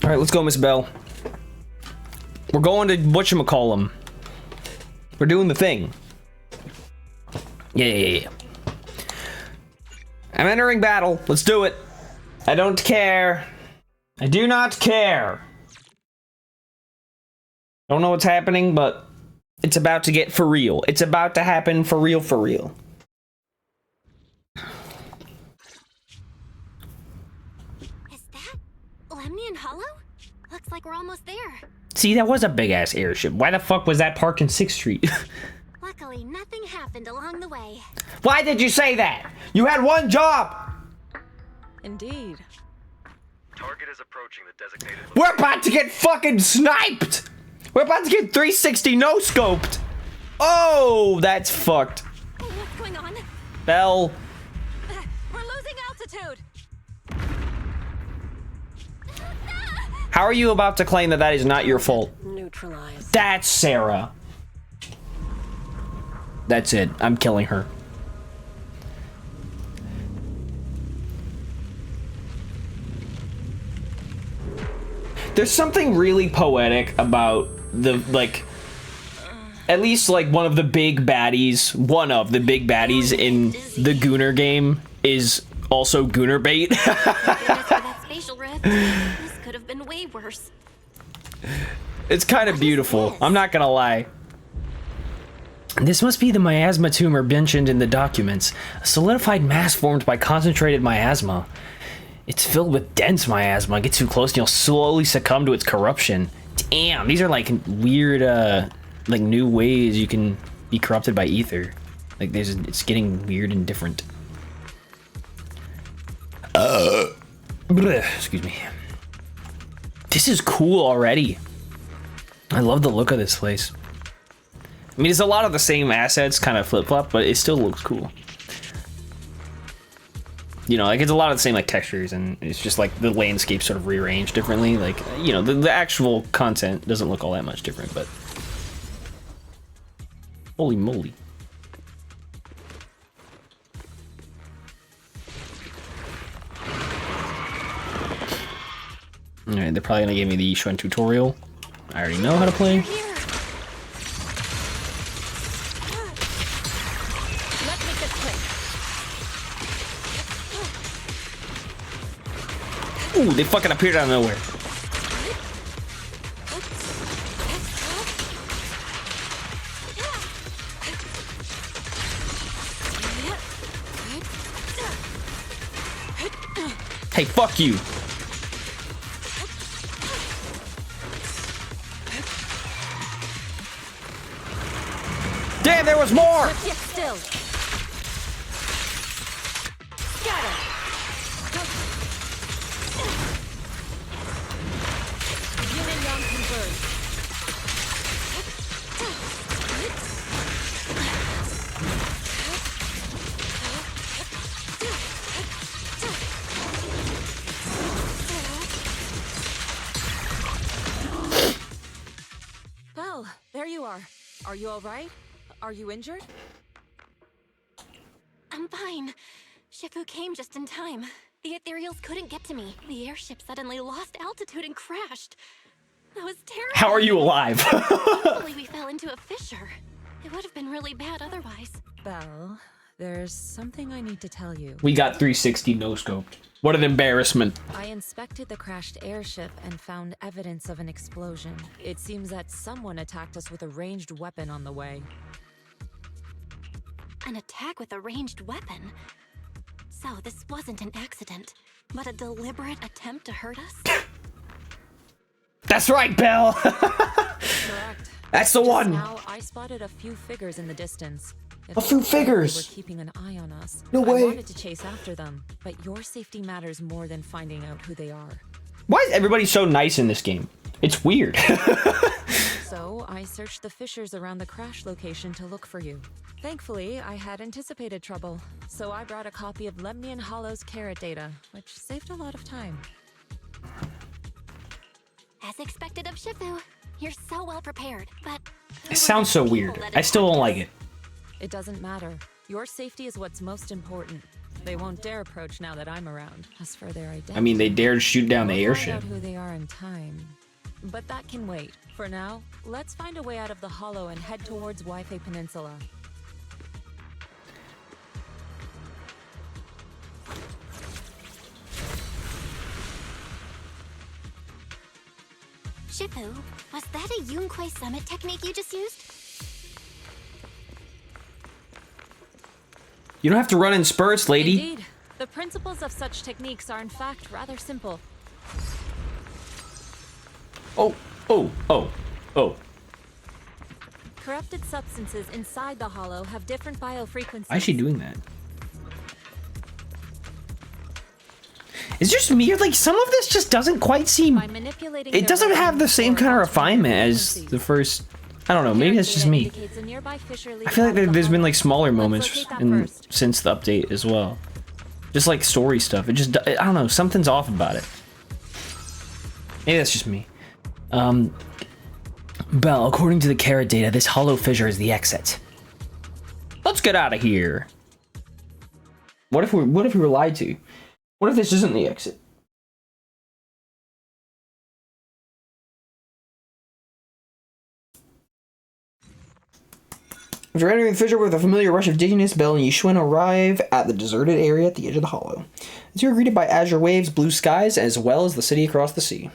All right, let's go, Miss Bell. We're going to whatchamacallem. We're doing the thing. Yeah. I'm entering battle. Let's do it. I don't care. I do not care. Don't know what's happening, but it's about to get for real. It's about to happen for real, for real. Is that Lemnian Hollow? Looks like we're almost there. See, that was a big-ass airship. Why the fuck was that parked in 6th Street? Luckily, nothing happened along the way. Why did you say that? You had one job! Indeed. Target is approaching the designated location. We're about to get fucking sniped! We're about to get 360 no-scoped! Oh, that's fucked. What's going on? Bell. We're losing altitude. How are you about to claim that that is not your fault? Neutralized. That's Sarah. That's it. I'm killing her. There's something really poetic about the, like, at least, like, one of the big baddies in the Gooner game is also Gooner bait. That spatial rift. This could have been way worse. It's kind of beautiful. I'm not gonna lie. This must be the miasma tumor mentioned in the documents. A solidified mass formed by concentrated miasma. It's filled with dense miasma. Get too close and you'll slowly succumb to its corruption. Damn, these are like weird, like new ways you can be corrupted by ether. Like it's getting weird and different. Excuse me. This is cool already. I love the look of this place. I mean, it's a lot of the same assets, kind of flip-flop, but it still looks cool. You know, like it's a lot of the same like textures, and it's just like the landscape sort of rearranged differently. Like, you know, the actual content doesn't look all that much different, but holy moly. All right, they're probably gonna give me the S2Ch1 tutorial. I already know how to play. Ooh, they fucking appeared out of nowhere. Hey, fuck you. Damn, there was more! Get still. Scatter. Yin and yang converge. Well, there you are. Are you all right? Are you injured? I'm fine. Shifu came just in time. The ethereals couldn't get to me. The airship suddenly lost altitude and crashed. That was terrible. How are you alive? Thankfully, we fell into a fissure. It would have been really bad otherwise. Belle, there's something I need to tell you. We got 360 no-scoped. What an embarrassment. I inspected the crashed airship and found evidence of an explosion. It seems that someone attacked us with a ranged weapon on the way. An attack with a ranged weapon? So this wasn't an accident, but a deliberate attempt to hurt us? That's right, Belle. Correct. That's the Just one. now, I spotted a few figures in the distance. It A few looked like figures? They were keeping an eye on us. No way. I wanted to chase after them, but your safety matters more than finding out who they are. Why is everybody so nice in this game? It's weird. So I searched the fissures around the crash location to look for you. Thankfully, I had anticipated trouble, so I brought a copy of Lemnian Hollow's carrot data, which saved a lot of time. As expected of Shifu, you're so well prepared, but... It sounds so weird. I still don't like it. It doesn't matter. Your safety is what's most important. They won't dare approach now that I'm around. As for their identity, I mean, they dared shoot down the we'll find airship. out who they are in time. but that can wait. For now, let's find a way out of the hollow and head towards Waifei Peninsula. Shifu, was that a Yunquei summit technique you just used? You don't have to run in spurts, lady. Indeed. The principles of such techniques are in fact rather simple. Oh. Corrupted substances inside the hollow have different biofrequencies. Why is she doing that? Is it just me, or like some of this just doesn't quite seem... By manipulating It doesn't have the same kind of refinement as the first... I don't know, maybe that's just me. I feel like there's been like smaller moments since the update as well. Just like story stuff. It just... I don't know, something's off about it. Maybe that's just me. Belle, according to the carrot data, this hollow fissure is the exit. Let's get out of here. What if we were lied to? What if this isn't the exit? After entering the fissure with a familiar rush of dizziness, Belle and Yishuan arrive at the deserted area at the edge of the hollow. As you are greeted by azure waves, blue skies, as well as the city across the sea.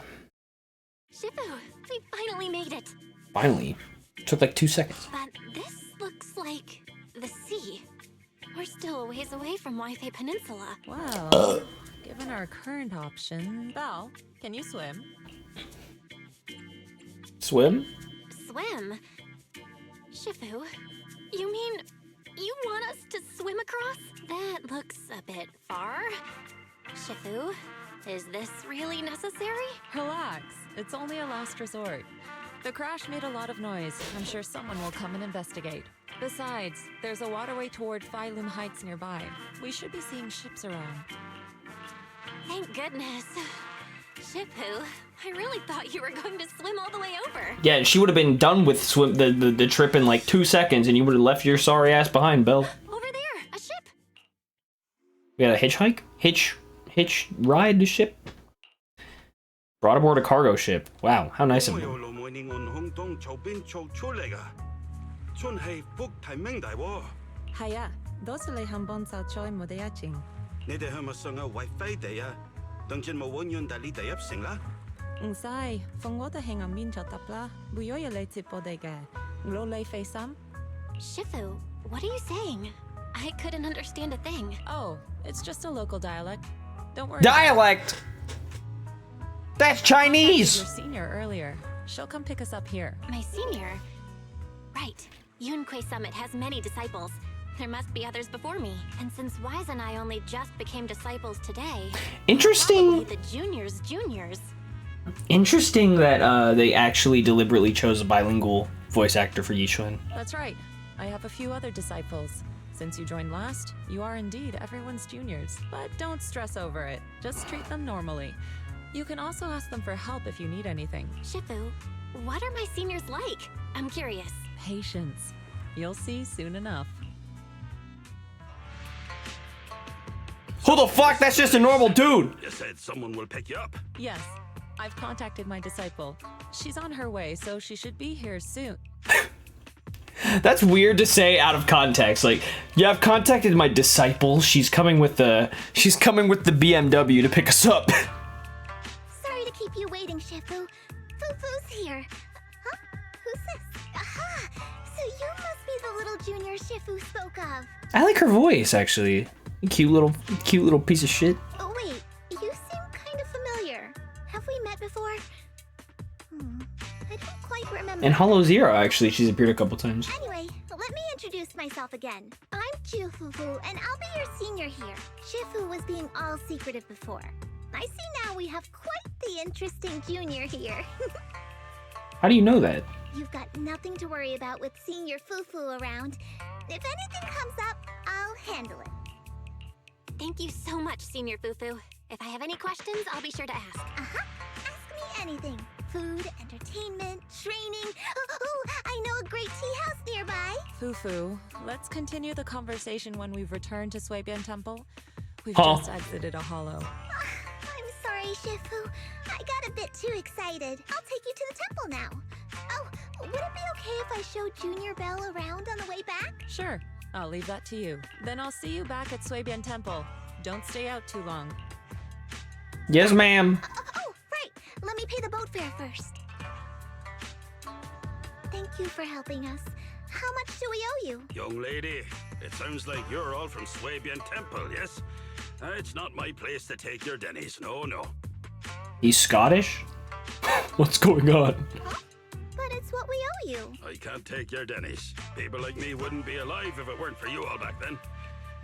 Shifu, we finally made it. Finally. It took like 2 seconds. But this looks like the sea. We're still a ways away from Waifei Peninsula. Well, given our current option, Belle, can you swim? Swim? Swim? Shifu, you mean you want us to swim across? That looks a bit far. Shifu, is this really necessary? Relax, it's only a last resort. The crash made a lot of noise. I'm sure someone will come and investigate. Besides, there's a waterway toward Failun Heights nearby. We should be seeing ships around. Thank goodness. Shifu, I really thought you were going to swim all the way over. Yeah, she would have been done with the trip in like 2 seconds, and you would have left your sorry ass behind, Belle. Over there, a ship. We got a hitchhike? Hitch ride the ship? Brought aboard a cargo ship. Wow, how nice of them. Haya, dosle hambon sa choi modeyaching. Sai, fongwota henga min chatapla, buyoya le tipodega. Lo le fe sam? Shifu, what are you saying? I couldn't understand a thing. Oh, it's just a local dialect. Don't worry. Dialect! That's Chinese! Your senior earlier. She'll come pick us up here. My senior? Right. Yunquei Summit has many disciples. There must be others before me. And since Wise and I only just became disciples today... Interesting. The juniors. Interesting that they actually deliberately chose a bilingual voice actor for Yishuan. That's right. I have a few other disciples. Since you joined last, you are indeed everyone's juniors. But don't stress over it. Just treat them normally. You can also ask them for help if you need anything. Shifu, what are my seniors like? I'm curious. Patience. You'll see soon enough. Who the fuck? That's just a normal dude! You said someone will pick you up. Yes. I've contacted my disciple. She's on her way, so she should be here soon. That's weird to say out of context. Like, yeah, I've contacted my disciple. She's coming with the BMW to pick us up. Sorry to keep you waiting, Shifu. Fufu's here. Huh? Who's this? Aha! So you must be the little junior Shifu spoke of. I like her voice, actually. Cute little piece of shit. Oh wait, you seem kind of familiar. Have we met before? I don't quite remember. In Hollow Zero, actually, she's appeared a couple times. Anyway, let me introduce myself again. I'm Fufu, and I'll be your senior here. Shifu was being all secretive before. I see now we have quite the interesting junior here. How do you know that? You've got nothing to worry about with senior Fufu around. If anything comes up, I'll handle it. Thank you so much, Senior Fufu. If I have any questions, I'll be sure to ask. Ask me anything. Food, entertainment, training. Oh, I know a great tea house nearby. Fufu, let's continue the conversation when we've returned to Suibian Temple. We've Oh. just exited a hollow. I'm sorry, Shifu. I got a bit too excited. I'll take you to the temple now. Oh, would it be okay if I showed Junior Belle around on the way back? Sure, I'll leave that to you. Then I'll see you back at Swabian Temple. Don't stay out too long. Yes, ma'am. Oh, right. Let me pay the boat fare first. Thank you for helping us. How much do we owe you? Young lady, it sounds like you're all from Swabian Temple, yes? It's not my place to take your dennies. No, no. He's Scottish? What's going on? Huh? But it's what we owe you. I can't take your dennies. People like me wouldn't be alive if it weren't for you all back then.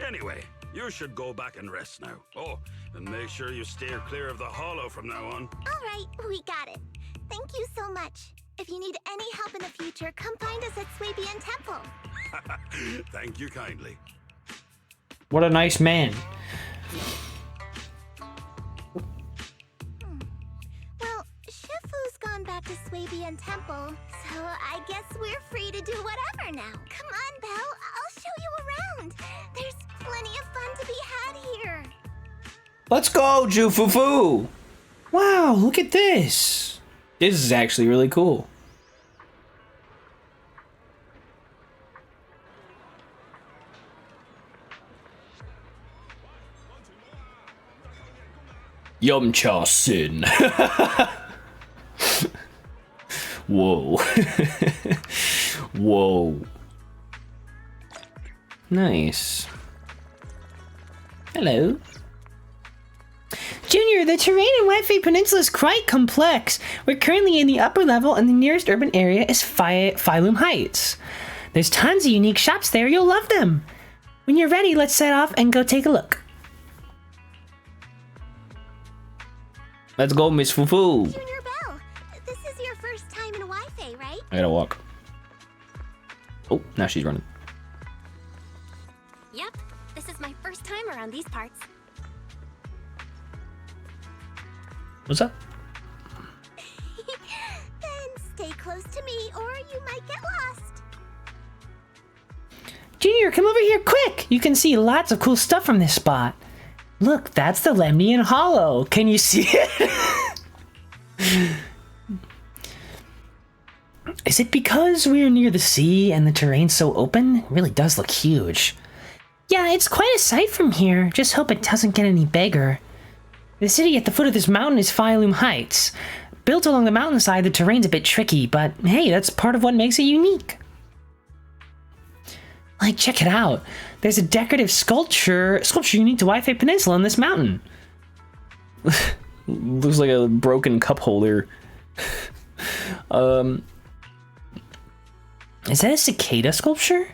Anyway, you should go back and rest now. Oh, and make sure you steer clear of the hollow from now on. All right, we got it. Thank you so much. If you need any help in the future, come find us at Swabian Temple. Thank you kindly. What a nice man. Well, Shifu's gone back to Swabian Temple, so I guess we're free to do whatever now. Come on, Belle, I'll show you around. There's plenty of fun to be had here. Let's go, Jufufu! Wow, look at this. This is actually really cool. Yumcha Sin. Whoa. Whoa. Nice. Hello. Junior, the terrain in Whitefay Peninsula is quite complex. We're currently in the upper level and the nearest urban area is Phylum Heights. There's tons of unique shops there, you'll love them. When you're ready, let's set off and go take a look. Let's go, Miss Fufu. Junior Belle, this is your first time in Whitefay, right? I gotta walk. Oh, now she's running. Yep, this is my first time around these parts. What's up? Then stay close to me or you might get lost. Junior, come over here quick! You can see lots of cool stuff from this spot. Look, that's the Lemnian Hollow. Can you see it? Is it because we're near the sea and the terrain's so open? It really does look huge. Yeah, it's quite a sight from here. Just hope it doesn't get any bigger. The city at the foot of this mountain is Phylum Heights. Built along the mountainside, the terrain's a bit tricky, but hey, that's part of what makes it unique. Like, check it out. There's a decorative sculpture unique to Whitefay Peninsula on this mountain. Looks like a broken cup holder. Is that a cicada sculpture?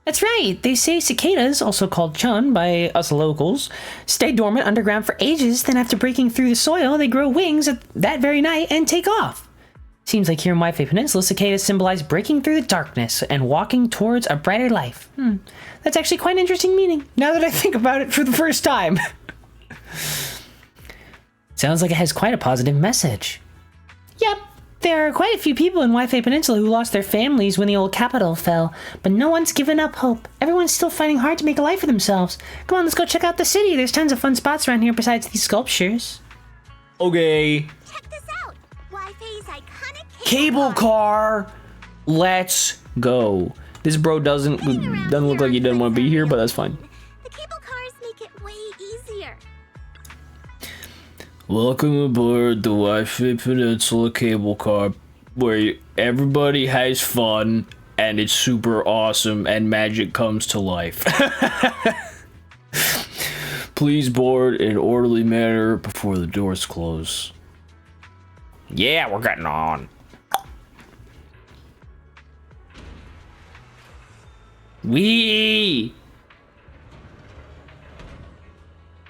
That's right. They say cicadas, also called chun by us locals, stay dormant underground for ages, then after breaking through the soil, they grow wings that very night and take off. Seems like here in Whitefay Peninsula, cicadas symbolize breaking through the darkness and walking towards a brighter life. That's actually quite an interesting meaning, now that I think about it for the first time. Sounds like it has quite a positive message. Yep, there are quite a few people in Whitefay Peninsula who lost their families when the old capital fell, but no one's given up hope. Everyone's still fighting hard to make a life for themselves. Come on, let's go check out the city. There's tons of fun spots around here besides these sculptures. Okay. Check this out. Whitefay's iconic Cable car. Let's go. This bro doesn't look like he doesn't want to be here, but that's fine. The cable cars make it way easier. Welcome aboard the Whitefay Peninsula cable car, where everybody has fun and it's super awesome and magic comes to life. Please board in an orderly manner before the doors close. Yeah, we're getting on. Wee!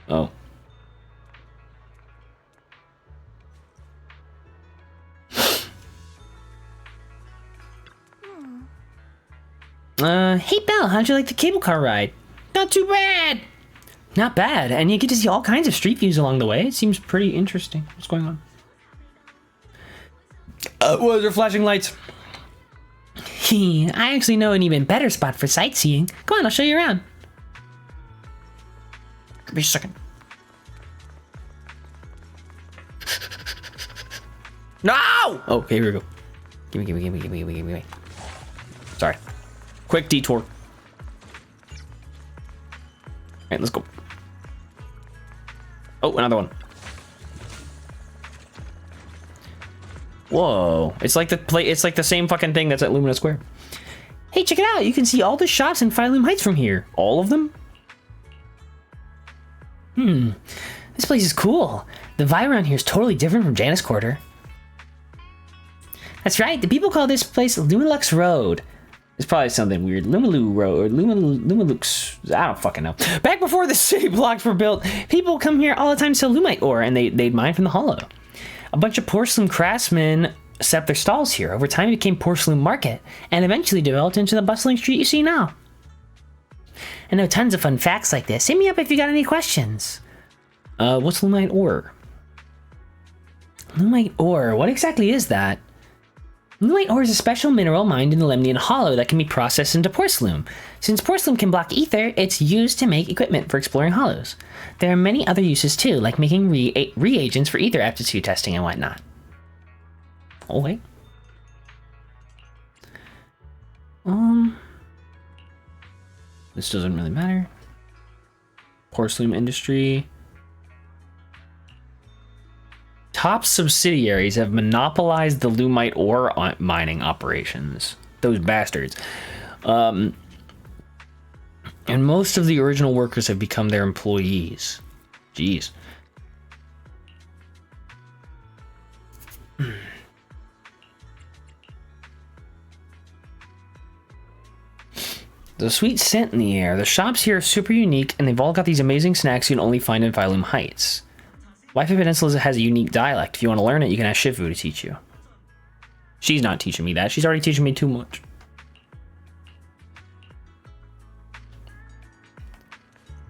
Oh. Hey Belle, how'd you like the cable car ride? Not too bad! Not bad, and you get to see all kinds of street views along the way. It seems pretty interesting. What's going on? What are there flashing lights? I actually know an even better spot for sightseeing. Come on, I'll show you around. Give me a second. No! Oh, okay, here we go. Gimme. Sorry. Quick detour. Alright, let's go. Oh, another one. Whoa. It's like the same fucking thing that's at Lumina Square. Hey, check it out. You can see all the shops in Phylum Heights from here. All of them? This place is cool. The vibe around here is totally different from Janus Quarter. That's right. The people call this place Lumalux Road. It's probably something weird. Lumalu Road or Lumalux. I don't fucking know. Back before the city blocks were built, people come here all the time to sell Lumite ore, and they'd mine from the hollow. A bunch of porcelain craftsmen set up their stalls here. Over time, it became Porcelain Market, and eventually developed into the bustling street you see now. I know tons of fun facts like this. Hit me up if you got any questions. What's Lumite ore? Lumite ore. What exactly is that? Lumite ore is a special mineral mined in the Lemnian Hollow that can be processed into porcelain. Since porcelain can block ether, it's used to make equipment for exploring hollows. There are many other uses too, like making reagents for ether aptitude testing and whatnot. Oh wait. This doesn't really matter. Porcelain industry. Top subsidiaries have monopolized the Lumite ore mining operations. Those bastards. And most of the original workers have become their employees. Jeez. The sweet scent in the air. The shops here are super unique, and they've all got these amazing snacks you can only find in Phylum Heights. Wi-Fi Peninsula has a unique dialect. If you want to learn it, you can ask Shifu to teach you. She's not teaching me that. She's already teaching me too much.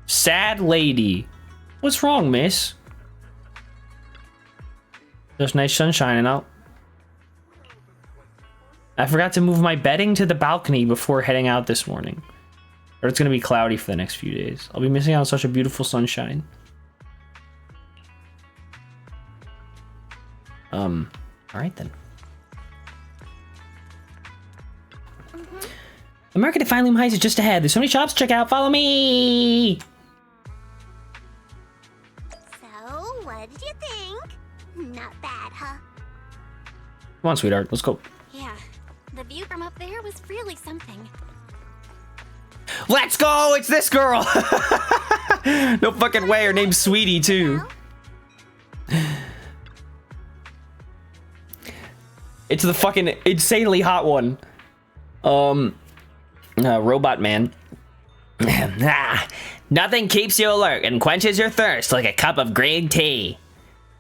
Sad lady. What's wrong, miss? There's nice sun shining out. I forgot to move my bedding to the balcony before heading out this morning. Or it's going to be cloudy for the next few days. I'll be missing out on such a beautiful sunshine. Alright then. The market at Phylum Heights is just ahead. There's so many shops to check out. Follow me! So, what did you think? Not bad, huh? Come on, sweetheart. Let's go. Yeah, the view from up there was really something. Let's go! It's this girl! No fucking way. Her name's Sweetie, too. It's the fucking insanely hot one. Robot man. Nothing keeps you alert and quenches your thirst like a cup of green tea.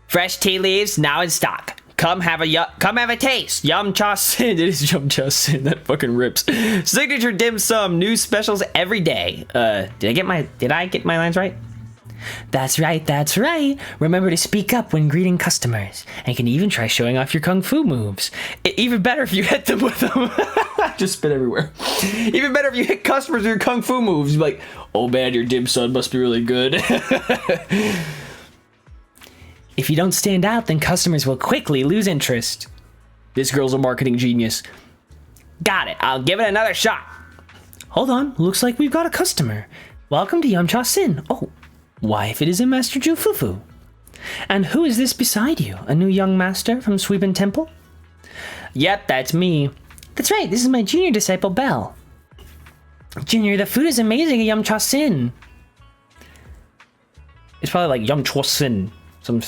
Fresh tea leaves now in stock. Come have a taste. Yum Cha Sin. It is Yum Cha Sin. That fucking rips. Signature dim sum. New specials every day. Did I get my lines right? That's right, that's right. Remember to speak up when greeting customers. And you can even try showing off your kung fu moves. Even better if you hit them with them. Just spit everywhere. Even better if you hit customers with your kung fu moves. You're like, oh man, your dim sum must be really good. If you don't stand out, then customers will quickly lose interest. This girl's a marketing genius. Got it, I'll give it another shot. Hold on, looks like we've got a customer. Welcome to Yum Cha Sin. Oh. Why, if it isn't Master Ju Fufu. And who is this beside you? A new young master from Sweepin' Temple? Yep, that's me. That's right, this is my junior disciple, Belle. Junior, the food is amazing at Yum Cha Sin. It's probably like Yum Chua Sin. Some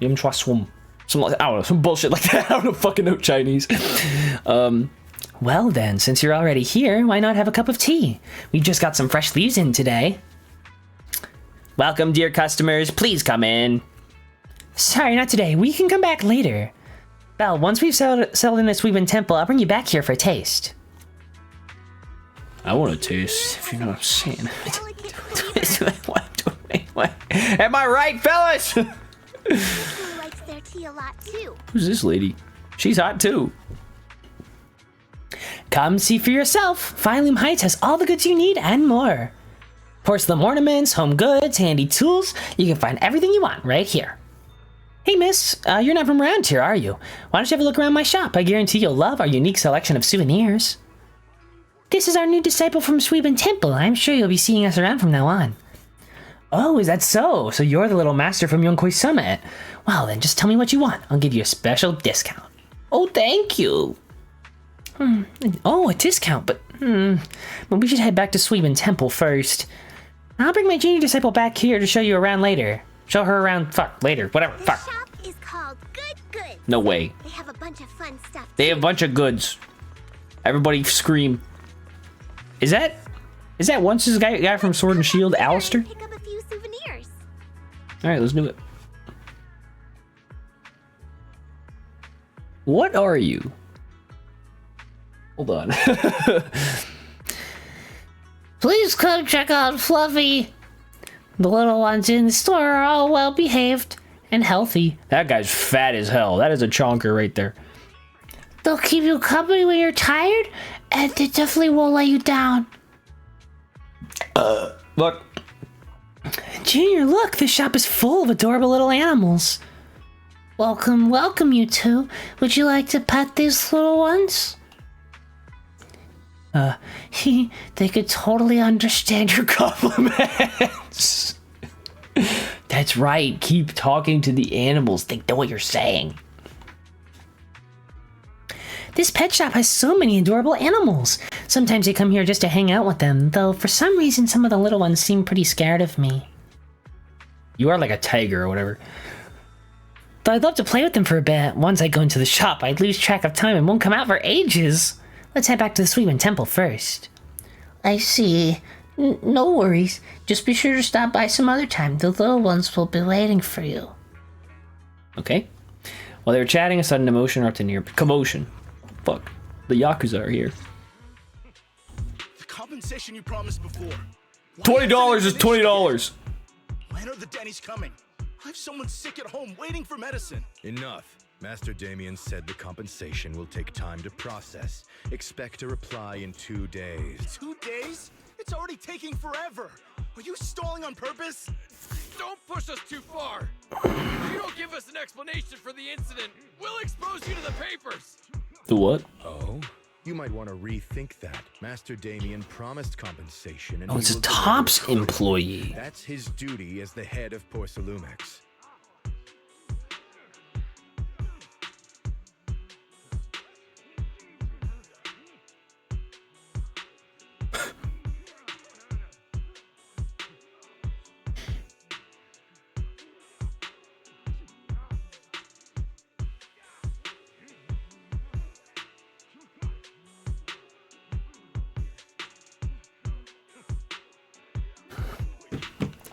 Yum Chua Swum. I don't know, some bullshit like that. I don't fucking know Chinese. Well then, since you're already here, why not have a cup of tea? We've just got some fresh leaves in today. Welcome, dear customers. Please come in. Sorry, not today. We can come back later. Belle, once we've settled in at Sweepin' Temple, I'll bring you back here for a taste. I want a taste, if you know what I'm saying. What? Am I right, fellas? Who likes their tea a lot too. Who's this lady? She's hot too. Come see for yourself. Phylum Heights has all the goods you need and more. Porcelain ornaments, home goods, handy tools. You can find everything you want right here. Hey miss, you're not from around here, are you? Why don't you have a look around my shop? I guarantee you'll love our unique selection of souvenirs. This is our new disciple from Sweeben Temple. I'm sure you'll be seeing us around from now on. Oh, is that so? So you're the little master from Yonkoi Summit. Well then, just tell me what you want. I'll give you a special discount. Oh, thank you. Oh, a discount, but we should head back to Sweeben Temple first. I'll bring my junior disciple back here to show you around later. Show her around, later, whatever, This shop is called Good Goods. No way. They have a bunch of fun stuff. They have a bunch of goods. Everybody scream. Is that once this guy from Sword and Shield, Alistair? Pick up a few souvenirs. All right, let's do it. What are you? Hold on. Please come check out Fluffy. The little ones in the store are all well behaved and healthy. That guy's fat as hell. That is a chonker right there. They'll keep you company when you're tired, and they definitely won't let you down. Look. Junior, look, this shop is full of adorable little animals. Welcome, welcome, you two. Would you like to pet these little ones? They could totally understand your compliments. That's right. Keep talking to the animals. They know what you're saying. This pet shop has so many adorable animals. Sometimes I come here just to hang out with them, though for some reason some of the little ones seem pretty scared of me. You are like a tiger or whatever. Though I'd love to play with them for a bit. Once I go into the shop, I'd lose track of time and won't come out for ages. Let's head back to the Sweeben Temple first. I see. No worries. Just be sure to stop by some other time. The little ones will be waiting for you. Okay. While they were chatting, a sudden emotion erupted near commotion. Fuck. The Yakuza are here. The compensation you promised before. $20 is $20. When are the Denny's coming? I have someone sick at home waiting for medicine. Enough. Master Damien said the compensation will take time to process. Expect a reply in 2 days. 2 days? It's already taking forever. Are you stalling on purpose? Don't push us too far. If you don't give us an explanation for the incident, we'll expose you to the papers. The what? Oh? You might want to rethink that. Master Damien promised compensation and Oh, it's he a will TOPS deliver. employee. That's his duty as the head of Porcelumex.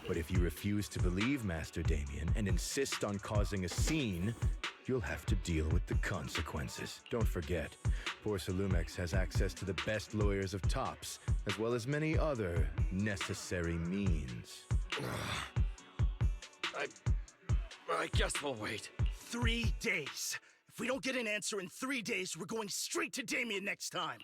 But if you refuse to believe Master Damien and insist on causing a scene, you'll have to deal with the consequences. Don't forget, Porcelumex has access to the best lawyers of TOPS, as well as many other necessary means. I guess we'll wait. 3 days. If we don't get an answer in 3 days, we're going straight to Damien next time.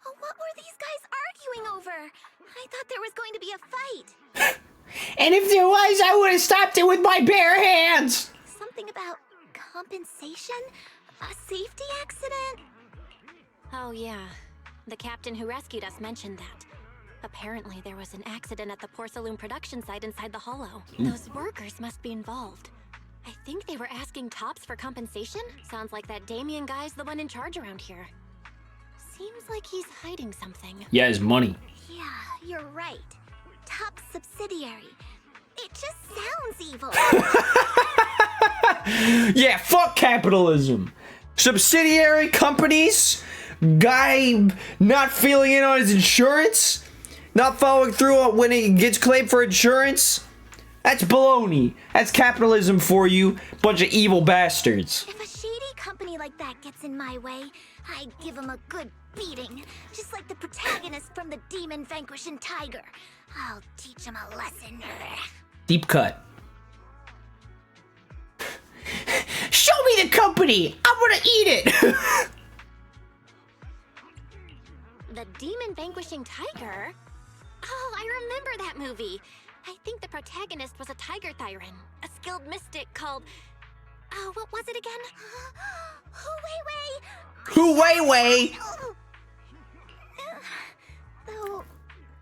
What were these guys arguing over? I thought there was going to be a fight. And if there was, I would have stopped it with my bare hands. Something about compensation? A safety accident? Oh yeah, the captain who rescued us mentioned that. Apparently there was an accident at the porcelain production site inside the hollow. Those workers must be involved. I think they were asking TOPS for compensation? Sounds like that Damien guy's the one in charge around here. Seems like he's hiding something. Yeah, his money. Yeah, you're right. TOPS subsidiary. It just sounds evil. Yeah, fuck capitalism. Subsidiary companies, guy not filling in on his insurance, not following through when he gets claimed for insurance. That's baloney. That's capitalism for you, bunch of evil bastards. If a shady company like that gets in my way, I'd give him a good beating. Just like the protagonist from the Demon Vanquishing Tiger. I'll teach him a lesson. Deep cut. Show me the company! I'm gonna eat it! The Demon Vanquishing Tiger? Oh, I remember that movie. I think the protagonist was a tiger thyran, a skilled mystic called... Oh, what was it again? Huawei! Though,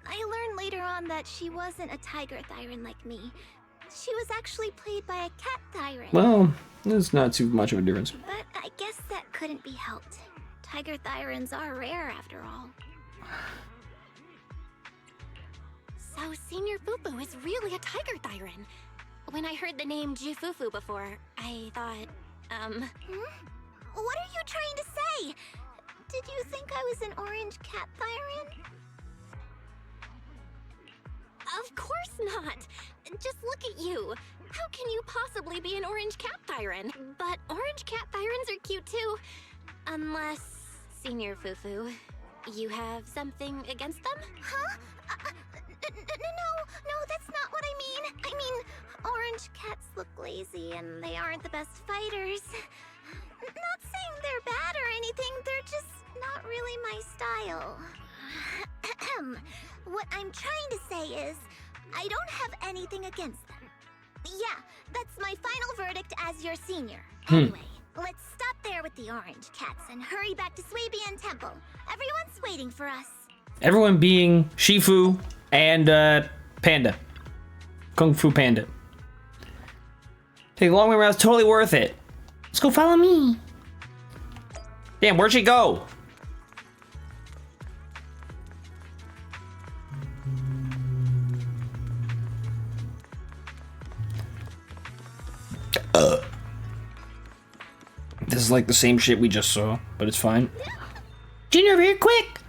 I learned later on that she wasn't a tiger thyran like me. She was actually played by a cat thyran. Well, there's not too much of a difference. But I guess that couldn't be helped. Tiger thyrans are rare after all. So Senior Fufu is really a tiger thyran. When I heard the name Jifufu before, I thought, What are you trying to say? Did you think I was an orange cat thyran? Of course not! Just look at you! How can you possibly be an orange cat thyran? But orange cat thyrans are cute too. Unless, Senior Fufu, you have something against them? Huh? No, that's not what I mean. I mean, orange cats look lazy and they aren't the best fighters. Not saying they're bad or anything, they're just not really my style. What I'm trying to say is, I don't have anything against them. Yeah, that's my final verdict as your senior. Anyway, let's stop there with the orange cats and hurry back to Swabian Temple. Everyone's waiting for us. Everyone being Shifu and Panda. Kung Fu Panda. Take a long way around, it's totally worth it. Let's go follow me. Damn, where'd she go? This is like the same shit we just saw, but it's fine. Junior, over here, quick!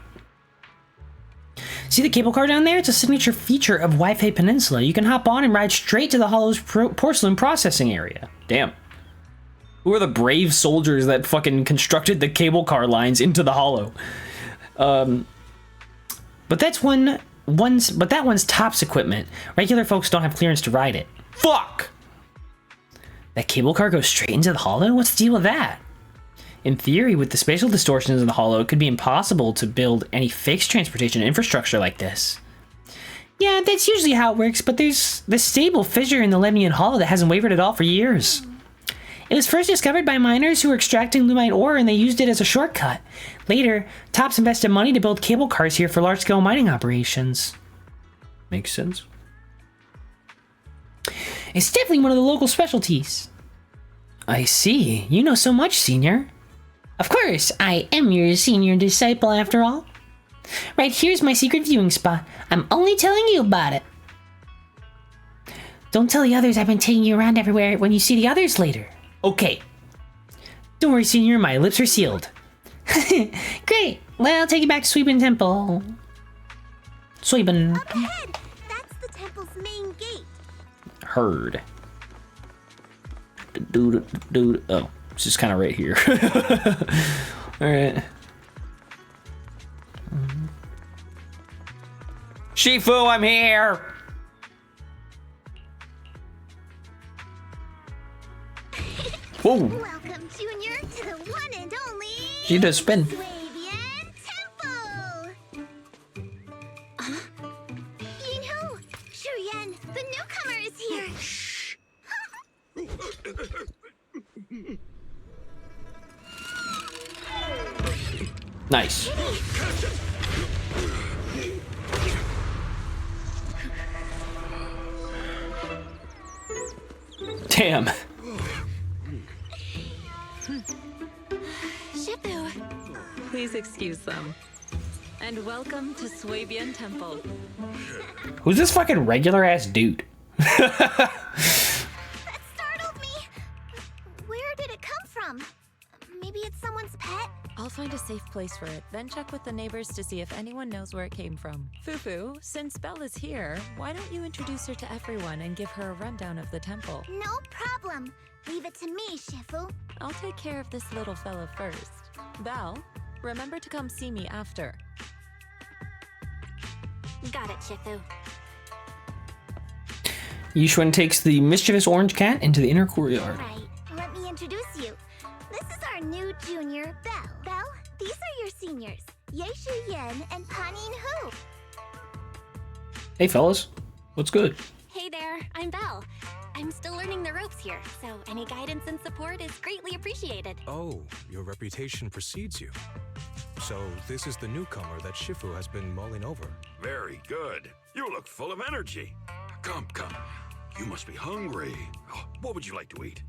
See the cable car down there? It's a signature feature of Wi-Fi Peninsula. You can hop on and ride straight to the Hollow's porcelain processing area. Damn. Who are the brave soldiers that fucking constructed the cable car lines into the Hollow? But that one's tops equipment. Regular folks don't have clearance to ride it. Fuck! That cable car goes straight into the Hollow? What's the deal with that? In theory, with the spatial distortions in the Hollow, it could be impossible to build any fixed transportation infrastructure like this. Yeah, that's usually how it works, but there's this stable fissure in the Lemnian Hollow that hasn't wavered at all for years. It was first discovered by miners who were extracting lumite ore, and they used it as a shortcut. Later, Tops invested money to build cable cars here for large-scale mining operations. Makes sense. It's definitely one of the local specialties. I see. You know so much, Senior. Of course, I am your senior disciple after all. Right here's my secret viewing spot. I'm only telling you about it. Don't tell the others I've been taking you around everywhere when you see the others later. Okay. Don't worry, Senior, my lips are sealed. Great. Well, I'll take you back to Swabian Temple. Swabian. Up ahead! That's the temple's main gate. Heard. Oh, it's just kind of right here. Alright. Shifu, I'm here! Whoa! Welcome, Junior, to the one and only... She does spin. Swabian Temple! You know, Shuyan, the newcomer is here! Nice. Damn. Shifu. Please excuse them. And welcome to Swabian Temple. Who's this fucking regular ass dude? That startled me. Where did it come from? Maybe it's someone's pet? I'll find a safe place for it, then check with the neighbors to see if anyone knows where it came from. Fufu, since Belle is here, why don't you introduce her to everyone and give her a rundown of the temple? No problem. Leave it to me, Shifu. I'll take care of this little fella first. Belle, remember to come see me after. Got it, Shifu. Yishuan takes the mischievous orange cat into the inner courtyard. Right. Let me introduce you. This is our new junior, Belle. Belle, these are your seniors, Yeshu Yen and Panin Hu. Hey fellas, what's good? Hey there, I'm Belle. I'm still learning the ropes here, so any guidance and support is greatly appreciated. Oh, your reputation precedes you. So this is the newcomer that Shifu has been mulling over. Very good. You look full of energy. Come. You must be hungry. Oh, what would you like to eat?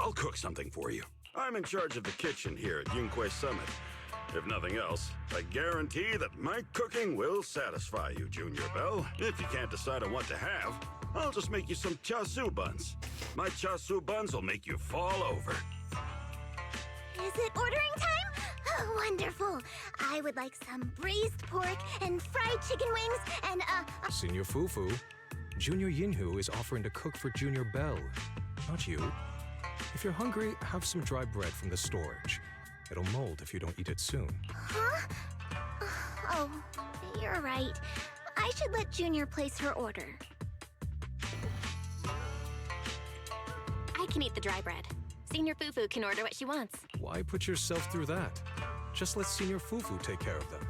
I'll cook something for you. I'm in charge of the kitchen here at Yunquay Summit. If nothing else, I guarantee that my cooking will satisfy you, Junior Belle. If you can't decide on what to have, I'll just make you some chasu buns. My chasu buns will make you fall over. Is it ordering time? Oh, wonderful. I would like some braised pork and fried chicken wings and, Senior Fufu, Junior Yinhu is offering to cook for Junior Belle, not you. If you're hungry, have some dry bread from the storage. It'll mold if you don't eat it soon. Huh? Oh, you're right. I should let Junior place her order. I can eat the dry bread. Senior Fufu can order what she wants. Why put yourself through that? Just let Senior Fufu take care of them.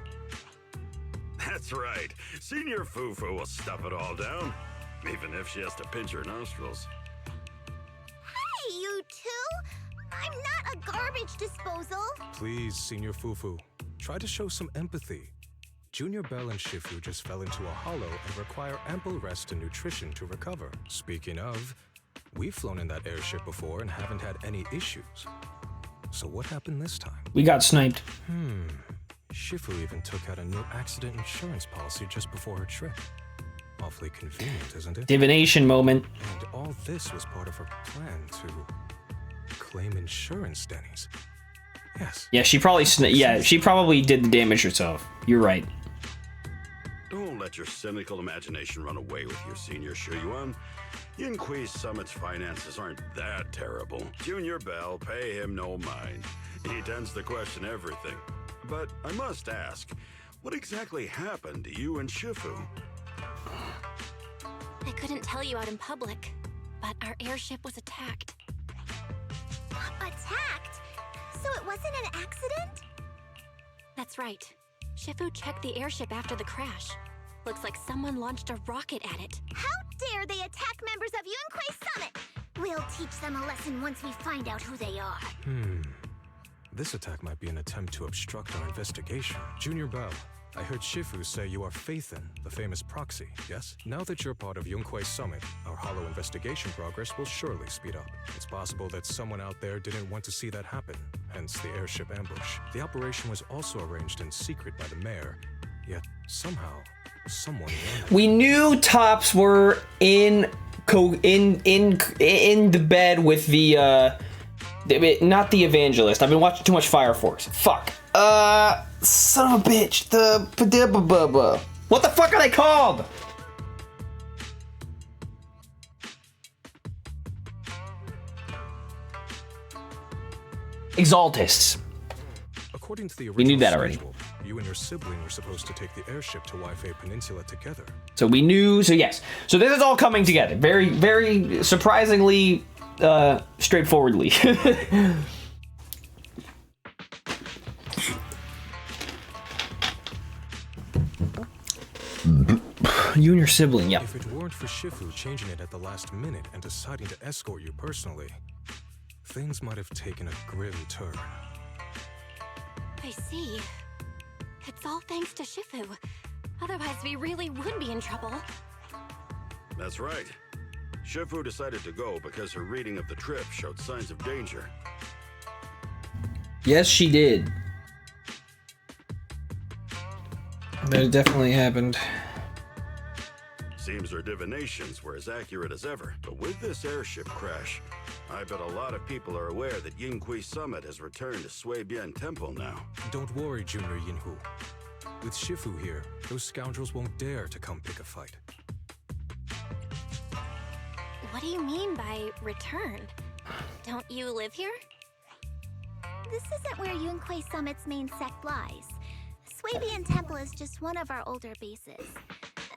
That's right. Senior Fufu will stuff it all down, even if she has to pinch her nostrils. Hey, you two! I'm not a garbage disposal. Please, Senior Fufu, try to show some empathy. Junior Belle and Shifu just fell into a hollow and require ample rest and nutrition to recover. Speaking of, we've flown in that airship before and haven't had any issues. So what happened this time? We got sniped. Shifu even took out a new accident insurance policy just before her trip. Awfully convenient, isn't it? Divination moment. And all this was part of her plan to claim insurance, Denny's. Yes. Yeah, she probably did the damage herself. You're right. Don't let your cynical imagination run away with you, Senior Shuyuan. Yunquay Summit's finances aren't that terrible. Junior Belle, pay him no mind. He tends to question everything. But I must ask, what exactly happened to you and Shifu? I couldn't tell you out in public, but our airship was attacked. Attacked? So it wasn't an accident? That's right. Shifu checked the airship after the crash. Looks like someone launched a rocket at it. How dare they attack members of Yunquay Summit? We'll teach them a lesson once we find out who they are. This attack might be an attempt to obstruct our investigation. Junior Belle, I heard Shifu say you are Faithin, the famous proxy, yes? Now that you're part of Yunquay Summit, our hollow investigation progress will surely speed up. It's possible that someone out there didn't want to see that happen, hence the airship ambush. The operation was also arranged in secret by the mayor, yet somehow, someone... We knew Tops were in the bed with the not the evangelist. I've been watching too much Fire Force. Fuck. Son of a bitch. What the fuck are they called? Exaltists. According to the original We knew that already. schedule, you and your sibling were supposed to take the airship to Waifei Peninsula together. So we knew. So yes. So this is all coming together. Very, very surprisingly, straightforwardly. You and your sibling, yeah. If it weren't for Shifu changing it at the last minute and deciding to escort you personally, things might have taken a grim turn. I see. It's all thanks to Shifu. Otherwise, we really would be in trouble. That's right. Shifu decided to go because her reading of the trip showed signs of danger. Yes, she did. That definitely happened. Seems her divinations were as accurate as ever. But with this airship crash, I bet a lot of people are aware that Yunquay Summit has returned to Suibian Temple now. Don't worry, Junior Yinhu. With Shifu here, those scoundrels won't dare to come pick a fight. What do you mean by return? Don't you live here? This isn't where Yunquay Summit's main sect lies. Suibian Temple is just one of our older bases.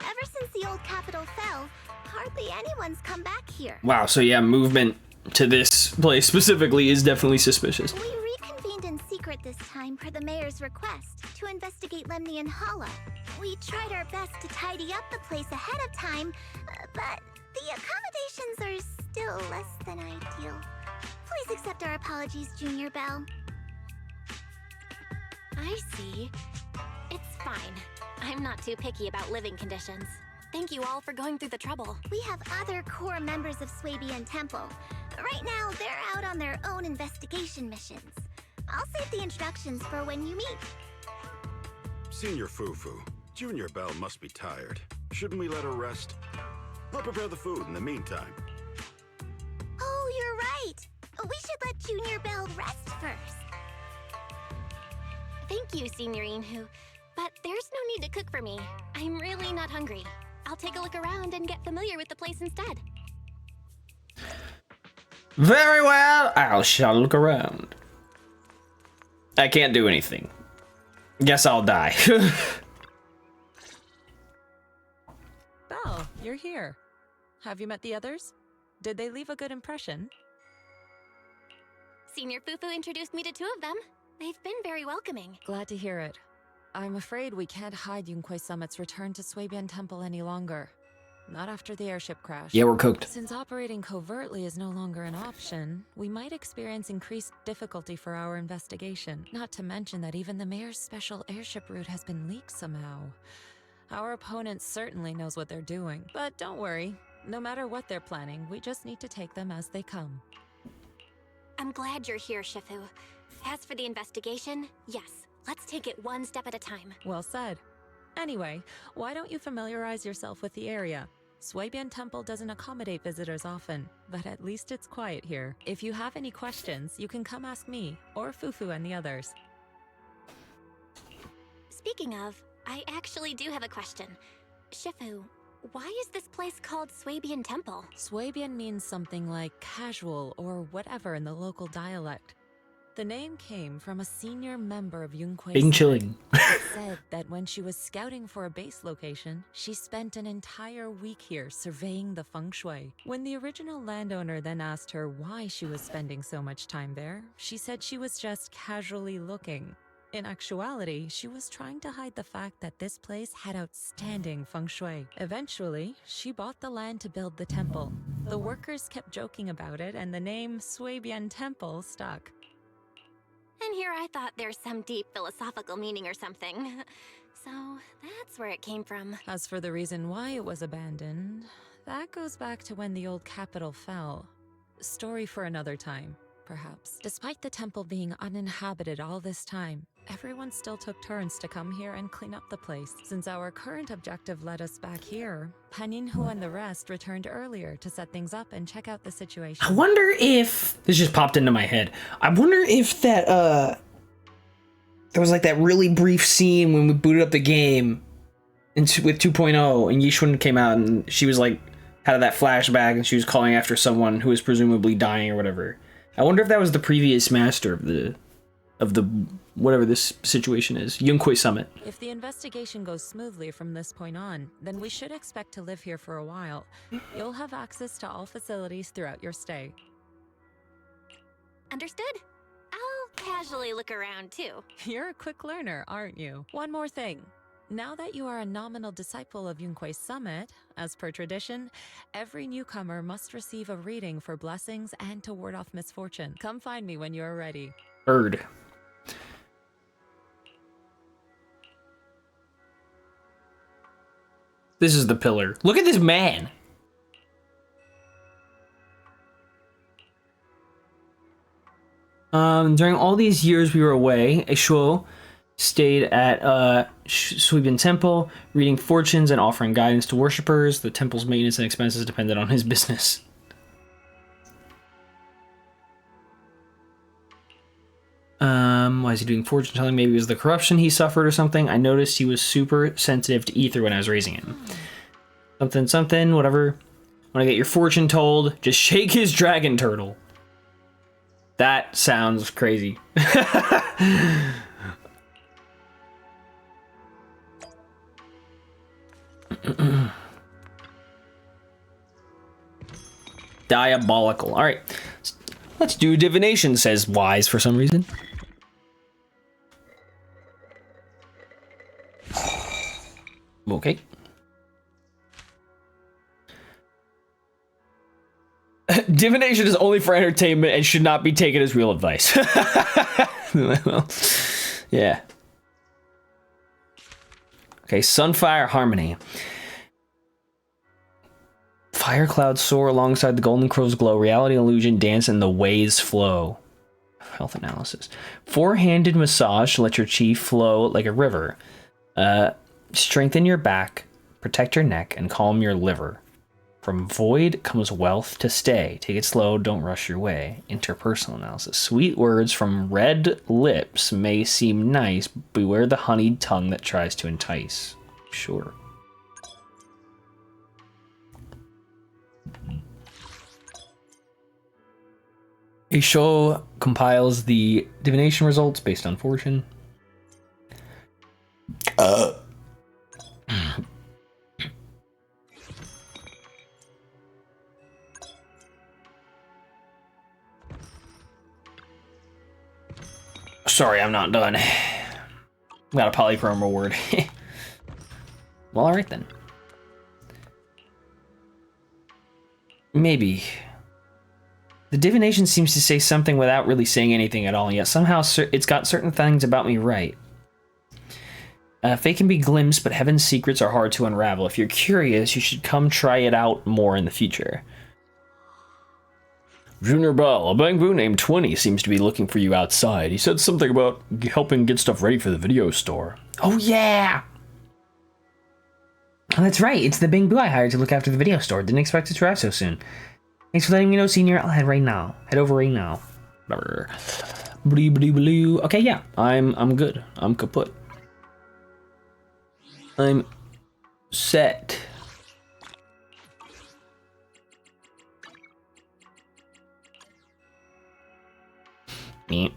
Ever since the old capital fell, hardly anyone's come back here. Wow, so yeah, movement to this place specifically is definitely suspicious. We reconvened in secret this time per the mayor's request to investigate Lemnian Hollow. We tried our best to tidy up the place ahead of time, but The accommodations are still less than ideal. Please accept our apologies, Junior Belle. I see. It's fine. I'm not too picky about living conditions. Thank you all for going through the trouble. We have other core members of Swabian Temple. Right now, they're out on their own investigation missions. I'll save the introductions for when you meet. Senior Fufu, Junior Belle must be tired. Shouldn't we let her rest? I'll prepare the food in the meantime. Oh, you're right. We should let Junior Belle rest first. Thank you, Senior Inhu. But there's no need to cook for me. I'm really not hungry. I'll take a look around and get familiar with the place instead. Very well, I shall look around. I can't do anything. Guess I'll die. Belle, you're here. Have you met the others? Did they leave a good impression? Senior Fufu introduced me to two of them. They've been very welcoming. Glad to hear it. I'm afraid we can't hide Yunquei Summit's return to Swabian Temple any longer. Not after the airship crash. Yeah, we're cooked. Since operating covertly is no longer an option, we might experience increased difficulty for our investigation. Not to mention that even the mayor's special airship route has been leaked somehow. Our opponent certainly knows what they're doing. But don't worry. No matter what they're planning, we just need to take them as they come. I'm glad you're here, Shifu. As for the investigation, yes, let's take it one step at a time. Well said. Anyway, why don't you familiarize yourself with the area? Swabian Temple doesn't accommodate visitors often, but at least it's quiet here. If you have any questions, you can come ask me, or Fufu and the others. Speaking of, I actually do have a question. Shifu, why is this place called Swabian Temple? Swabian means something like casual or whatever in the local dialect. The name came from a senior member of Yunquei Being chilling. said that when she was scouting for a base location, she spent an entire week here surveying the feng shui. When the original landowner then asked her why she was spending so much time there, she said she was just casually looking. In actuality, she was trying to hide the fact that this place had outstanding feng shui. Eventually, she bought the land to build the temple. The workers kept joking about it, and the name Swabian Temple stuck. And here I thought there's some deep philosophical meaning or something. So that's where it came from. As for the reason why it was abandoned, that goes back to when the old capital fell. Story for another time, perhaps. Despite the temple being uninhabited all this time, everyone still took turns to come here and clean up the place. Since our current objective led us back here, Paninhu and the rest returned earlier to set things up and check out the situation. I wonder if this just popped into my head. I wonder if that there was like that really brief scene when we booted up the game with 2.0 and Yishun came out and she was like had that flashback and she was calling after someone who was presumably dying or whatever. I wonder if that was the previous master of the whatever this situation is, Yunquei Summit. If the investigation goes smoothly from this point on, then we should expect to live here for a while. You'll have access to all facilities throughout your stay. Understood? I'll casually look around too. You're a quick learner, aren't you? One more thing. Now that you are a nominal disciple of Yunquei Summit, as per tradition, every newcomer must receive a reading for blessings and to ward off misfortune. Come find me when you are ready. Bird. This is the pillar. Look at this man. During all these years we were away, Eshuo stayed at Swabian Temple, reading fortunes and offering guidance to worshippers. The temple's maintenance and expenses depended on his business. Why is he doing fortune telling? Maybe it was the corruption he suffered or something. I noticed he was super sensitive to ether when I was raising him. Something, whatever. When I get your fortune told, just shake his dragon turtle. That sounds crazy. Diabolical. All right. Let's do divination, says Wise for some reason. Okay. Divination is only for entertainment and should not be taken as real advice. Well, yeah. Okay, Sunfire Harmony. Fire clouds soar alongside the golden crow's glow. Reality illusion dance in the waves flow. Health analysis. Four-handed massage to let your chi flow like a river. Strengthen your back, protect your neck, and calm your liver. From void comes wealth to stay. Take it slow, don't rush your way. Interpersonal analysis. Sweet words from red lips may seem nice. Beware the honeyed tongue that tries to entice. Sure. A show compiles the divination results based on fortune. Sorry, I'm not done. Got a polychrome reward. Well, alright then. Maybe. The divination seems to say something without really saying anything at all, yet somehow it's got certain things about me right. Fate can be glimpsed, but heaven's secrets are hard to unravel. If you're curious, you should come try it out more in the future. Junior Bell, a Bangbu named 20 seems to be looking for you outside. He said something about helping get stuff ready for the video store. Oh yeah! Oh, that's right, it's the Bangbu I hired to look after the video store. Didn't expect it to arrive so soon. Thanks for letting me know, Senior. I'll head right now. Head over right now. Okay, yeah, I'm good. I'm kaput. I'm set. Me.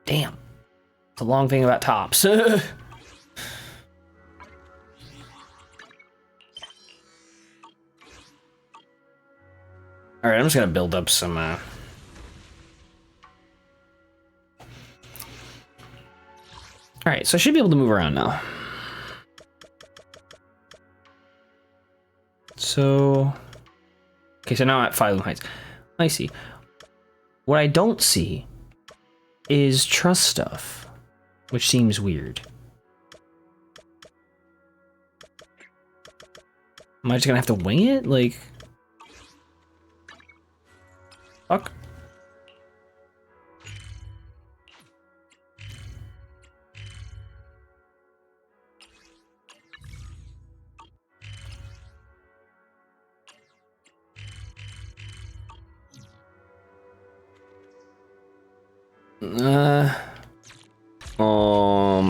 Damn. It's a long thing about tops. Alright, I'm just gonna build up some, Alright, so I should be able to move around now. So... Okay, so now I'm at Phylum Heights. I see. What I don't see is trust stuff, which seems weird. Am I just gonna have to wing it? Like... Fuck.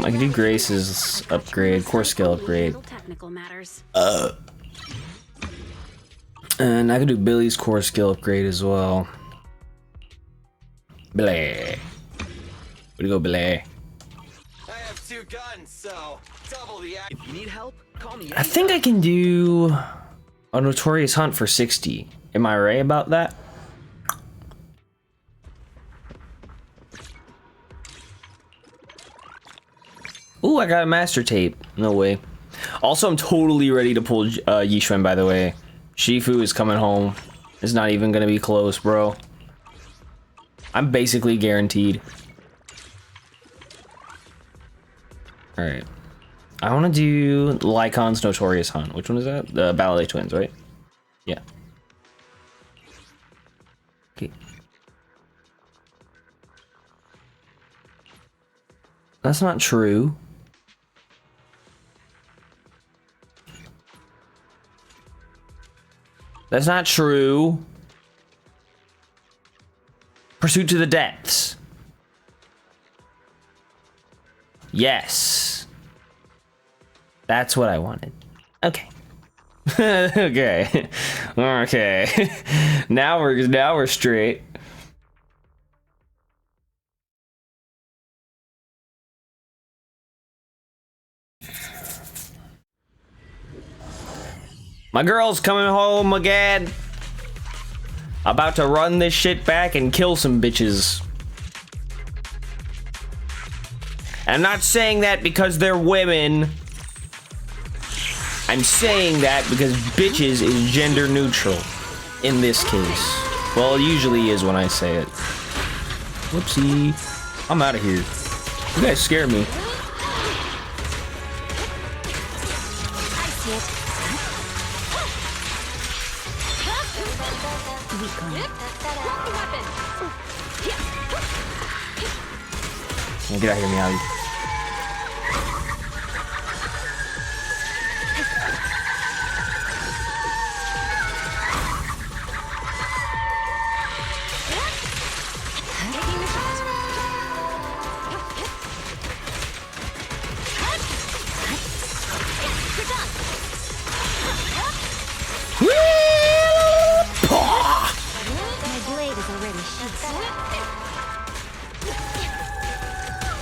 I can do Grace's upgrade, core skill upgrade. Technical matters. And I can do Billy's core skill upgrade as well. Billy. Where'd you go, Billy? I have 2 guns, so double the. If you need help, call me. I think I can do a Notorious Hunt for 60. Am I right about that? Ooh, I got a master tape. No way. Also, I'm totally ready to pull Yishuan, by the way. Shifu is coming home. It's not even gonna be close, bro. I'm basically guaranteed. Alright. I want to do Lycon's Notorious Hunt. Which one is that? The Ballet Twins, right? Yeah. Okay. That's not true. That's not true. Pursuit to the Depths. Yes. That's what I wanted. Okay. Okay. Okay. Now we're straight. My girl's coming home again. About to run this shit back and kill some bitches. I'm not saying that because they're women. I'm saying that because bitches is gender neutral in this case. Well, it usually is when I say it. Whoopsie. I'm out of here. You guys scare me. I see it. Get out of here, Meowdy.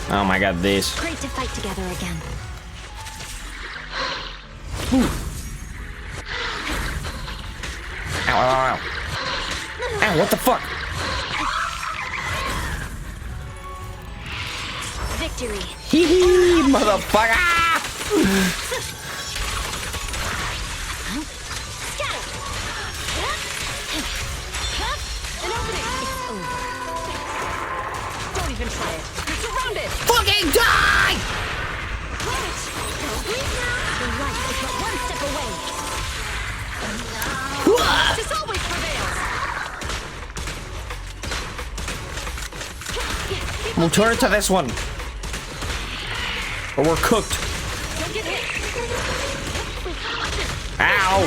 Oh my god, this. Great to fight together again. Ow, ow, ow. Ow, what the fuck? Victory. Hee hee, motherfucker! An opening. It's over. Don't even try it. You're surrounded. Fucking die! The light is but one step away. This always prevails. We'll turn it to this one. Or we're cooked. Don't get hit. Ow!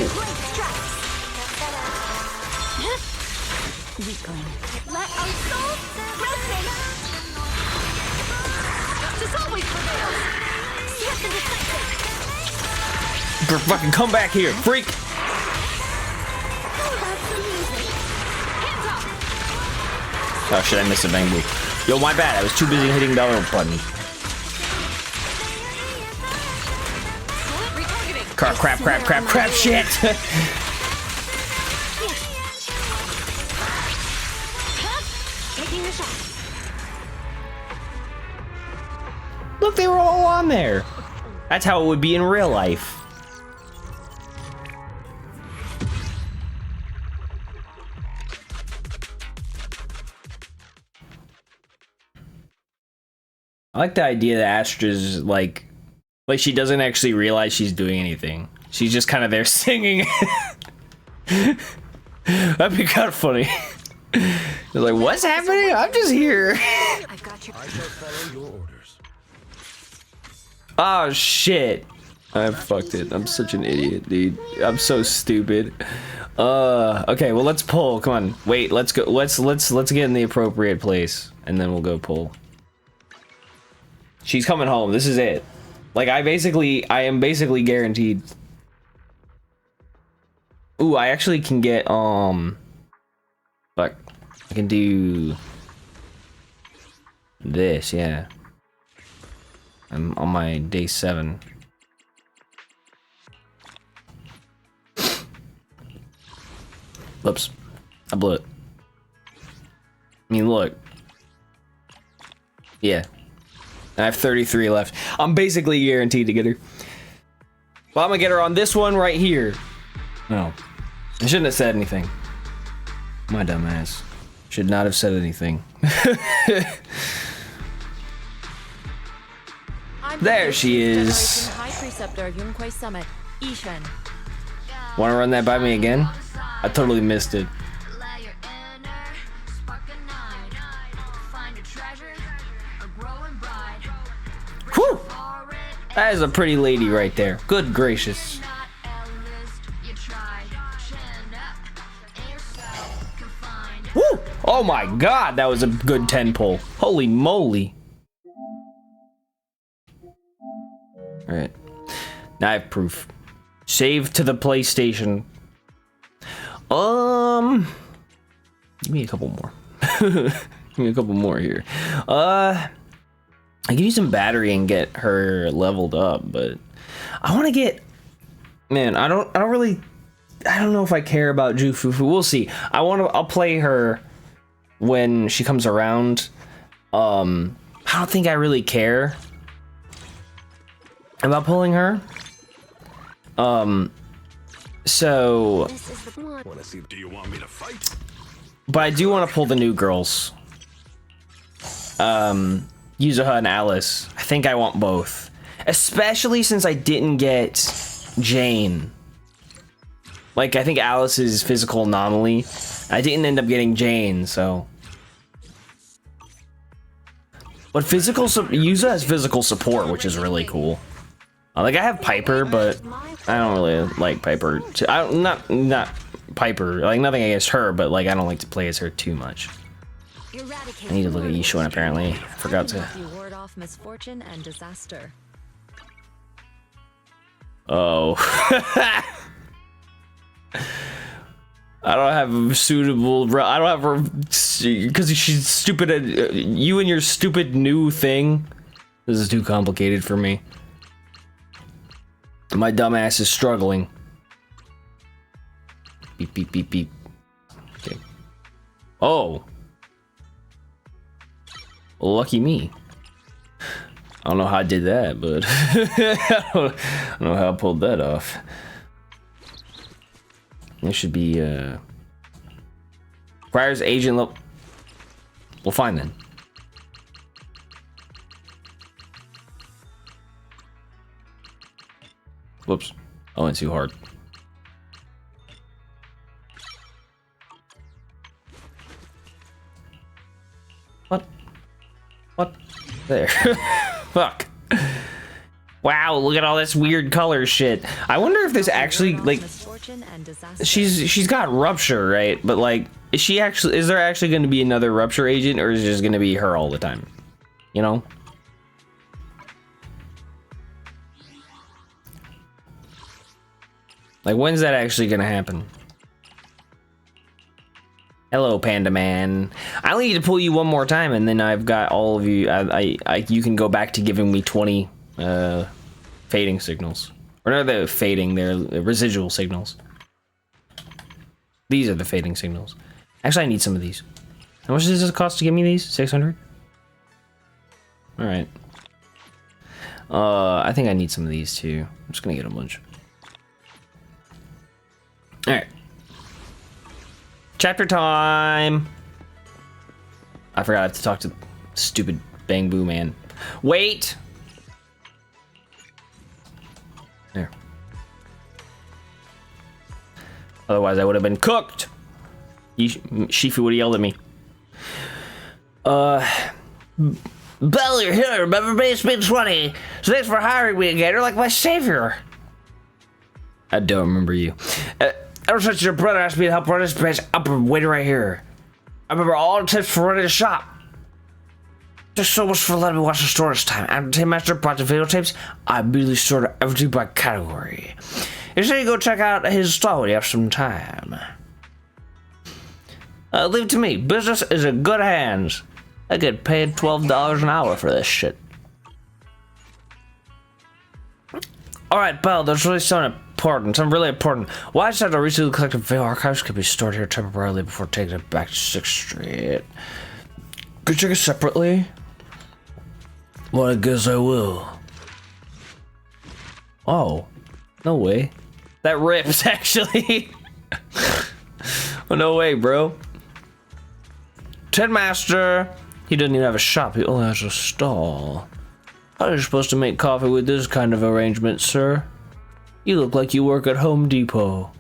Weakling. Let our souls resonate. Justice always prevails. Swift and decisive. Fucking come back here, freak! Oh, that's amazing. Hands up. Oh shit, I missed a bang move. Yo, my bad. I was too busy hitting the other button. Retargeting. Crap, shit! Taking the shot. Look, they were all on there. That's how it would be in real life. I like the idea that Astra's like she doesn't actually realize she's doing anything. She's just kind of there singing. That'd be kind of funny. They're like, what's happening? I'm just here. I've got your. I shall follow your orders. Oh shit. I fucked it. I'm such an idiot, dude. I'm so stupid. Okay, well let's pull. Come on. Wait, let's go. Let's get in the appropriate place and then we'll go pull. She's coming home. This is it. Like I am basically guaranteed. Ooh, I actually can get fuck. I can do this, yeah. I'm on my day 7. Whoops. I blew it. I mean, look. Yeah. And I have 33 left. I'm basically guaranteed to get her. Well, I'm gonna get her on this one right here. No. I shouldn't have said anything. My dumb ass. Should not have said anything. There she is. High Preceptor of Yunquay Summit, Ishan. Want to run that by me again? I totally missed it. Whew! That is a pretty lady right there. Good gracious. Woo! Oh my god, that was a good 10 pull. Holy moly. Alright. Now I have proof. Save to the PlayStation. Give me a couple more. Give me a couple more here. I could use some battery and get her leveled up, but I want to get. Man, I don't know if I care about Jufufu. We'll see. I'll play her when she comes around. I don't think I really care about pulling her, So, This is the one. Do you want me to fight? but I do want to pull the new girls. Yuzuha and Alice. I think I want both. Especially since I didn't get Jane. Like, I think Alice is physical anomaly. I didn't end up getting Jane, so. But Yuza has physical support, which is really cool. Like, I have Piper, but I don't really like Piper. Not Piper. Like, nothing against her, but like, I don't like to play as her too much. I need to look at S2Ch1 apparently. I forgot to. You ward off misfortune and disaster. Oh. I don't have suitable. I don't have her because she's stupid at you and your stupid new thing. This is too complicated for me. My dumbass is struggling. Beep beep beep beep. Okay. Oh. Well, lucky me. I don't know how I did that, but I don't know how I pulled that off. There should be requires agent level. Well, fine then. Whoops. I went too hard. What? There. Fuck. Wow, look at all this weird color shit. I wonder if this actually, like, she's got rupture, right? But like, is there actually going to be another rupture agent, or is it just going to be her all the time? You know? Like, when's that actually going to happen? Hello, Panda Man. I only need to pull you one more time, and then I've got all of you. You can go back to giving me 20 fading signals, or not the fading, they're the residual signals. These are the fading signals. Actually, I need some of these. How much does it cost to give me these? 600. All right. I think I need some of these too. I'm just gonna get a bunch. All right. Chapter time. I forgot I have to talk to stupid Bang Boo Man. Wait. There. Otherwise, I would have been cooked. Shifu would have yelled at me. Bell, you're here. Remember me? It's been 20. So thanks for hiring me again. You're like my savior. I don't remember you. Ever since your brother asked me to help run this place, I've been waiting right here. I remember all the tips for running the shop. There's so much for letting me watch the store this time. After Tin Master brought the videotapes, I immediately sorted everything by category. He said you go check out his stall when you have some time. Leave it to me. Business is in good hands. I get paid $12 an hour for this shit. Alright, Belle, there's really something really important. Why is that the recently collected video archives can be stored here temporarily before taking it back to 6th Street? Could you check it separately? Well, I guess I will. Oh, no way. That rips, actually. Oh, no way, bro. Tin Master. He doesn't even have a shop. He only has a stall. How are you supposed to make coffee with this kind of arrangement, sir? You look like you work at Home Depot.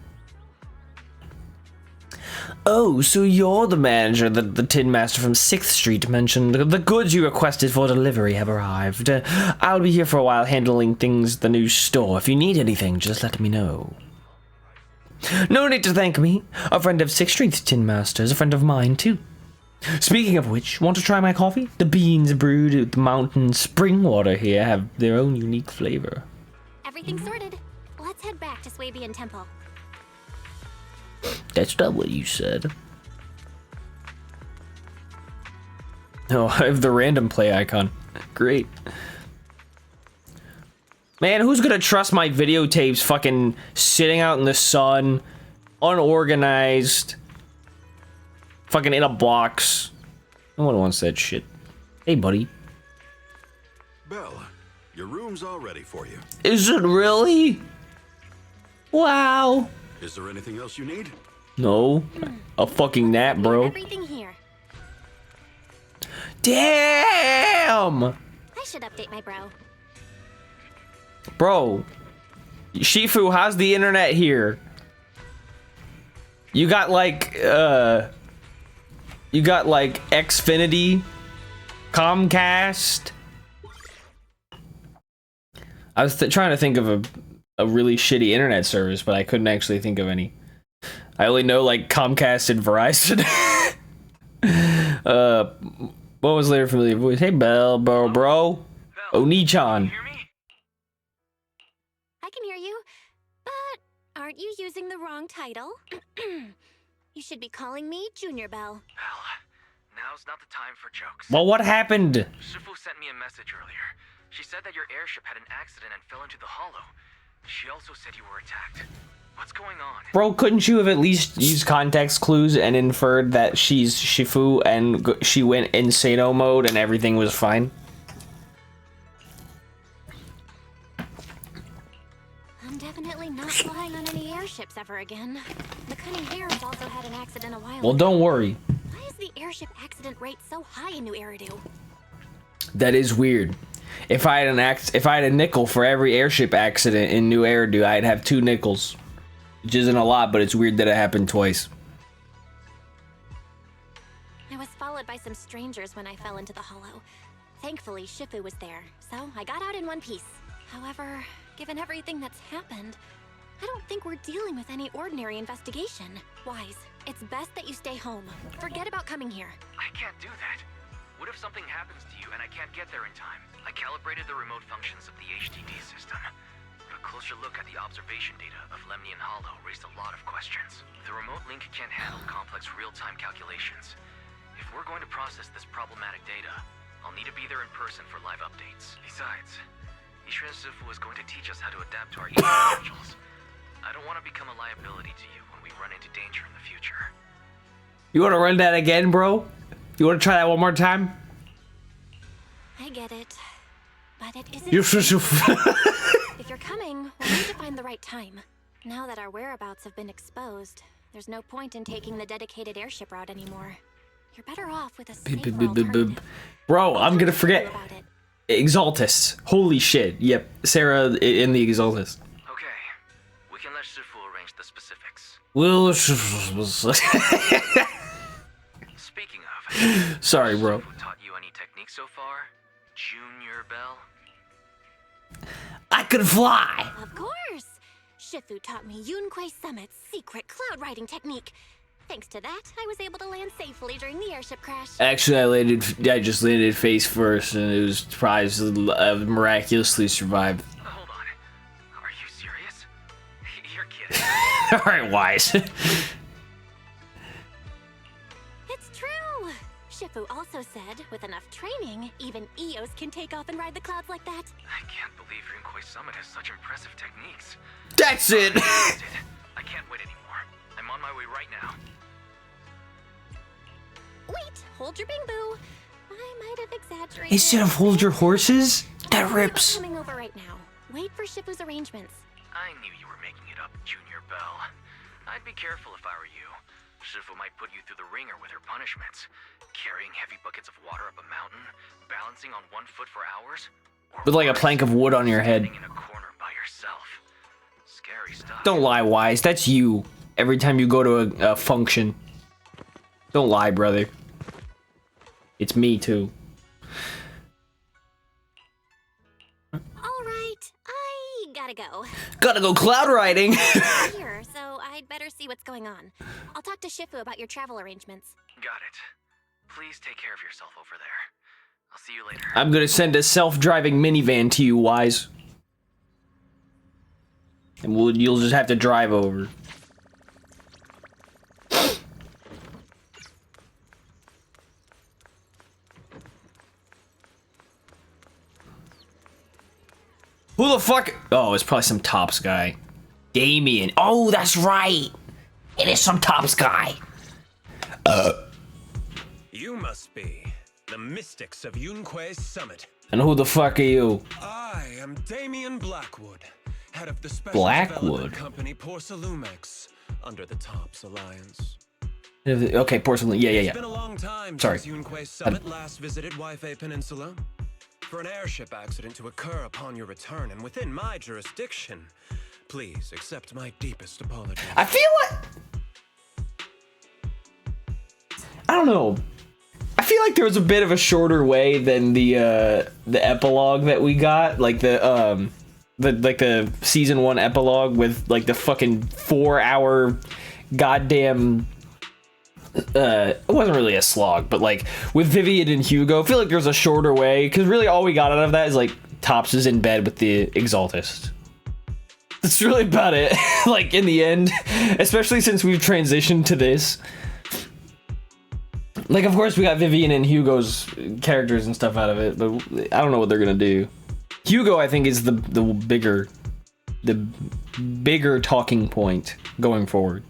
Oh, so you're the manager that the Tin Master from 6th Street mentioned. The goods you requested for delivery have arrived. I'll be here for a while handling things at the new store. If you need anything, just let me know. No need to thank me. A friend of 6th Street's Tin Master is a friend of mine, too. Speaking of which, want to try my coffee? The beans brewed with mountain spring water here have their own unique flavor. Everything's sorted. Let's head back to Swabian Temple. That's not what you said. Oh, I have the random play icon. Great. Man, who's gonna trust my videotapes fucking sitting out in the sun, unorganized, fucking in a box? No one wants that shit. Hey, buddy. Belle, your room's all ready for you. Is it really? Wow. Is there anything else you need? No. A fucking nap, bro. Everything here. Damn! I should update my bro. Bro. Shifu, how's the internet here? You got like Xfinity, Comcast. I was trying to think of a really shitty internet service, but I couldn't actually think of any. I only know like Comcast and Verizon. What was their familiar voice? Hey, bro. Oni-chan. I can hear you, but aren't you using the wrong title? You should be calling me Junior Belle. Well, now's not the time for jokes. Well, what happened? Shifu sent me a message earlier. She said that your airship had an accident and fell into the hollow. She also said you were attacked. What's going on? Bro, couldn't you have at least used context clues and inferred that she's Shifu and she went insano mode and everything was fine? I'm definitely not flying on any airships ever again. The Cunning Hares also had an accident a while Well, ago. don't worry. Why is the airship accident rate so high in New Eridu? That is weird. If I had a nickel for every airship accident in New Eridu, I'd have 2 nickels. Which isn't a lot, but it's weird that it happened twice. I was followed by some strangers when I fell into the hollow. Thankfully, Shifu was there, so I got out in one piece. However, given everything that's happened, I don't think we're dealing with any ordinary investigation. Wise, it's best that you stay home. Forget about coming here. I can't do that. What if something happens to you and I can't get there in time? I calibrated the remote functions of the HDD system. But a closer look at the observation data of Lemnian Hollow raised a lot of questions. The remote link can't handle complex real-time calculations. If we're going to process this problematic data, I'll need to be there in person for live updates. Besides, Ishren Sifu is going to teach us how to adapt to our schedules. I don't want to become a liability to you when we run into danger in the future. You want to run that again, bro? You want to try that one more time? I get it, but it isn't. If you're coming, we'll need to find the right time. Now that our whereabouts have been exposed, there's no point in taking the dedicated airship route anymore. You're better off with a safer alternative. Bro, I'm gonna forget. About it. Exaltus. Holy shit. Yep, Sarah in the Exaltus. Okay, we can let Shifu arrange the specifics. Well, Speaking of, sorry, bro. Shifu taught you any techniques so far? Junior Belle? I could fly. Of course! Shifu taught me Yunquei Summit's secret cloud riding technique. Thanks to that, I was able to land safely during the airship crash. Actually, I just landed face first, and it was surprised I miraculously survived. Hold on. Are you serious? You're kidding. All right, Wise. It's true! Shifu also said, with enough training, even Eos can take off and ride the clouds like that. I can't believe Yunquei Summit has such impressive techniques. That's it. I can't wait anymore. I'm on my way right now. Wait, hold your bing-boo. I might have exaggerated. Instead of hold your horses? That rips. I'm coming over right now. Wait for Shifu's arrangements. I knew you were making it up, Junior Belle. I'd be careful if I were you. Shifu might put you through the ringer with her punishments. Carrying heavy buckets of water up a mountain, balancing on 1 foot for hours, With like a plank of wood on your head. standing in a corner by yourself. Scary stuff. Don't lie, Wise. That's you. Every time you go to a function. Don't lie, brother. It's me, too. All right, I gotta go. Gotta go cloud riding. Here, so I'd better see what's going on. I'll talk to Shifu about your travel arrangements. Got it. Please take care of yourself over there. I'll see you later. I'm gonna send a self-driving minivan to you, Wise. And you'll just have to drive over. Who the fuck? Oh, it's probably some Tops guy. Damien. Oh, that's right. It is some Tops guy. You must be the mystics of Yunquei's Summit. And who the fuck are you? I am Damien Blackwood, head of the special Blackwood. development company Porcelumex, under the TOPS Alliance. Okay, porcelain. Yeah. It's been a long time Sorry. since Yunque Summit last visited Waifei Peninsula. For an airship accident to occur upon your return and within my jurisdiction, please accept my deepest apologies. I feel like, I don't know. I feel like there was a bit of a shorter way than the epilogue that we got, like the season 1 epilogue with like the fucking 4-hour goddamn. It wasn't really a slog, but like with Vivian and Hugo, I feel like there's a shorter way because really all we got out of that is like Tops is in bed with the Exaltist. That's really about it. Like in the end, especially since we've transitioned to this. Like, of course, we got Vivian and Hugo's characters and stuff out of it, but I don't know what they're gonna do. Hugo, I think, is the bigger talking point going forward.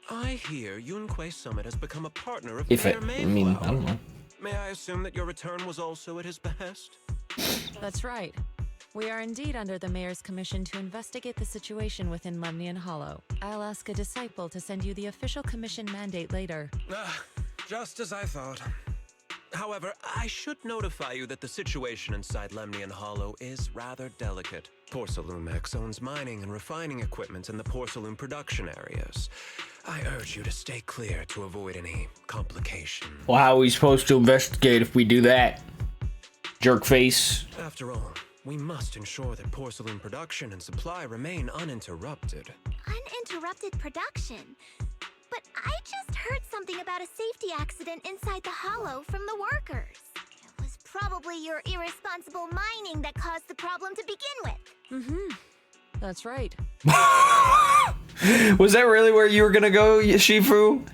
I hear Yunque Summit has become a partner of If Mayor I mean, I don't know. May I assume that your return was also at his behest? That's right. We are indeed under the mayor's commission to investigate the situation within Lemnian Hollow. I'll ask a disciple to send you the official commission mandate later. Just as I thought. However, I should notify you that the situation inside Lemnian Hollow is rather delicate. Porcelumex owns mining and refining equipment in the porcelain production areas. I urge you to stay clear to avoid any complications. Well, how are we supposed to investigate if we do that? Jerk face. After all, we must ensure that porcelain production and supply remain uninterrupted. Uninterrupted production? But I just heard something about a safety accident inside the hollow from the workers. It was probably your irresponsible mining that caused the problem to begin with. Mm-hmm. That's right. Was that really where you were gonna go, Shifu?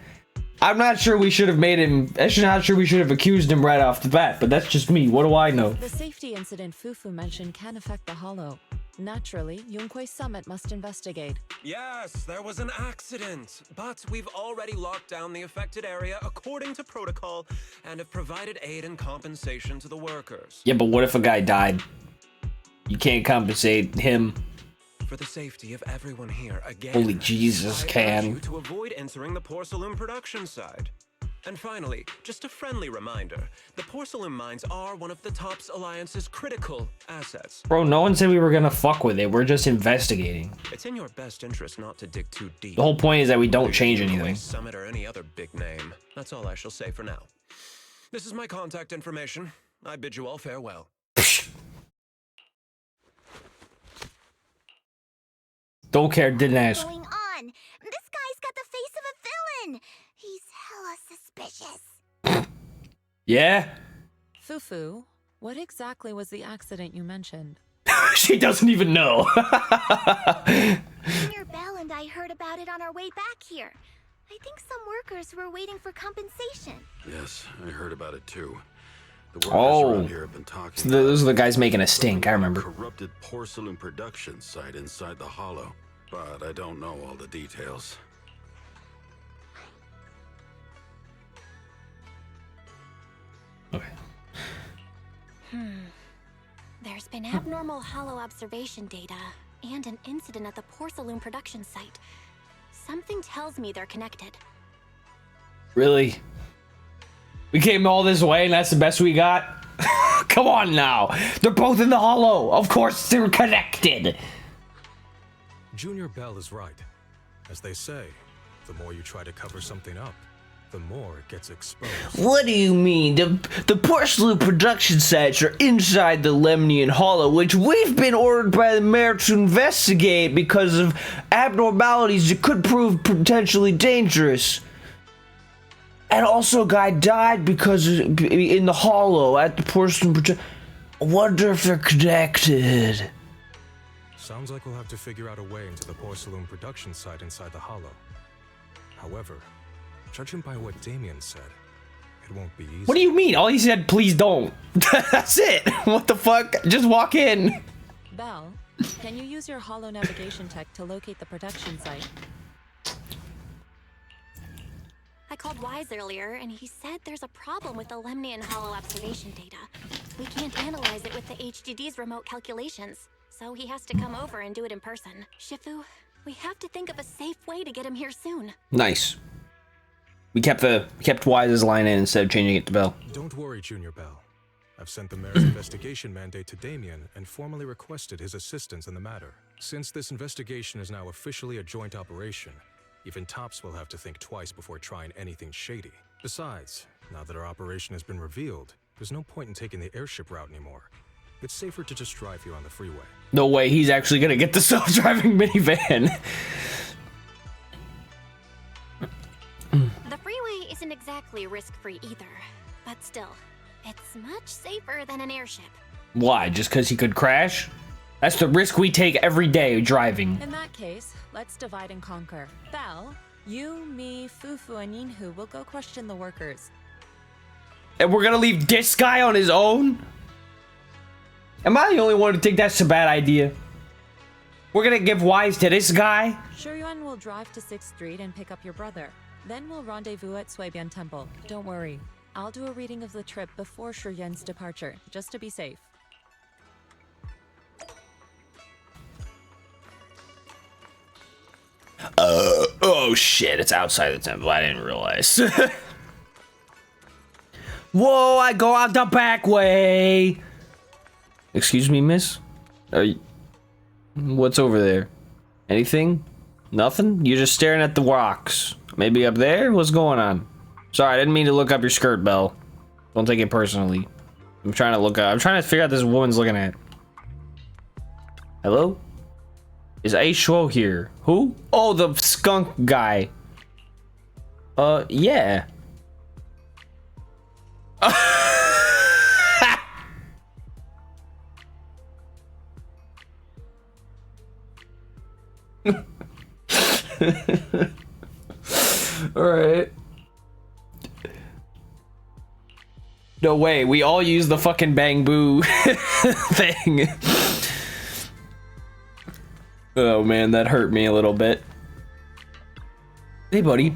I'm not sure we should have made him. I'm not sure we should have accused him right off the bat, but that's just me. What do I know? The safety incident Fufu mentioned can affect the Hollow. Naturally, Yunque Summit must investigate. Yes, there was an accident, but we've already locked down the affected area according to protocol and have provided aid and compensation to the workers. Yeah, but what if a guy died? You can't compensate him. For the safety of everyone here, again, Holy Jesus, I urge can. you to avoid entering the porcelain production side. And finally, just a friendly reminder, the porcelain mines are one of the TOPS Alliance's critical assets. Bro, no one said we were gonna fuck with it. We're just investigating. It's in your best interest not to dig too deep. The whole point is that we don't change anything. Summit or any other big name. That's all I shall say for now. This is my contact information. I bid you all farewell. Don't care, didn't ask. What's going on? This guy's got the face of a villain. He's hella suspicious. Yeah? Fufu, what exactly was the accident you mentioned? She doesn't even know. Junior Bell and I heard about it on our way back here. I think some workers were waiting for compensation. Yes, I heard about it too. The workers around here have been talking. So those are the guys making a stink, I remember. Corrupted porcelain production site inside the hollow, but I don't know all the details. Okay. There's been abnormal hollow observation data and an incident at the porcelain production site. Something tells me they're connected. Really? We came all this way and that's the best we got? Come on now. They're both in the hollow. Of course they're connected. Junior Bell is right. As they say, the more you try to cover something up, the more it gets exposed. What do you mean? The porcelain production sites are inside the Lemnian Hollow, which we've been ordered by the mayor to investigate because of abnormalities that could prove potentially dangerous. And also, a guy died because in the hollow at the porcelain production. I wonder if they're connected. Sounds like we'll have to figure out a way into the porcelain production site inside the hollow. However, judging by what Damien said, it won't be easy. What do you mean? All he said, please don't. That's it. What the fuck? Just walk in. Bell, can you use your hollow navigation tech to locate the production site? I called Wise earlier, and he said there's a problem with the Lemnian Hollow observation data. We can't analyze it with the HDD's remote calculations, so he has to come over and do it in person. Shifu, we have to think of a safe way to get him here soon. Nice. We kept Wise's line in instead of changing it to Bell. Don't worry, Junior Bell. I've sent the mayor's investigation mandate to Damien and formally requested his assistance in the matter. Since this investigation is now officially a joint operation, even Tops will have to think twice before trying anything shady. Besides, now that our operation has been revealed, there's no point in taking the airship route anymore. It's safer to just drive here on the freeway. No way, he's actually gonna get the self-driving minivan. The freeway isn't exactly risk-free either, but still, it's much safer than an airship. Why? Just because he could crash? That's the risk we take every day driving. In that case, let's divide and conquer. Belle, you, me, Fufu, and Yinhu will go question the workers. And we're gonna leave this guy on his own? Am I the only one who think that's a bad idea? We're gonna give Wise to this guy? Shuryuan will drive to 6th Street and pick up your brother. Then we'll rendezvous at Suibian Temple. Don't worry. I'll do a reading of the trip before Shuryuan's departure, just to be safe. Oh shit, it's outside the temple. I didn't realize. Whoa, I go out the back way. Excuse me, miss? What's over there? Anything? Nothing? You're just staring at the rocks. Maybe up there? What's going on? Sorry, I didn't mean to look up your skirt, Belle. Don't take it personally. I'm trying to figure out this woman's looking at. Hello? Is S2Ch1 here? Who? Oh, the skunk guy. Yeah. All right. No way, we all use the fucking bang boo thing. Oh man, that hurt me a little bit. Hey buddy.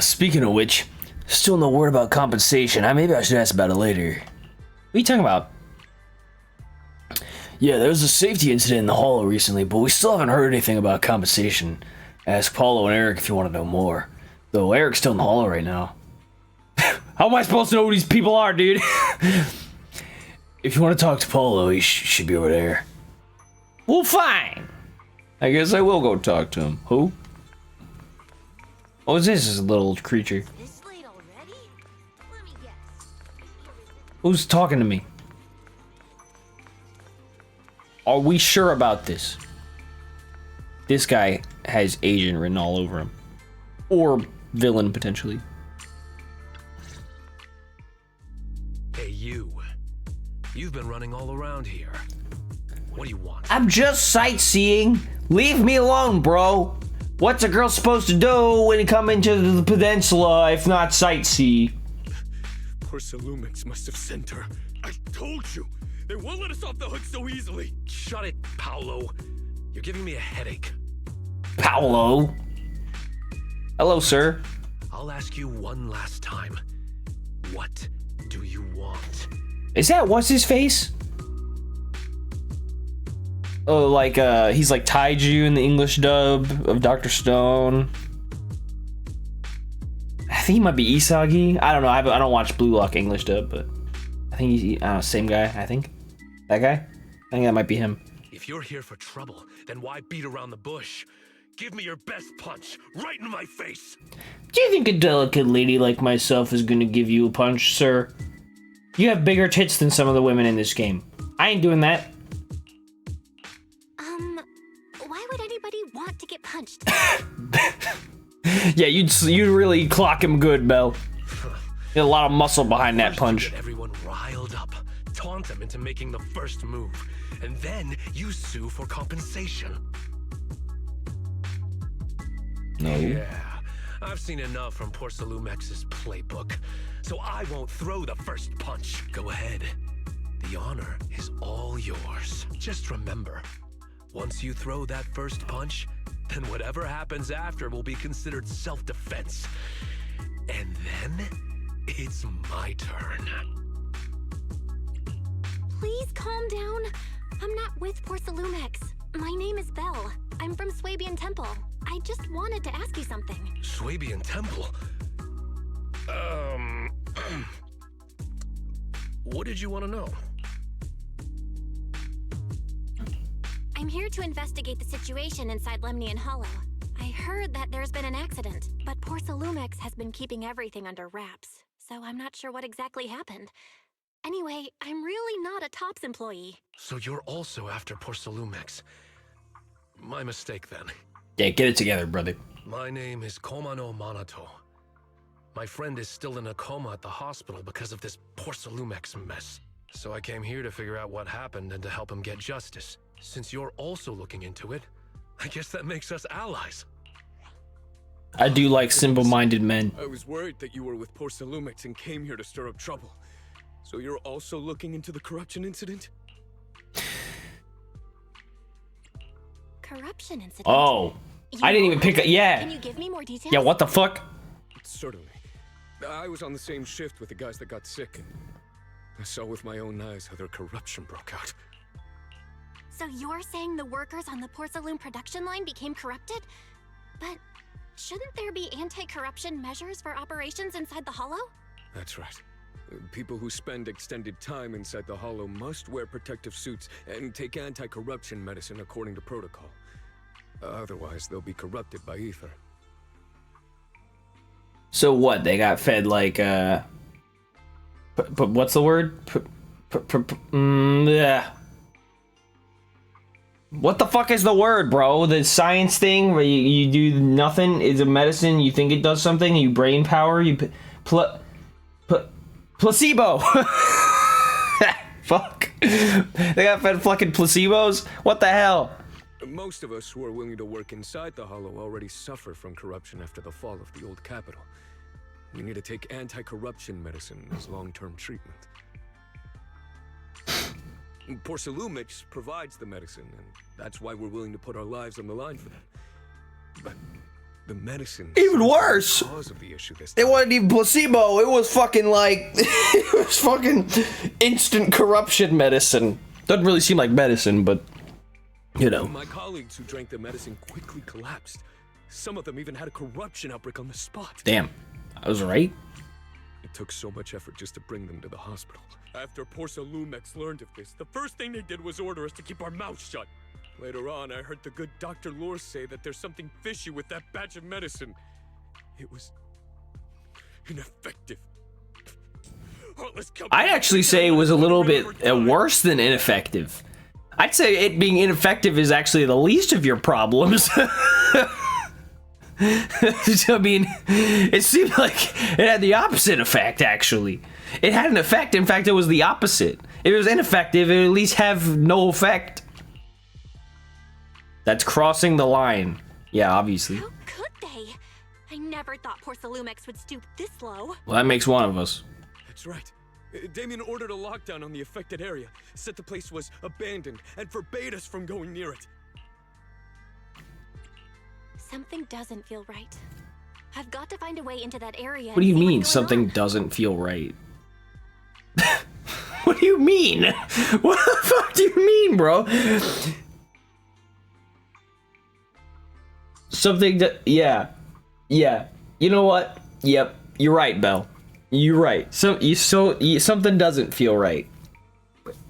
Speaking of which, still no word about compensation. Maybe I should ask about it later. What are you talking about? Yeah, there was a safety incident in the Hollow recently, but we still haven't heard anything about compensation. Ask Paulo and Eric if you want to know more. Though Eric's still in the Hollow right now. How am I supposed to know who these people are, dude? If you want to talk to Paulo, he should be over there. Well, fine. I guess I will go talk to him. Who? What is this little creature? This late already? Let me guess. Who's talking to me? Are we sure about this? This guy has Asian written all over him. Or villain, potentially. Hey, you. You've been running all around here. What do you want? I'm just sightseeing. Leave me alone, bro. What's a girl supposed to do when you come into the peninsula if not sightsee? Poor Salumix must have sent her. I told you. They won't let us off the hook so easily. Shut it, Paolo. You're giving me a headache. Paolo? Hello, sir. I'll ask you one last time. What do you want? Is that what's his face? Oh, like he's like Taiju in the English dub of Dr. Stone. I think he might be Isagi. I don't know. I don't watch Blue Lock English dub, but I think he's same guy. I think that guy. I think that might be him. If you're here for trouble, then why beat around the bush? Give me your best punch, right in my face. Do you think a delicate lady like myself is gonna give you a punch, sir? You have bigger tits than some of the women in this game. I ain't doing that. Why would anybody want to get punched? Yeah, you'd really clock him good, Belle. A lot of muscle behind that punch. Get everyone riled up, taunt them into making the first move, and then you sue for compensation. No. Yeah, I've seen enough from poor Salumex's playbook, so I won't throw the first punch. Go ahead. The honor is all yours. Just remember, once you throw that first punch, then whatever happens after will be considered self-defense. And then, it's my turn. Please calm down. I'm not with Porcelumex. My name is Belle. I'm from Swabian Temple. I just wanted to ask you something. Swabian Temple? What did you want to know? I'm here to investigate the situation inside Lemnian Hollow. I heard that there's been an accident, but Porcelumex has been keeping everything under wraps, so I'm not sure what exactly happened. Anyway, I'm really not a TOPS employee. So you're also after Porcelumex. My mistake then. Yeah, get it together, brother. My name is Komano Manato. My friend is still in a coma at the hospital because of this Porcelumex mess. So I came here to figure out what happened and to help him get justice. Since you're also looking into it, I guess that makes us allies. I do like simple-minded men. I was worried that you were with Porcelumex and came here to stir up trouble. So you're also looking into the corruption incident? Corruption incident? Oh, I didn't even pick up. Yeah. Can you give me more details? Yeah, what the fuck? Certainly. I was on the same shift with the guys that got sick, and I saw with my own eyes how their corruption broke out. So you're saying the workers on the Porcelume production line became corrupted? But shouldn't there be anti-corruption measures for operations inside the Hollow? That's right. People who spend extended time inside the Hollow must wear protective suits and take anti-corruption medicine according to protocol. Otherwise, they'll be corrupted by ether. So what? They got fed like but what's the word? Yeah. What the fuck is the word, bro? The science thing where you do nothing is a medicine. You think it does something. You brain power. You placebo. Fuck. They got fed fucking placebos. What the hell? Most of us who are willing to work inside the Hollow already suffer from corruption after the fall of the old capital. We need to take anti-corruption medicine as long-term treatment. Porcelumex provides the medicine, and that's why we're willing to put our lives on the line for them. But the medicine... Even worse! The cause of the issue this It time. wasn't even placebo. It was fucking like... it was fucking instant corruption medicine. Doesn't really seem like medicine, but... You know. My colleagues who drank the medicine quickly collapsed. Some of them even had a corruption outbreak on the spot. Damn. I was right. It took so much effort just to bring them to the hospital. After Porcelumex learned of this, the first thing they did was order us to keep our mouths shut. Later on, I heard the good Dr. Lore say that there's something fishy with that batch of medicine. It was ineffective. I'd actually say it was a little bit worse than ineffective. I'd say it being ineffective is actually the least of your problems. I mean, it seemed like it had the opposite effect, actually. It had an effect. In fact, it was the opposite. If it was ineffective, it would at least have no effect. That's crossing the line. Yeah, obviously. How could they? I never thought Porcelumex would stoop this low. Well, that makes one of us. That's right. Damien ordered a lockdown on the affected area, said the place was abandoned, and forbade us from going near it. Something doesn't feel right. I've got to find a way into that area. What do you and see mean what's going something on. doesn't feel right? What do you mean? What the fuck do you mean, bro? Something that, yeah. You know what? Yep, you're right, Belle. You're right. Something doesn't feel right.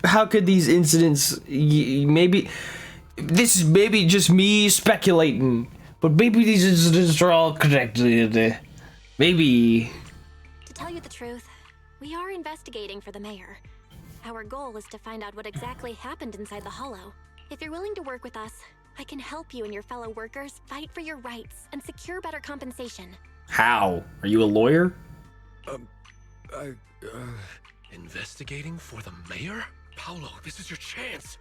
How could these incidents? Maybe this is maybe just me speculating, but maybe these incidents are all connected. Maybe. To tell you the truth, we are investigating for the mayor. Our goal is to find out what exactly happened inside the Hollow. If you're willing to work with us, I can help you and your fellow workers fight for your rights and secure better compensation. How? Are you a lawyer? Investigating for the mayor? Paolo, this is your chance.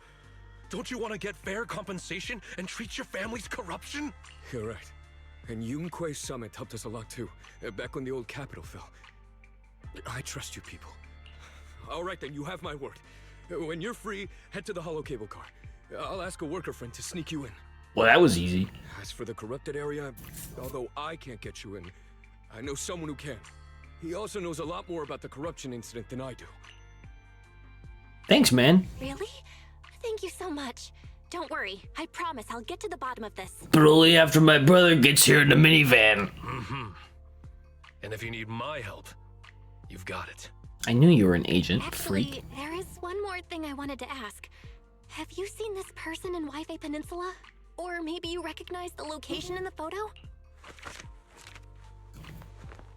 Don't you want to get fair compensation and treat your family's corruption? You're right. And Yunque Summit helped us a lot too, back when the old capital fell. I trust you people. All right then, you have my word. When you're free, head to the Hollow cable car. I'll ask a worker friend to sneak you in. Well, that was easy. As for the corrupted area, although I can't get you in, I know someone who can. He also knows a lot more about the corruption incident than I do. Thanks, man. Really? Thank you so much. Don't worry. I promise I'll get to the bottom of this. But only after my brother gets here in the minivan. Mm-hmm. And if you need my help, you've got it. I knew you were an agent, Actually, freak. there is one more thing I wanted to ask. Have you seen this person in Wi-Fi Peninsula? Or maybe you recognize the location in the photo?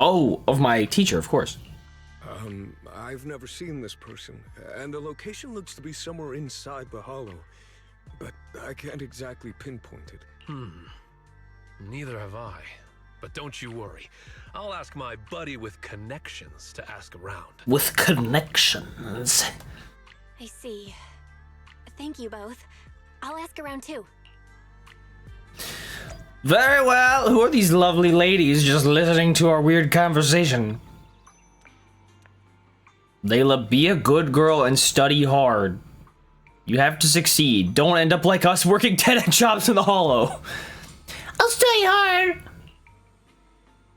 Oh, of my teacher, of course. I've never seen this person, and the location looks to be somewhere inside the hollow, but I can't exactly pinpoint it. Neither have I. But don't you worry. I'll ask my buddy with connections to ask around. With connections. I see. Thank you both. I'll ask around too. Very well. Who are these lovely ladies just listening to our weird conversation? Layla, be a good girl and study hard. You have to succeed. Don't end up like us working dead-end jobs in the hollow. I'll study hard.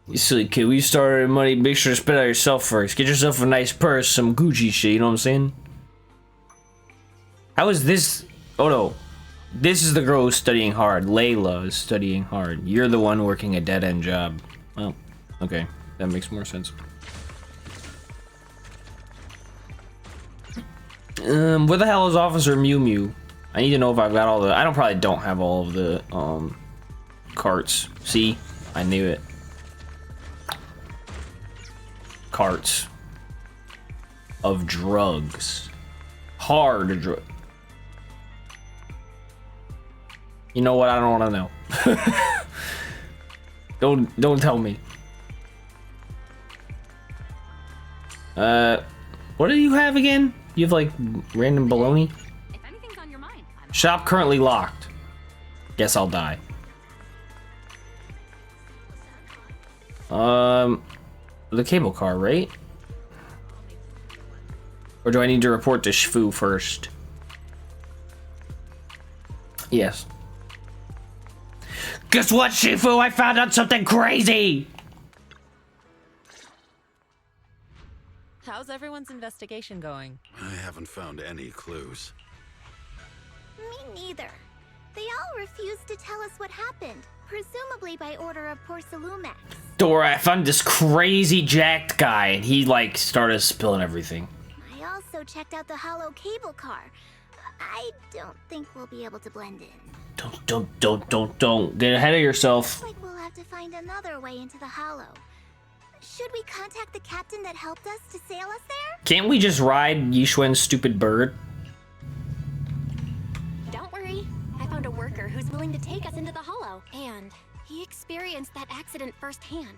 You silly kid, we started money, make sure to spend it on yourself first. Get yourself a nice purse, some Gucci shit, you know what I'm saying? How is this? Oh no. This is the girl who's studying hard. Layla is studying hard. You're the one working a dead-end job. Well, okay. That makes more sense. Where the hell is Officer Mew Mew? I need to know if I've got all the... I probably don't have all of the, carts. See? I knew it. Carts. Of drugs. Hard drugs. You know what? I don't want to know. Don't tell me. What do you have again? You have like random baloney? If anything's on your mind, Shop currently locked. Guess I'll die. The cable car, right? Or do I need to report to Shfu first? Yes. Guess what, Shifu? I found out something crazy! How's everyone's investigation going? I haven't found any clues. Me neither. They all refused to tell us what happened, presumably by order of Porcelumex. Dora, I found this crazy jacked guy, and he, like, started spilling everything. I also checked out the hollow cable car. I don't think we'll be able to blend in. Don't get ahead of yourself. Looks like we'll have to find another way into the hollow. Should we contact the captain that helped us to sail us there? Can't we just ride Yishuen's stupid bird? don't worry. I found a worker who's willing to take us into the hollow. And he experienced that accident firsthand.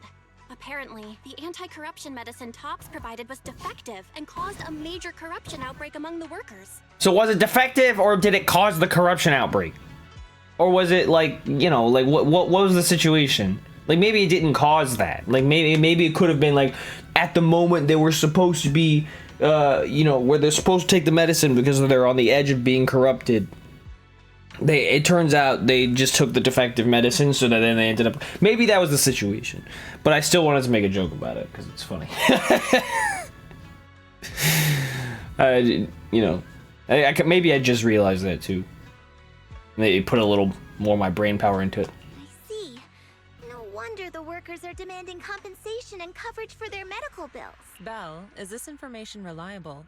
Apparently, the anti-corruption medicine Tops provided was defective and caused a major corruption outbreak among the workers. So was it defective, or did it cause the corruption outbreak? Or was it like, you know, like what was the situation? Like maybe it didn't cause that. Like maybe it could have been like at the moment they were supposed to be, you know, where they're supposed to take the medicine because they're on the edge of being corrupted. It turns out they just took the defective medicine, so that then they ended up. Maybe that was the situation, but I still wanted to make a joke about it because it's funny. You know, maybe I just realized that too. Maybe put a little more of my brain power into it. I see. No wonder the workers are demanding compensation and coverage for their medical bills. Belle, is this information reliable?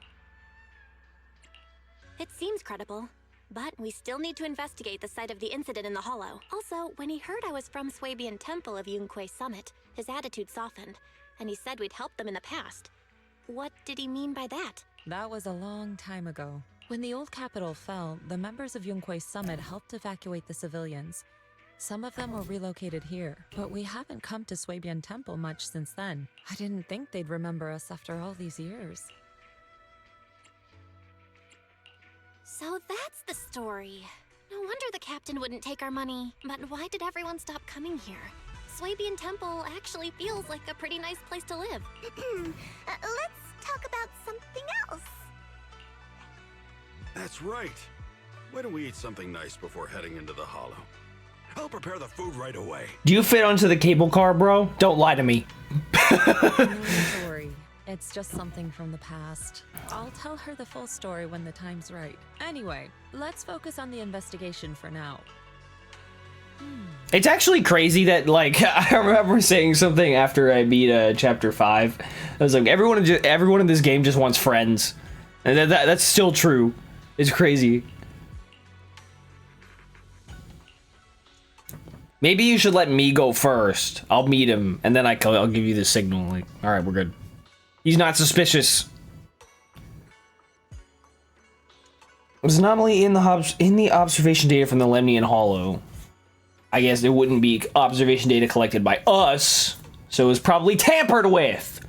It seems credible. But we still need to investigate the site of the incident in the hollow. Also, when he heard I was from Swabian Temple of Yunque Summit, his attitude softened, and he said we'd helped them in the past. What did he mean by that? That was a long time ago. When the old capital fell, the members of Yunque Summit helped evacuate the civilians. Some of them were relocated here, but we haven't come to Swabian Temple much since then. I didn't think they'd remember us after all these years. So that's the story. No wonder the captain wouldn't take our money. But why did everyone stop coming here? Swabian Temple actually feels like a pretty nice place to live. Let's talk about something else. That's right. Why don't we eat something nice before heading into the hollow? I'll prepare the food right away. Do you fit onto the cable car, bro? Don't lie to me. No need to worry. It's just something from the past. I'll tell her the full story when the time's right. Anyway, let's focus on the investigation for now. It's actually crazy that, like, I remember saying something after I beat chapter 5. I was like, everyone in this game just wants friends, and that's still true. It's crazy. Maybe you should let me go first. I'll meet him, and then I'll give you the signal. Like, all right, we're good. He's not suspicious. There's an anomaly in the observation data from the Lemnian Hollow. I guess there wouldn't be observation data collected by us, so it was probably tampered with.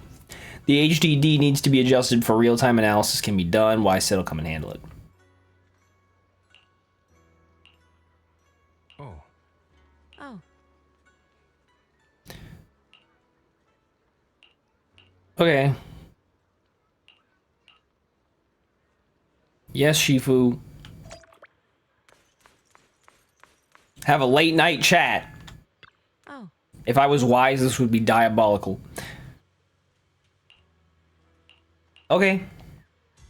The HDD needs to be adjusted for real-time analysis can be done. YSET will come and handle it. Oh. Okay. Yes, Shifu. Have a late night chat. Oh. If I was wise, this would be diabolical. Okay. What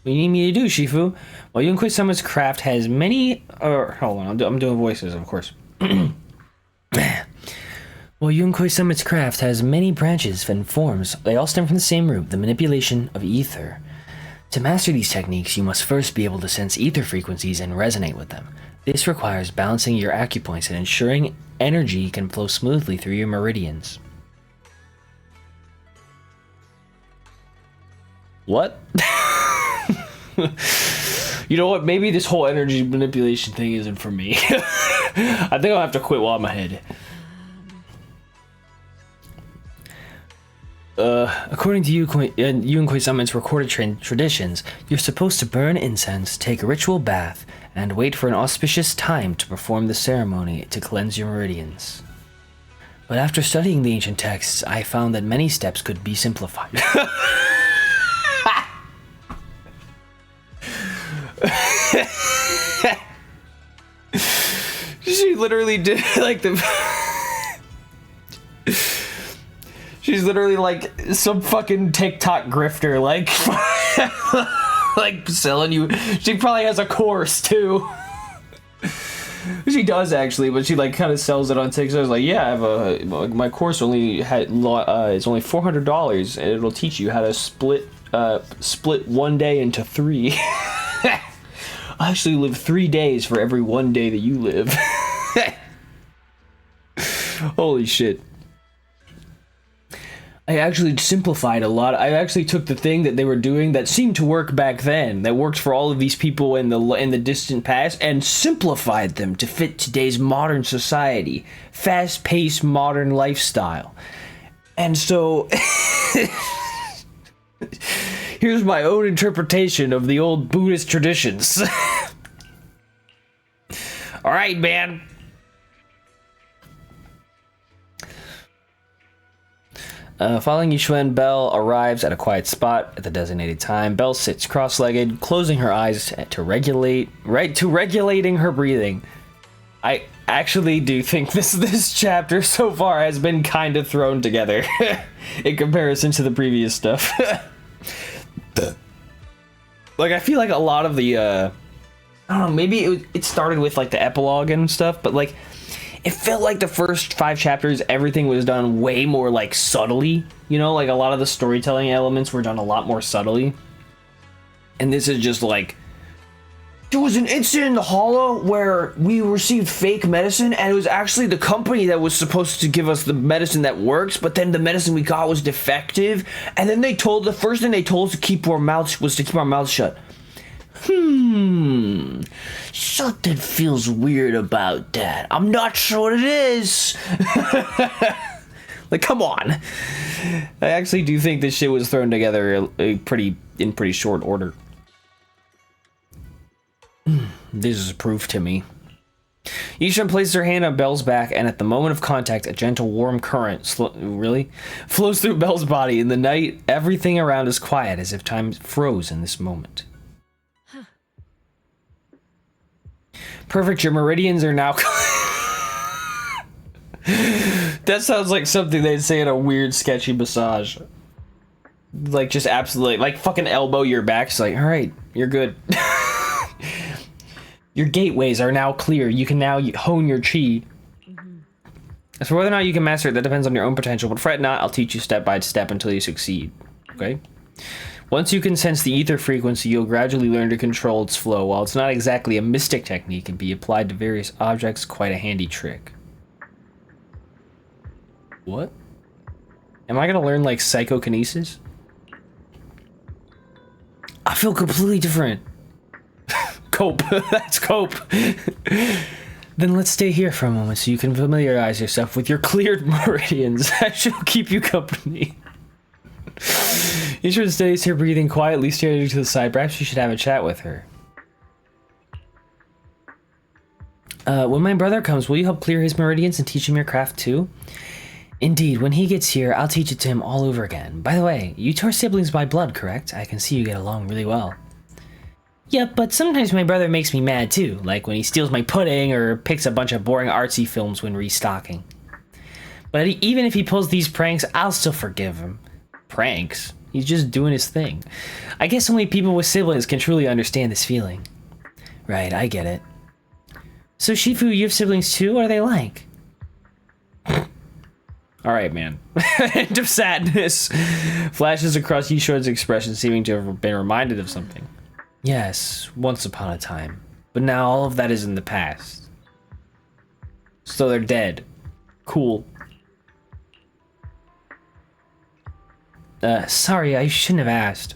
do you need me to do, Shifu? Well, Yunquei Summit's craft has many... hold on, I'm doing voices, of course. Well, Yunquei Summit's craft has many branches and forms. They all stem from the same root, the manipulation of ether. To master these techniques, you must first be able to sense ether frequencies and resonate with them. This requires balancing your acupoints and ensuring energy can flow smoothly through your meridians. What? You know what? Maybe this whole energy manipulation thing isn't for me. I think I'll have to quit while I'm ahead. According to Yunquei Summit's recorded traditions, you're supposed to burn incense, take a ritual bath, and wait for an auspicious time to perform the ceremony to cleanse your meridians. But after studying the ancient texts, I found that many steps could be simplified. She literally did like the... She's literally like some fucking TikTok grifter, like, like selling you. She probably has a course too. She does actually, but she like kind of sells it on TikTok. I was like, yeah, I have my course only it's only $400, and it'll teach you how to split one day into 3. I actually live 3 days for every 1 day that you live. Holy shit. I actually simplified a lot. I actually took the thing that they were doing that seemed to work back then, that worked for all of these people in the distant past, and simplified them to fit today's modern society, fast-paced modern lifestyle. And so here's my own interpretation of the old Buddhist traditions. All right, man. Following Yishuan, Belle arrives at a quiet spot at the designated time. Belle sits cross-legged, closing her eyes to regulating her breathing. I actually do think this chapter so far has been kind of thrown together in comparison to the previous stuff. Like, I feel like a lot of the, I don't know, maybe it started with, like, the epilogue and stuff, but, like, it felt like the first 5 chapters, everything was done way more, like, subtly. You know, like, a lot of the storytelling elements were done a lot more subtly. And this is just, like, there was an incident in the Hollow where we received fake medicine, and it was actually the company that was supposed to give us the medicine that works, but then the medicine we got was defective, and then the first thing they told us to keep our mouths shut. Something feels weird about that. I'm not sure what it is. Like, come on. I actually do think this shit was thrown together in pretty short order. This is proof to me. Yishan places her hand on Belle's back, and at the moment of contact, a gentle warm current flows through Belle's body. In the night, everything around is quiet, as if time froze in this moment. Perfect, your meridians are now... That sounds like something they'd say in a weird, sketchy massage. Like, just absolutely, like, fucking elbow your back. She's like, all right, you're good. Your gateways are now clear. You can now hone your chi. As for whether or not you can master it, that depends on your own potential, but fret not, I'll teach you step by step until you succeed. Okay? Once you can sense the ether frequency, you'll gradually learn to control its flow. While it's not exactly a mystic technique, it can be applied to various objects, quite a handy trick. What? Am I gonna learn, like, psychokinesis? I feel completely different. Cope. That's cope. Then let's stay here for a moment so you can familiarize yourself with your cleared meridians. I shall keep you company. You should stay here breathing quietly, staring to the side. Perhaps you should have a chat with her. When my brother comes, will you help clear his meridians and teach him your craft too? Indeed, when he gets here, I'll teach it to him all over again. By the way, you two are siblings by blood, correct? I can see you get along really well. Yep, but sometimes my brother makes me mad too, like when he steals my pudding or picks a bunch of boring artsy films when restocking. But even if he pulls these pranks, I'll still forgive him. Pranks? He's just doing his thing. I guess only people with siblings can truly understand this feeling. Right, I get it. So Shifu, you have siblings too? What are they like? Alright, man. End of sadness. Flashes across Yishua's expression, seeming to have been reminded of something. Yes, once upon a time. But now all of that is in the past. So they're dead. Cool. Sorry, I shouldn't have asked.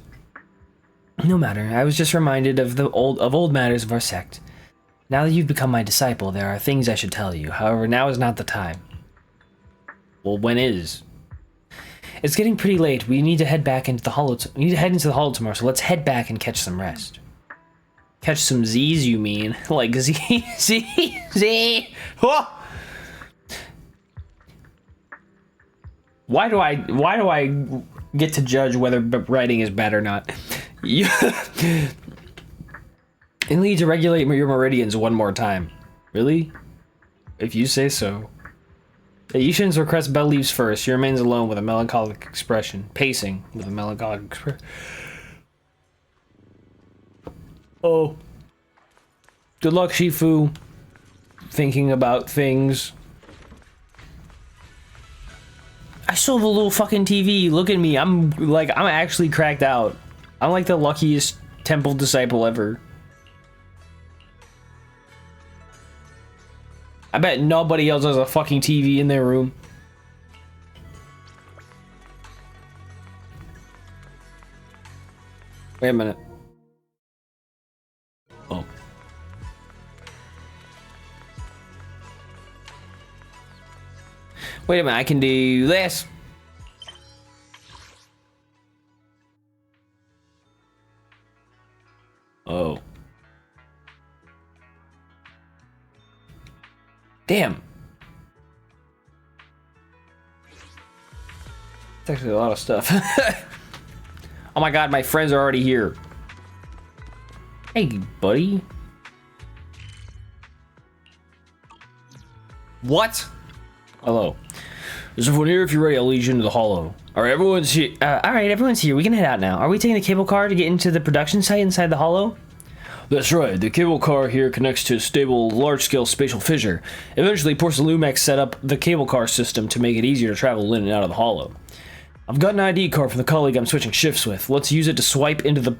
No matter, I was just reminded of old matters of our sect. Now that you've become my disciple, there are things I should tell you. However, now is not the time. Well, when is? It's getting pretty late. We need to head back into the hollow. We need to head into the hollow tomorrow, so let's head back and catch some rest. Catch some Z's, you mean? Like Z. Oh! Why do I get to judge whether writing is bad or not? It needs to regulate your meridians one more time. Really? If you say so. Yishin's request Bell leaves first. She remains alone with a melancholic expression. Pacing with a melancholic expression. Oh. Good luck, Shifu. Thinking about things. I still have a little fucking TV. Look at me. I'm actually cracked out. I'm like the luckiest temple disciple ever. I bet nobody else has a fucking TV in their room. Wait a minute. Oh. Wait a minute, I can do this. Oh. Damn. It's actually a lot of stuff. Oh my god, my friends are already here. Hey, buddy. What? Hello. There's everyone here. If you're ready, I'll lead you into the hollow. Alright, everyone's here. Alright, everyone's here. We can head out now. Are we taking the cable car to get into the production site inside the hollow? That's right. The cable car here connects to a stable, large-scale spatial fissure. Eventually, Porcelalumex set up the cable car system to make it easier to travel in and out of the hollow. I've got an ID card from the colleague I'm switching shifts with. Let's use it to swipe into the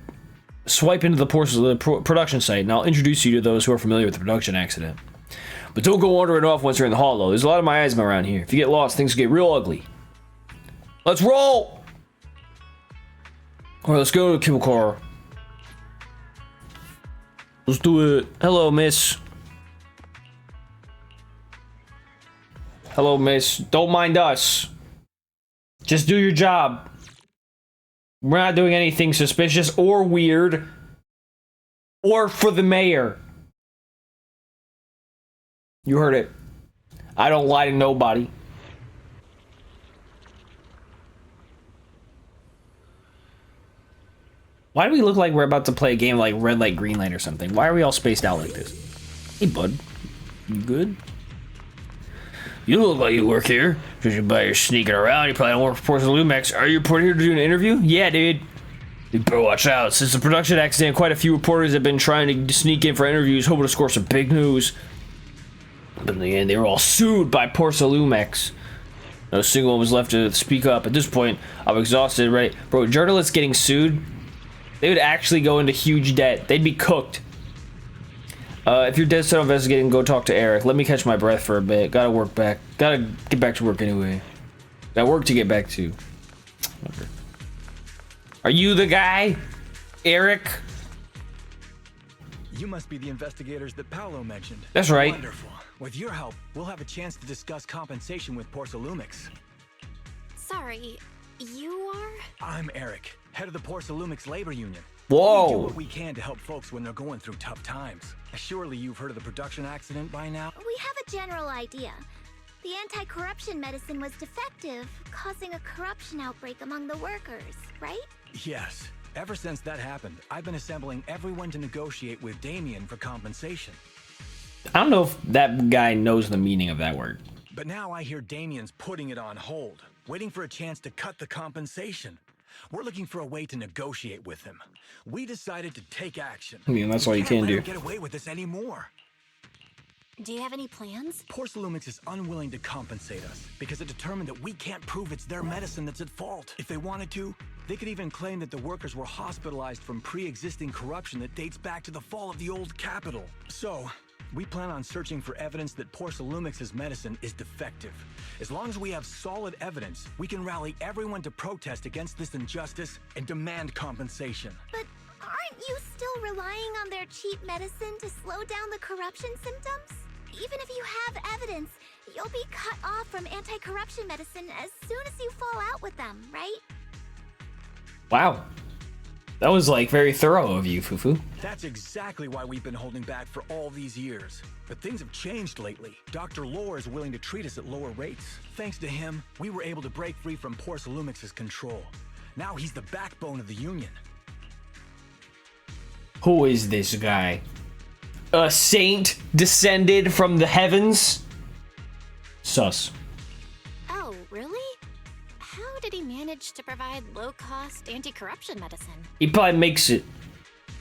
production site, and I'll introduce you to those who are familiar with the production accident. But don't go wandering off once you're in the hollow. There's a lot of miasma around here. If you get lost, things get real ugly. Let's roll! Alright, let's go to the cable car. Let's do it. Hello, miss. Hello, miss. Don't mind us. Just do your job. We're not doing anything suspicious or weird. Or for the mayor. You heard it. I don't lie to nobody. Why do we look like we're about to play a game like Red Light, Green Light or something? Why are we all spaced out like this? Hey, bud. You good? You look like you work here. Judging by your sneaking around, you probably don't work for Porcelain Lumex. Are you reporting here to do an interview? Yeah, dude. You better watch out. Since the production accident, quite a few reporters have been trying to sneak in for interviews, hoping to score some big news. But in the end, they were all sued by Porcelain Lumex. No single one was left to speak up. At this point, I'm exhausted, right? Bro, journalists getting sued, they would actually go into huge debt. They'd be cooked. If you're dead set on investigating, go talk to Eric. Let me catch my breath for a bit. Gotta get back to work anyway. Got work to get back to. Okay. Are you the guy, Eric? You must be the investigators that Paolo mentioned. That's right. Wonderful. With your help, we'll have a chance to discuss compensation with Porcelumix. Sorry, you are? I'm Eric, head of the Porcelumix labor union. Whoa. We do what we can to help folks when they're going through tough times. Surely you've heard of the production accident by now? We have a general idea. The anti-corruption medicine was defective, causing a corruption outbreak among the workers, right? Yes. Ever since that happened, I've been assembling everyone to negotiate with Damien for compensation. I don't know if that guy knows the meaning of that word. But now I hear Damien's putting it on hold, waiting for a chance to cut the compensation. We're looking for a way to negotiate with him. We decided to take action. I mean, that's all you can do. We can't let him get away with this anymore. Do you have any plans? Porcelumix is unwilling to compensate us because it determined that we can't prove it's their medicine that's at fault. If they wanted to, they could even claim that the workers were hospitalized from pre-existing corruption that dates back to the fall of the old capital. So, we plan on searching for evidence that Porcelumix's medicine is defective. As long as we have solid evidence, we can rally everyone to protest against this injustice and demand compensation. But aren't you still relying on their cheap medicine to slow down the corruption symptoms? Even if you have evidence, you'll be cut off from anti-corruption medicine as soon as you fall out with them, right? Wow. That was like very thorough of you, Fufu. That's exactly why we've been holding back for all these years. But things have changed lately. Dr. Lore is willing to treat us at lower rates. Thanks to him, we were able to break free from Porcelumix's control. Now he's the backbone of the union. Who is this guy? A saint descended from the heavens? Sus. Oh, really? How did he manage to provide low-cost anti-corruption medicine? He probably makes it.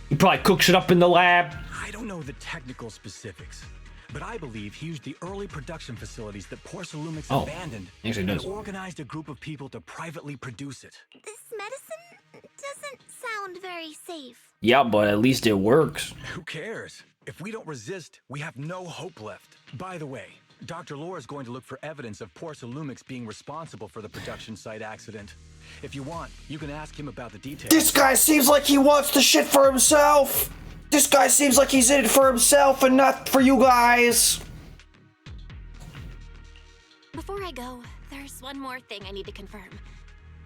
He probably cooks it up in the lab. I don't know the technical specifics, but I believe he used the early production facilities that Porcelumix abandoned and organized a group of people to privately produce it. This medicine doesn't sound very safe. Yeah, but at least it works. Who cares? If we don't resist, we have no hope left. By the way, Dr. Lore is going to look for evidence of Porcelumix being responsible for the production site accident. If you want, you can ask him about the details. This guy seems like he wants the shit for himself. This guy seems like he's in it for himself and not for you guys. Before I go, there's one more thing I need to confirm.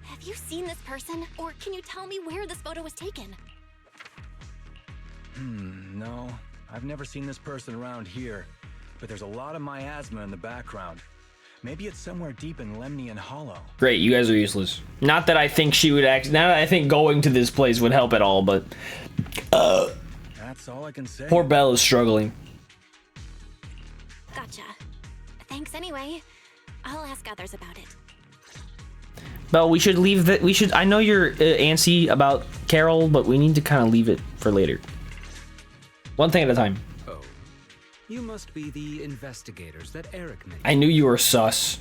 Have you seen this person, or can you tell me where this photo was taken? No. I've never seen this person around here, but there's a lot of miasma in the background. Maybe it's somewhere deep in Lemnian Hollow. Great, you guys are useless. Not that I think she would act. Not that I think going to this place would help at all, but that's all I can say. Poor Belle is struggling. Gotcha. Thanks anyway. I'll ask others about it. Belle, we should leave that. We should. I know you're antsy about Carol, but we need to kind of leave it for later. One thing at a time. Oh, you must be the investigators that Eric mentioned. I knew you were sus.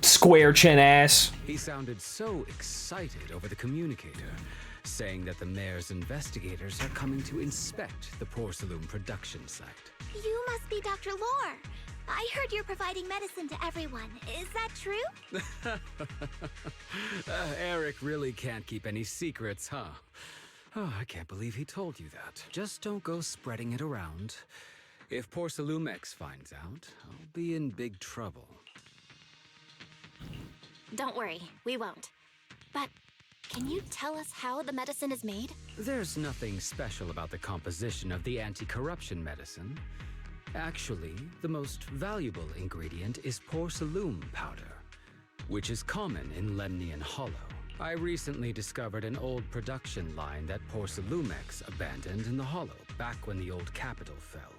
Square chin ass. He sounded so excited over the communicator, saying that the mayor's investigators are coming to inspect the Porcelain production site. You must be Dr. Lore. I heard you're providing medicine to everyone. Is that true? Eric really can't keep any secrets, huh? Oh, I can't believe he told you that. Just don't go spreading it around. If Porcelumix finds out, I'll be in big trouble. Don't worry, we won't. But can you tell us how the medicine is made? There's nothing special about the composition of the anti-corruption medicine. Actually, the most valuable ingredient is porcelain powder, which is common in Lemnian Hollow. I recently discovered an old production line that Porcelumix abandoned in the Hollow back when the old capital fell.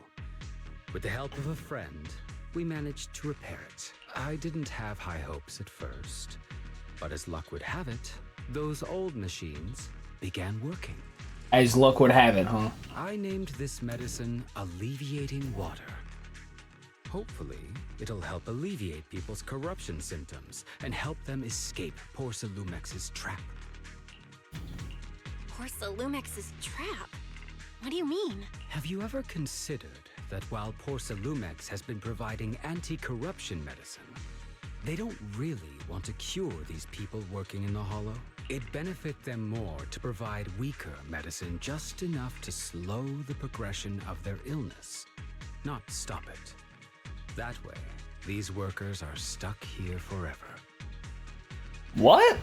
With the help of a friend, we managed to repair it. I didn't have high hopes at first, but as luck would have it, those old machines began working. As luck would have it, huh? I named this medicine Alleviating Water. Hopefully, it'll help alleviate people's corruption symptoms and help them escape Porsalumex's trap. Porsalumex's trap? What do you mean? Have you ever considered that while Porsalumex has been providing anti-corruption medicine, they don't really want to cure these people working in the Hollow? It'd benefit them more to provide weaker medicine just enough to slow the progression of their illness, not stop it. That way, these workers are stuck here forever. What?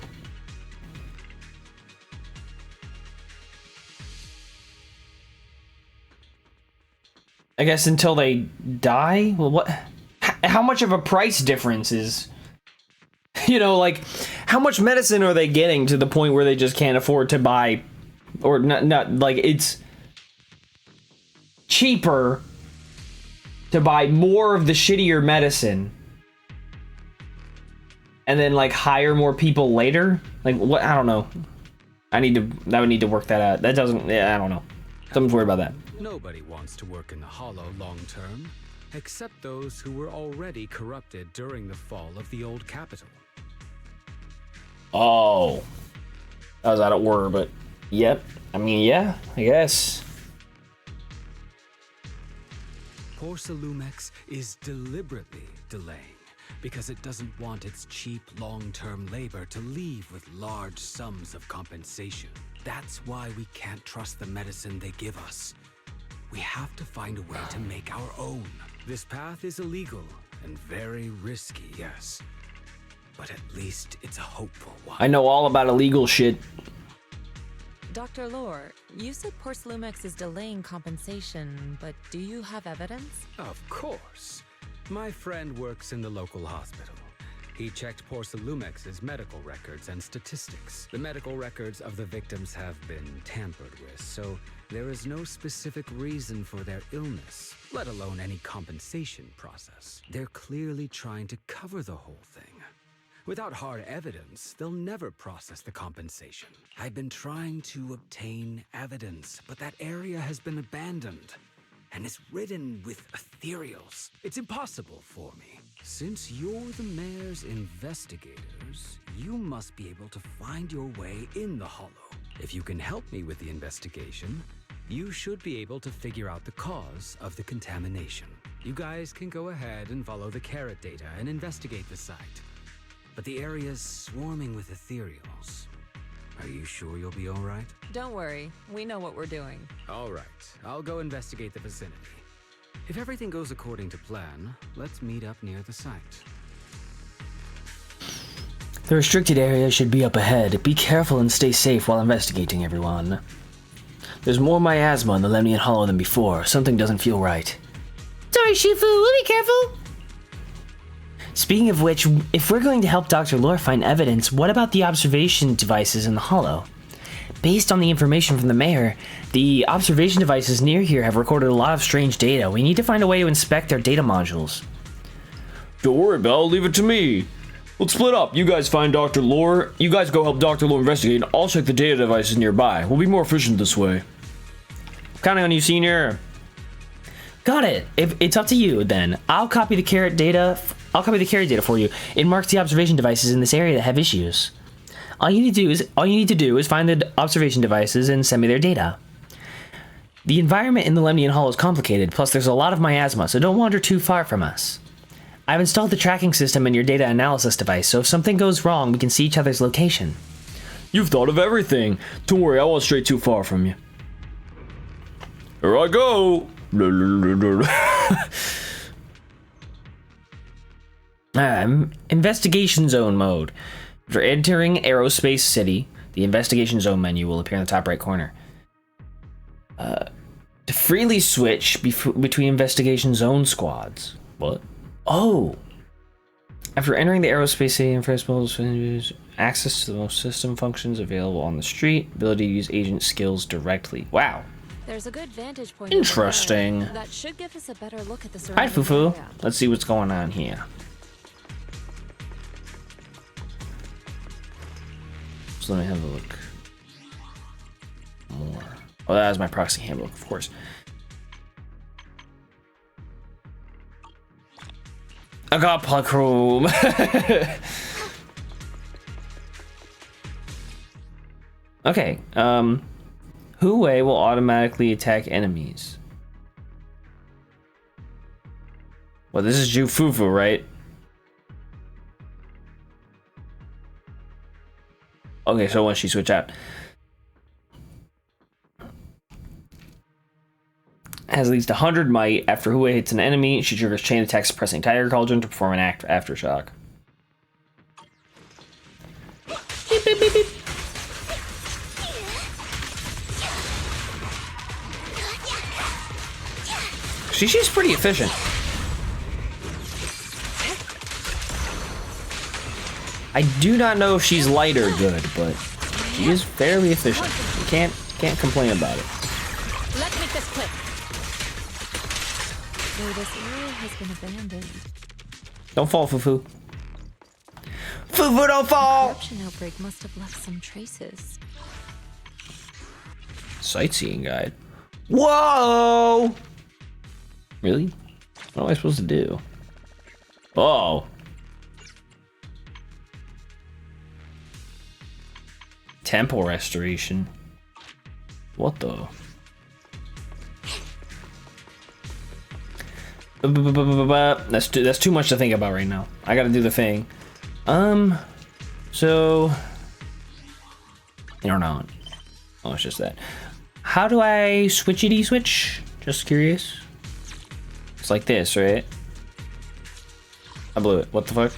I guess until they die? Well, what? How much of a price difference is... You know, like, how much medicine are they getting to the point where they just can't afford to buy... Or not like, it's cheaper to buy more of the shittier medicine and then, like, hire more people later? Like, what? I don't know. I would need to work that out. That doesn't... Yeah, I don't know. Something's weird about that. Nobody wants to work in the Hollow long term, except those who were already corrupted during the fall of the old capital. Oh. That was out of order, but... Yep. I mean, yeah, I guess. Porsalumex is deliberately delaying because it doesn't want its cheap long-term labor to leave with large sums of compensation. That's why we can't trust the medicine they give us. We have to find a way to make our own. This path is illegal and very risky, yes. But at least it's a hopeful one. I know all about illegal shit. Dr. Lore, you said Porsalumex is delaying compensation, but do you have evidence? Of course. My friend works in the local hospital. He checked Porsalumex's medical records and statistics. The medical records of the victims have been tampered with, so there is no specific reason for their illness, let alone any compensation process. They're clearly trying to cover the whole thing. Without hard evidence, they'll never process the compensation. I've been trying to obtain evidence, but that area has been abandoned and is ridden with ethereals. It's impossible for me. Since you're the mayor's investigators, you must be able to find your way in the Hollow. If you can help me with the investigation, you should be able to figure out the cause of the contamination. You guys can go ahead and follow the carrot data and investigate the site. But the area's swarming with ethereals. Are you sure you'll be all right? Don't worry, we know what we're doing. All right, I'll go investigate the vicinity. If everything goes according to plan, let's meet up near the site. The restricted area should be up ahead. Be careful and stay safe while investigating, everyone. There's more miasma in the Lemnian Hollow than before. Something doesn't feel right. Sorry, Shifu, we'll be careful. Speaking of which, if we're going to help Dr. Lore find evidence, what about the observation devices in the Hollow? Based on the information from the mayor, the observation devices near here have recorded a lot of strange data. We need to find a way to inspect their data modules. Don't worry, Belle, leave it to me. Let's split up. You guys find Dr. Lore, you guys go help Dr. Lore investigate, and I'll check the data devices nearby. We'll be more efficient this way. Counting on you, Senior. Got it. If it's up to you, then. I'll copy the carrot data for you. It marks the observation devices in this area that have issues. All you need to do is find the observation devices and send me their data. The environment in the Lemnian Hall is complicated, plus there's a lot of miasma, so don't wander too far from us. I've installed the tracking system in your data analysis device, so if something goes wrong, we can see each other's location. You've thought of everything. Don't worry, I won't stray too far from you. Here I go. Investigation zone mode. After entering Aerospace City, the investigation zone menu will appear in the top right corner. To freely switch between investigation zone squads. What? Oh! After entering the Aerospace City and first access to the most system functions available on the street, ability to use agent skills directly. Wow. There's a good vantage point. Interesting. That should give us a better look at the Hi, surrounding Fufu. area. Let's see what's going on here. So let me have a look. More. Oh, that was my proxy handbook, of course. I got Puck Room. Okay. Hu-Wei will automatically attack enemies. Well, this is Ju Fufu, right? Okay, so once she switch out. Has at least 100 might. After Hu-Wei hits an enemy, she triggers chain attack suppressing Tiger Cauldron to perform an aftershock. Beep, beep, beep, beep. She's pretty efficient. I do not know if she's light or good, but she is fairly efficient. You can't complain about it. Let's make this quick. So this area has been abandoned. Don't fall, Fufu. Fufu, don't fall! The corruption outbreak must have left some traces. Sightseeing guide. Whoa! Really? What am I supposed to do? Oh. Temple restoration. What the? That's too much to think about right now. I gotta do the thing. So I don't know. Oh, it's just that. How do I switchity switch? Just curious. It's like this, right? I blew it. What the fuck?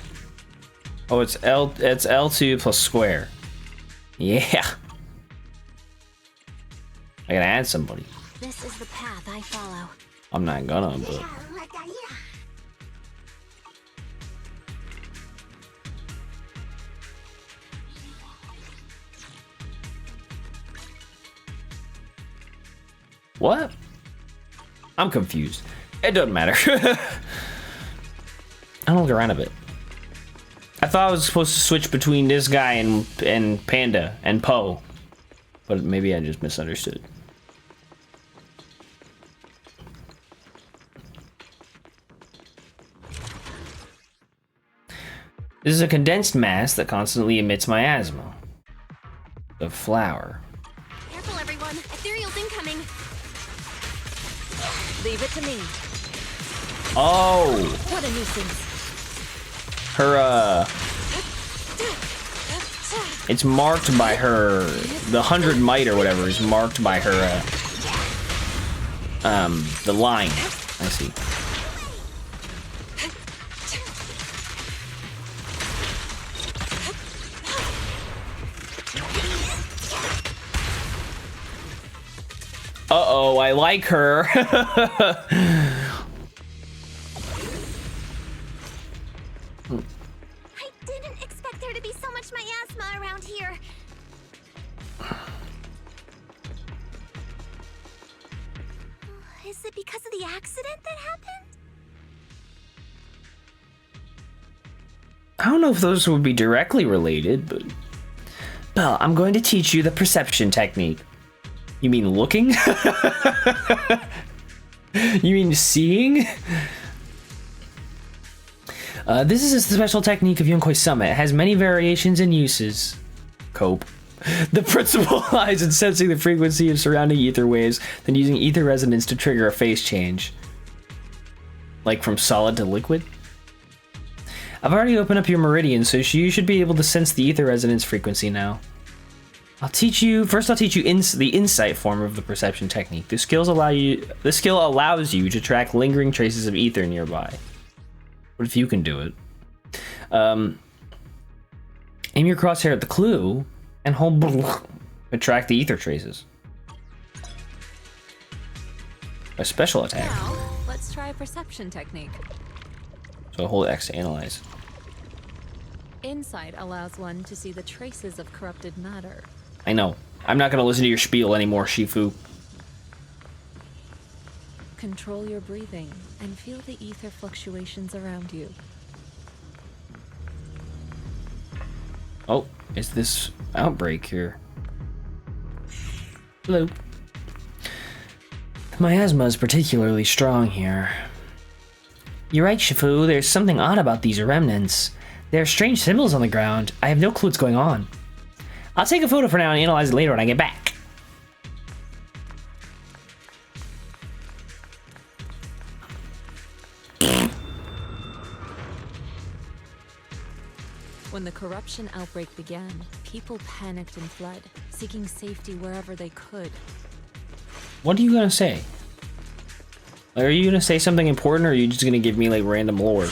Oh, it's L2 plus square. Yeah. I gotta add somebody. This is the path I follow. I'm not gonna, but what? I'm confused. It doesn't matter. I don't look around a bit. I thought I was supposed to switch between this guy and Panda and Poe, but maybe I just misunderstood. This is a condensed mass that constantly emits miasma. The flower. Careful, everyone. Ethereal's incoming. Leave it to me. Oh! What a nuisance. Her, it's marked by her, the 100 might or whatever is marked by her, the line. I see. Uh-oh, I like her. I didn't expect there to be so much miasma around here. Is it because of the accident that happened? I don't know if those would be directly related, but... Well, I'm going to teach you the perception technique. You mean looking? You mean seeing? This is a special technique of Yunquei Summit. It has many variations and uses. Cope. The principle lies in sensing the frequency of surrounding ether waves, then using ether resonance to trigger a phase change. Like from solid to liquid? I've already opened up your meridians, so you should be able to sense the ether resonance frequency now. I'll teach you the insight form of the perception technique. This skill allows you to track lingering traces of ether nearby. What if you can do it? Aim your crosshair at the clue and hold to track the ether traces. A special attack. Now, let's try a perception technique. So hold X to analyze. Insight allows one to see the traces of corrupted matter. I know. I'm not gonna listen to your spiel anymore, Shifu. control your breathing and feel the ether fluctuations around you. Oh, it's this outbreak here. Hello. The miasma is particularly strong here. You're right, Shifu. There's something odd about these remnants. There are strange symbols on the ground. I have no clue what's going on. I'll take a photo for now and analyze it later when I get back. When the corruption outbreak began, people panicked and fled, seeking safety wherever they could. What are you gonna say? Like, are you gonna say something important, or are you just gonna give me like random lore?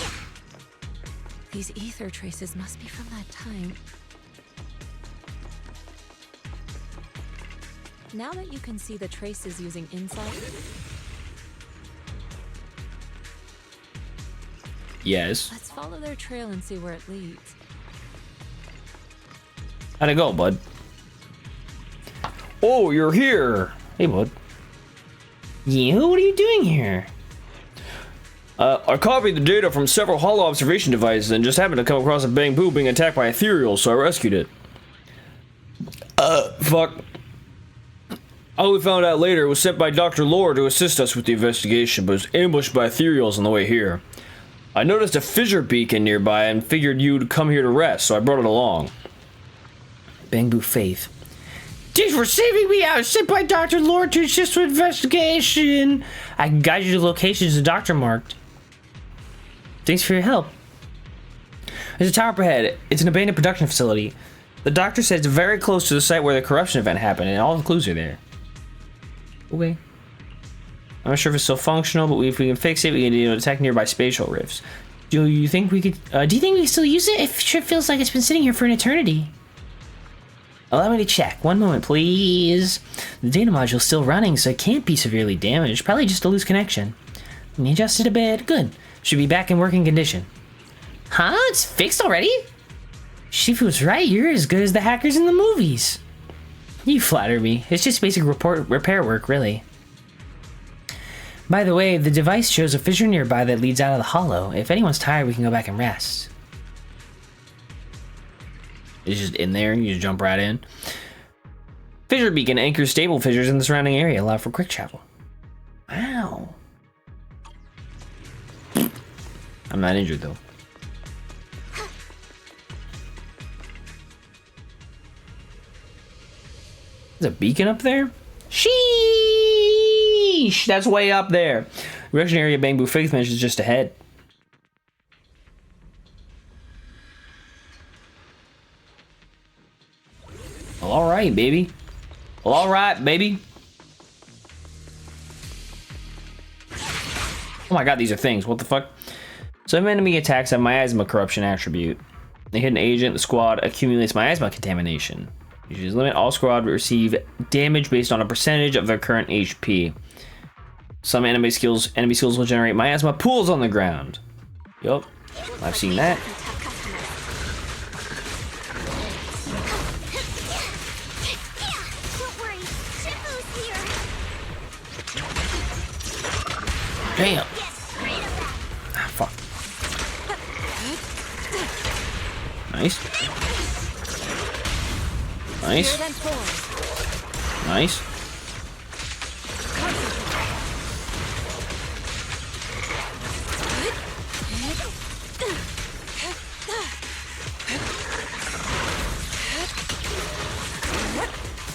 These ether traces must be from that time. Now that you can see the traces using insight, Yes. let's follow their trail and see where it leads. How'd it go, bud? Oh, you're here. Hey, bud. Yeah, what are you doing here? I copied the data from several hollow observation devices and just happened to come across a Bangbu being attacked by ethereals, so I rescued it. Fuck. I only found out later it was sent by Dr. Lore to assist us with the investigation, but was ambushed by ethereals on the way here. I noticed a fissure beacon nearby and figured you'd come here to rest, so I brought it along. Bangbu Faith. Thanks for saving me. I was sent by Dr. Lore to assist with investigation. I can guide you to locations the doctor marked. Thanks for your help. There's a tower up ahead. It's an abandoned production facility. The doctor said it's very close to the site where the corruption event happened, and all the clues are there. Okay. I'm not sure if it's still functional, but if we can fix it, we can detect nearby spatial rifts. Do you think we could? Do you think we can still use it? It sure feels like it's been sitting here for an eternity. Allow me to check. One moment, please. The data module's still running, so it can't be severely damaged. Probably just a loose connection. Let me adjust it a bit. Good. Should be back in working condition. Huh? It's fixed already? Shifu's right. You're as good as the hackers in the movies. You flatter me. It's just basic repair work, really. By the way, the device shows a fissure nearby that leads out of the hollow. If anyone's tired, we can go back and rest. It's just in there, you just jump right in. Fissure beacon anchors stable fissures in the surrounding area, allow for quick travel. Wow. I'm not injured though. There's a beacon up there? Sheesh! That's way up there. Direction area Bangbu Faith mentions just ahead. Well, alright, baby. Well, alright, baby. Oh my god, these are things. What the fuck? Some enemy attacks have miasma corruption attribute. The hidden agent, the squad, accumulates miasma contamination. You should limit all squad receive damage based on a percentage of their current HP. Some enemy skills will generate miasma pools on the ground. Yup, I've seen that. Damn. Ah, fuck. Nice. Nice. Nice.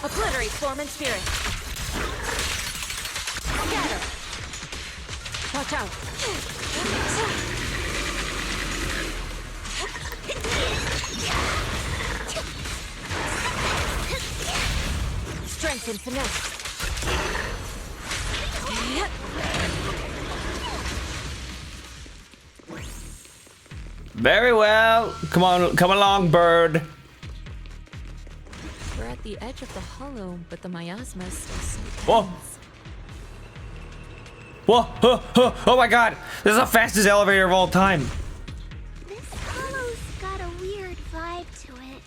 Obliterate form and spirit. Scatter. Watch out. Strength and finesse. Very well. Come on, come along, bird. We're at the edge of the hollow, but the miasma is still so dense. Whoa. Whoa, oh my god. This is the fastest elevator of all time. This hollow's got a weird vibe to it.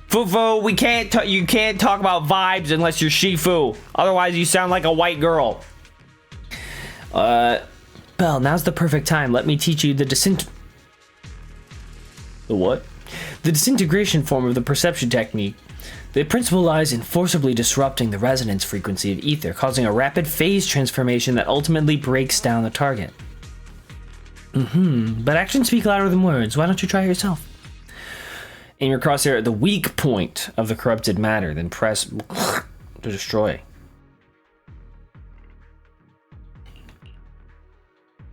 Fufu, you can't talk about vibes unless you're Shifu. Otherwise, you sound like a white girl. Belle, now's the perfect time. Let me teach you the The what? The disintegration form of the perception technique. The principle lies in forcibly disrupting the resonance frequency of ether, causing a rapid phase transformation that ultimately breaks down the target. But actions speak louder than words. Why don't you try it yourself? Aim your crosshair at the weak point of the corrupted matter, then press to destroy.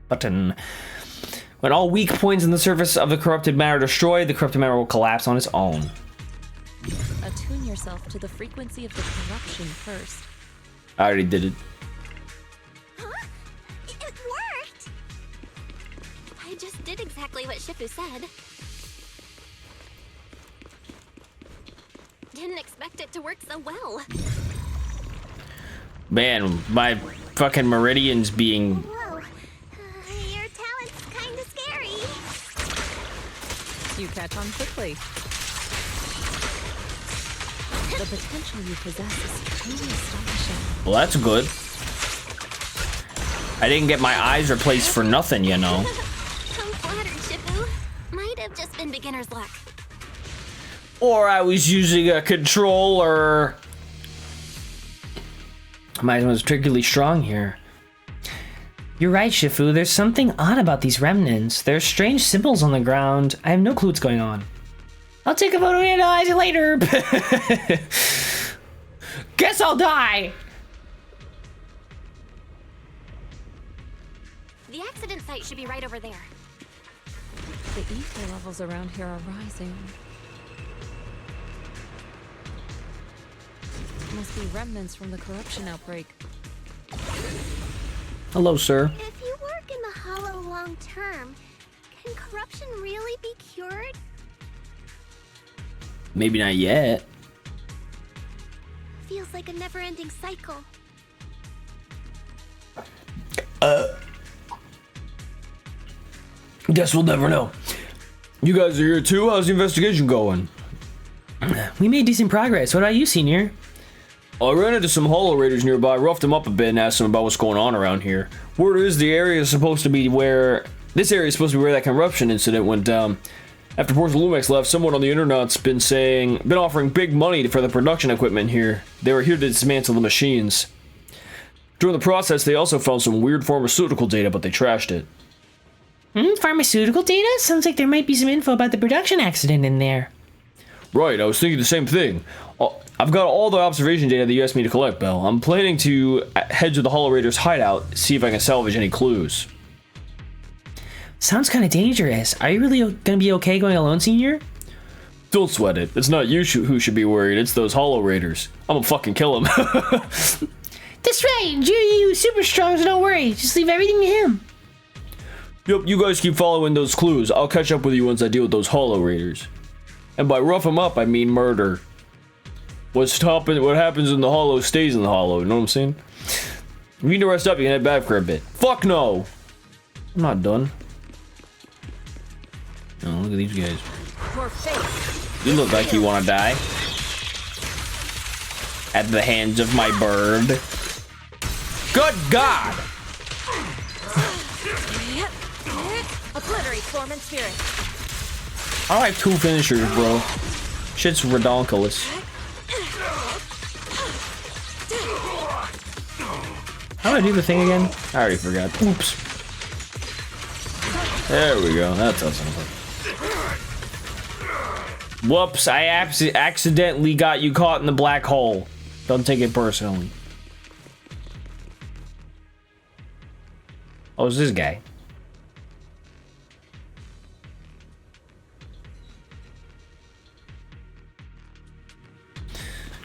Button. When all weak points in the surface of the corrupted matter are destroyed, the corrupted matter will collapse on its own. Attune yourself to the frequency of the corruption first. I already did it. Huh? It worked! I just did exactly what Shifu said. Didn't expect it to work so well. Man, my fucking meridians being... Whoa. Your talent's kinda scary. You catch on quickly. The potential you possess is truly astonishing. Well, that's good. I didn't get my eyes replaced for nothing, you know. I'm flattered, Shifu. Might have just been beginner's luck. Or I was using a controller. My eyes was particularly strong here. You're right, Shifu. There's something odd about these remnants. There's strange symbols on the ground. I have no clue what's going on. I'll take a photo and analyze it later. Guess I'll die. The accident site should be right over there. The ether levels around here are rising. Must be remnants from the corruption outbreak. Hello, sir. If you work in the Hollow long term, can corruption really be cured? Maybe not yet. Feels like a never-ending cycle. Guess we'll never know. You guys are here too? How's the investigation going? We made decent progress. What about you, Senior? I ran into some Hollow Raiders nearby, roughed them up a bit, and asked them about what's going on around here. Word is the area is supposed to be where... This area is supposed to be where that corruption incident went down. After Porsalumex left, someone on the internet's been offering big money for the production equipment here. They were here to dismantle the machines. During the process, they also found some weird pharmaceutical data, but they trashed it. Pharmaceutical data? Sounds like there might be some info about the production accident in there. Right, I was thinking the same thing. I've got all the observation data that you asked me to collect, Belle. I'm planning to head to the Hollow Raiders' hideout, see if I can salvage any clues. Sounds kind of dangerous. Are you really gonna be okay going alone, Senior? Don't sweat it. It's not you who should be worried, it's those Hollow Raiders. I'm gonna fucking kill them. That's right, Jiryu super strong, so don't worry. Just leave everything to him. Yep, you guys keep following those clues. I'll catch up with you once I deal with those Hollow Raiders. And by rough them up, I mean murder. What happens in the Hollow stays in the Hollow, you know what I'm saying? If you need to rest up, you can head back for a bit. Fuck no! I'm not done. Oh, look at these guys. You look like you want to die. At the hands of my bird. Good God! Obliterate form and spirit. I have 2 finishers, bro. Shit's redonkulous. How do I do the thing again? I already forgot. Oops. There we go. That's awesome. Whoops, I accidentally got you caught in the black hole. Don't take it personally. Oh, it's this guy.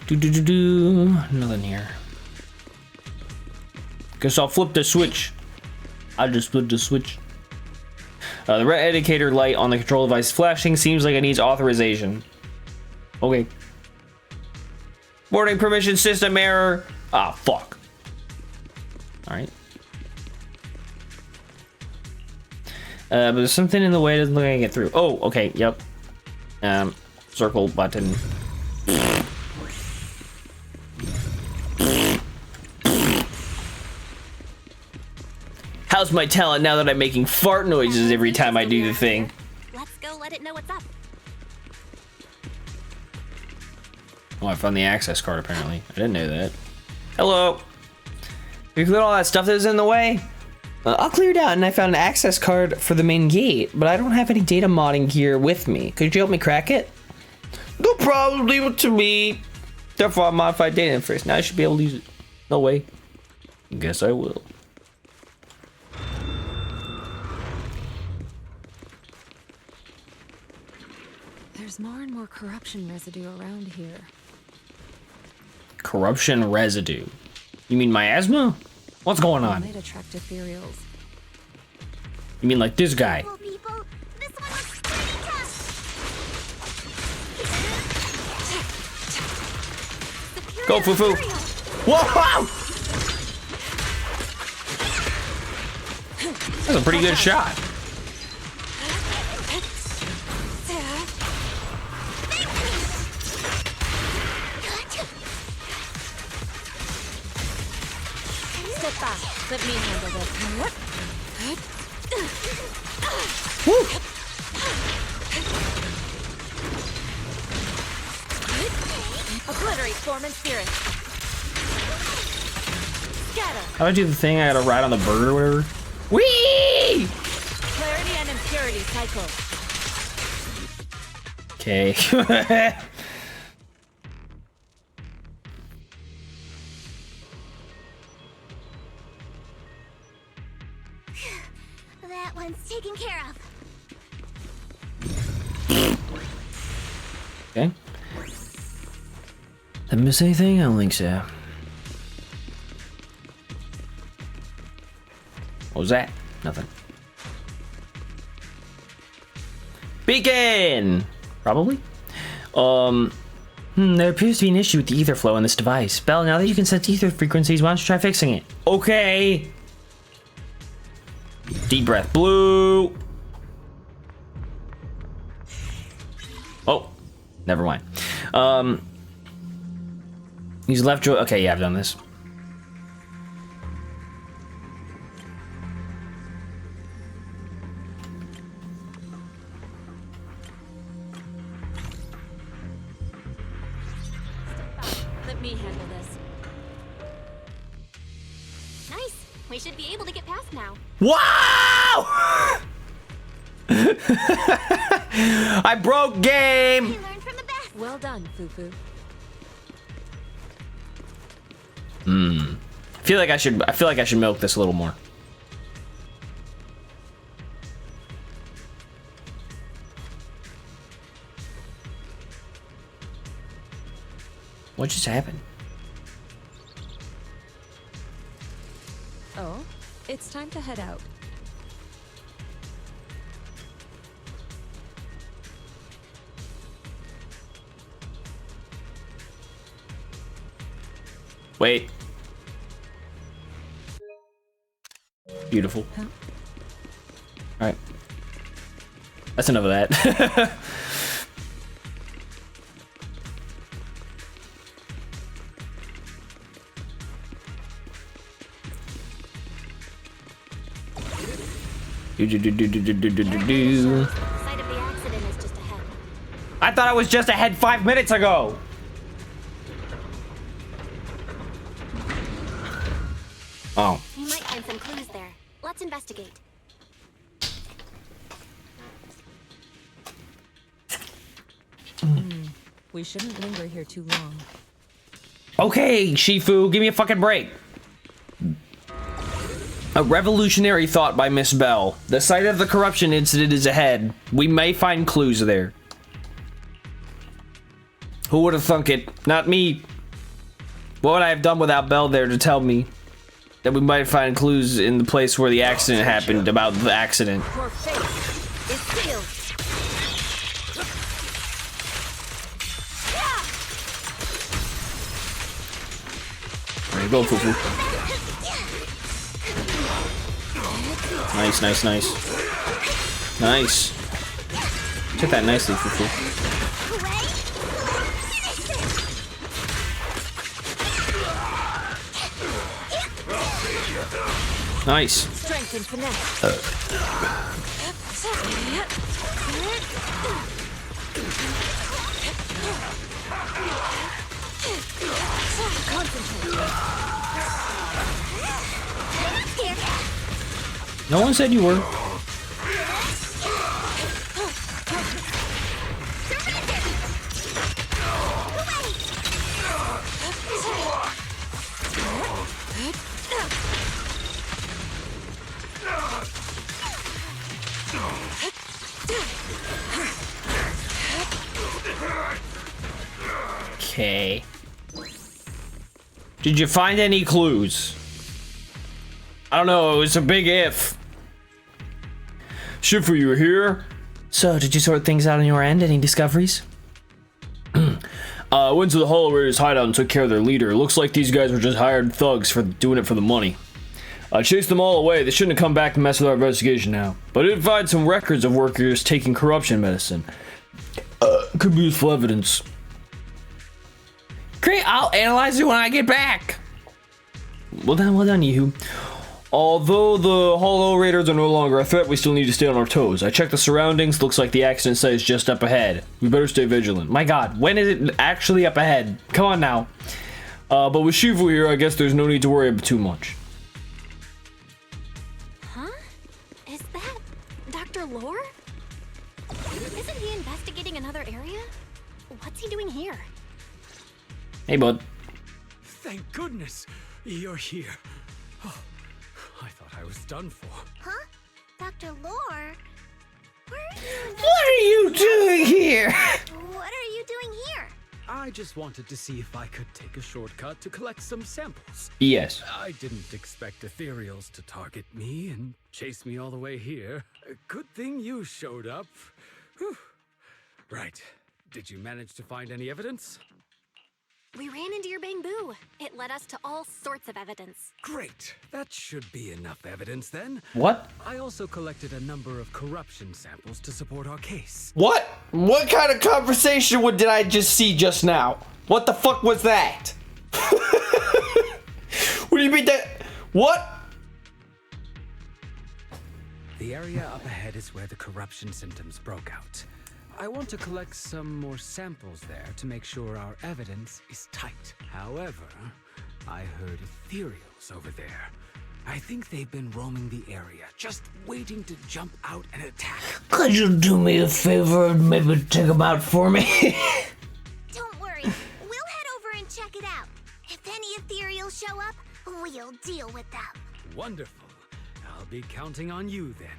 Nothing here. Guess I'll flip the switch. I just flipped the switch. The red indicator light on the control device flashing seems like it needs authorization. Okay. Boarding permission system error. Ah, fuck. Alright. But there's something in the way that doesn't look like I can get through. Oh, okay, yep. Circle button. How's my talent now that I'm making fart noises every time I do the thing? Let's go let it know what's up. Oh, I found the access card apparently. I didn't know that. Hello. You cleared all that stuff that was in the way? I'll clear it out, and I found an access card for the main gate, but I don't have any data modding gear with me. Could you help me crack it? No problem, leave it to me. Therefore, I modified data interface. Now I should be able to use it. No way. Guess I will. There's more and more corruption residue around here. Corruption residue. You mean miasma? What's going on? Might attract ethereals. You mean like this guy? People, this one looks pretty tough. Go, Fufu. Whoa! That's a pretty good shot. Step back. Let me handle this. Woo. Obliterate form and spirit. Scatter. How do I do the thing? I gotta ride on the bird or whatever. Whee! Clarity and impurity cycle. Okay. That one's taken care of. Okay. Did I miss anything? I don't think so. What was that? Nothing. Beacon! Probably. There appears to be an issue with the ether flow in this device. Belle, now that you can sense ether frequencies, why don't you try fixing it? Okay. Deep breath. Blue. Oh, never mind. Use left joy. Okay, yeah, I've done this. Let me handle this. Nice. We should be able to get past now. Wow! I broke game. Well done, Fufu. I feel like I should milk this a little more. What just happened? Oh, it's time to head out. Wait. Beautiful. Huh? All right. That's enough of that. I thought I was just ahead 5 minutes ago. Oh. We might find some clues there. Let's investigate. We shouldn't linger here too long. Okay, Shifu, give me a fucking break. A revolutionary thought by Miss Bell. The site of the corruption incident is ahead. We may find clues there. Who would have thunk it? Not me. What would I have done without Bell there to tell me that we might find clues in the place where the accident happened about the accident? Your fate is sealed. There you go, Fufu. Nice, nice, nice. Nice. Took that nicely, Fufu. Nice. Strength Talking finesse. No one said you were. Okay. Did you find any clues? I don't know, it's a big if. Shifu, you here? So, did you sort things out on your end? Any discoveries? I went to the Hollow Raiders hideout and took care of their leader. Looks like these guys were just hired thugs for doing it for the money. I chased them all away. They shouldn't have come back to mess with our investigation now. But I did find some records of workers taking corruption medicine. Could be useful evidence. Great, I'll analyze it when I get back. Well done, you. Although the Hollow Raiders are no longer a threat, we still need to stay on our toes. I checked the surroundings. Looks like the accident site is just up ahead. We better stay vigilant. My god, when is it actually up ahead? Come on now. But with Shifu here, I guess there's no need to worry about too much. Huh? Is that Dr. Lore? Isn't he investigating another area? What's he doing here? Hey, bud. Thank goodness you're here. Oh, I thought I was done for. Huh? Dr. Lore? What are you doing here? What are you doing here? I just wanted to see if I could take a shortcut to collect some samples. Yes. I didn't expect ethereals to target me and chase me all the way here. Good thing you showed up. Whew. Right. Did you manage to find any evidence? We ran into your bamboo. It led us to all sorts of evidence. Great. That should be enough evidence then. What? I also collected a number of corruption samples to support our case. What? What kind of conversation did I just see just now? What the fuck was that? What do you mean that? What? The area up ahead is where the corruption symptoms broke out. I want to collect some more samples there to make sure our evidence is tight. However, I heard ethereals over there. I think they've been roaming the area, just waiting to jump out and attack. Could you do me a favor and maybe take them out for me? Don't worry. We'll head over and check it out. If any ethereals show up, we'll deal with them. Wonderful. I'll be counting on you then.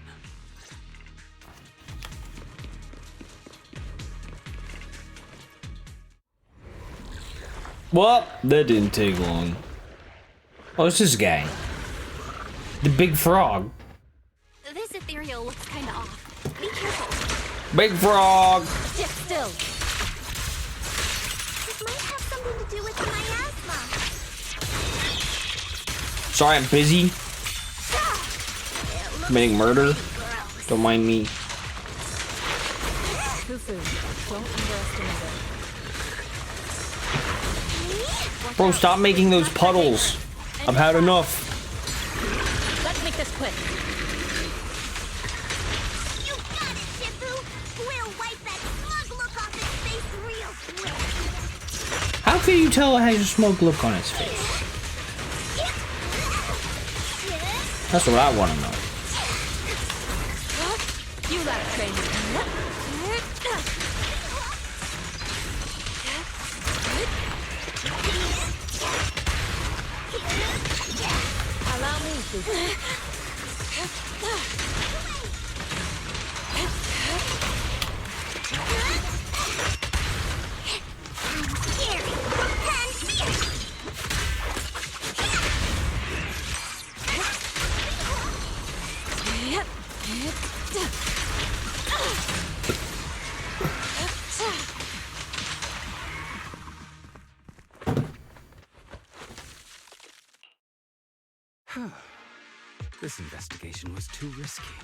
Well, that didn't take long. Oh, it's this guy. The big frog. This ethereal looks kinda off. Be careful. Big frog. Sit still. This might have something to do with miasma. Sorry, I'm busy. Committing murder. Don't mind me. Fufu, don't underestimate it. Bro, stop making those puddles. I've had enough. Let's make this quick. You got it, Shifu. We'll wipe that smug look off his face real quick. How can you tell it has a smug look on its face? That's what I want to know. You lack training. Allow me, Fufu. This investigation was too risky.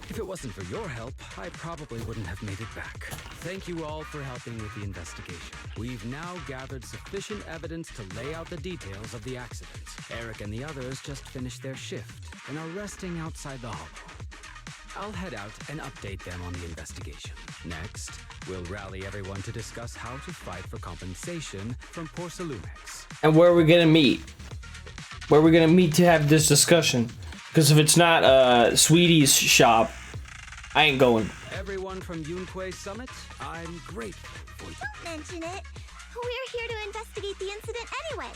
If it wasn't for your help, I probably wouldn't have made it back. Thank you all for helping with the investigation. We've now gathered sufficient evidence to lay out the details of the accident. Eric and the others just finished their shift and are resting outside the hollow. I'll head out and update them on the investigation. Next, we'll rally everyone to discuss how to fight for compensation from Porsalumex. And where are we gonna meet? Where are we gonna meet to have this discussion? Because if it's not Sweetie's shop, I ain't going. Everyone from Yunque Summit, I'm grateful for you. Don't mention it. We're here to investigate the incident anyway.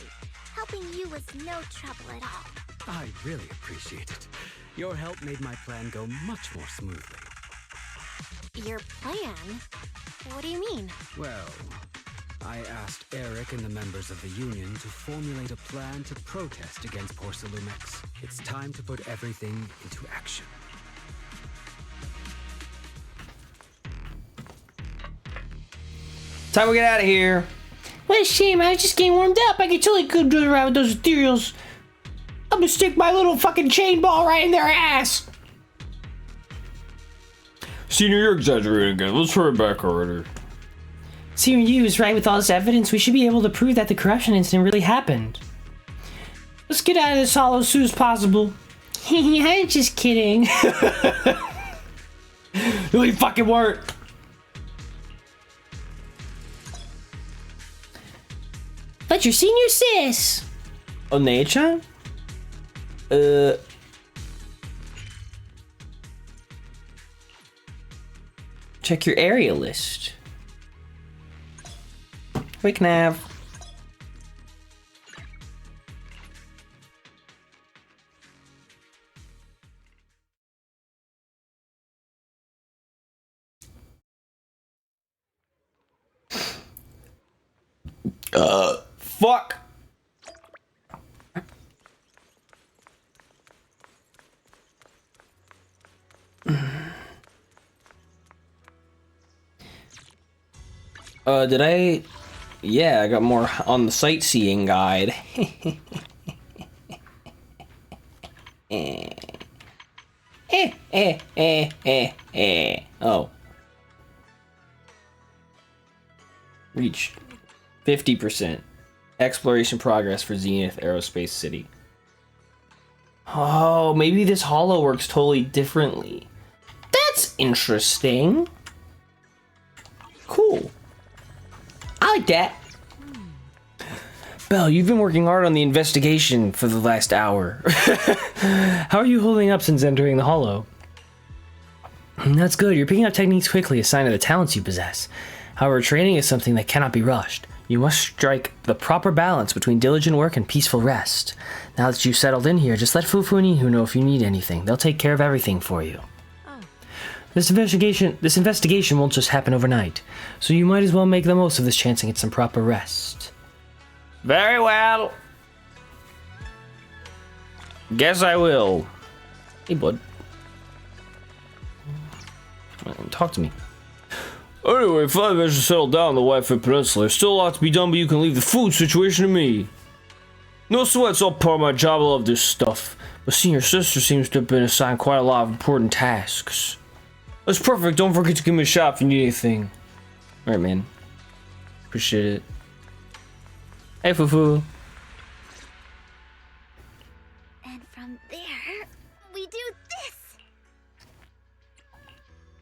Helping you was no trouble at all. I really appreciate it. Your help made my plan go much more smoothly. Your plan? What do you mean? Well, I asked Eric and the members of the Union to formulate a plan to protest against Porsalumex. It's time to put everything into action. Time to get out of here. What a shame, I was just getting warmed up. I could totally could do around with those ethereals. I'm gonna stick my little fucking chain ball right in their ass. Senior, you're exaggerating again. Let's hurry back already. Senior, you was right with all this evidence. We should be able to prove that the corruption incident really happened. Let's get out of this hollow as soon as possible. I'm just kidding. No, you fucking weren't. But your senior sis. Oh, Nae-chan? Check your area list. Quick nav. Fuck. Did I? Yeah, I got more on the sightseeing guide. Oh. Reach 50%. Exploration progress for Zenith Aerospace City. Oh, maybe this hollow works totally differently. That's interesting. Cool. I like that. Belle, you've been working hard on the investigation for the last hour. How are you holding up since entering the hollow? That's good. You're picking up techniques quickly, a sign of the talents you possess. However, training is something that cannot be rushed. You must strike the proper balance between diligent work and peaceful rest. Now that you've settled in here, just let Fufu and Ihu know if you need anything. They'll take care of everything for you. Oh. This investigation won't just happen overnight, so you might as well make the most of this chance and get some proper rest. Very well. Guess I will. Hey, bud. Talk to me. Anyway, if I manage to settle down on the Wi-Fi Peninsula, there's still a lot to be done, but you can leave the food situation to me. No sweat, it's all part of my job. I love this stuff. But senior sister seems to have been assigned quite a lot of important tasks. That's perfect. Don't forget to give me a shout if you need anything. Alright, man. Appreciate it. Hey, Fufu. And from there, we do this.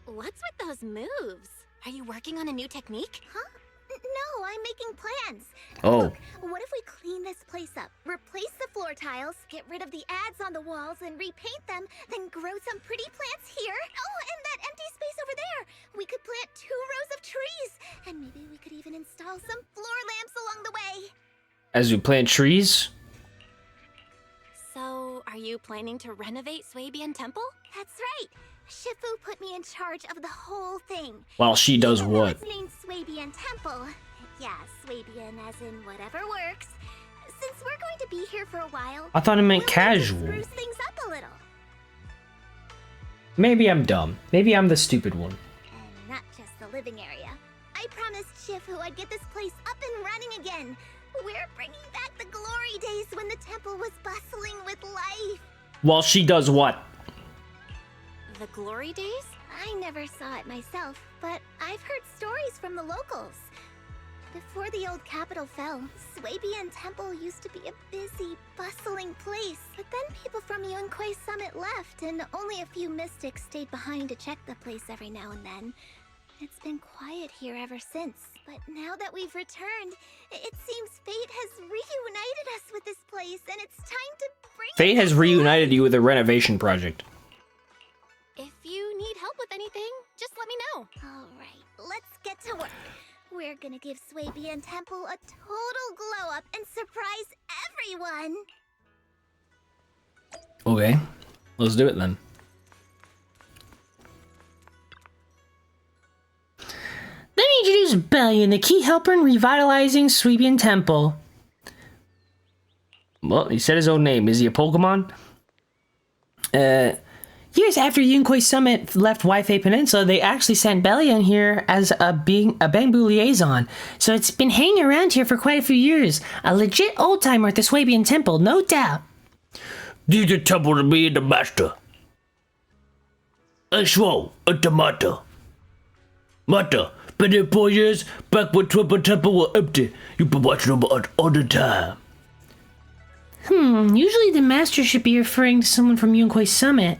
What's with those moves? Are you working on a new technique? Huh? No, I'm making plans. Oh. Look, what if we clean this place up, replace the floor tiles, get rid of the ads on the walls, and repaint them, then grow some pretty plants here? Oh, and that empty space over there. We could plant 2 rows of trees, and maybe we could even install some floor lamps along the way. As we plant trees? So, are you planning to renovate Swabian Temple? That's right. Shifu put me in charge of the whole thing. While she does Even though what? It's named Swabian Temple. Yeah, Swabian as in whatever works. Since we're going to be here for a while, I thought it meant we'll casual. spruce things up a little. Maybe I'm dumb. Maybe I'm the stupid one. And not just the living area. I promised Shifu I'd get this place up and running again. We're bringing back the glory days when the temple was bustling with life. While she does what? The glory days? I never saw it myself, but I've heard stories from the locals. Before the old capital fell, Swabian Temple used to be a busy, bustling place. But then people from Yunquei Summit left, and only a few mystics stayed behind to check the place every now and then. It's been quiet here ever since. But now that we've returned, it seems fate has reunited us with this place, and it's time to bring Fate has reunited you with a renovation project. If you need help with anything, just let me know. Alright, let's get to work. We're gonna give Swabian Temple a total glow up and surprise everyone! Okay, let's do it then. Let me introduce Bellion, the key helper in revitalizing Swabian Temple. Well, he said his own name. Is he a Pokemon? Years after Yunquei Summit left Wi-Fi Peninsula, they actually sent Bellion here as a bamboo liaison. So it's been hanging around here for quite a few years. A legit old-timer at the Swabian Temple, no doubt. Did the temple to be the master? Ashwo, a tomato. Mata, been here 4 years, back when Triple Temple were empty. You've been watching them all the time. Usually the master should be referring to someone from Yunquei Summit.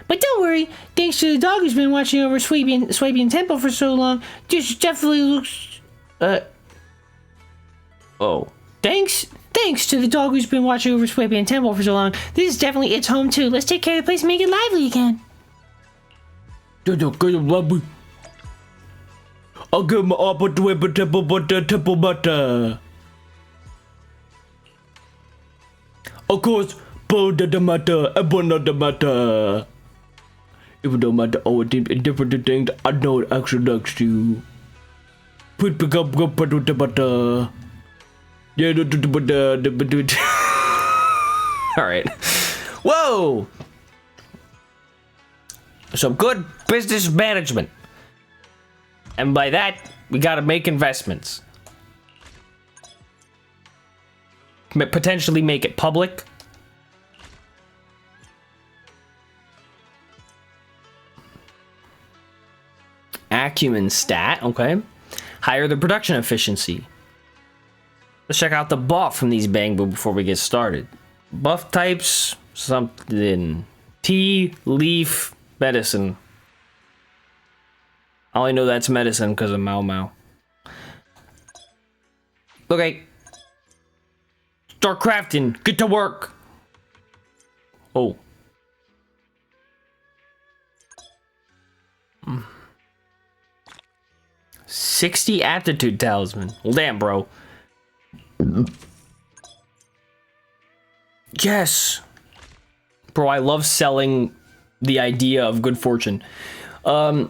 But don't worry, thanks to the dog who's been watching over Swabian Temple for so long, this definitely looks... Thanks to the dog who's been watching over Swabian Temple for so long, this is definitely its home too. Let's take care of the place and make it lively again. I'll give my opera to a temple, but the temple matter. Of course, both the matter and one of the matter. Even though matter always seems indifferent things, I know it actually likes you. Please pick up the matter. Yeah, Alright. Whoa! Some good business management. And by that, we gotta make investments. Potentially make it public. Acumen stat, okay. Higher the production efficiency. Let's check out the buff from these Bangbu before we get started. Buff types, something. Tea, leaf, medicine. I only know that's medicine because of Mau Mau. Okay. Start crafting. Get to work. Oh. 60 aptitude talisman. Well, damn, bro. Yes. Bro, I love selling the idea of good fortune. Here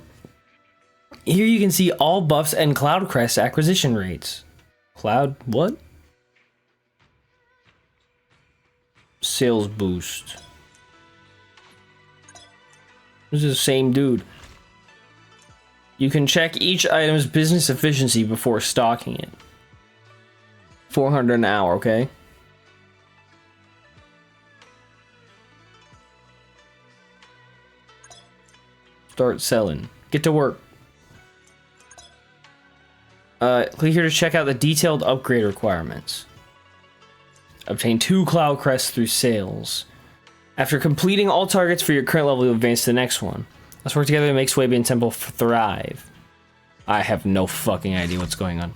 you can see all buffs and Cloud Crest acquisition rates. Cloud what? Sales boost. This is the same dude. You can check each item's business efficiency before stocking it. 400 an hour, okay? Start selling. Get to work. Click here to check out the detailed upgrade requirements. Obtain 2 Cloud Crests through sales. After completing all targets for your current level, you advance to the next one. Let's work together to make Swabian Temple thrive. I have no fucking idea what's going on.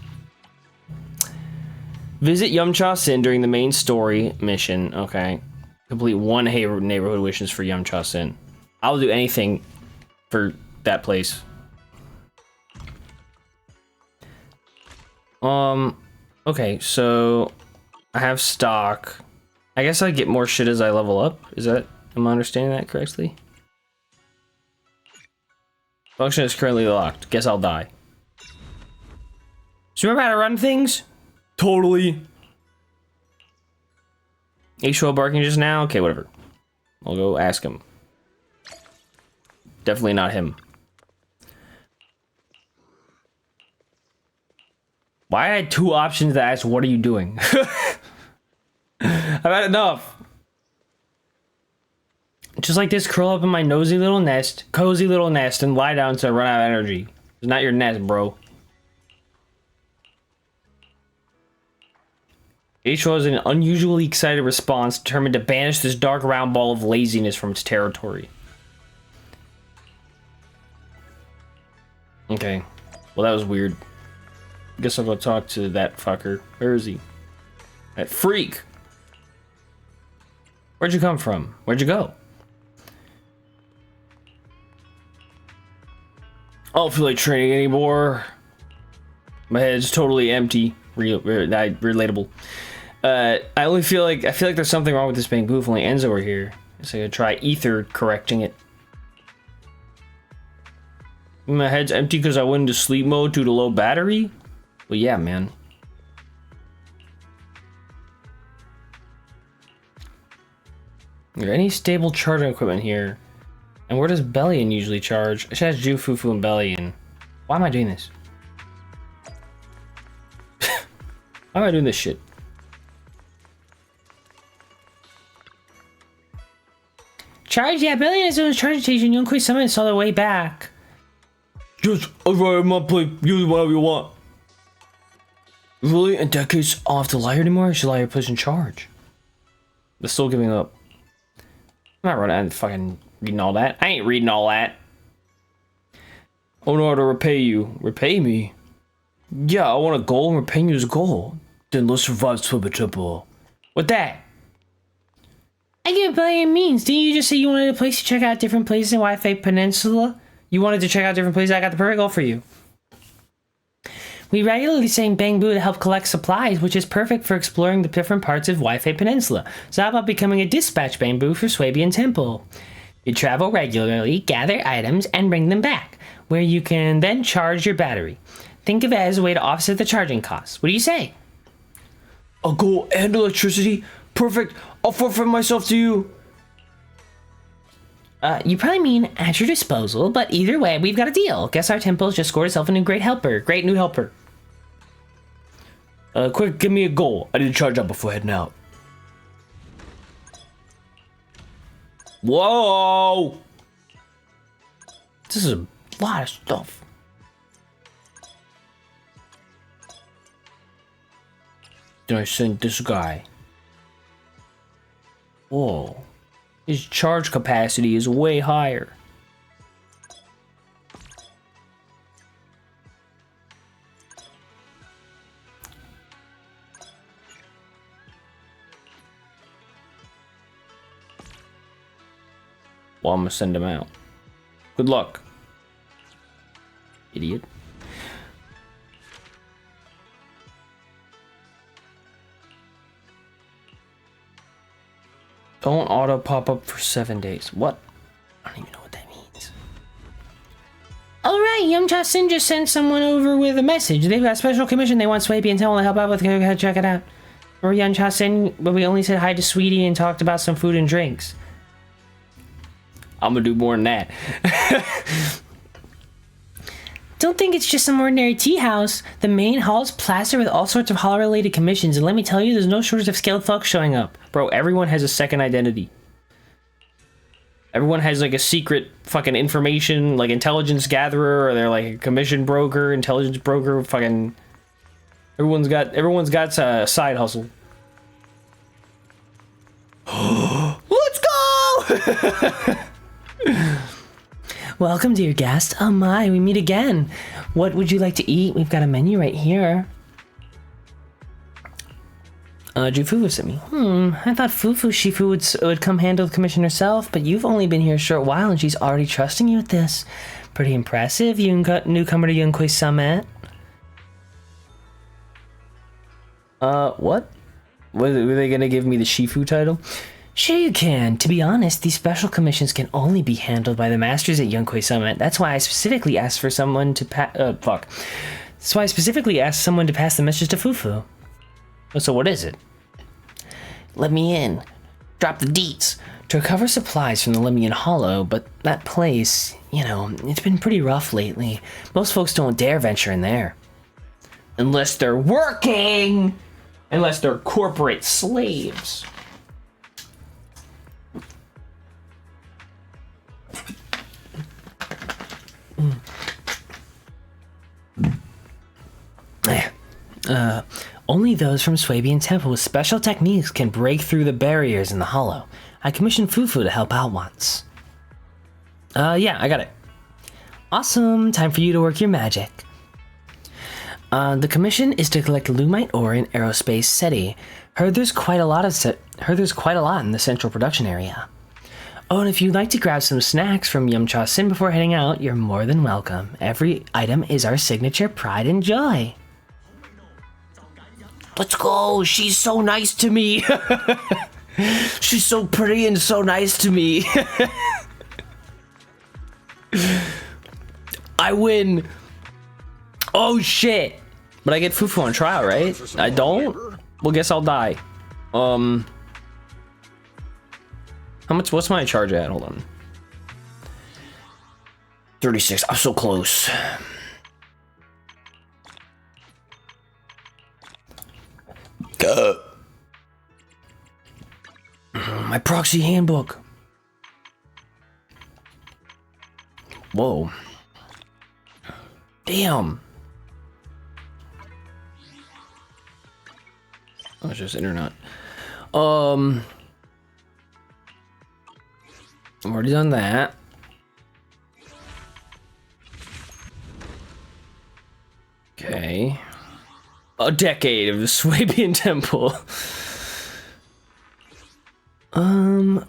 Visit Yumcha Sin during the main story mission. Okay. Complete 1 neighborhood wishes for Yumcha Sin. I'll do anything for that place. Okay, so I have stock. I guess I get more shit as I level up. Am I understanding that correctly? Function is currently locked. Guess I'll die. So remember how to run things? Totally. H2Ch1 barking just now? Okay, whatever. I'll go ask him. Definitely not him. Why I had 2 options to ask, what are you doing? I've had enough. Just like this, curl up in my cozy little nest, and lie down to run out of energy. It's not your nest, bro. H was an unusually excited response, determined to banish this dark round ball of laziness from its territory. Okay. Well, that was weird. Guess I'll go talk to that fucker. Where is he? That freak! Where'd you come from? Where'd you go? I don't feel like training anymore. My head's totally empty. Relatable. I feel like there's something wrong with this bamboo if only Enzo were here. So I gotta try ether correcting it. My head's empty because I went into sleep mode due to low battery? Well, yeah, man. Is there any stable charging equipment here? And where does Bellion usually charge? I should ask Ju, Fufu, and Bellion. Why am I doing this? Why am I doing this shit? Charge? Yeah, Bellion is on his charging station. Yunquist Summit is all the way back. Just alright, my plate. Use whatever you want. Really? In that case, I don't have to lie anymore? I should lie your place in charge. They're still giving up. I'm not running fucking reading all that. I ain't reading all that. I know how to repay you. Repay me? Yeah, I want a goal and repaying you is a goal. Then let's survive Swibber Temple. What that? I get what Bellion means. Didn't you just say you wanted a place to check out different places in Wi-Fi Peninsula? You wanted to check out different places? I got the perfect goal for you. We regularly send Bamboo to help collect supplies, which is perfect for exploring the different parts of Wi-Fi Peninsula. So how about becoming a dispatch Bamboo for Swabian Temple? You travel regularly, gather items, and bring them back, where you can then charge your battery. Think of it as a way to offset the charging costs. What do you say? A gold and electricity? Perfect. I'll forfeit myself to you. You probably mean at your disposal, but either way, we've got a deal. Guess our temple's just scored itself a new great new helper. Quick, give me a goal. I didn't charge up before heading out. Whoa! This is a lot of stuff. Then I sent this guy. Whoa. His charge capacity is way higher. Well, I'm gonna send him out. Good luck, idiot. Don't auto pop up for 7 days. What? I don't even know what that means. Alright, Young Justin just sent someone over with a message. They've got a special commission they want Swapey and Tell to help out with. Go check it out. Or Young Justin, but we only said hi to Sweetie and talked about some food and drinks. I'm gonna do more than that. Don't think it's just some ordinary tea house. The main hall's plastered with all sorts of hall-related commissions, and let me tell you, there's no shortage of skilled folks showing up. Bro, everyone has a second identity. Everyone has like a secret fucking information, like intelligence gatherer, or they're like a commission broker, intelligence broker, fucking... Everyone's got a side hustle. Let's go! Welcome, dear guest. Oh my, we meet again. What would you like to eat? We've got a menu right here. Jufufu sent me. I thought Fufu Shifu would come handle the commission herself, but you've only been here a short while and she's already trusting you with this. Pretty impressive, newcomer to Yunquist Summit. What? Were they gonna give me the Shifu title? Sure you can. To be honest, these special commissions can only be handled by the masters at Yunquist Summit. That's why I specifically asked for someone to That's why I specifically asked someone to pass the message to Fufu. So what is it? Let me in. Drop the deets. To recover supplies from the Lemnian Hollow, but that place, you know, it's been pretty rough lately. Most folks don't dare venture in there. Unless they're working! Unless they're corporate slaves. Only those from Swabian Temple with special techniques can break through the barriers in the hollow. I commissioned Fufu to help out once. Yeah, I got it. Awesome, time for you to work your magic. The commission is to collect Lumite ore in Aerospace City. Heard there's quite a lot in the central production area. Oh, and if you'd like to grab some snacks from Yum-Cha Sin before heading out, you're more than welcome. Every item is our signature pride and joy. Let's go! She's so nice to me! She's so pretty and so nice to me. I win. Oh shit! But I get Fufu on trial, right? I don't? Well, guess I'll die. How much? What's my charge at? Hold on. 36. I'm so close. My proxy handbook. Whoa. Damn. Oh, it's just internet. I'm already done that. Okay. A decade of the Swabian Temple.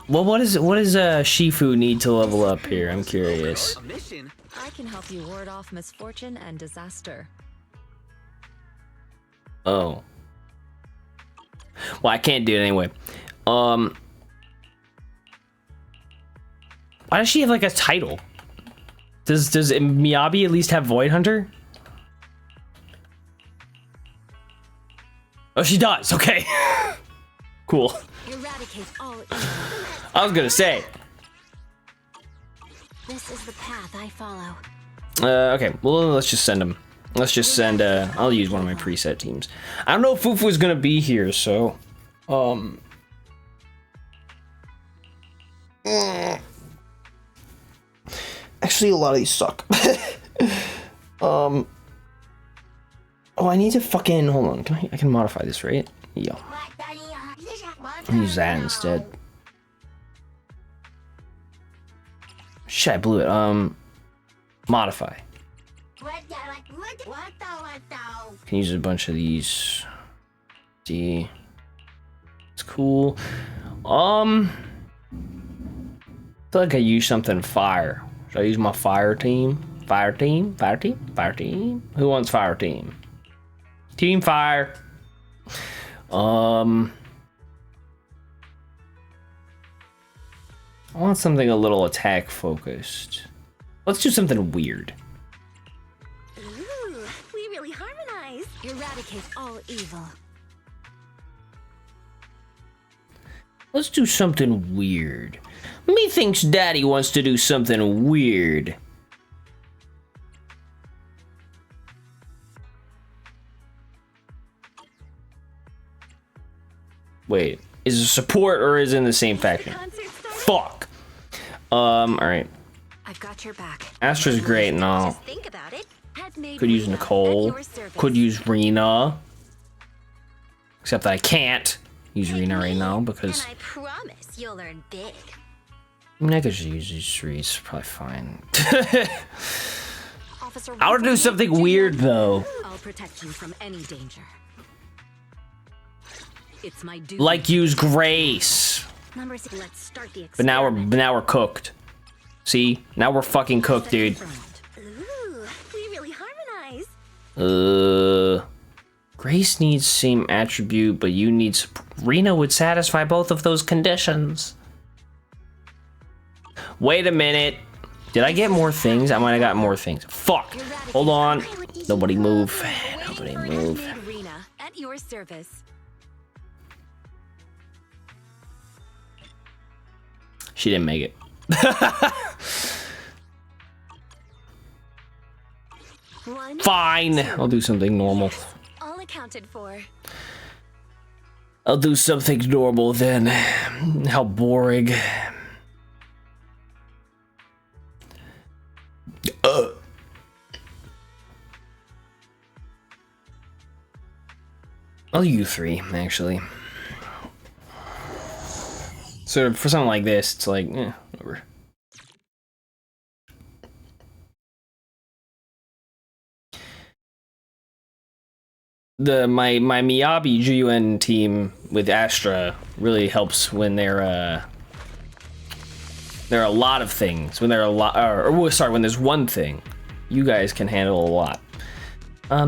Well, what does Shifu need to level up here? I'm curious. I can help you ward off misfortune and disaster. Oh. Well, I can't do it anyway. Why does she have like a title? Does Miyabi at least have Void Hunter? Oh, she does. Okay. Cool. Eradicate all evil. I was gonna say. This is the path I follow. Okay. Well, let's just send him. Let's just send. I'll use one of my preset teams. I don't know if Fufu is gonna be here, so. Actually, a lot of these suck. Oh, I need to fucking hold on. I can modify this, right? Yeah. I'll use that instead. Shit, I blew it. Modify. Can use a bunch of these. D. It's cool. I feel like I use something fire. Should I use my fire team? Fire team? Fire team? Fire team? Who wants fire team? Team fire. I want something a little attack focused. Let's do something weird. Ooh, we really harmonize. Eradicate all evil. Let's do something weird. Methinks Daddy wants to do something weird. Wait, is it support or is it in the same faction? Fuck. Alright. I've got your back. Astra's great and all. Think about it. Could use Nicole. Could use Rena. Except that I can't use Rena right now because. And I promise you'll learn big. I mean, I could just use these three. It's probably fine. I would do something weird though. I'll protect you from any danger. It's my duty. Like use Grace. Let's start the But now we're cooked. See? Now we're fucking cooked, dude. Ooh, we really harmonize. Grace needs same attribute, but you need Rena would satisfy both of those conditions. Wait a minute. Did I get more things? I might have got more things. Fuck. Hold on. Nobody move. Nobody move. Rena at your service. She didn't make it. Fine. I'll do something normal. All accounted for. I'll do something normal then. How boring. I'll do U3, actually. So for something like this, it's like, whatever. My Miyabi GUN team with Astra really helps when there are a lot of things. When there are a lot, when there's one thing, you guys can handle a lot.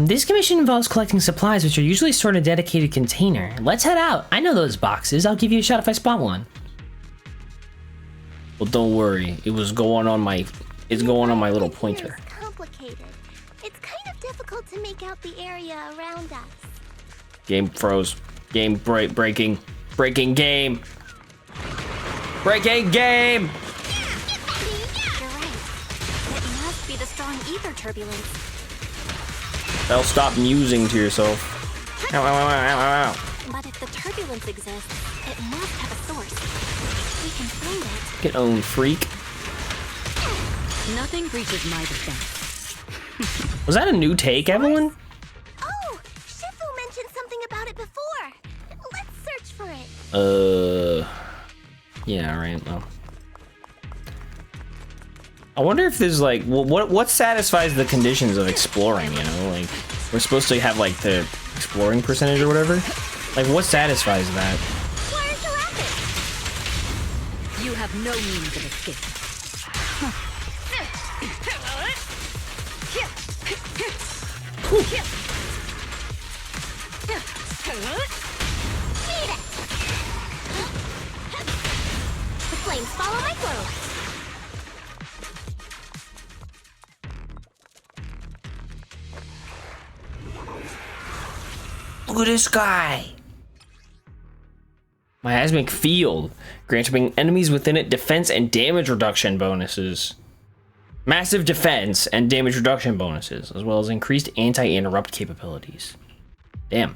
This commission involves collecting supplies, which are usually stored in a dedicated container. Let's head out. I know those boxes. I'll give you a shot if I spot one. Well, don't worry. It's going on my little pointer. It's complicated. It's kind of difficult to make out the area around us. Game froze. Game breaking. Breaking game. Breaking game. You're right. It must be the strong ether turbulence. That'll stop musing to yourself. Ow, ow, ow, ow, ow, ow. But if the turbulence exists, it must have a source. We can find it. Get owned, freak. Nothing reaches my defense. Was that a new take, Evelyn? Oh, Shifu mentioned something about it before. Let's search for it. Yeah, right. Well, I wonder if there's like, what satisfies the conditions of exploring, you know? Like, we're supposed to have like the exploring percentage or whatever. Like, what satisfies that? Why aren't you laughing? You have no means of escape. The flames follow my glow. Look at this guy. Miasmic field, granting enemies within it defense and damage reduction bonuses. Massive defense and damage reduction bonuses, as well as increased anti-interrupt capabilities. Damn.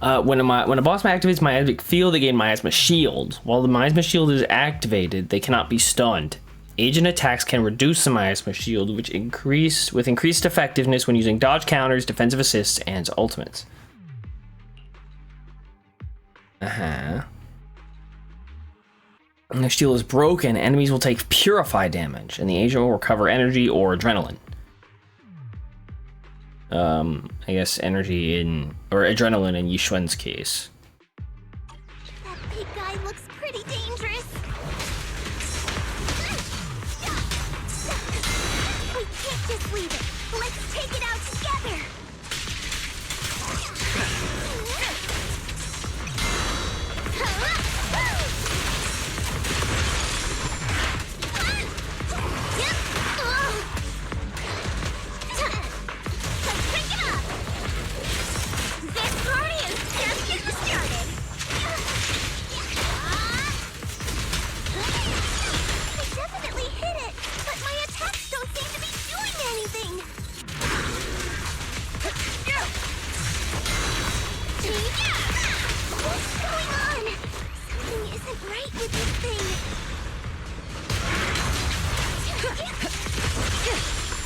When a boss activates Miasmic Field, they gain Miasma Shield. While the Miasma Shield is activated, they cannot be stunned. Agent attacks can reduce the Miasma Shield, with increased effectiveness when using dodge counters, defensive assists, and ultimates. When the shield is broken, enemies will take Purify damage, and the agent will recover energy or adrenaline. I guess energy or adrenaline in Yixuan's case. That big guy looks pretty dangerous. We can't just leave it. Let's take it out together.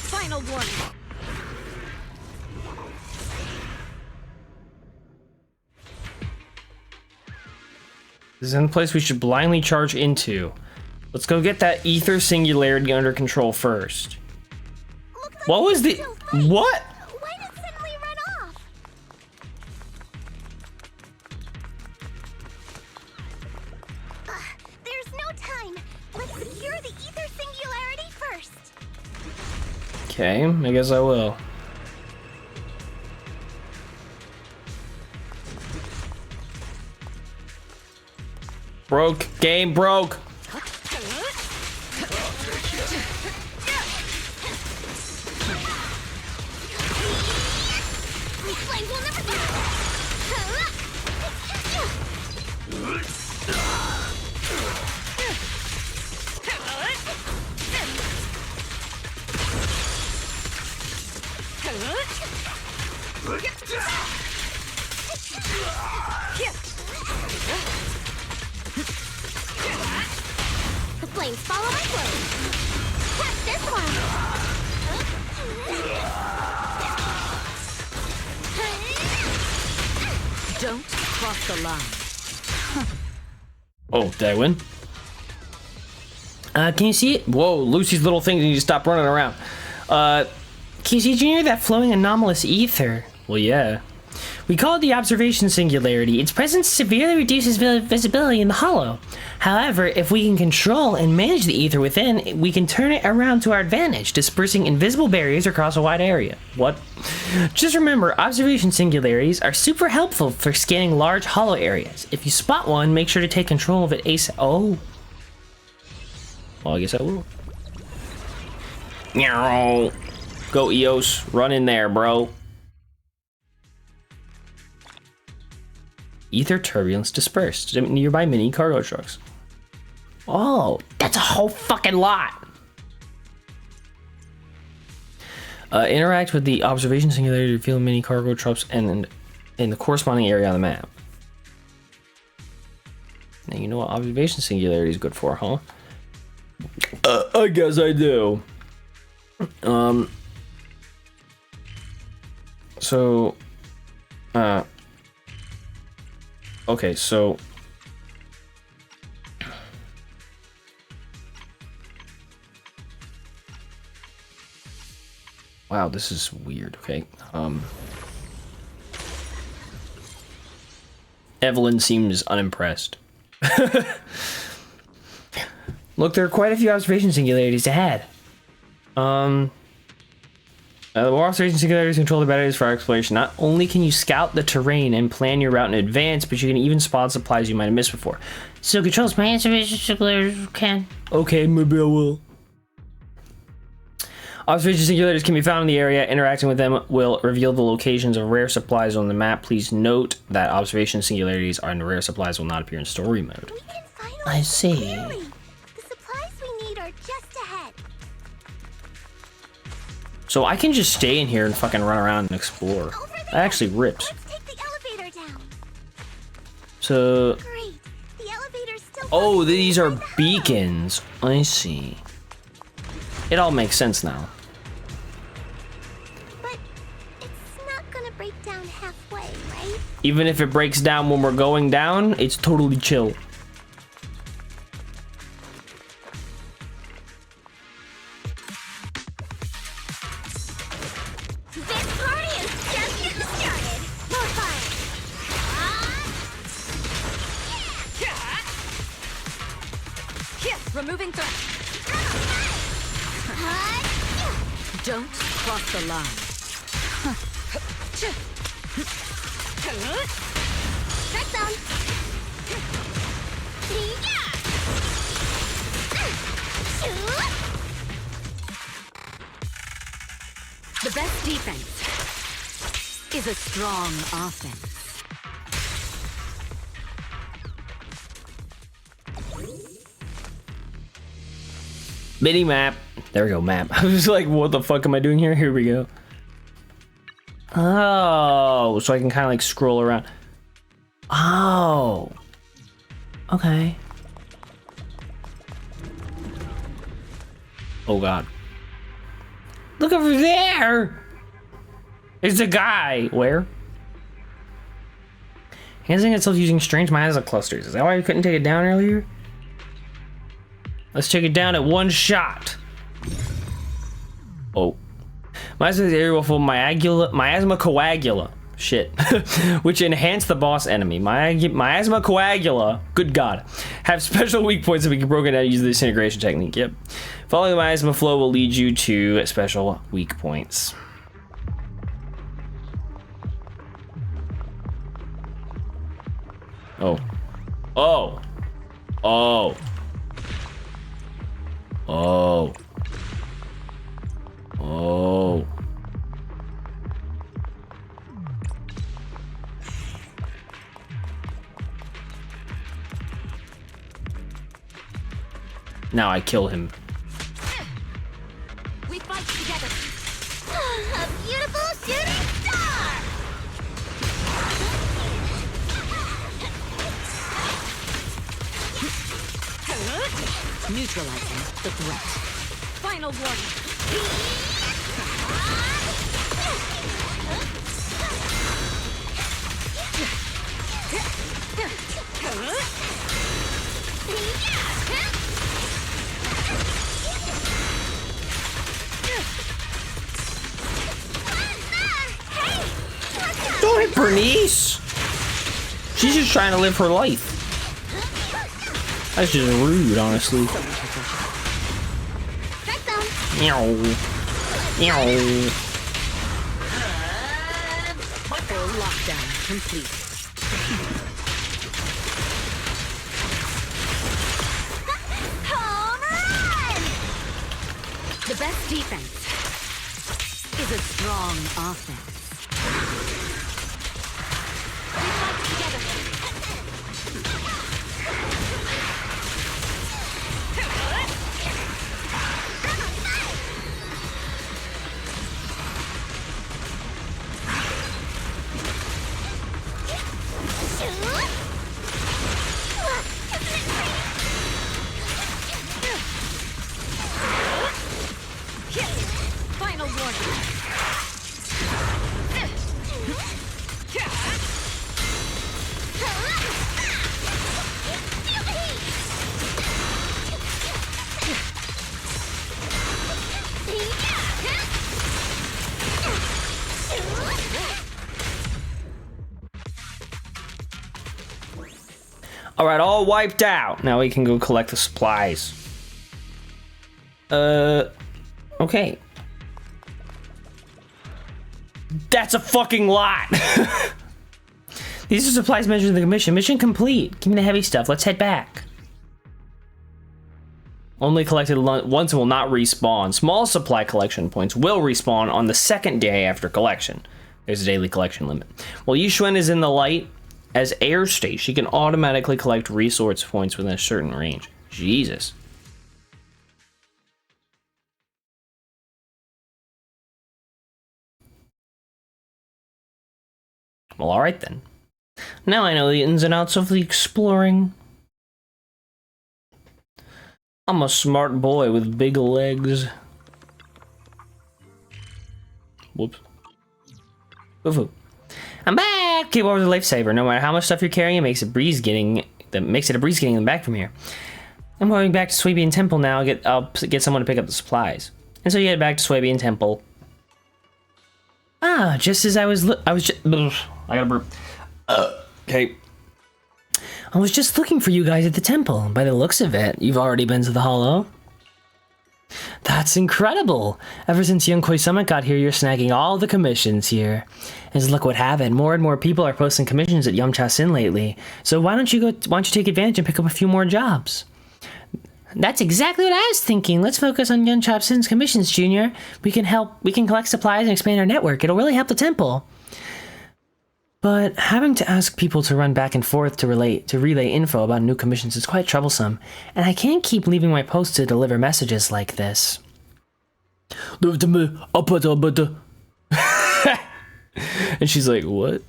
Final warning. This is in the place we should blindly charge into. Let's go get that ether singularity under control first. What was the... What? Why did it suddenly run off? There's no time. Let's secure the ether singularity first. Okay, I guess I will. Broke. Game broke. The flames follow my glow. Catch this one. Don't cross the line. Oh, did I win? Can you see it? Whoa, Lucy's little thing need to stop running around. Can you see, Junior, that flowing anomalous ether? Well, yeah. We call it the observation singularity. Its presence severely reduces visibility in the hollow. However, if we can control and manage the ether within, we can turn it around to our advantage, dispersing invisible barriers across a wide area. What? Just remember, observation singularities are super helpful for scanning large hollow areas. If you spot one, make sure to take control of it ASAP. Oh. Well, I guess I will. Meow. Go, Eos. Run in there, bro. Ether turbulence dispersed. Nearby mini cargo trucks. Oh, that's a whole fucking lot. Interact with the observation singularity to reveal mini cargo trucks and in the corresponding area on the map. Now you know what observation singularity is good for, huh? I guess I do. Okay, so wow, this is weird. Okay, Evelyn seems unimpressed. Look, there are quite a few observation singularities ahead. The more observation singularities control the batteries for our exploration. Not only can you scout the terrain and plan your route in advance, but you can even spot supplies you might have missed before. So controls my observation singularities can. Okay, maybe I will. Observation singularities can be found in the area. Interacting with them will reveal the locations of rare supplies on the map. Please note that observation singularities and rare supplies will not appear in story mode. I see. Clearly, the supplies we need are just ahead. So I can just stay in here and fucking run around and explore. That actually rips. Let's take the elevator down. So, Great. The elevator's still oh, these are beacons. I see. It all makes sense now. But it's not gonna break down halfway, right? Even if it breaks down when we're going down, it's totally chill. This party is just getting started. More fire. Removing threat. Don't cross the line. Strike zone. The best defense is a strong offense. Mini map. There we go, map. I was like, what the fuck am I doing here? Here we go. Oh, so I can kind of like scroll around. Oh. Okay. Oh god. Look over there! There's a guy. Where? Enhancing itself using strange miasma clusters. Is that why I couldn't take it down earlier? Let's take it down at one shot. Oh. Miasma area will full miasma coagula. Shit. Which enhance the boss enemy. Miasma coagula. Good god. Have special weak points that we can broken down using the disintegration technique. Yep. Following the miasma flow will lead you to special weak points. Oh. Oh. Oh. Oh. Oh. Now I kill him. We fight together. A beautiful shooting star. Neutralizing the threat. Final warning. Don't hit Bernice! She's just trying to live her life. That's just rude, honestly. Meow. Meow. Full lockdown complete. Home run! The best defense is a strong offense. Final warning. All right, all wiped out. Now we can go collect the supplies. Okay. That's a fucking lot. These are supplies mentioned in the mission. Mission complete. Give me the heavy stuff. Let's head back. Only collected once will not respawn. Small supply collection points will respawn on the second day after collection. There's a daily collection limit. While Yuxuan is in the light as air state, she can automatically collect resource points within a certain range. Jesus. Well, alright then. Now I know the ins and outs of the exploring. I'm a smart boy with big legs. Whoops. Woof. I'm back! Keyboard is a lifesaver. No matter how much stuff you're carrying, it makes it a breeze getting them back from here. I'm going back to Swabian Temple now. I'll get someone to pick up the supplies. And so you head back to Swabian Temple. Ah, just as I gotta burp. Okay. I was just looking for you guys at the temple. By the looks of it, you've already been to the Hollow. That's incredible. Ever since Yunquay Summit got here, you're snagging all the commissions here. And look what happened. More and more people are posting commissions at Yumcha-Sin lately. So why don't you take advantage and pick up a few more jobs? That's exactly what I was thinking. Let's focus on Yumcha-Sin's commissions, Junior. We can collect supplies and expand our network. It'll really help the temple. But having to ask people to run back and forth to relay info about new commissions is quite troublesome, and I can't keep leaving my post to deliver messages like this. And she's like, what?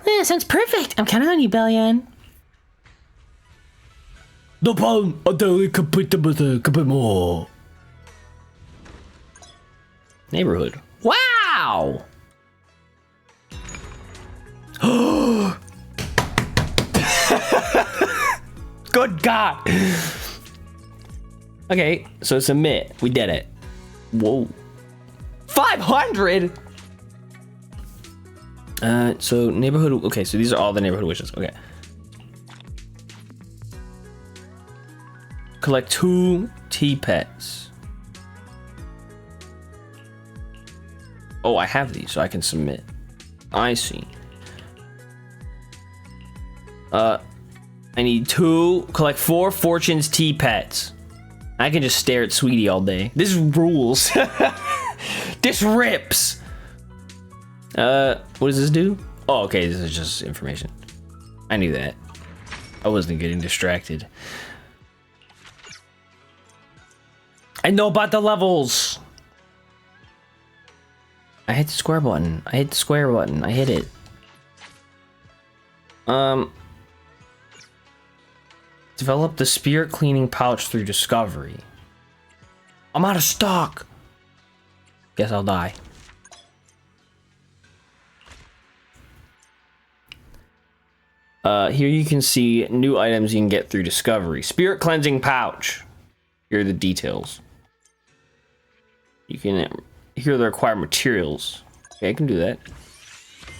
Yeah, sounds perfect. I'm counting on you, Bellyan. Neighborhood. Wow! Good God! Okay, so submit. We did it. Whoa. 500? So neighborhood. Okay, so these are all the neighborhood wishes. Okay. Collect 2 T-Pets. Oh, I have these, so I can submit. I see. I need 2, collect 4 Fortune's T-Pets. I can just stare at Sweetie all day. This rules. This rips. What does this do? Oh, okay, this is just information. I knew that. I wasn't getting distracted. I know about the levels. I hit the square button. I hit the square button. I hit it. Develop the spirit cleaning pouch through discovery. I'm out of stock. Guess I'll die. Here you can see new items you can get through discovery. Spirit cleansing pouch. Here are the details. You can, here are the required materials. Okay, I can do that.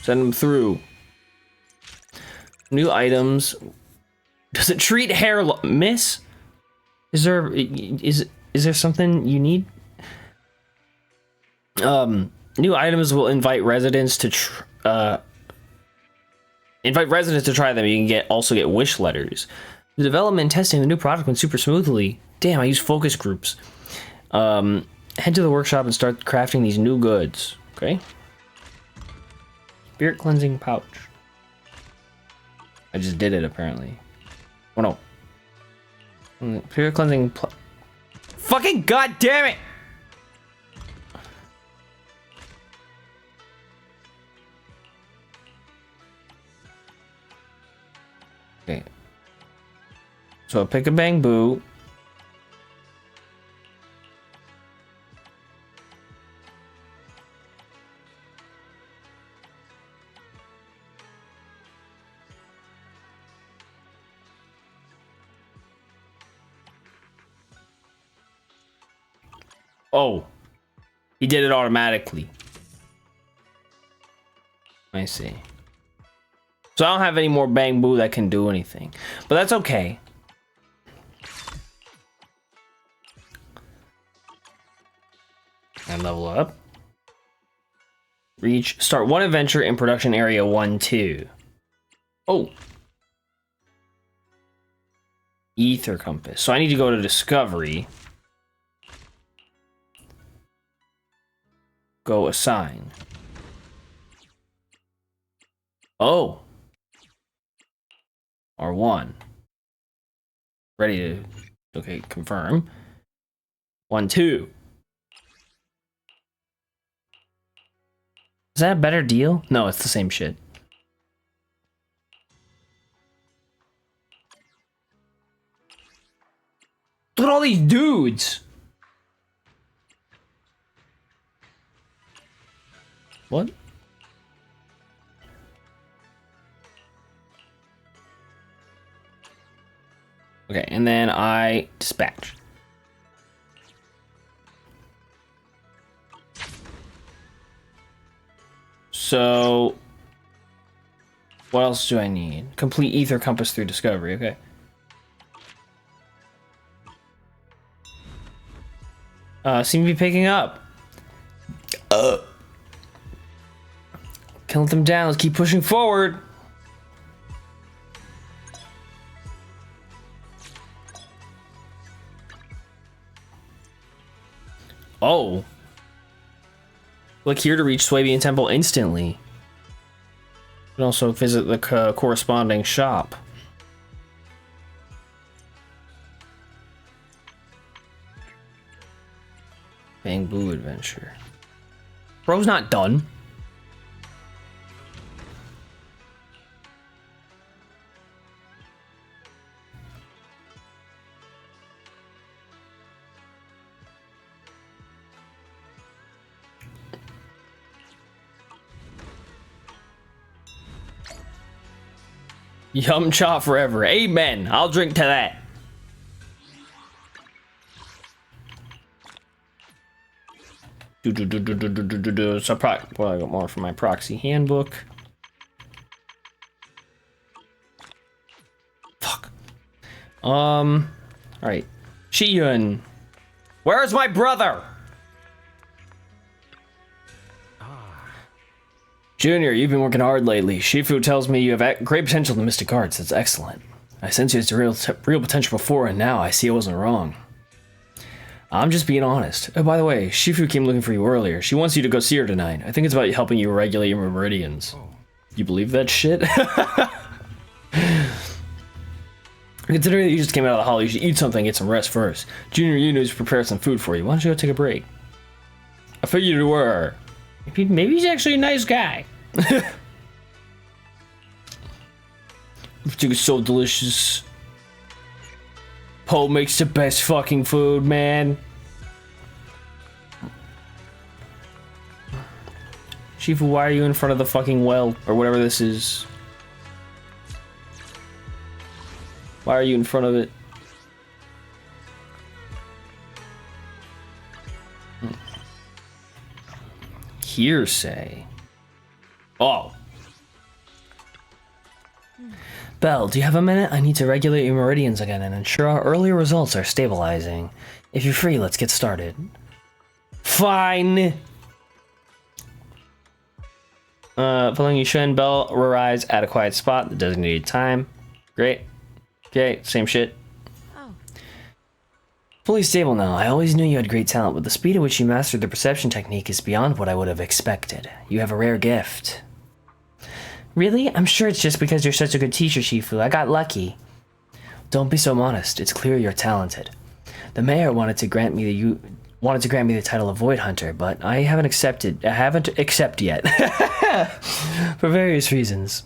Send them through. New items. Does it treat hair miss? Is there something you need? New items will invite residents to try them. You can also get wish letters. The development and testing of the new product went super smoothly. Damn, I use focus groups. Head to the workshop and start crafting these new goods. Okay. Spirit cleansing pouch. I just did it apparently. Oh no. Spirit cleansing. Fucking god damn it! Okay. So pick a bamboo. Oh, he did it automatically. I see. So I don't have any more bamboo that can do anything, but that's okay. And level up. Start one adventure in production area 1-2. Oh. Ether compass. So I need to go to discovery. Go assign. Oh. R1. Ready to... Okay, confirm. 1-2. Is that a better deal? No, it's the same shit. Look at all these dudes! What? Okay, and then I dispatch. So, what else do I need? Complete ether compass through discovery, okay. Seem to be picking up. Can't let them down, let's keep pushing forward. Oh. Click here to reach Swabian Temple instantly. You can also visit the corresponding shop. Bamboo adventure. Bro's not done. Yum cha forever. Amen. I'll drink to that. So well, I got more from my proxy handbook. Fuck. All right. Shiyun. Where's my brother? Junior, you've been working hard lately. Shifu tells me you have great potential in mystic arts. That's excellent. I sense you had real potential before, and now I see I wasn't wrong. I'm just being honest. Oh, by the way, Shifu came looking for you earlier. She wants you to go see her tonight. I think it's about helping you regulate your meridians. You believe that shit? Considering that you just came out of the hall, you should eat something and get some rest first. Junior, you know he's prepared some food for you. Why don't you go take a break? I figured you were. Maybe he's actually a nice guy. Everything is so delicious. Poe makes the best fucking food, man. Shifu, why are you in front of the fucking well? Or whatever this is. Why are you in front of it? Hearsay. Oh. Belle, do you have a minute? I need to regulate your meridians again and ensure our earlier results are stabilizing. If you're free, let's get started. Fine. Following Yushen, Belle arrives at a quiet spot, the designated time. Great. Okay, same shit. Oh. Fully stable now. I always knew you had great talent, but the speed at which you mastered the perception technique is beyond what I would have expected. You have a rare gift. Really? I'm sure it's just because you're such a good teacher, Shifu. I got lucky. Don't be so modest. It's clear you're talented. The mayor wanted to grant me the title of Void Hunter, but I haven't accepted yet. For various reasons.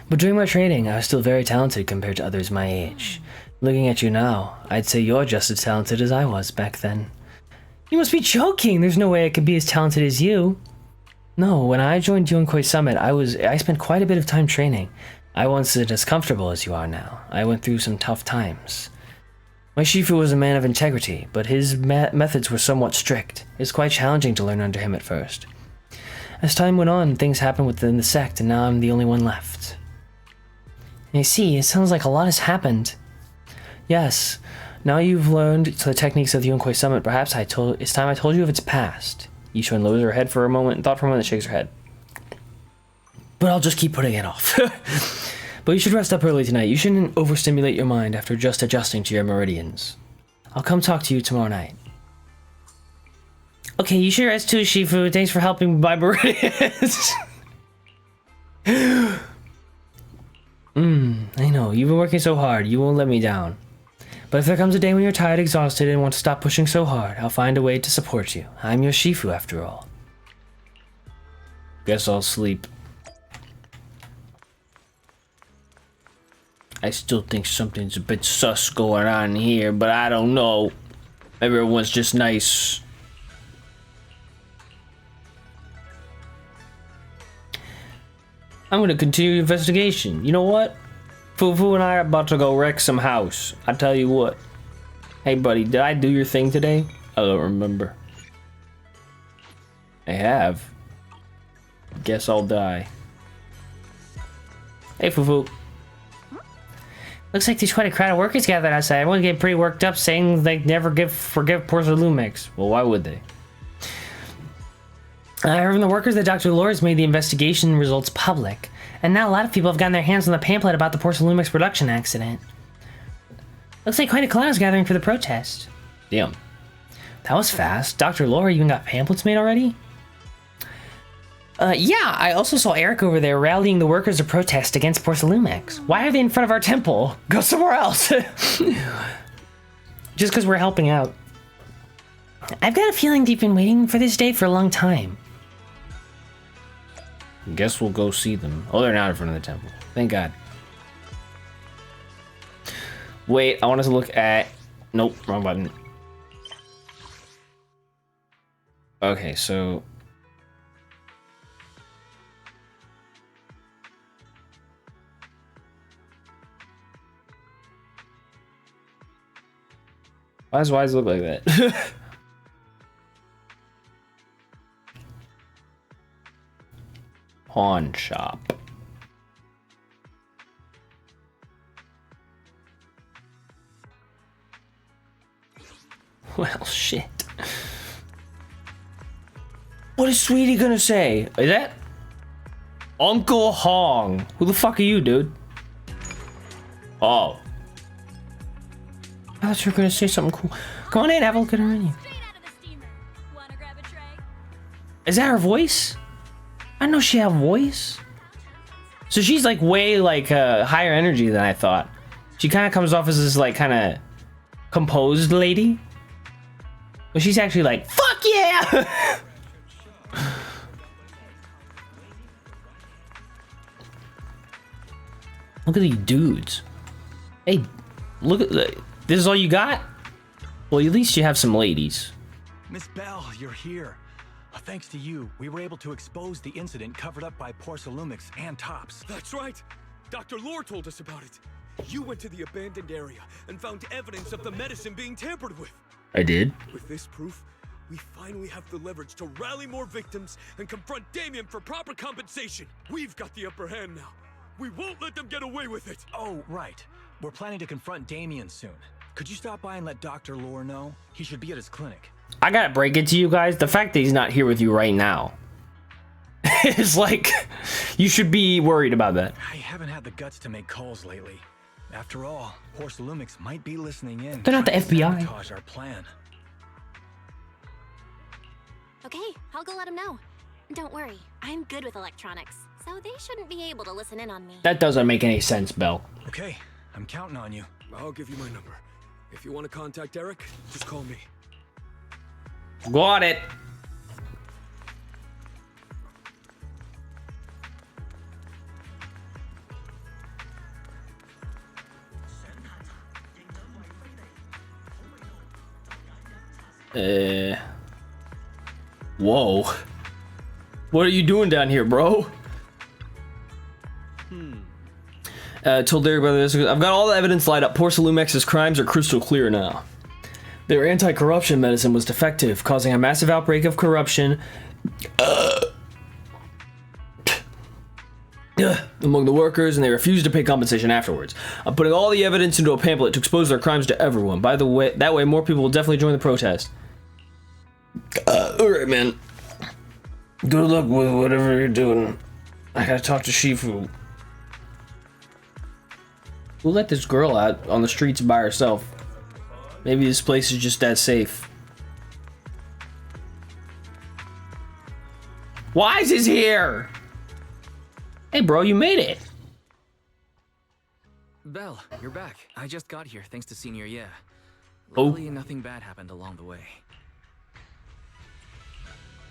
But during my training, I was still very talented compared to others my age. Looking at you now, I'd say you're just as talented as I was back then. You must be joking! There's no way I could be as talented as you. No, when I joined Yunkwei Summit, I spent quite a bit of time training. I wasn't as comfortable as you are now. I went through some tough times. My Shifu was a man of integrity, but his methods were somewhat strict. It was quite challenging to learn under him at first. As time went on, things happened within the sect, and now I'm the only one left. I see, it sounds like a lot has happened. Yes, now you've learned the techniques of the Yunkwei Summit, perhaps it's time I told you of its past. Yishuan lowers her head for a moment and thought for a moment and shakes her head. But I'll just keep putting it off. But you should rest up early tonight. You shouldn't overstimulate your mind after just adjusting to your meridians. I'll come talk to you tomorrow night. Okay, you should rest too, Shifu. Thanks for helping my meridians. I know. You've been working so hard. You won't let me down. But if there comes a day when you're tired, exhausted, and want to stop pushing so hard, I'll find a way to support you. I'm your Shifu, after all. Guess I'll sleep. I still think something's a bit sus going on here, but I don't know. Everyone's just nice. I'm gonna continue the investigation. You know what? Fufu and I are about to go wreck some house. I tell you what. Hey buddy, did I do your thing today? I don't remember. I have. Guess I'll die. Hey Fufu. Looks like there's quite a crowd of workers gathered outside. Everyone's getting pretty worked up, saying they never forgive poor Lumix. Well, why would they? I heard from the workers that Dr. Lores made the investigation results public, and now a lot of people have gotten their hands on the pamphlet about the Porcelumix production accident. Looks like quite a crowd is gathering for the protest. Damn. That was fast. Dr. Lore even got pamphlets made already? Yeah, I also saw Eric over there rallying the workers to protest against Porcelumix. Why are they in front of our temple? Go somewhere else. Just because we're helping out. I've got a feeling they've been waiting for this day for a long time. Guess we'll go see them. Oh, they're not in front of the temple. Thank God. Wait, I want us to look at... Nope, wrong button. Okay, so... Why does Wise look like that? Pawn shop. Well, shit. What is Sweetie gonna say? Is that Uncle Hong? Who the fuck are you, dude? Oh. I thought you were gonna say something cool. Come on in, have a look at her menu. Is that her voice? I didn't know she had a voice. So she's like way like higher energy than I thought. She kind of comes off as this like kind of composed lady. But she's actually like, fuck yeah! Look at these dudes. Hey, look at that. This is all you got? Well, at least you have some ladies. Miss Belle, you're here. Thanks to you, we were able to expose the incident covered up by Porcelumix and Tops. That's right. Dr. Lore told us about it. You went to the abandoned area and found evidence of the medicine being tampered with. I did. With this proof, we finally have the leverage to rally more victims and confront Damien for proper compensation. We've got the upper hand now. We won't let them get away with it. Oh, right. We're planning to confront Damien soon. Could you stop by and let Dr. Lore know? He should be at his clinic. I gotta break it to you guys. The fact that he's not here with you right now is like, you should be worried about that. I haven't had the guts to make calls lately. After all, Porsalumix might be listening in. They're not the trying to FBI. sabotage our plan. Okay, I'll go let him know. Don't worry, I'm good with electronics, so they shouldn't be able to listen in on me. That doesn't make any sense, Belle. Okay, I'm counting on you. I'll give you my number. If you want to contact Eric, just call me. Got it. Whoa. What are you doing down here, bro? Told Derek about this. I've got all the evidence lined up. Porsalumex's crimes are crystal clear now. Their anti-corruption medicine was defective, causing a massive outbreak of corruption among the workers, and they refused to pay compensation afterwards. I'm putting all the evidence into a pamphlet to expose their crimes to everyone. By the way, that way more people will definitely join the protest. Alright, man. Good luck with whatever you're doing. I gotta talk to Shifu. We'll let this girl out on the streets by herself. Maybe this place is just that safe. Wise is here! Hey bro, you made it! Belle, you're back. I just got here thanks to Senior Yeah. Oh. Luckily, nothing bad happened along the way.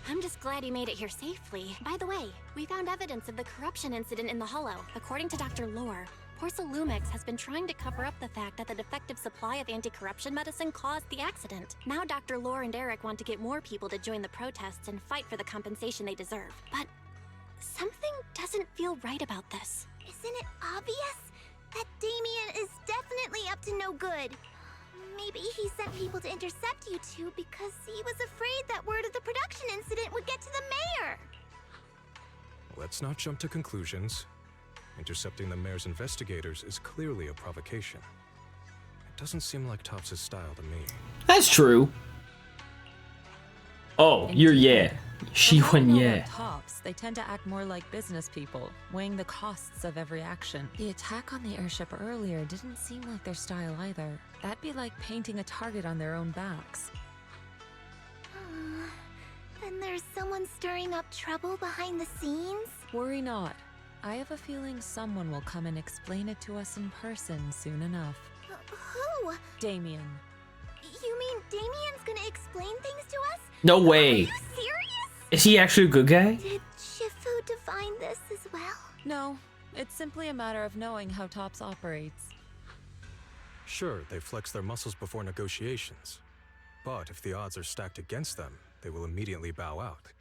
I'm just glad he made it here safely. By the way, we found evidence of the corruption incident in the Hollow. According to Dr. Lore, Porsalumix has been trying to cover up the fact that the defective supply of anti-corruption medicine caused the accident. Now Dr. Lore and Eric want to get more people to join the protests and fight for the compensation they deserve. But something doesn't feel right about this. Isn't it obvious? That Damien is definitely up to no good. Maybe he sent people to intercept you two because he was afraid that word of the production incident would get to the mayor. Let's not jump to conclusions. Intercepting the mayor's investigators is clearly a provocation. It doesn't seem like Topps' style to me. That's true. Oh, you're yeah. She went yeah. Tops, they tend to act more like business people, weighing the costs of every action. The attack on the airship earlier didn't seem like their style either. That'd be like painting a target on their own backs. Then there's someone stirring up trouble behind the scenes? Worry not. I have a feeling someone will come and explain it to us in person soon enough. Who? Damien. You mean Damien's gonna explain things to us? No way. Are you serious? Is he actually a good guy? Did Shifu define this as well? No, it's simply a matter of knowing how Topps operates. Sure, they flex their muscles before negotiations. But if the odds are stacked against them, they will immediately bow out.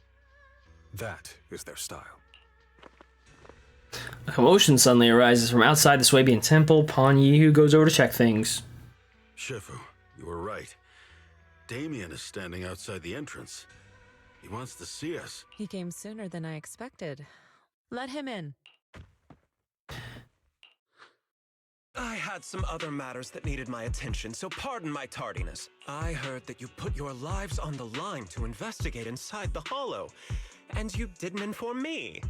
That is their style. A commotion suddenly arises from outside the Swabian temple. Pan Yihu goes over to check things. Shifu, you were right. Damien is standing outside the entrance. He wants to see us. He came sooner than I expected. Let him in. I had some other matters that needed my attention, so pardon my tardiness. I heard that you put your lives on the line to investigate inside the Hollow, and you didn't inform me.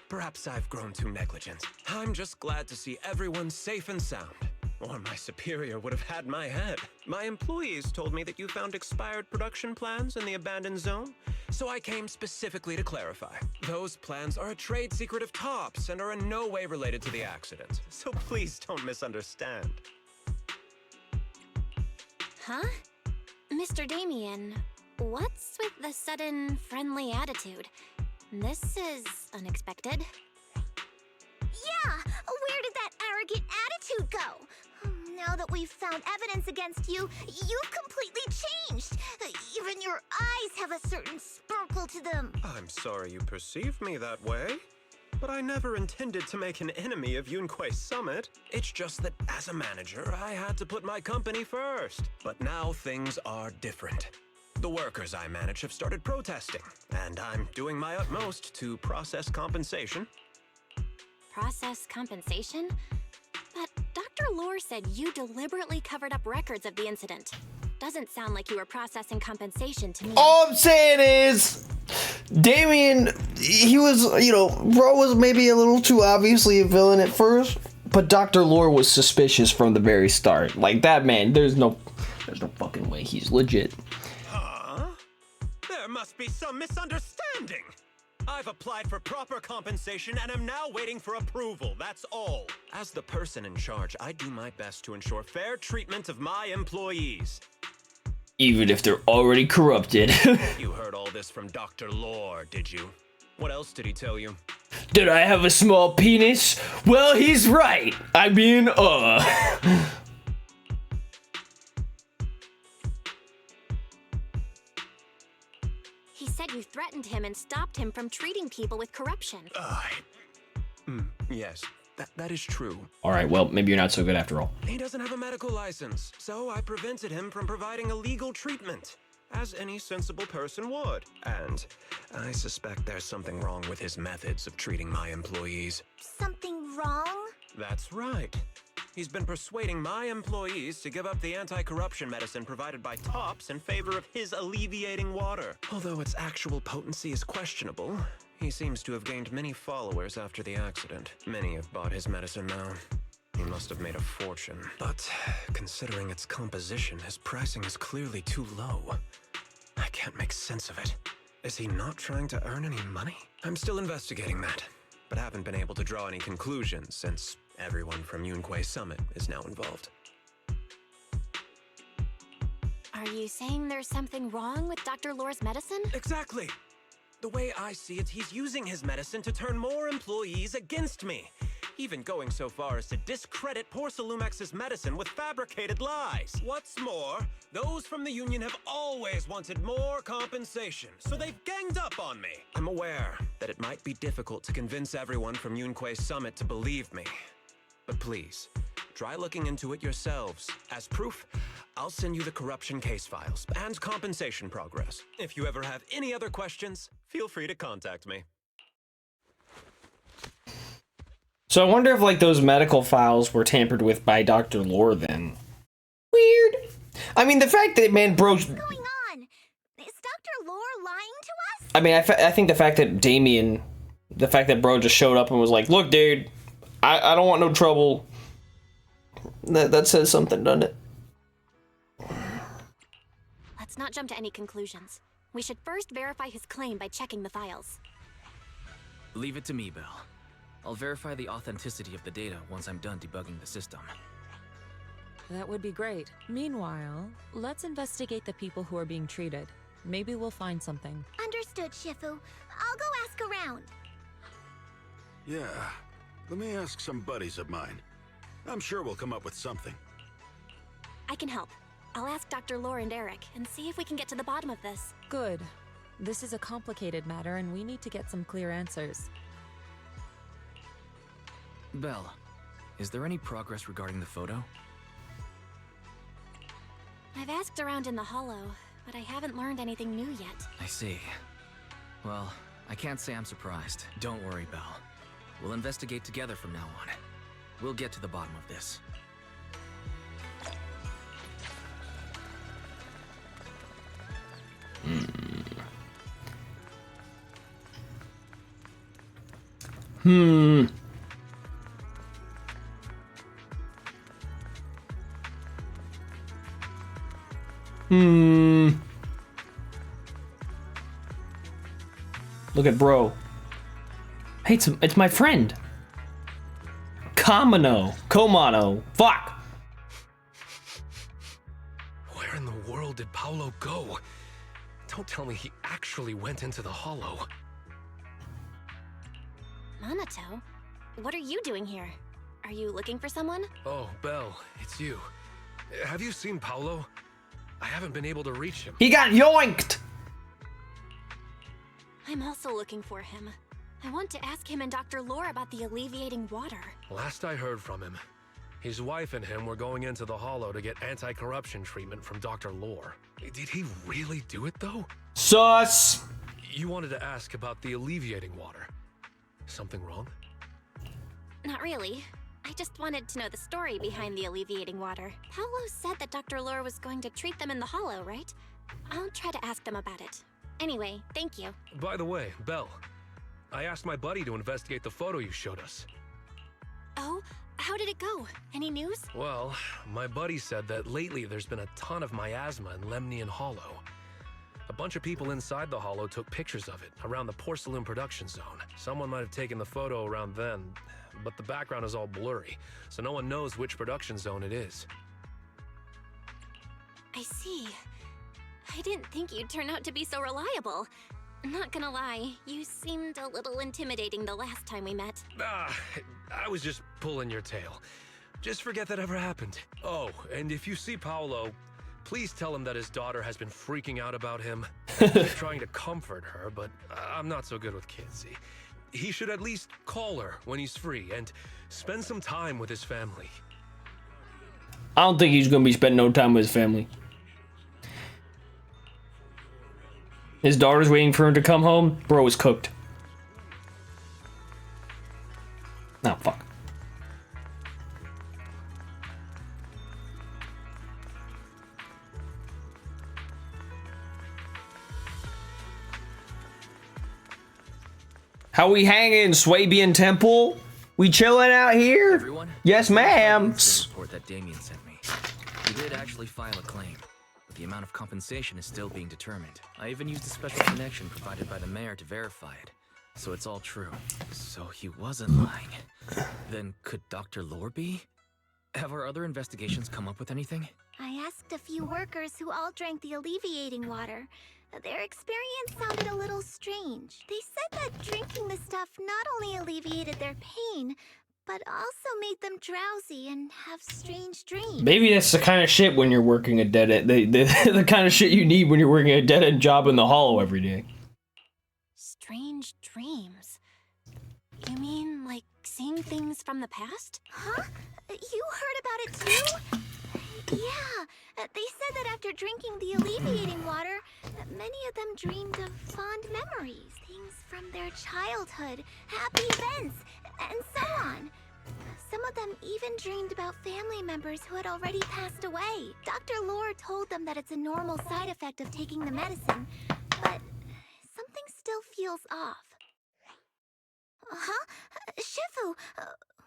Perhaps I've grown too negligent. I'm just glad to see everyone safe and sound. Or my superior would have had my head. My employees told me that you found expired production plans in the abandoned zone, so I came specifically to clarify. Those plans are a trade secret of Topps and are in no way related to the accident, so please don't misunderstand. Huh? Mr. Damien, what's with the sudden friendly attitude? This is unexpected. Yeah! Where did that arrogant attitude go? Now that we've found evidence against you, you've completely changed. Even your eyes have a certain sparkle to them. I'm sorry you perceive me that way. but I never intended to make an enemy of Yunquei Summit. It's just that as a manager, I had to put my company first. But now things are different. The workers I manage have started protesting, and I'm doing my utmost to process compensation. Process compensation? But Dr. Lore said you deliberately covered up records of the incident. Doesn't sound like you were processing compensation to me. All I'm saying is, Damien, he was, you know, bro was maybe a little too obviously a villain at first, but Dr. Lore was suspicious from the very start. Like, that man, there's no fucking way he's legit. Huh? There must be some misunderstanding. I've applied for proper compensation and am now waiting for approval, that's all. As the person in charge, I do my best to ensure fair treatment of my employees. Even if they're already corrupted. You heard all this from Dr. Lore, did you? What else did he tell you? Did I have a small penis? Well, he's right. I mean, He said you threatened him and stopped him from treating people with corruption. Yes, that is true. All right, well, maybe you're not so good after all. He doesn't have a medical license, so I prevented him from providing illegal treatment, as any sensible person would. And I suspect there's something wrong with his methods of treating my employees. Something wrong? That's right. He's been persuading my employees to give up the anti-corruption medicine provided by Tops in favor of his alleviating water. Although its actual potency is questionable, he seems to have gained many followers after the accident. Many have bought his medicine now. He must have made a fortune. But considering its composition, his pricing is clearly too low. I can't make sense of it. Is he not trying to earn any money? I'm still investigating that, but haven't been able to draw any conclusions since everyone from Yunquei Summit is now involved. Are you saying there's something wrong with Dr. Lore's medicine? Exactly! The way I see it, he's using his medicine to turn more employees against me. Even going so far as to discredit Porcelumex's medicine with fabricated lies. What's more, those from the union have always wanted more compensation, so they've ganged up on me. I'm aware that it might be difficult to convince everyone from Yunquei Summit to believe me. But please, try looking into it yourselves. As proof, I'll send you the corruption case files and compensation progress. If you ever have any other questions, feel free to contact me. So I wonder if, like, those medical files were tampered with by Dr. Lore then. Weird. I mean, the fact that, man, bro... What's going on? Is Dr. Lore lying to us? I mean, I think the fact that Damien, the fact that bro just showed up and was like, look, dude, I don't want no trouble. That says something, doesn't it? Let's not jump to any conclusions. We should first verify his claim by checking the files. Leave it to me, Belle. I'll verify the authenticity of the data once I'm done debugging the system. That would be great. Meanwhile, let's investigate the people who are being treated. Maybe we'll find something. Understood, Shifu. I'll go ask around. Yeah, let me ask some buddies of mine. I'm sure we'll come up with something. I can help. I'll ask Dr. Lore and Eric and see if we can get to the bottom of this. Good. This is a complicated matter and we need to get some clear answers. Belle, is there any progress regarding the photo? I've asked around in the Hollow, but I haven't learned anything new yet. I see. Well, I can't say I'm surprised. Don't worry, Belle. We'll investigate together from now on. We'll get to the bottom of this. Look at bro. Hey, it's my friend. Komano. Fuck. Where in the world did Paolo go? Don't tell me he actually went into the Hollow. Minato? What are you doing here? Are you looking for someone? Oh, Belle, it's you. Have you seen Paolo? I haven't been able to reach him. He got yoinked. I'm also looking for him. I want to ask him and Dr. Lore about the alleviating water. Last I heard from him, his wife and him were going into the Hollow to get anti-corruption treatment from Dr. Lore. Did he really do it, though? Sus! You wanted to ask about the alleviating water. Something wrong? Not really. I just wanted to know the story behind the alleviating water. Paolo said that Dr. Lore was going to treat them in the Hollow, right? I'll try to ask them about it. Anyway, thank you. By the way, Belle, I asked my buddy to investigate the photo you showed us. Oh, how did it go? Any news? Well, my buddy said that lately there's been a ton of miasma in Lemnian Hollow. A bunch of people inside the Hollow took pictures of it around the Porcelain production zone. Someone might have taken the photo around then, but the background is all blurry, so no one knows which production zone it is. I see. I didn't think you'd turn out to be so reliable. Not gonna lie, you seemed a little intimidating the last time we met. I was just pulling your tail. Just forget that ever happened. Oh, and if you see Paolo, please tell him that his daughter has been freaking out about him. I'm trying to comfort her, but I'm not so good with kids. He should at least call her when he's free and spend some time with his family. I don't think he's gonna be spending no time with his family. His daughter's waiting for him to come home. Bro is cooked. Oh, fuck. How we hanging, Swabian Temple? We chilling out here? Everyone? Yes, ma'am. Report that Damien sent me. He did actually file a claim, but the amount of compensation is still being determined. I even used a special connection provided by the mayor to verify it, so it's all true. So he wasn't lying. Then could Dr. Lore be? Have our other investigations come up with anything? I asked a few workers who all drank the alleviating water. Their experience sounded a little strange. They said that drinking the stuff not only alleviated their pain, but also made them drowsy and have strange dreams. Maybe that's the kind of shit when you're working a dead end. The kind of shit you need when you're working a dead end job in the Hollow every day. Strange dreams? You mean like seeing things from the past? Huh? You heard about it too? Yeah, they said that after drinking the alleviating water, many of them dreamed of fond memories, things from their childhood, happy events, and so on. Some of them even dreamed about family members who had already passed away. Dr. Lore told them that it's a normal side effect of taking the medicine, but something still feels off. Huh? Shifu,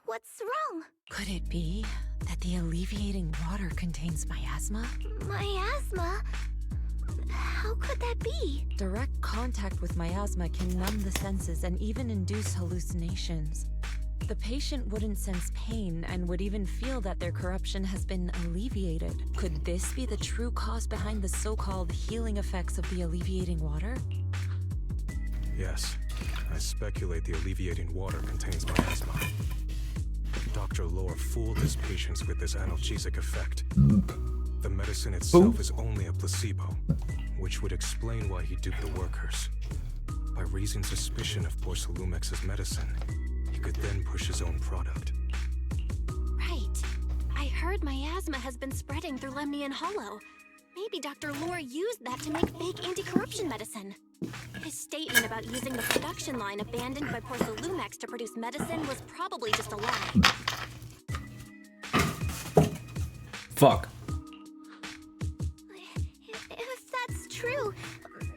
what's wrong? Could it be that the alleviating water contains miasma? Miasma? How could that be? Direct contact with miasma can numb the senses and even induce hallucinations. The patient wouldn't sense pain and would even feel that their corruption has been alleviated. Could this be the true cause behind the so-called healing effects of the alleviating water? Yes, I speculate the alleviating water contains miasma. Dr. Lore fooled his patients with this analgesic effect. The medicine itself is only a placebo, which would explain why he duped the workers. By raising suspicion of Porcelumex's medicine, he could then push his own product. Right. I heard miasma has been spreading through Lemnian Hollow. Maybe Dr. Lore used that to make fake anti-corruption medicine. His statement about using the production line abandoned by Porcelumex to produce medicine was probably just a lie. Fuck. If that's true,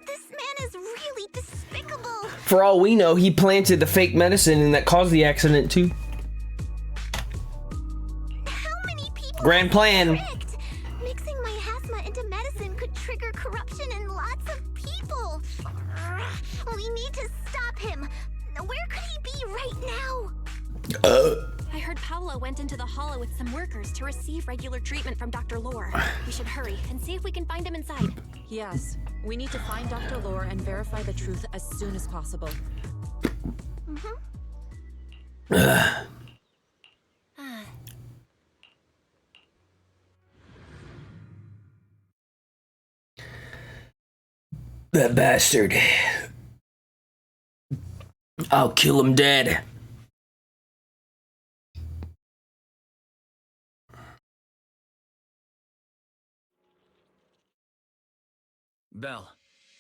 this man is really despicable. For all we know, he planted the fake medicine and that caused the accident too. How many people Grand plan. tricked? Mixing miasma into medicine could trigger corruption in lots of people. We need to stop him. Where could he be right now? I heard Paolo went into the Hollow with some workers to receive regular treatment from Dr. Lore. We should hurry and see if we can find him inside. Yes, we need to find Dr. Lore and verify the truth as soon as possible. That bastard. I'll kill him dead. Bell,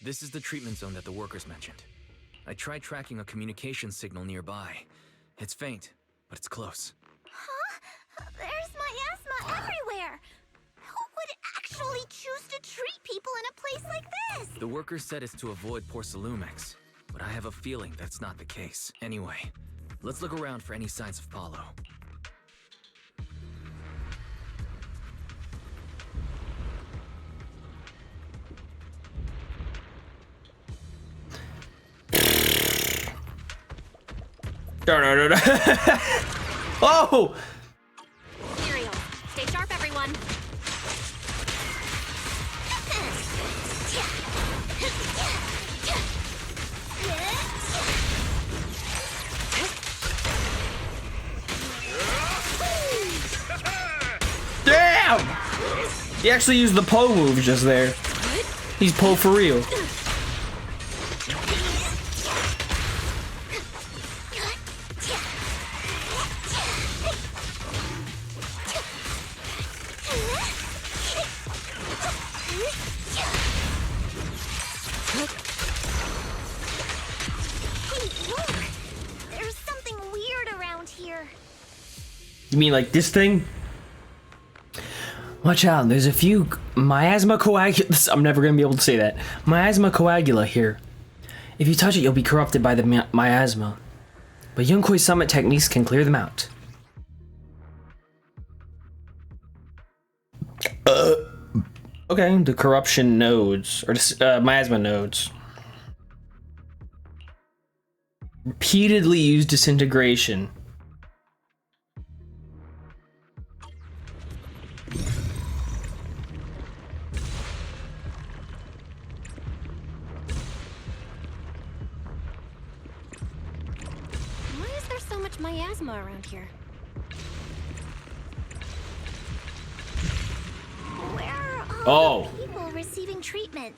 this is the treatment zone that the workers mentioned. I tried tracking a communication signal nearby. It's faint, but it's close. Huh? There's miasma everywhere. Who would actually choose to treat people in a place like this? The workers said it's to avoid Porcelumex, but I have a feeling that's not the case. Anyway, let's look around for any signs of Paulo. Oh! Cereal. Stay sharp, everyone. Damn! He actually used the Poe move just there. He's Poe for real. There's something weird around here. You mean like this thing? Watch out, there's a few miasma coagula. I'm never gonna be able to say that. Miasma coagula here. If you touch it, you'll be corrupted by the miasma. But Yunquei Summit techniques can clear them out. Okay, the corruption nodes, or miasma nodes. Repeatedly use disintegration. Why is there so much miasma around here? Where are all Oh. the people receiving treatment?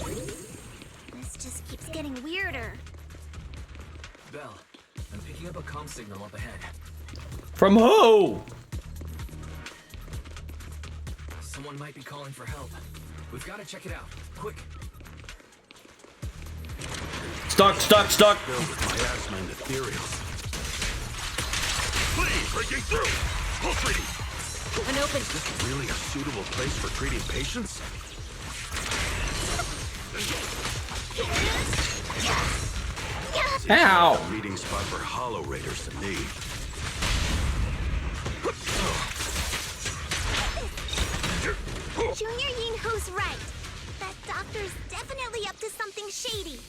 This just keeps getting weirder. Bell, I'm picking up a comm signal up ahead. From who? Someone might be calling for help. We've got to check it out. Quick. Stuck. Filled with miasma and ethereal. Please, breaking through! Pulse reading! Unopened. Is this really a suitable place for treating patients? Ow! A meeting spot for Hollow Raiders to me. Junior Yinhu's right. That doctor's definitely up to something shady.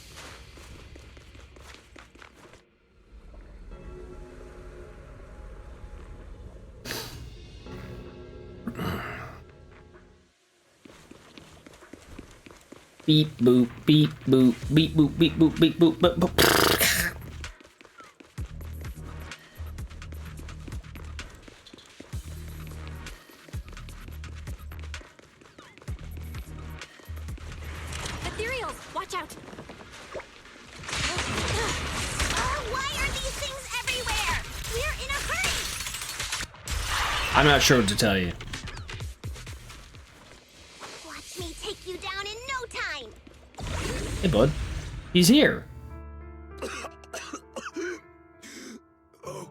Beep boop, beep boop, beep boop, beep boop, beep boop, boop, boop. Ethereals, watch out. Why are these things everywhere? We're in a hurry. I'm not sure what to tell you. Watch me take you down in no time. Hey, bud. He's here. Oh,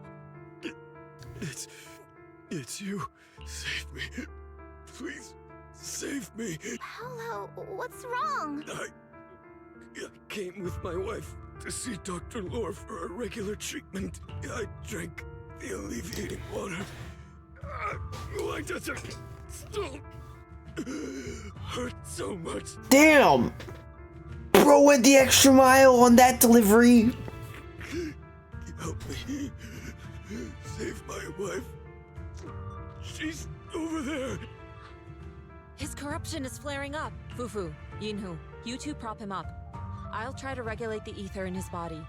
it's you. Save me. Please, save me. Hello, what's wrong? I came with my wife to see Dr. Lore for a regular treatment. I drank the alleviating water. Why does it still hurt so much? Damn! Bro went the extra mile on that delivery. Help me. Save my wife. She's over there. His corruption is flaring up. Fufu, Yinhu, you two prop him up. I'll try to regulate the ether in his body.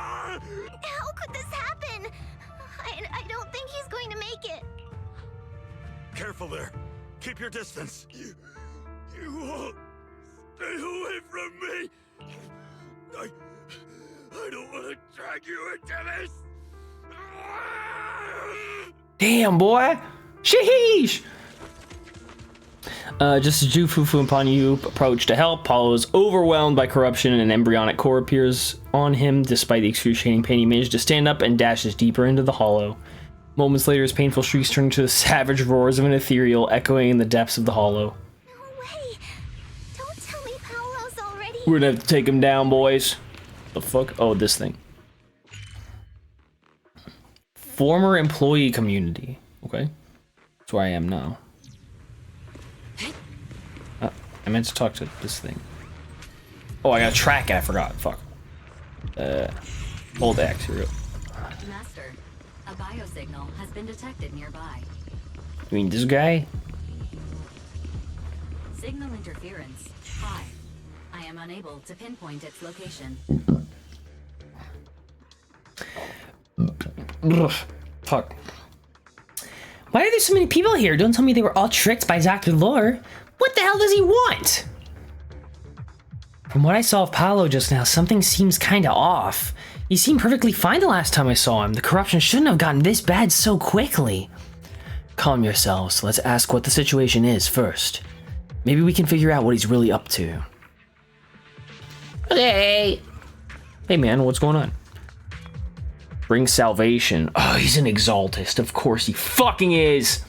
How could this happen? I don't think he's going to make it. Careful there. Keep your distance. You all stay away from me. I don't want to drag you into this. Damn, boy. Sheesh. Just as Jufufu and Panyu approach to help, Paulo is overwhelmed by corruption and an embryonic core appears on him. Despite the excruciating pain, he manages to stand up and dashes deeper into the hollow. Moments later, his painful shrieks turn into the savage roars of an ethereal echoing in the depths of the hollow. No way! Don't tell me Paolo's already... We're gonna have to take him down, boys. The fuck? Oh, this thing. Former employee community. Okay. That's where I am now. I meant to talk to this thing. Oh, I gotta track it. I forgot. Fuck. Hold X. Here we go. Master, a biosignal has been detected nearby. You mean this guy? Signal interference high. I am unable to pinpoint its location. Ugh, fuck. Why are there so many people here? Don't tell me they were all tricked by Dr. Lore. What the hell does he want? From what I saw of Paolo just now, something seems kinda off. He seemed perfectly fine the last time I saw him. The corruption shouldn't have gotten this bad so quickly. Calm yourselves. Let's ask what the situation is first. Maybe we can figure out what he's really up to. Okay. Hey man, what's going on? Bring salvation. Oh, he's an exaltist. Of course he fucking is.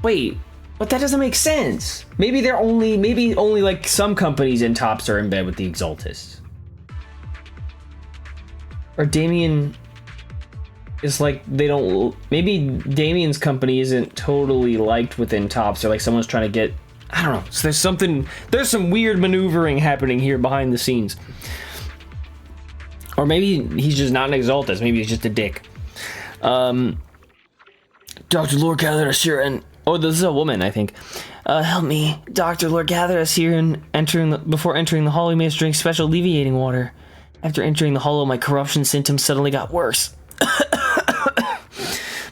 Wait, but that doesn't make sense. Maybe only like some companies in tops are in bed with the exaltists. Or Damien is like, maybe Damien's company isn't totally liked within tops, or like someone's trying to get, I don't know. So there's some weird maneuvering happening here behind the scenes. Or maybe he's just not an exaltist, maybe he's just a dick. Dr. Lore gathered us here and... Oh, this is a woman, I think. Help me. Dr. Lore gathered us here and before entering the hollow, he made us drink special alleviating water. After entering the hollow, my corruption symptoms suddenly got worse.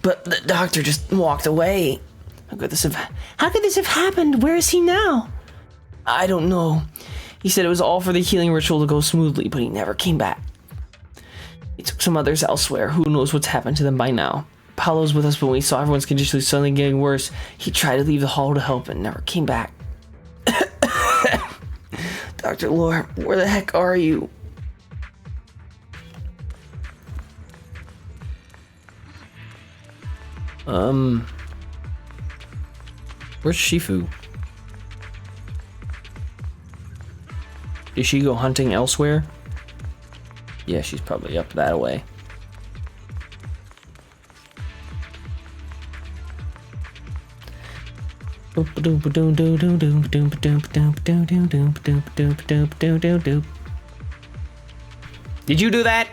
But the doctor just walked away. How could this have happened? Where is he now? I don't know. He said it was all for the healing ritual to go smoothly, but he never came back. He took some others elsewhere. Who knows what's happened to them by now? Paolo's with us, but when we saw everyone's condition suddenly getting worse, he tried to leave the hall to help and never came back. Dr. Lore, where the heck are you? Where's Shifu? Did she go hunting elsewhere? Yeah, she's probably up that way. Did you do that?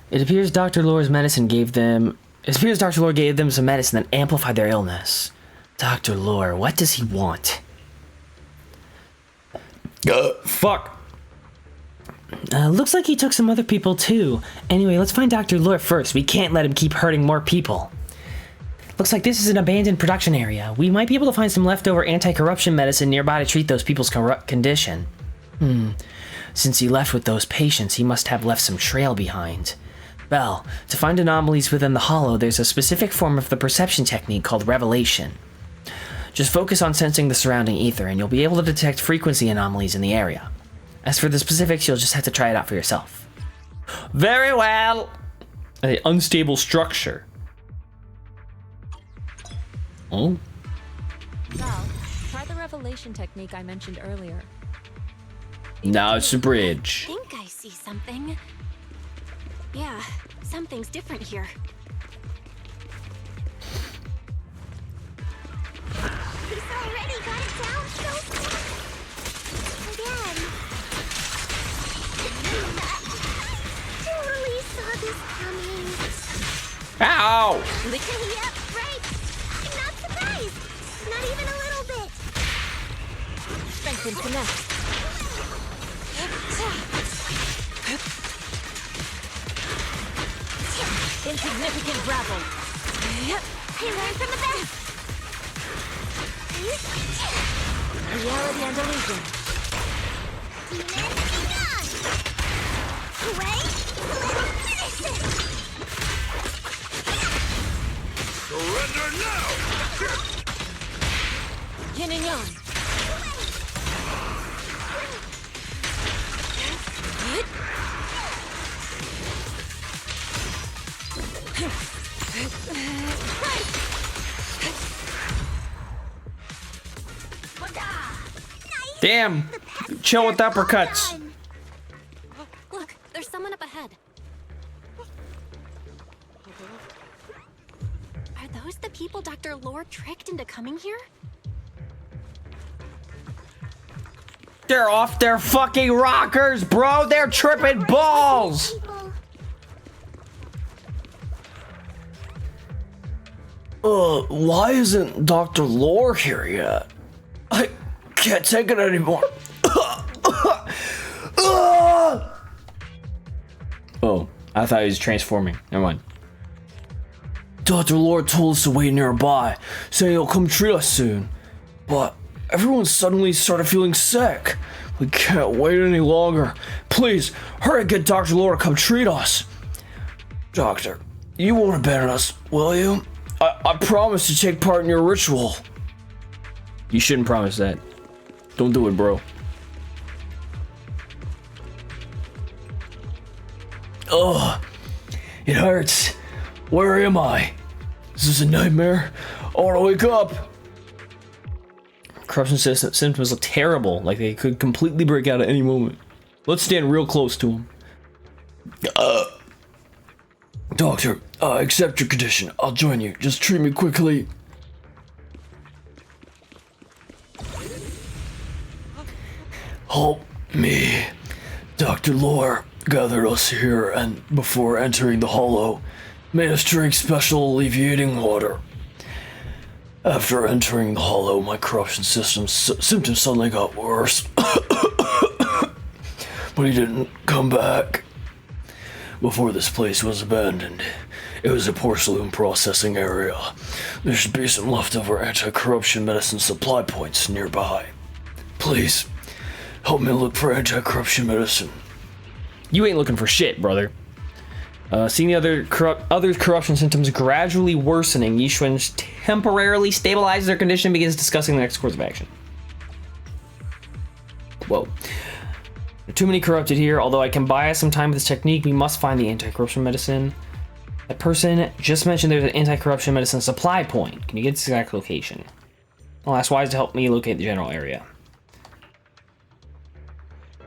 It appears Dr. Lore's medicine gave them... It appears Dr. Lore gave them some medicine that amplified their illness. Dr. Lore, what does he want? Fuck. Looks like he took some other people too. Anyway, let's find Dr. Lore first. We can't let him keep hurting more people. Looks like this is an abandoned production area. We might be able to find some leftover anti-corruption medicine nearby to treat those people's condition. Since he left with those patients, he must have left some trail behind. Well, to find anomalies within the hollow, there's a specific form of the perception technique called revelation. Just focus on sensing the surrounding ether and you'll be able to detect frequency anomalies in the area. As for the specifics, you'll just have to try it out for yourself. Very well! An unstable structure. Oh? Val, try the revelation technique I mentioned earlier. Now it's a bridge. I think I see something. Yeah, something's different here. He's already got it down so fast. Again. Totally saw this coming. Ow! Yep, right. I'm not surprised. Not even a little bit. Strength and finesse. Insignificant grapple. I learned from the best. Reality and illusion. Demon, young. Away. Let's finish this. Surrender now! Yin and yang. Damn. Chill with the uppercuts. Look, there's someone up ahead. Are those the people Dr. Lore tricked into coming here? They're off their fucking rockers, bro. They're tripping balls. Why isn't Dr. Lore here yet? I can't take it anymore. Oh, I thought he was transforming. Never mind. Dr. Lore told us to wait nearby, saying he'll come treat us soon. But everyone suddenly started feeling sick. We can't wait any longer. Please, hurry and get Dr. Lore to come treat us. Doctor, you won't abandon us, will you? I promise to take part in your ritual. You shouldn't promise that. Don't do it, bro. Ugh, it hurts. Where am I? Is this a nightmare? I want to wake up. Corruption symptoms look terrible, like they could completely break out at any moment. Let's stand real close to him. Doctor, I accept your condition. I'll join you. Just treat me quickly. Help me. Dr. Lore gathered us here and before entering the hollow, made us drink special alleviating water. After entering the hollow, my corruption symptoms suddenly got worse. But he didn't come back. Before this place was abandoned, it was a porcelain processing area. There should be some leftover anti-corruption medicine supply points nearby. Please, help me look for anti-corruption medicine. You ain't looking for shit, brother. Seeing the other corruption symptoms gradually worsening, Yishuan temporarily stabilizes their condition and begins discussing the next course of action. Whoa. There are too many corrupted here. Although I can buy us some time with this technique, we must find the anti-corruption medicine. That person just mentioned there's an anti-corruption medicine supply point. Can you get its exact location? I'll ask Wise to help me locate the general area.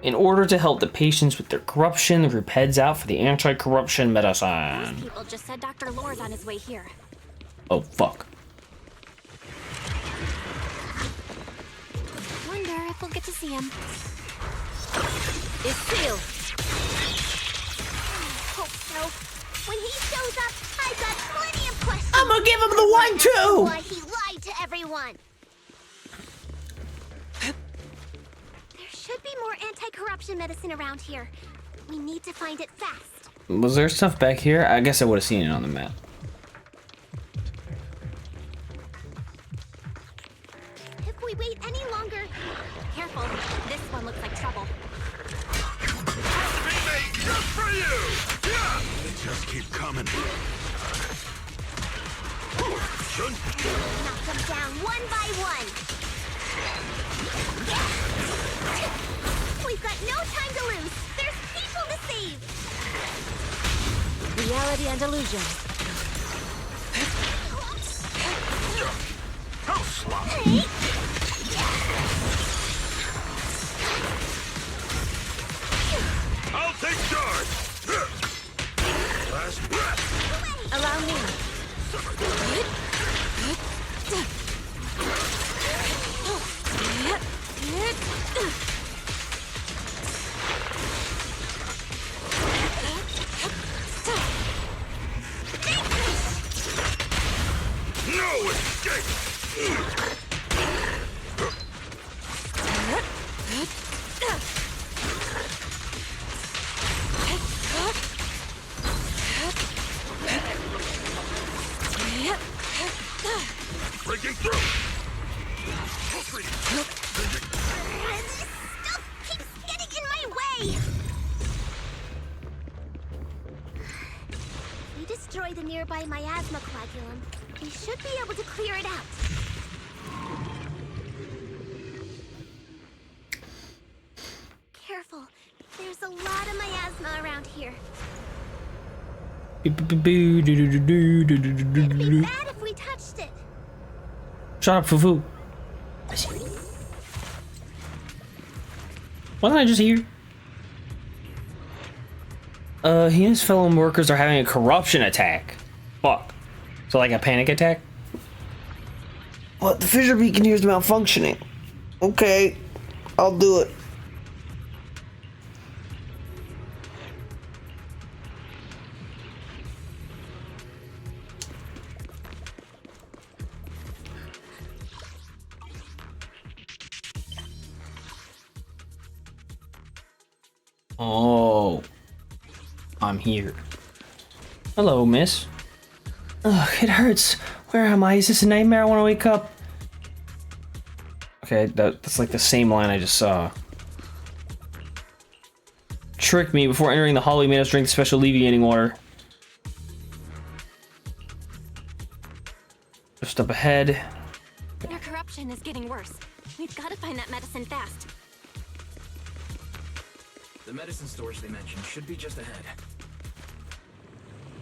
In order to help the patients with their corruption, the group heads out for the anti-corruption medicine. Those people just said Dr. Lore's on his way here. Oh, fuck. Wonder if we'll get to see him. It's sealed. Hope so. When he shows up, I've got plenty of questions. I'm gonna give him the one too. Why he lied to everyone. There should be more anti-corruption medicine around here. We need to find it fast. Was there stuff back here? I guess I would have seen it on the map. If we wait any longer... Careful, this one looks like trouble. Just for you! Yeah! They just keep coming. Knock them down one by one. We've got no time to lose. There's people to save. Reality and illusion. How sloppy! Hey. I'll take charge! Last breath! Allow me. No escape! destroy the nearby miasma coagulum, we should be able to clear it out. Careful. There's a lot of miasma around here. It'd be bad if we touched it. Shut up, Fufu. Wasn't I just here? He and his fellow workers are having a corruption attack. Fuck. So like a panic attack? What? The fissure beacon here is malfunctioning. Okay, I'll do it. Oh, I'm here. Hello, miss. Ugh, it hurts. Where am I? Is this a nightmare? I want to wake up. Okay, that's like the same line I just saw. Tricked me. Before entering the hollow, he made us drink special alleviating water. Just up ahead. Their corruption is getting worse. We've got to find that medicine fast. The medicine storage they mentioned should be just ahead.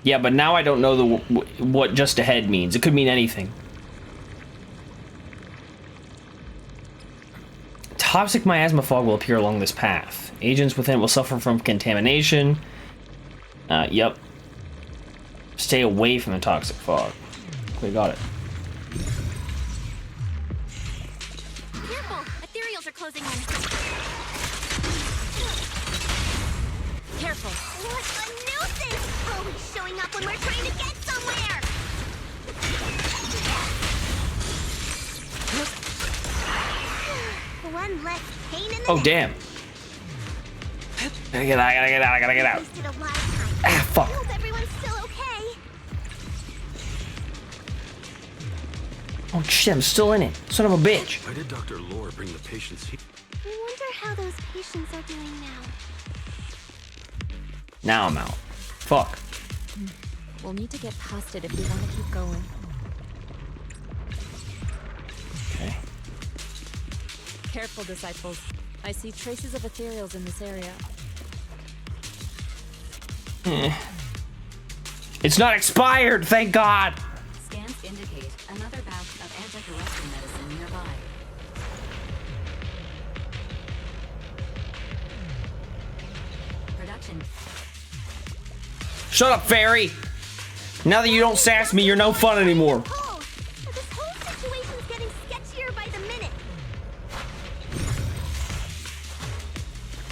Yeah, but now I don't know what just ahead means. It could mean anything. Toxic miasma fog will appear along this path. Agents within it will suffer from contamination. Yep. Stay away from the toxic fog. We got it. Careful! Ethereals are closing in. Careful. What a nuisance! Always showing up when we're trying to get somewhere! One less pain in the Oh, neck. damn. I gotta get out. Wasted a lot of time. Ah, fuck. Hope everyone's still okay. Oh, shit, I'm still in it. Son of a bitch. Why did Dr. Lore bring the patients here? I wonder how those patients are doing now. Now I'm out. Fuck. We'll need to get past it if we want to keep going. Okay. Careful, disciples. I see traces of ethereals in this area. It's not expired, thank God. Scans indicate another batch of anti-corruption medicine nearby. Production. Shut up, fairy. Now that you don't sass me, you're no fun anymore. Oh, this whole situation's getting sketchier by the minute.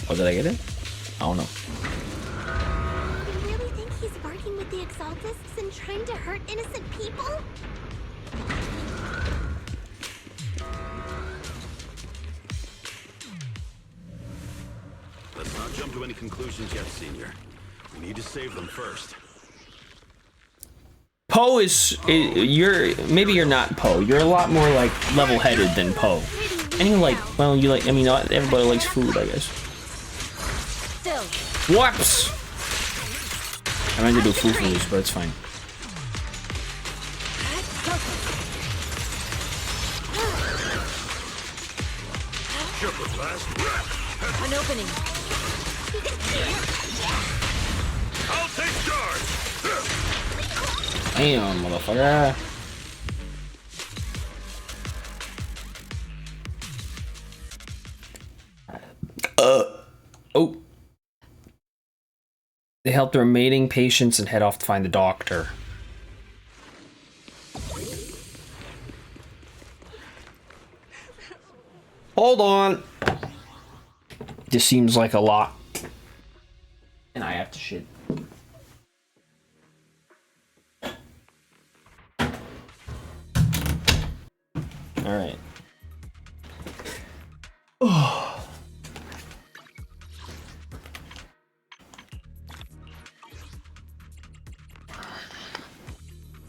Oh, did I get it? I don't know. You really think he's working with the Exaltists and trying to hurt innocent people? Let's not jump to any conclusions yet, Senior. We need to save them first. Poe maybe you're not Poe. You're a lot more like level-headed than Poe. And you like, well, you like, I mean, not everybody likes food, I guess. Still. Whoops! I meant to do foo-foos, but it's fine. An opening. I'll take charge. Damn, motherfucker. Oh. They help the remaining patients and head off to find the doctor. Hold on. This seems like a lot. And I have to shit. Alright. Oh.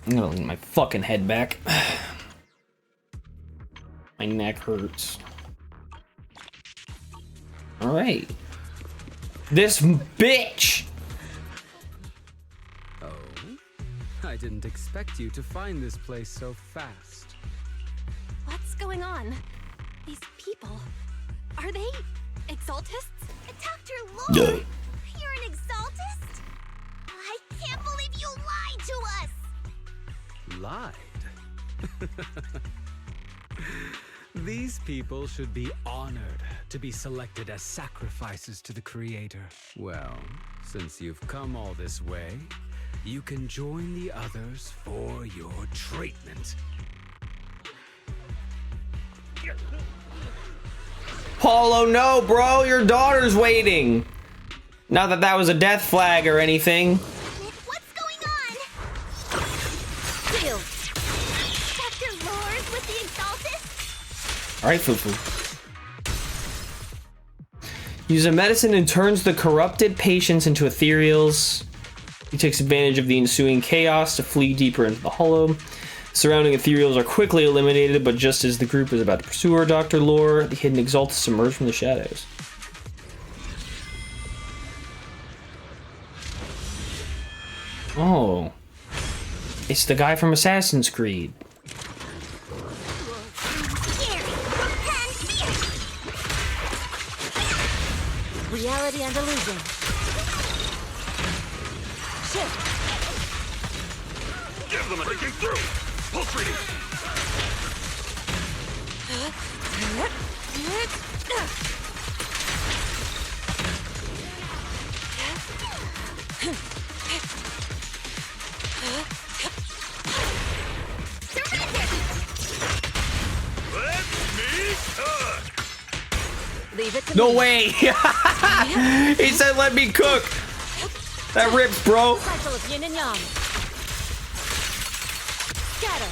I'm gonna lean my fucking head back. My neck hurts. Alright. This bitch! Oh? I didn't expect you to find this place so fast. What's going on? These people, are they exaltists? Dr. Lord, you're an exaltist? I can't believe you lied to us! Lied? These people should be honored to be selected as sacrifices to the Creator. Well, since you've come all this way, you can join the others for your treatment. Paulo, no, bro, your daughter's waiting. Not that that was a death flag or anything. What's going on? Deal. Dr. Lord with the exaltist? All right, Fufu. Use a medicine and turns the corrupted patients into ethereals. He takes advantage of the ensuing chaos to flee deeper into the hollow. Surrounding ethereals are quickly eliminated, but just as the group is about to pursue her, Dr. Lore, the hidden exaltists emerge from the shadows. Oh. It's the guy from Assassin's Creed. Reality and illusion. Shift. Give them a breaking through! Pulse reading! Let me cook! Leave it to No me. way! He said let me cook! That rips, bro. Cycle of yin and yang. Scatter.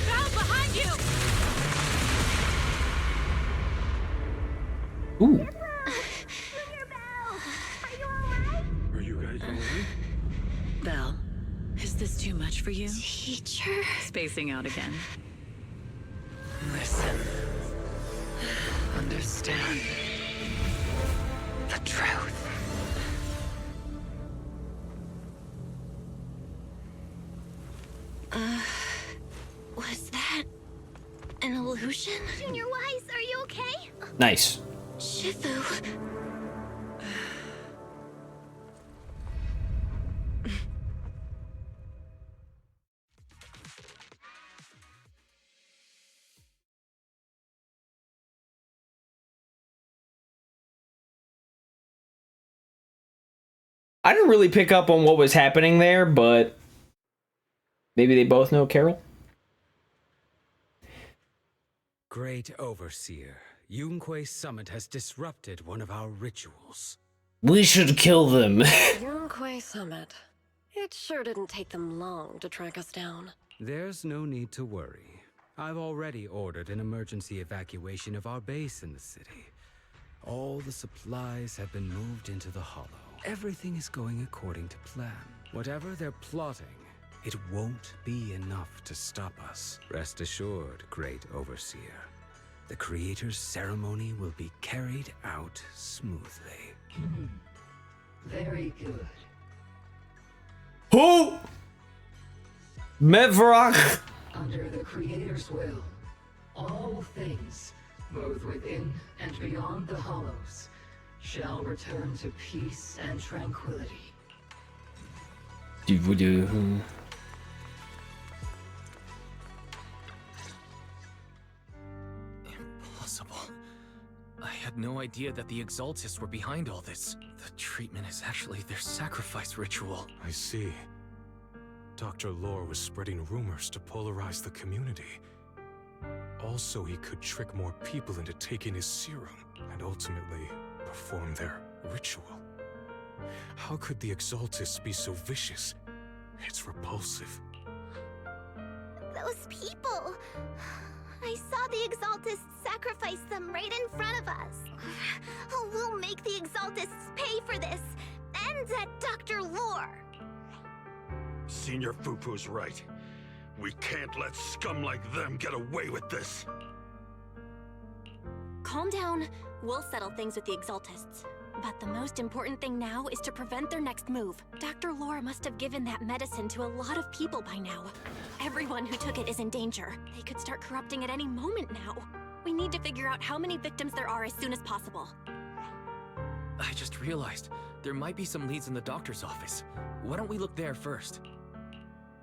Ground behind you. Ooh. Are you guys alright? Belle, is this too much for you? Teacher. Spacing out again. Listen. Understand. The truth. Was that an illusion? Junior Wise, are you okay? Nice. Shifu. I didn't really pick up on what was happening there, but maybe they both know Carol? Great Overseer, Yunquei Summit has disrupted one of our rituals. We should kill them. Yunquei Summit. It sure didn't take them long to track us down. There's no need to worry. I've already ordered an emergency evacuation of our base in the city. All the supplies have been moved into the hollow. Everything is going according to plan. Whatever they're plotting, it won't be enough to stop us. Rest assured, Great Overseer. The Creator's ceremony will be carried out smoothly. Very good. Who? Mevrak. Under the Creator's will, all things, both within and beyond the hollows, shall return to peace and tranquility. Impossible. I had no idea that the Exaltists were behind all this. The treatment is actually their sacrifice ritual. I see. Dr. Lore was spreading rumors to polarize the community. Also, he could trick more people into taking his serum and ultimately perform their ritual. How could the Exaltists be so vicious? It's repulsive. Those people. I saw the Exaltists sacrifice them right in front of us. We'll make the Exaltists pay for this. And that Dr. Lore. Senior Fufu's right. We can't let scum like them get away with this. calm down. We'll settle things with the Exaltists. But the most important thing now is to prevent their next move. Dr. Lore must have given that medicine to a lot of people by now. Everyone who took it is in danger. They could start corrupting at any moment now. We need to figure out how many victims there are as soon as possible. I just realized there might be some leads in the doctor's office. Why don't we look there first?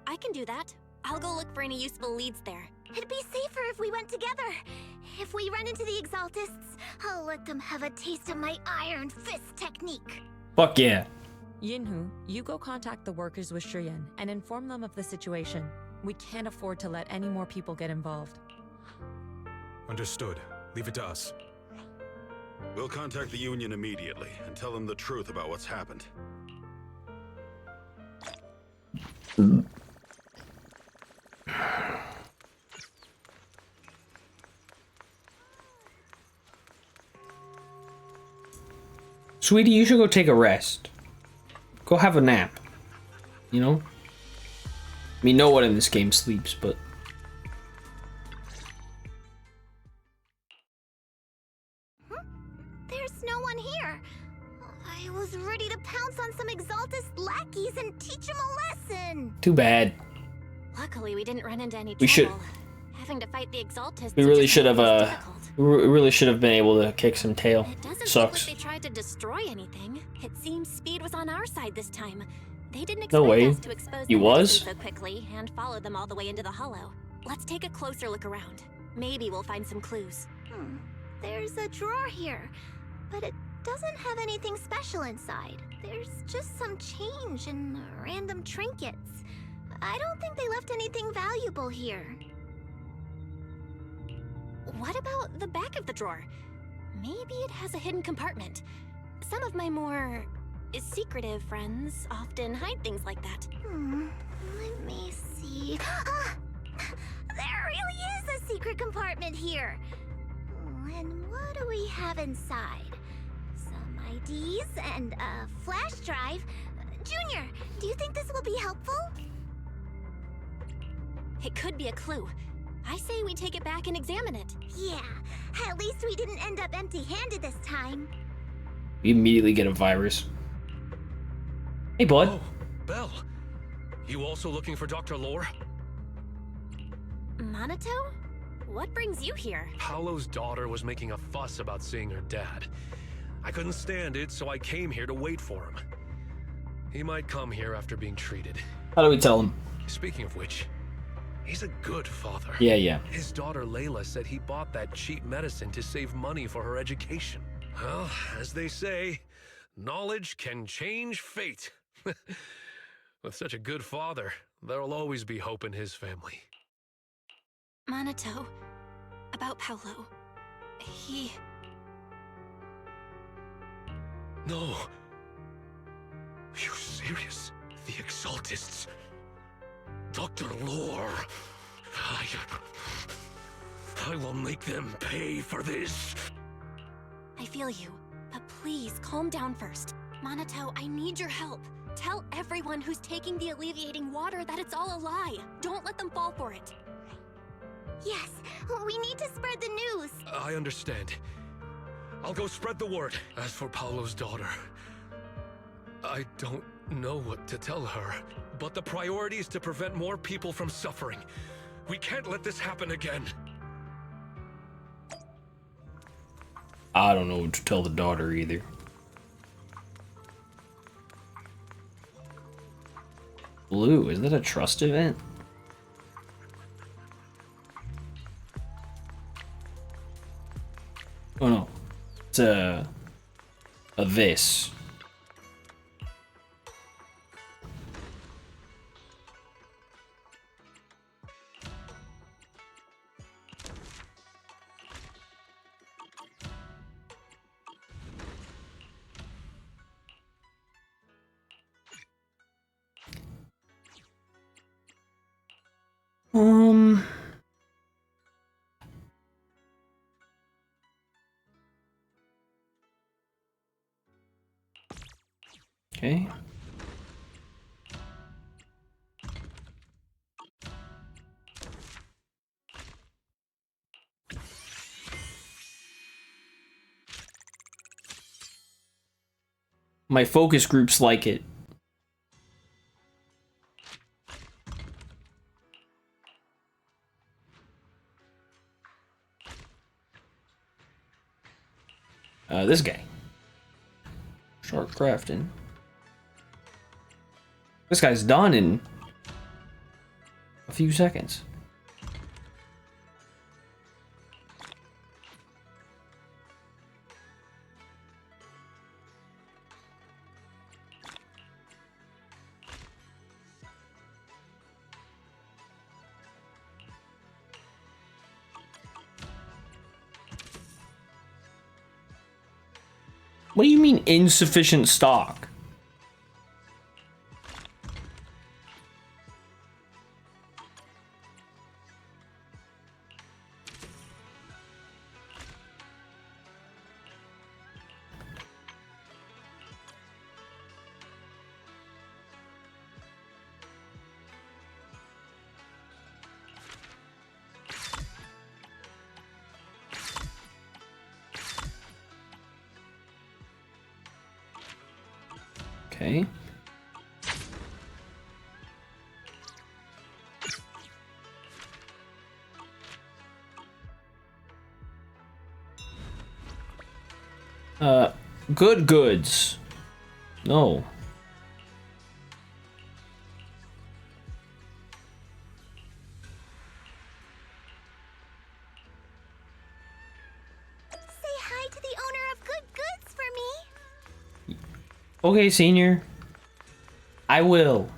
I can do that. I'll go look for any useful leads there. It'd be safer if we went together. If we run into the Exaltists, I'll let them have a taste of my iron fist technique. Fuck yeah. Yinhu, you go contact the workers with Shiyan and inform them of the situation. We can't afford to let any more people get involved. Understood. Leave it to us. We'll contact the Union immediately and tell them the truth about what's happened. Sweetie, you should go take a rest. Go have a nap. You know? I mean, no one in this game sleeps, but... There's no one here. I was ready to pounce on some Exaltist lackeys and teach them a lesson. Too bad. Luckily, we didn't run into any trouble. We should... Having to fight the Exaltists. We really should have, really should have been able to kick some tail. It doesn't Sucks. look like they tried to destroy anything. It seems speed was on our side this time. They didn't No expect way. us to expose You them was? so quickly and follow them all the way into the hollow. Let's take a closer look around. Maybe we'll find some clues. There's a drawer here, but it doesn't have anything special inside. There's just some change and random trinkets. I don't think they left anything valuable here. What about the back of the drawer? Maybe it has a hidden compartment. Some of my more secretive friends often hide things like that. Let me see. Ah, there really is a secret compartment here. And what do we have inside? Some IDs and a flash drive. Junior, do you think this will be helpful? It could be a clue. I say we take it back and examine it. Yeah, at least we didn't end up empty-handed this time. We immediately get a virus. Hey, bud. Oh, Belle. You also looking for Dr. Lore? Minato? What brings you here? Paolo's daughter was making a fuss about seeing her dad. I couldn't stand it, so I came here to wait for him. He might come here after being treated. How do we tell him? Speaking of which, he's a good father. Yeah. His daughter Layla said he bought that cheap medicine to save money for her education. Well, as they say, knowledge can change fate. With such a good father, there'll always be hope in his family. Minato, about Paolo. He... No. Are you serious? The Exaltists? Dr. Lore. I will make them pay for this. I feel you, but please calm down first. Minato, I need your help. Tell everyone who's taking the alleviating water that it's all a lie. Don't let them fall for it. Yes, we need to spread the news. I understand. I'll go spread the word. As for Paolo's daughter, I don't know what to tell her, but the priority is to prevent more people from suffering. We can't let this happen again. I don't know what to tell the daughter either. Blue, is that a trust event? Oh no, it's a this. Okay. My focus groups like it. This guy. Shark crafting. This guy's done in a few seconds. What do you mean insufficient stock? Okay. Good goods. No. Say hi to the owner of Good Goods for me. Okay, senior. I will.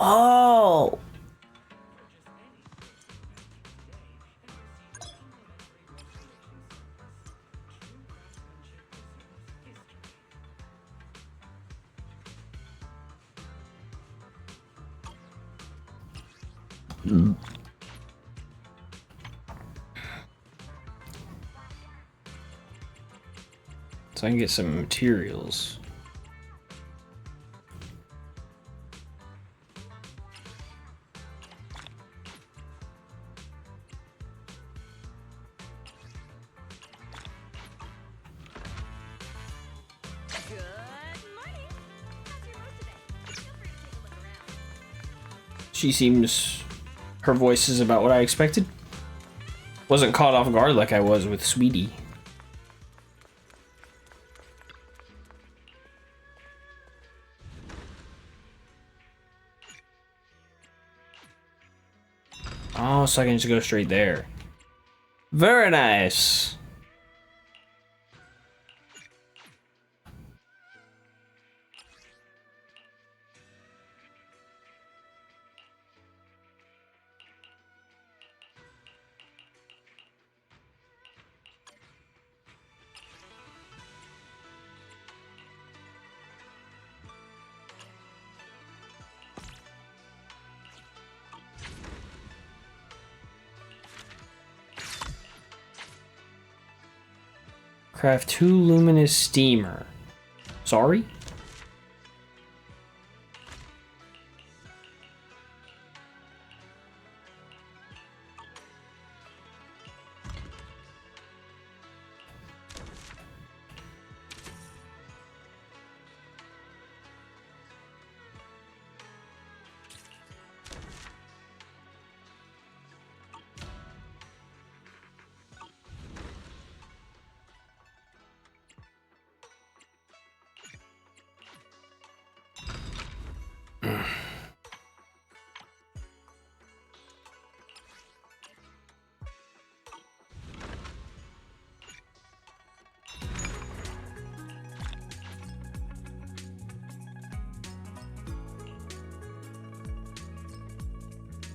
Oh. So I can get some materials. She seems... her voice is about what I expected. Wasn't caught off guard like I was with Sweetie. Oh, so I can just go straight there. Very nice. Craft 2 luminous steamer. Sorry?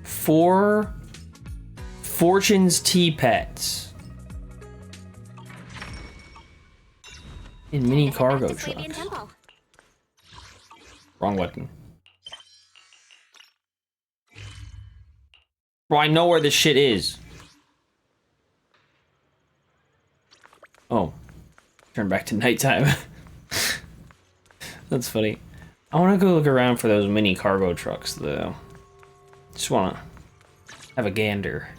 Four Fortune's Tea Pets in mini cargo trucks. Wrong button. Bro, I know where this shit is. Oh, Turn back to nighttime. That's funny. I want to go look around for those mini cargo trucks, though. Just want to have a gander.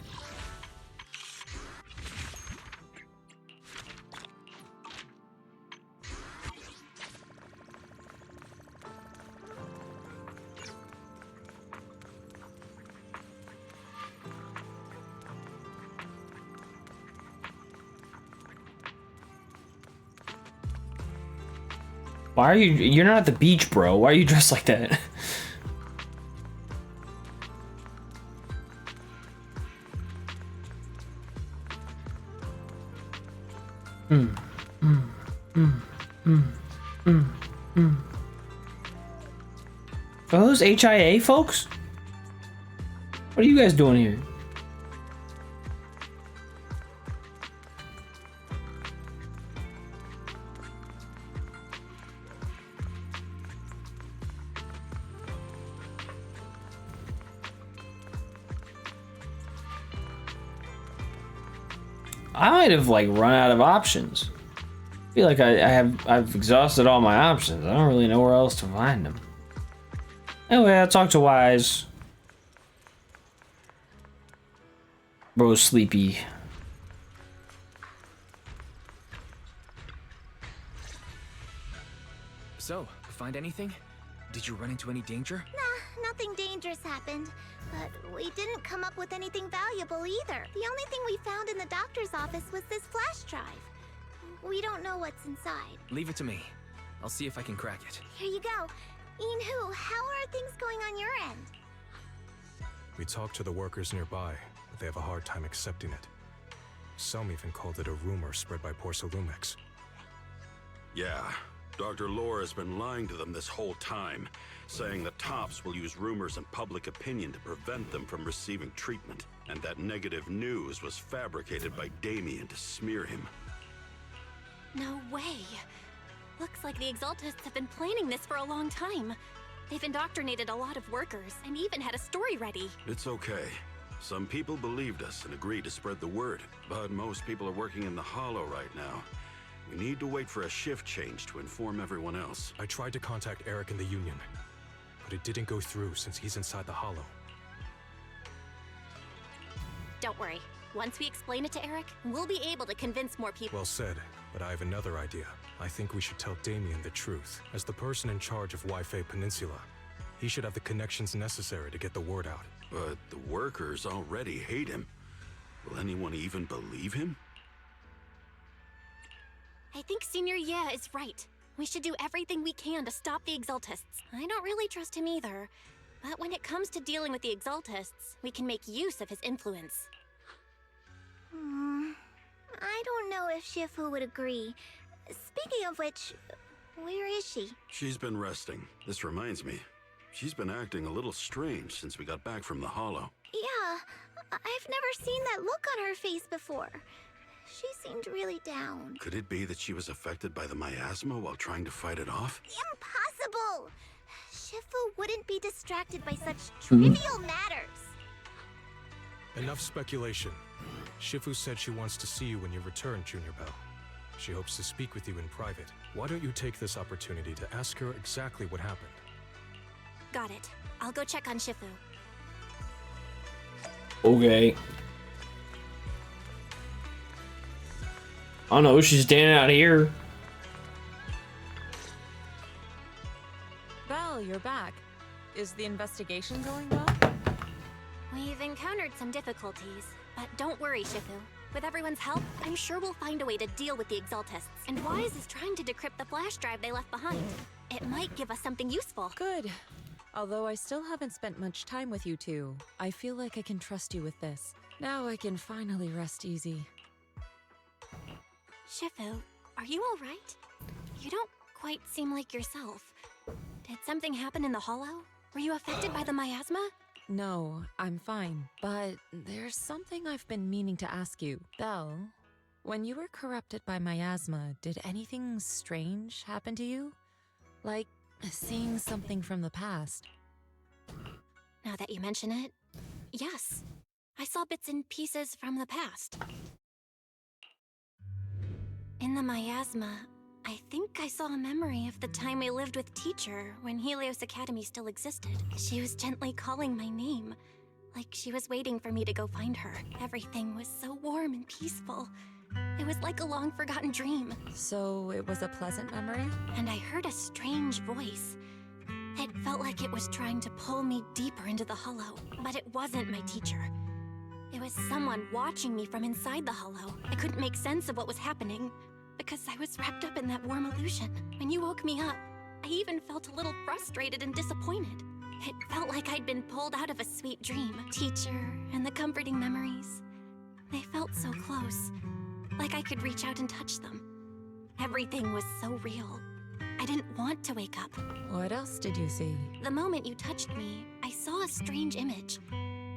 Why are you? You're not at the beach, bro. Why are you dressed like that? Are those HIA folks? What are you guys doing here? I might have like run out of options. I feel like I've exhausted all my options. I don't really know where else to find them. Anyway, I talked to Wise. Bro's sleepy. So, find anything? Did you run into any danger? Nah, nothing dangerous happened. But we didn't come up with anything valuable either. The only thing we found in the doctor's office was this flash drive. We don't know what's inside. Leave it to me. I'll see if I can crack it. Here you go. Inhu, how are things going on your end? We talked to the workers nearby, but they have a hard time accepting it. Some even called it a rumor spread by Porsalumex. Yeah, Dr. Lore has been lying to them this whole time, saying that Tops will use rumors and public opinion to prevent them from receiving treatment, and that negative news was fabricated by Damien to smear him. No way. Looks like the Exaltists have been planning this for a long time. They've indoctrinated a lot of workers and even had a story ready. It's okay. Some people believed us and agreed to spread the word, but most people are working in the Hollow right now. We need to wait for a shift change to inform everyone else. I tried to contact Eric in the Union, but it didn't go through since he's inside the Hollow. Don't worry. Once we explain it to Eric, we'll be able to convince more people. Well said, but I have another idea. I think we should tell Damien the truth. As the person in charge of Waifei Peninsula, he should have the connections necessary to get the word out. But the workers already hate him. Will anyone even believe him? I think Senior Ye is right. We should do everything we can to stop the Exaltists. I don't really trust him either. But when it comes to dealing with the Exaltists, we can make use of his influence. I don't know if Shifu would agree. Speaking of which, where is she? She's been resting. This reminds me. She's been acting a little strange since we got back from the Hollow. Yeah, I've never seen that look on her face before. She seemed really down. Could it be that she was affected by the miasma while trying to fight it off? Impossible! Shifu wouldn't be distracted by such trivial matters. Enough speculation. Shifu said she wants to see you when you return, Junior Bell. She hopes to speak with you in private. Why don't you take this opportunity to ask her exactly what happened? Got it. I'll go check on Shifu. Okay. Oh no, she's standing out here. Belle, you're back. Is the investigation going well? We've encountered some difficulties, but don't worry, Shifu. With everyone's help, I'm sure we'll find a way to deal with the Exaltists. And Wise is trying to decrypt the flash drive they left behind. It might give us something useful. Good. Although I still haven't spent much time with you two, I feel like I can trust you with this. Now I can finally rest easy. Shifu, are you alright? You don't quite seem like yourself. Did something happen in the Hollow? Were you affected by the miasma? No, I'm fine. But there's something I've been meaning to ask you. Belle, when you were corrupted by miasma, did anything strange happen to you? Like seeing something from the past? Now that you mention it, yes. I saw bits and pieces from the past. In the miasma, I think I saw a memory of the time I lived with Teacher when Helios Academy still existed. She was gently calling my name, like she was waiting for me to go find her. Everything was so warm and peaceful. It was like a long-forgotten dream. So it was a pleasant memory? And I heard a strange voice. It felt like it was trying to pull me deeper into the hollow, but it wasn't my teacher. It was someone watching me from inside the hollow. I couldn't make sense of what was happening, because I was wrapped up in that warm illusion. When you woke me up, I even felt a little frustrated and disappointed. It felt like I'd been pulled out of a sweet dream. Teacher and the comforting memories. They felt so close, like I could reach out and touch them. Everything was so real. I didn't want to wake up. What else did you see? The moment you touched me, I saw a strange image.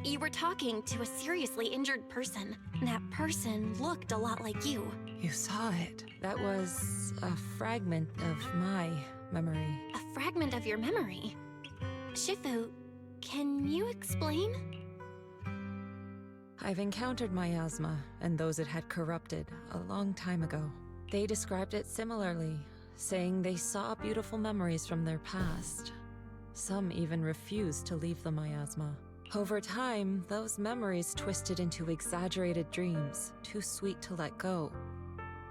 You were talking to a seriously injured person. That person looked a lot like you. You saw it. That was a fragment of my memory. A fragment of your memory? Shifu, can you explain? I've encountered miasma and those it had corrupted a long time ago. They described it similarly, saying they saw beautiful memories from their past. Some even refused to leave the miasma. Over time, those memories twisted into exaggerated dreams, too sweet to let go.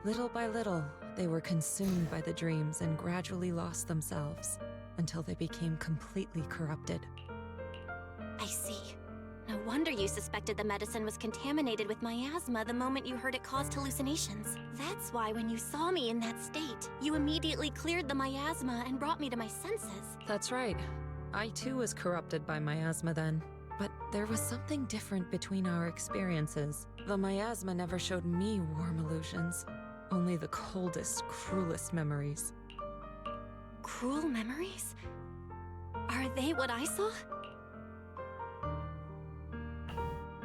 Little by little, they were consumed by the dreams and gradually lost themselves, until they became completely corrupted. I see. No wonder you suspected the medicine was contaminated with miasma the moment you heard it caused hallucinations. That's why when you saw me in that state, you immediately cleared the miasma and brought me to my senses. That's right. I too was corrupted by miasma then. But there was something different between our experiences. The miasma never showed me warm illusions, only the coldest, cruelest memories. Cruel memories? Are they what I saw?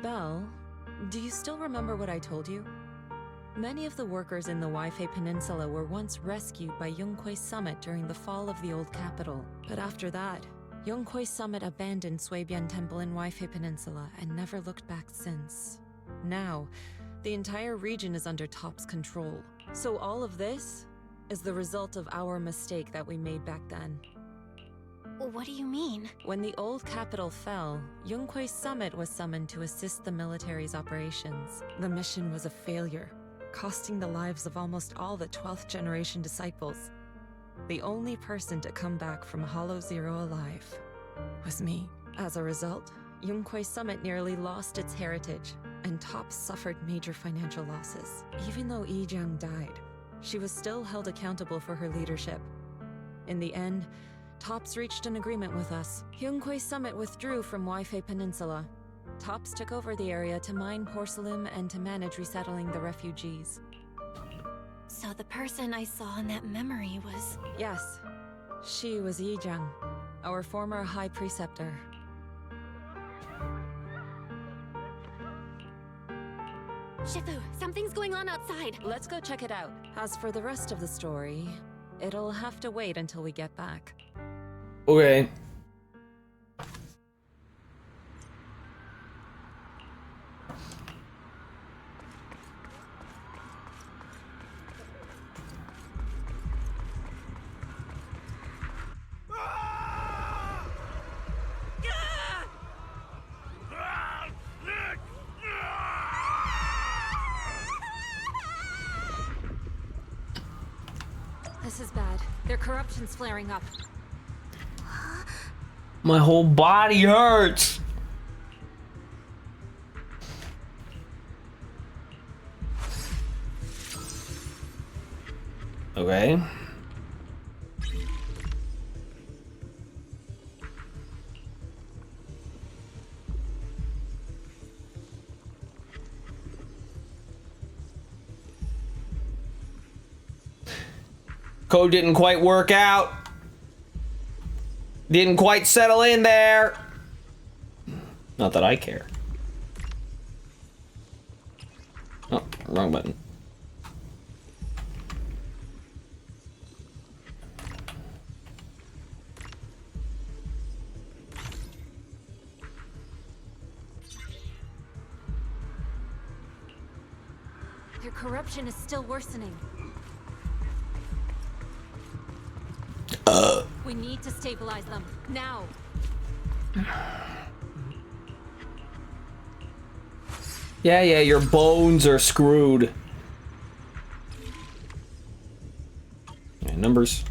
Belle, do you still remember what I told you? Many of the workers in the Waifei Peninsula were once rescued by Yunquei Summit during the fall of the old capital. But after that, Yunquei Summit abandoned Suibian Temple in Waifei Peninsula and never looked back since. Now, the entire region is under Top's control. So all of this is the result of our mistake that we made back then. What do you mean? When the old capital fell, Yunquei Summit was summoned to assist the military's operations. The mission was a failure, costing the lives of almost all the 12th generation disciples. The only person to come back from Hollow Zero alive was me. As a result, Yunquei Summit nearly lost its heritage, and Top suffered major financial losses. Even though Yijiang died, she was still held accountable for her leadership. In the end, Tops reached an agreement with us. Yunquei Summit withdrew from Waifei Peninsula. Tops took over the area to mine porcelain and to manage resettling the refugees. So the person I saw in that memory was... Yes, she was Yijiang, our former High Preceptor. Shifu, something's going on outside. Let's go check it out. As for the rest of the story, it'll have to wait until we get back. Okay. This is bad. Their corruption's flaring up. My whole body hurts. Okay. Code didn't quite work out. Didn't quite settle in there. Not that I care. Oh, wrong button. Their corruption is still worsening. We need to stabilize them now. Yeah, your bones are screwed. Yeah, numbers.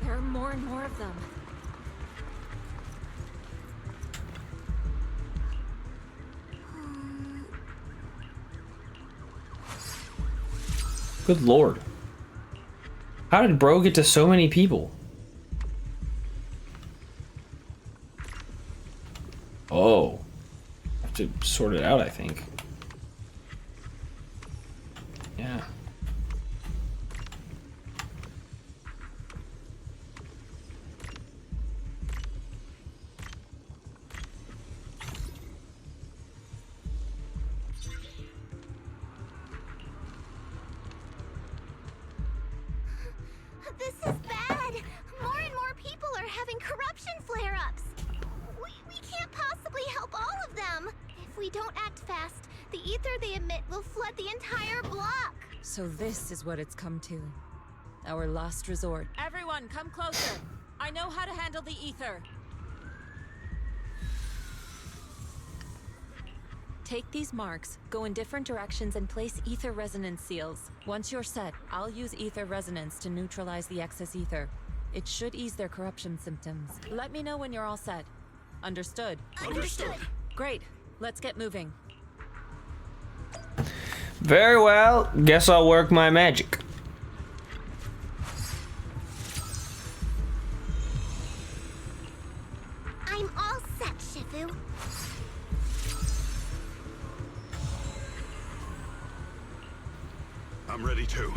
There are more and more of them. Good lord. How did bro get to so many people? Oh. I have to sort it out, I think. Yeah. This is bad. More and more people are having corruption flare-ups. We can't possibly help all of them. If we don't act fast, the ether they emit will flood the entire block. So this is what it's come to. Our last resort. Everyone, come closer. I know how to handle the ether. Take these marks, go in different directions, and place ether resonance seals. Once you're set, I'll use ether resonance to neutralize the excess ether. It should ease their corruption symptoms. Let me know when you're all set. Understood? Understood. Great. Let's get moving. Very well. Guess I'll work my magic. I'm all set, Shifu. I'm ready too.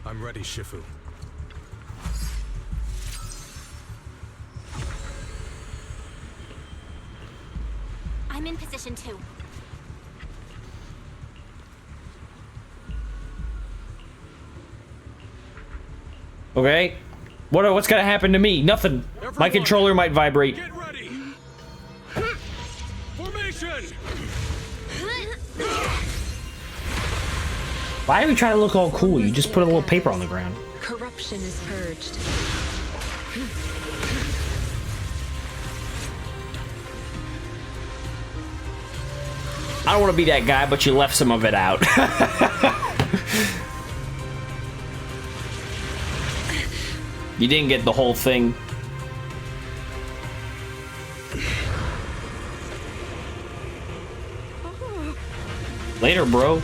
I'm ready, Shifu. I'm in position too. Okay. What's gonna happen to me? Nothing. My controller might vibrate. Get ready. Formation. Why are we trying to look all cool? You just put a little paper on the ground. Corruption is purged. I don't want to be that guy, but you left some of it out. You didn't get the whole thing. Later, bro.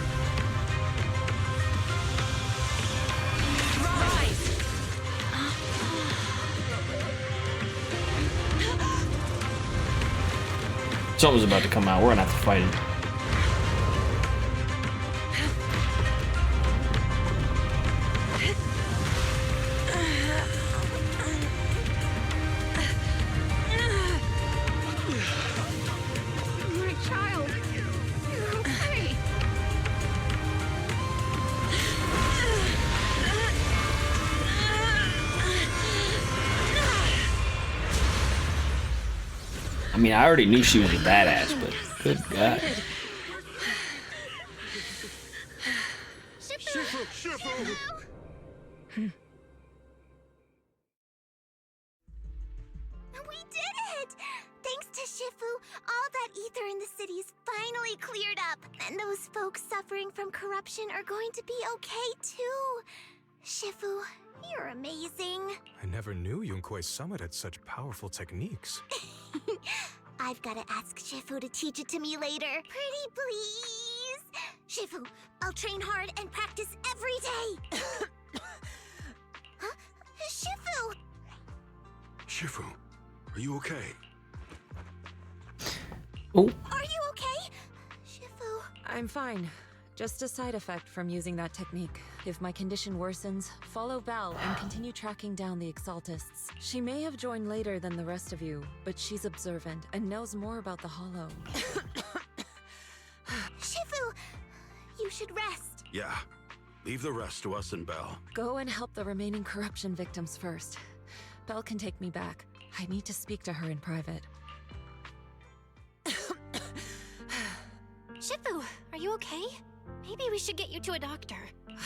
Something's about to come out. We're gonna have to fight him. My child. You're okay. I mean, I already knew she was a badass, but good God. We did it! Thanks to Shifu, all that ether in the city's finally cleared up. And those folks suffering from corruption are going to be okay too. Shifu, you're amazing. I never knew Yunque's summit had such powerful techniques. I've got to ask Shifu to teach it to me later. Pretty please? Shifu, I'll train hard and practice every day. Huh? Shifu! Shifu, are you okay? Oh. Are you okay? Shifu. I'm fine. Just a side effect from using that technique. If my condition worsens, follow Belle and continue tracking down the Exaltists. She may have joined later than the rest of you, but she's observant and knows more about the Hollow. Shifu, you should rest. Yeah. Leave the rest to us and Belle. Go and help the remaining corruption victims first. Belle can take me back. I need to speak to her in private. Shifu, are you okay? Maybe we should get you to a doctor.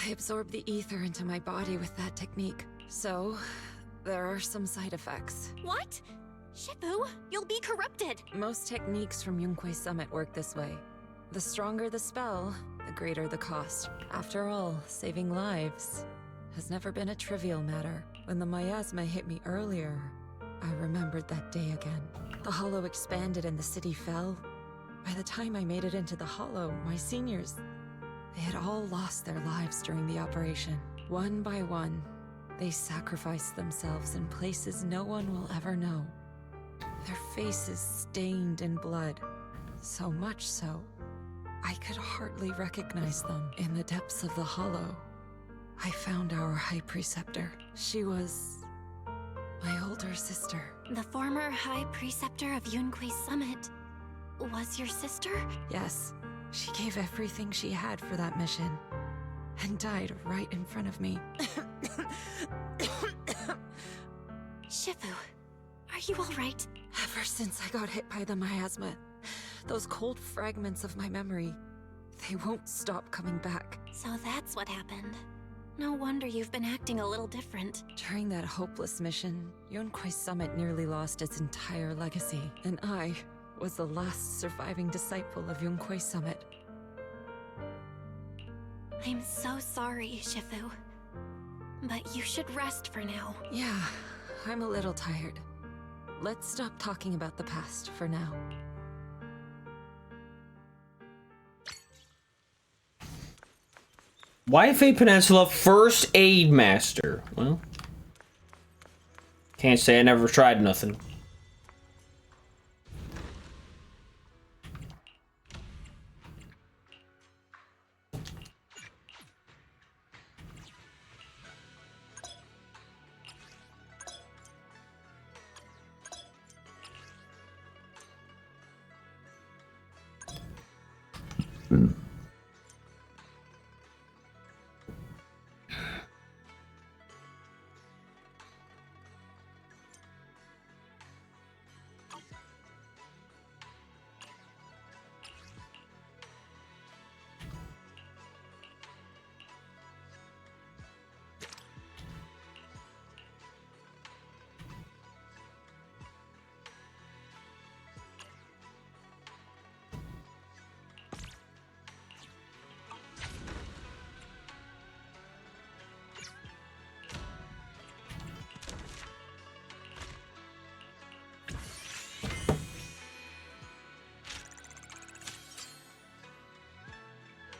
I absorbed the ether into my body with that technique, so there are some side effects. What? Shifu, you'll be corrupted. Most techniques from Yunquei Summit work this way. The stronger the spell, the greater the cost. After all, saving lives has never been a trivial matter. When the miasma hit me earlier, I remembered that day again. The Hollow expanded and the city fell. By the time I made it into the Hollow, my seniors, they had all lost their lives during the operation. One by one, they sacrificed themselves in places no one will ever know. Their faces stained in blood, so much so, I could hardly recognize them. In the depths of the Hollow, I found our High Preceptor. She was my older sister. The former High Preceptor of Yunquei Summit was your sister? Yes, she gave everything she had for that mission, and died right in front of me. Shifu, are you alright? Ever since I got hit by the miasma, those cold fragments of my memory, they won't stop coming back. So that's what happened. No wonder you've been acting a little different. During that hopeless mission, Yunquei Summit nearly lost its entire legacy, and I was the last surviving disciple of Yunquei Summit. I'm so sorry, Shifu. But you should rest for now. Yeah, I'm a little tired. Let's stop talking about the past for now. YFA Peninsula First Aid Master. Well, can't say I never tried nothing.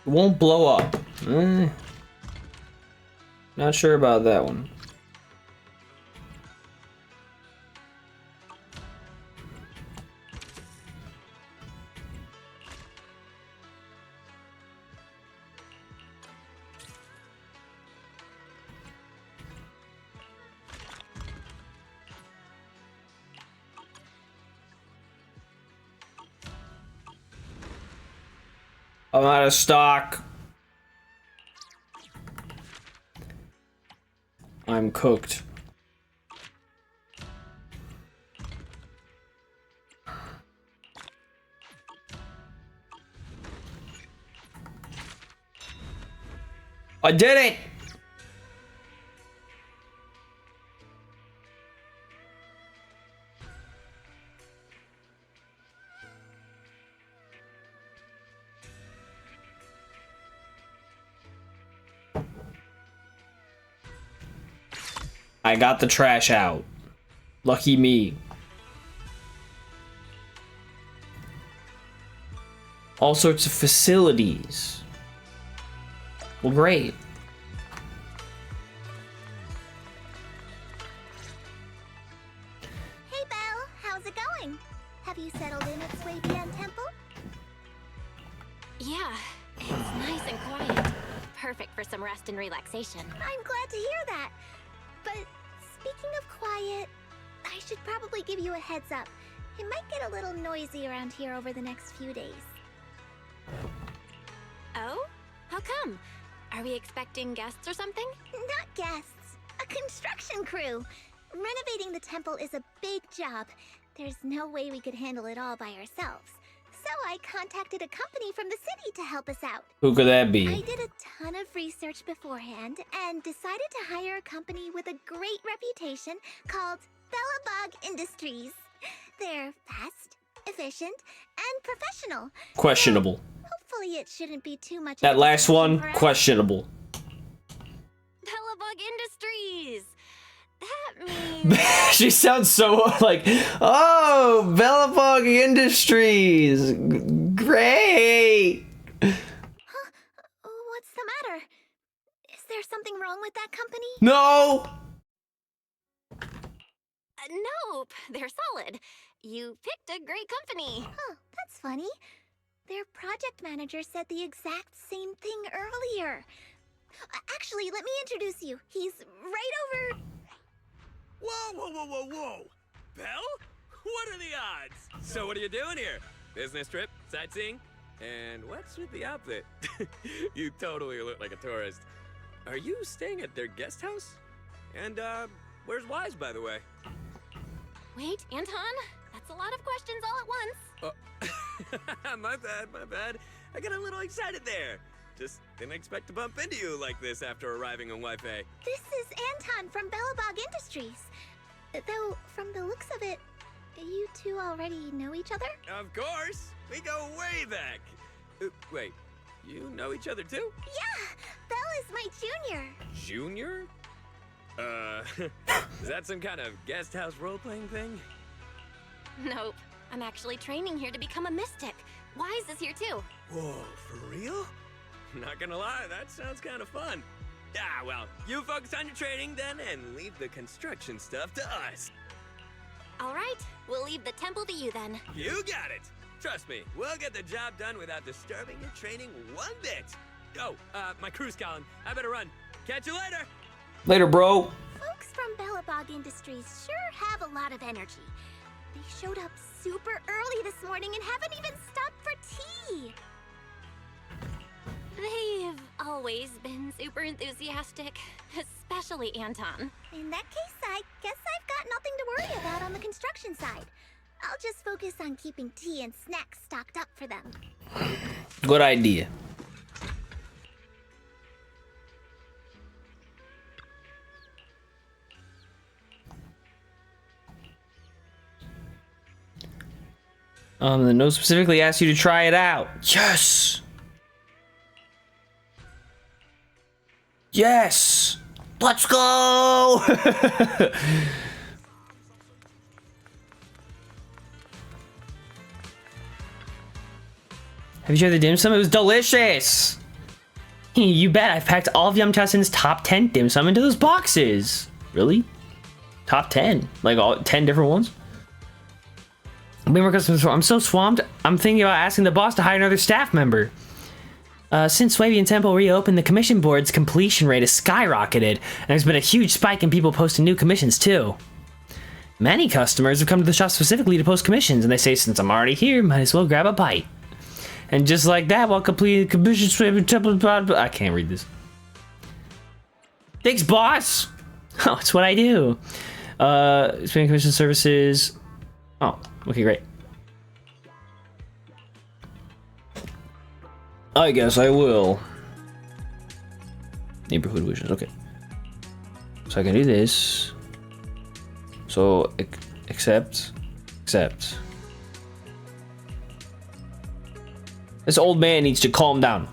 It won't blow up. Not sure about that one. I'm out of stock. I'm cooked. I did it! I got the trash out. Lucky me. All sorts of facilities. Well, great. Hey, Belle, how's it going? Have you settled in at Swabian Temple? Yeah, It's nice and quiet. Perfect for some rest and relaxation. I'm glad to hear that. But speaking of quiet, I should probably give you a heads up. It might get a little noisy around here over the next few days. Oh? How come? Are we expecting guests or something? Not guests. A construction crew. Renovating the temple is a big job. There's no way we could handle it all by ourselves. So I contacted a company from the city to help us out. Who could that I be? did a ton of research beforehand and decided to hire a company with a great reputation called Bellabog Industries. They're fast, efficient, and professional. Questionable. Hopefully it shouldn't be too much. That of a last one, for us. questionable. Bellabog Industries! That means... She sounds so like, oh, Bellabog Industries. Great. What's the matter? Is there something wrong with that company? No. Nope, they're solid. You picked a great company. Huh, that's funny. Their project manager said the exact same thing earlier. Actually, let me introduce you. He's right over... Whoa, whoa, whoa, whoa, whoa! Belle? What are the odds? So what are you doing here? Business trip? Sightseeing? And what's with the outfit? You totally look like a tourist. Are you staying at their guest house? And, where's Wise, by the way? Wait, Anton? That's a lot of questions all at once. My bad. I got a little excited there. Just didn't expect to bump into you like this after arriving on Wi-Fi. This is Anton from Bellabog Industries. Though, from the looks of it, you two already know each other? Of course! We go way back! Wait, you know each other too? Yeah! Belle is my junior. Junior? Is that some kind of guest house role-playing thing? Nope. I'm actually training here to become a mystic. Wise is here too. Whoa, for real? Not gonna lie, that sounds kind of fun. Ah, well, you focus on your training then and leave the construction stuff to us. All right, we'll leave the temple to you then. You got it! Trust me, we'll get the job done without disturbing your training one bit. Oh, my crew's calling. I better run. Catch you later! Later, bro. Folks from Bellabog Industries sure have a lot of energy. They showed up super early this morning and haven't even stopped for tea. They've always been super enthusiastic, especially Anton. In that case, I guess I've got nothing to worry about on the construction side. I'll just focus on keeping tea and snacks stocked up for them. Good idea. The note specifically asks you to try it out. Yes! Yes! Let's go! Have you tried the dim sum? It was delicious! You bet, I've packed all of Yum Tussin's top 10 dim sum into those boxes. Really? Top 10? Like all 10 different ones? I'm so swamped, I'm thinking about asking the boss to hire another staff member. Since Swabian Temple reopened, the commission board's completion rate has skyrocketed, and there's been a huge spike in people posting new commissions too. Many customers have come to the shop specifically to post commissions, and they say, since I'm already here, might as well grab a bite. And just like that, while completing commission Swabian Temple, I can't read this. Thanks, boss! Oh, it's what I do. Swabian commission services. Oh, okay, great. I guess I will. Neighborhood wishes, okay. So I can do this. So, accept. This old man needs to calm down.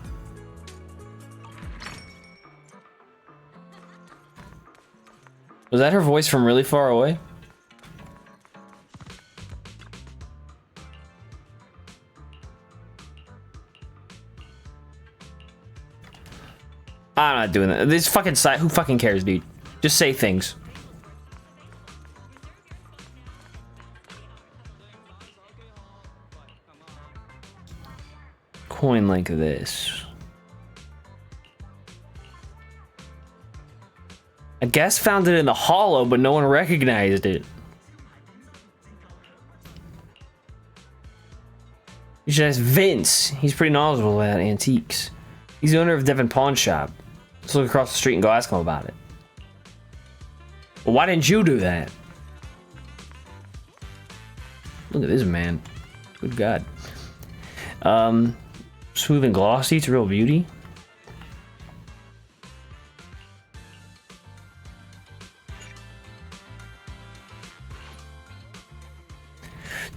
Was that her voice from really far away? I'm not doing that. This fucking site, who fucking cares, dude? Just say things. Coin like this. A guest found it in the hollow, but no one recognized it. You should ask Vince. He's pretty knowledgeable about antiques. He's the owner of Devon Pawn Shop. Let's look across the street and go ask him about it. Well, why didn't you do that? Look at this man. Good God. Smooth and glossy. It's a real beauty.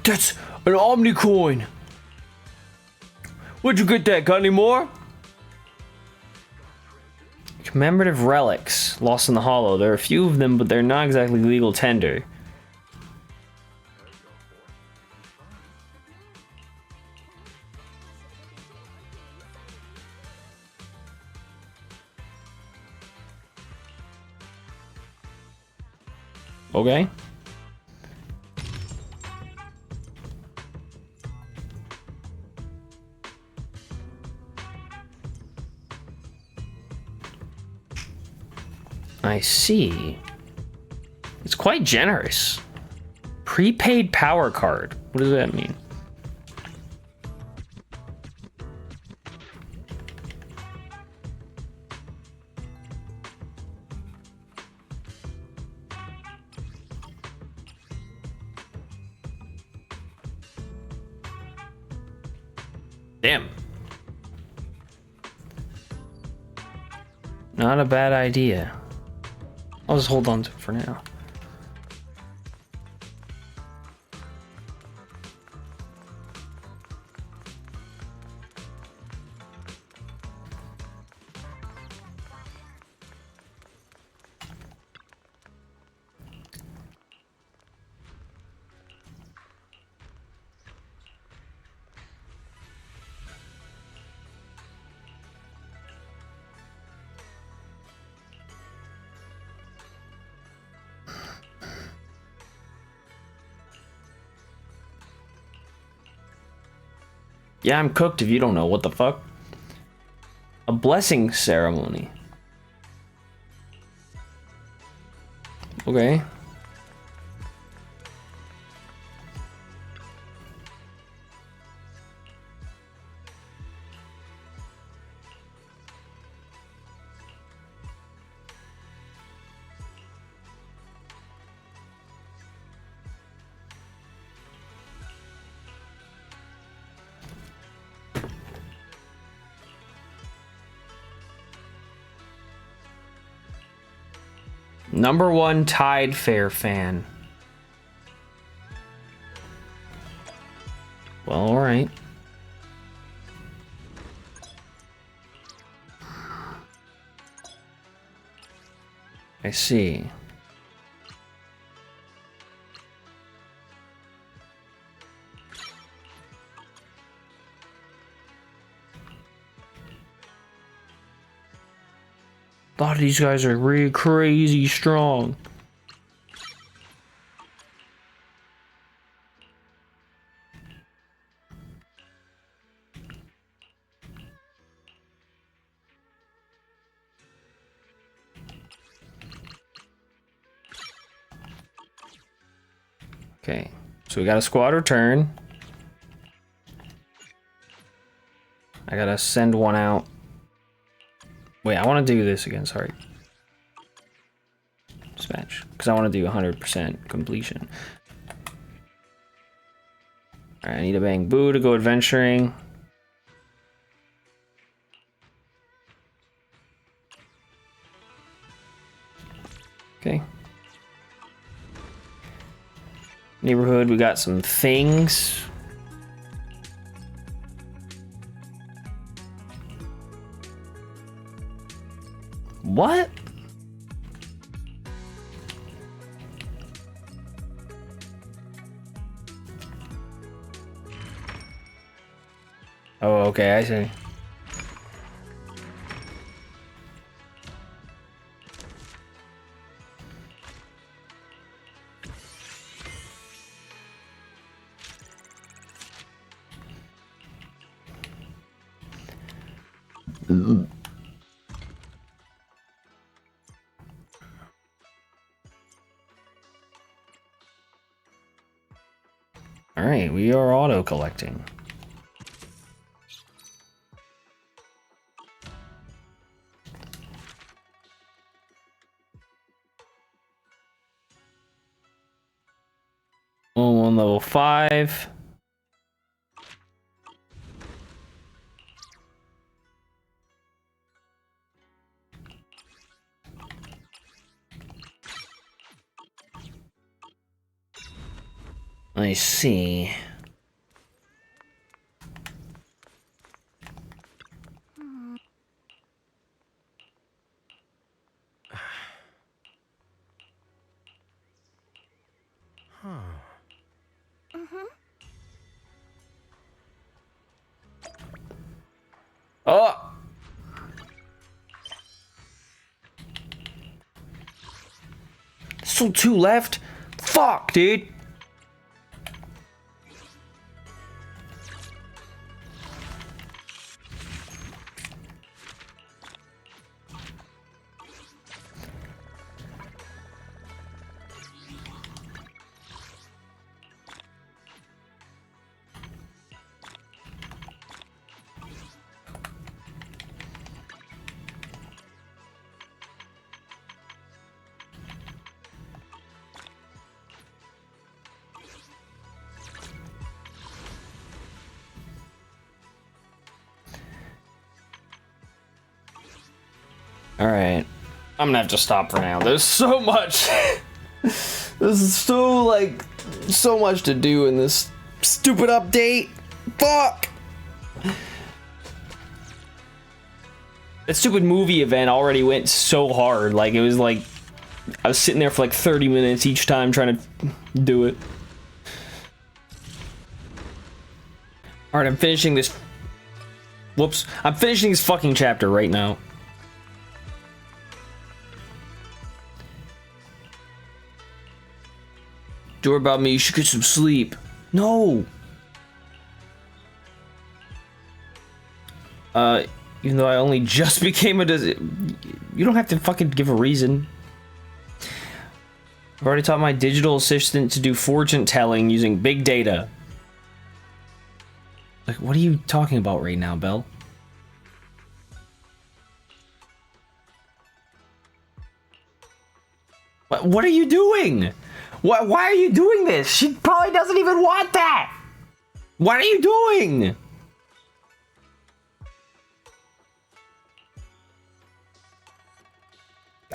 That's an Omni coin. Where'd you get that? Got any more? Commemorative relics lost in the hollow. There are a few of them, but they're not exactly legal tender. Okay. I see. It's quite generous. Prepaid power card. What does that mean? Damn. Not a bad idea. I'll just hold on to it for now. Yeah, I'm cooked if you don't know. What the fuck? A blessing ceremony. Okay. #1 Tide Fair fan. Well, alright. I see. A lot of these guys are really crazy strong. Okay, so we got a squad return. I gotta send one out. Wait, I want to do this again, sorry. Dispatch, because I want to do 100% completion. Alright, I need a bang boo to go adventuring. Okay. Neighborhood, we got some things. What? Oh, okay, I see. Alright, we are auto collecting. On level 5. I see. Oh! Still 2 left? Fuck, dude! Alright. I'm gonna have to stop for now. There's so much. This is so, like, so much to do in this stupid update. Fuck! That stupid movie event already went so hard. Like, it was like, I was sitting there for like 30 minutes each time trying to do it. Alright, I'm finishing this. Whoops. I'm finishing this fucking chapter right now. Don't worry about me, you should get some sleep. No! Even though I only just became a you don't have to fucking give a reason. I've already taught my digital assistant to do fortune telling using big data. Like, what are you talking about right now, Belle? What are you doing? Why are you doing this? She probably doesn't even want that! What are you doing?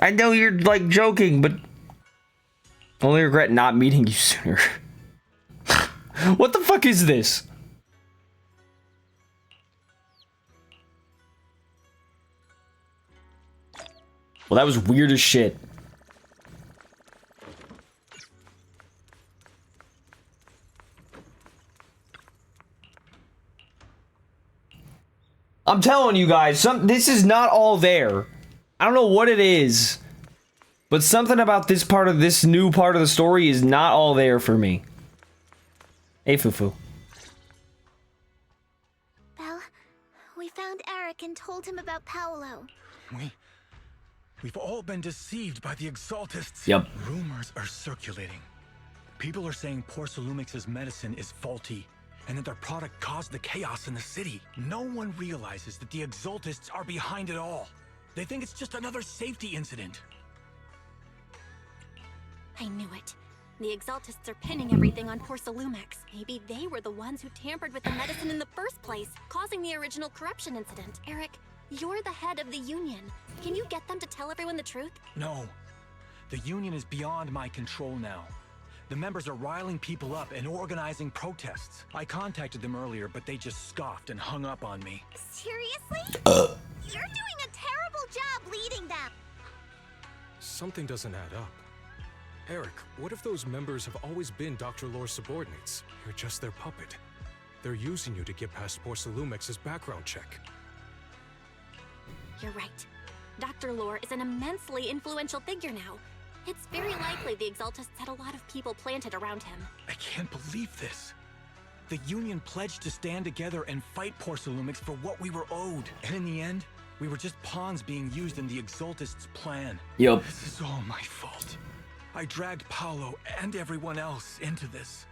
I know you're, like, joking, but I only regret not meeting you sooner. What the fuck is this? Well, that was weird as shit. I'm telling you guys, this is not all there. I don't know what it is, but something about this part of this new part of the story is not all there for me. Hey, Fufu. Belle, we found Eric and told him about Paolo. We've all been deceived by the Exaltists. Yep. Rumors are circulating. People are saying Porcelumix's medicine is faulty, and that their product caused the chaos in the city. No one realizes that the Exaltists are behind it all. They think it's just another safety incident. I knew it. The Exaltists are pinning everything on Porcelumix. Maybe they were the ones who tampered with the medicine in the first place, causing the original corruption incident. Eric, you're the head of the Union. Can you get them to tell everyone the truth? No. The Union is beyond my control now. The members are riling people up and organizing protests. I contacted them earlier, but they just scoffed and hung up on me. Seriously? You're doing a terrible job leading them. Something doesn't add up. Eric, what if those members have always been Dr. Lore's subordinates? You're just their puppet. They're using you to get past Porcelumix's background check. You're right. Dr. Lore is an immensely influential figure now. It's very likely the Exaltists had a lot of people planted around him. I can't believe this. The Union pledged to stand together and fight Porcelumix for what we were owed. And in the end, we were just pawns being used in the Exaltists' plan. Yup. This is all my fault. I dragged Paolo and everyone else into this.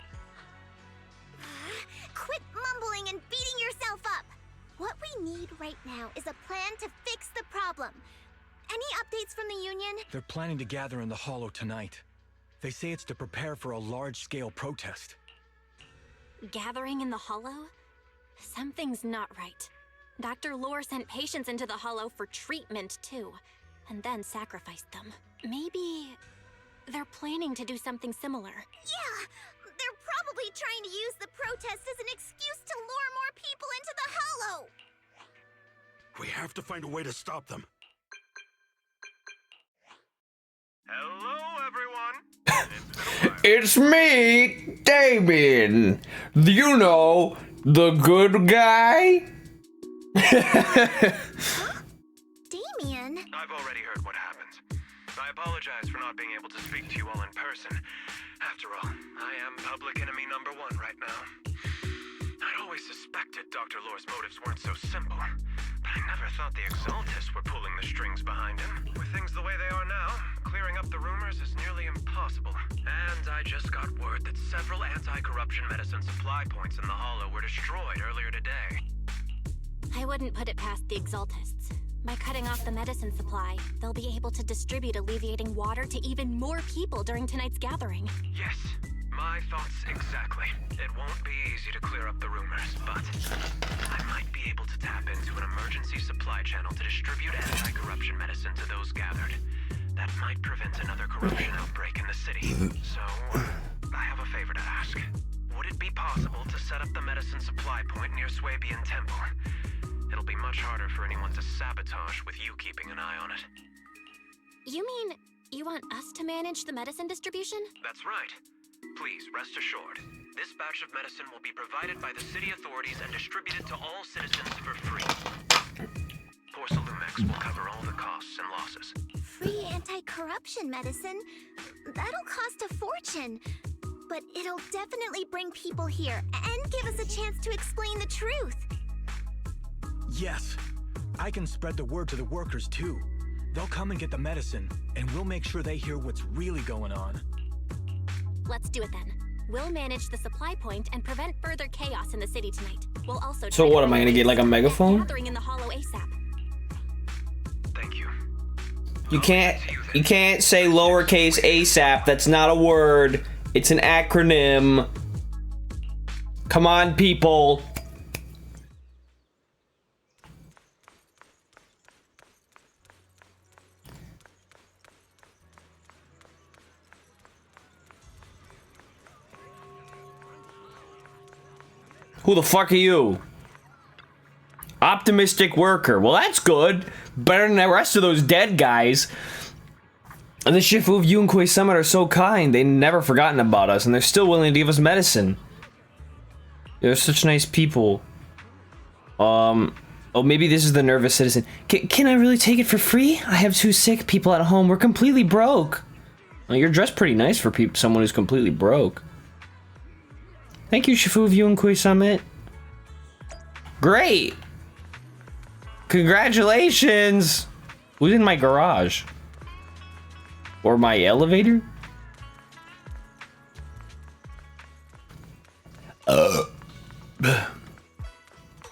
What we need right now is a plan to fix the problem. Any updates from the Union? They're planning to gather in the Hollow tonight. They say it's to prepare for a large-scale protest. Gathering in the Hollow? Something's not right. Dr. Lore sent patients into the Hollow for treatment, too, and then sacrificed them. Maybe they're planning to do something similar. Yeah! They're probably trying to use the protest as an excuse to lure more people into the Hollow! We have to find a way to stop them. Hello, everyone. It's me, Damien. You know, the good guy? Damien? I've already heard what happened. I apologize for not being able to speak to you all in person. After all, I am public enemy number 1 right now. I'd always suspected Dr. Lore's motives weren't so simple, but I never thought the Exaltists were pulling the strings behind him. With things the way they are now, clearing up the rumors is nearly impossible. And I just got word that several anti-corruption medicine supply points in the Hollow were destroyed earlier today. I wouldn't put it past the Exaltists. By cutting off the medicine supply, they'll be able to distribute alleviating water to even more people during tonight's gathering. Yes, my thoughts exactly. It won't be easy to clear up the rumors, but I might be able to tap into an emergency supply channel to distribute anti-corruption medicine to those gathered. That might prevent another corruption outbreak in the city. So, I have a favor to ask. Would it be possible to set up the medicine supply point near Swabian Temple? It'll be much harder for anyone to sabotage with you keeping an eye on it. You mean you want us to manage the medicine distribution? That's right. Please, rest assured. This batch of medicine will be provided by the city authorities and distributed to all citizens for free. Porcelumex will cover all the costs and losses. Free anti-corruption medicine? That'll cost a fortune. But it'll definitely bring people here and give us a chance to explain the truth. Yes. I can spread the word to the workers, too. They'll come and get the medicine, and we'll make sure they hear what's really going on. Let's do it then. We'll manage the supply point and prevent further chaos in the city tonight. We'll also So what, am I gonna get like a megaphone? gathering in the Hollow ASAP. Thank you. You can't say lowercase ASAP. That's not a word. It's an acronym. Come on, people. Who the fuck are you? Optimistic worker. Well, that's good. Better than the rest of those dead guys. And the Shifu of Yunquay Summit are so kind. They've never forgotten about us, and they're still willing to give us medicine. They're such nice people. Oh, maybe this is the nervous citizen. Can I really take it for free? I have 2 sick people at home. We're completely broke. Well, you're dressed pretty nice for someone who's completely broke. Thank you, Shifu of Yunquay Summit. Great! Congratulations! Who's in my garage? Or my elevator?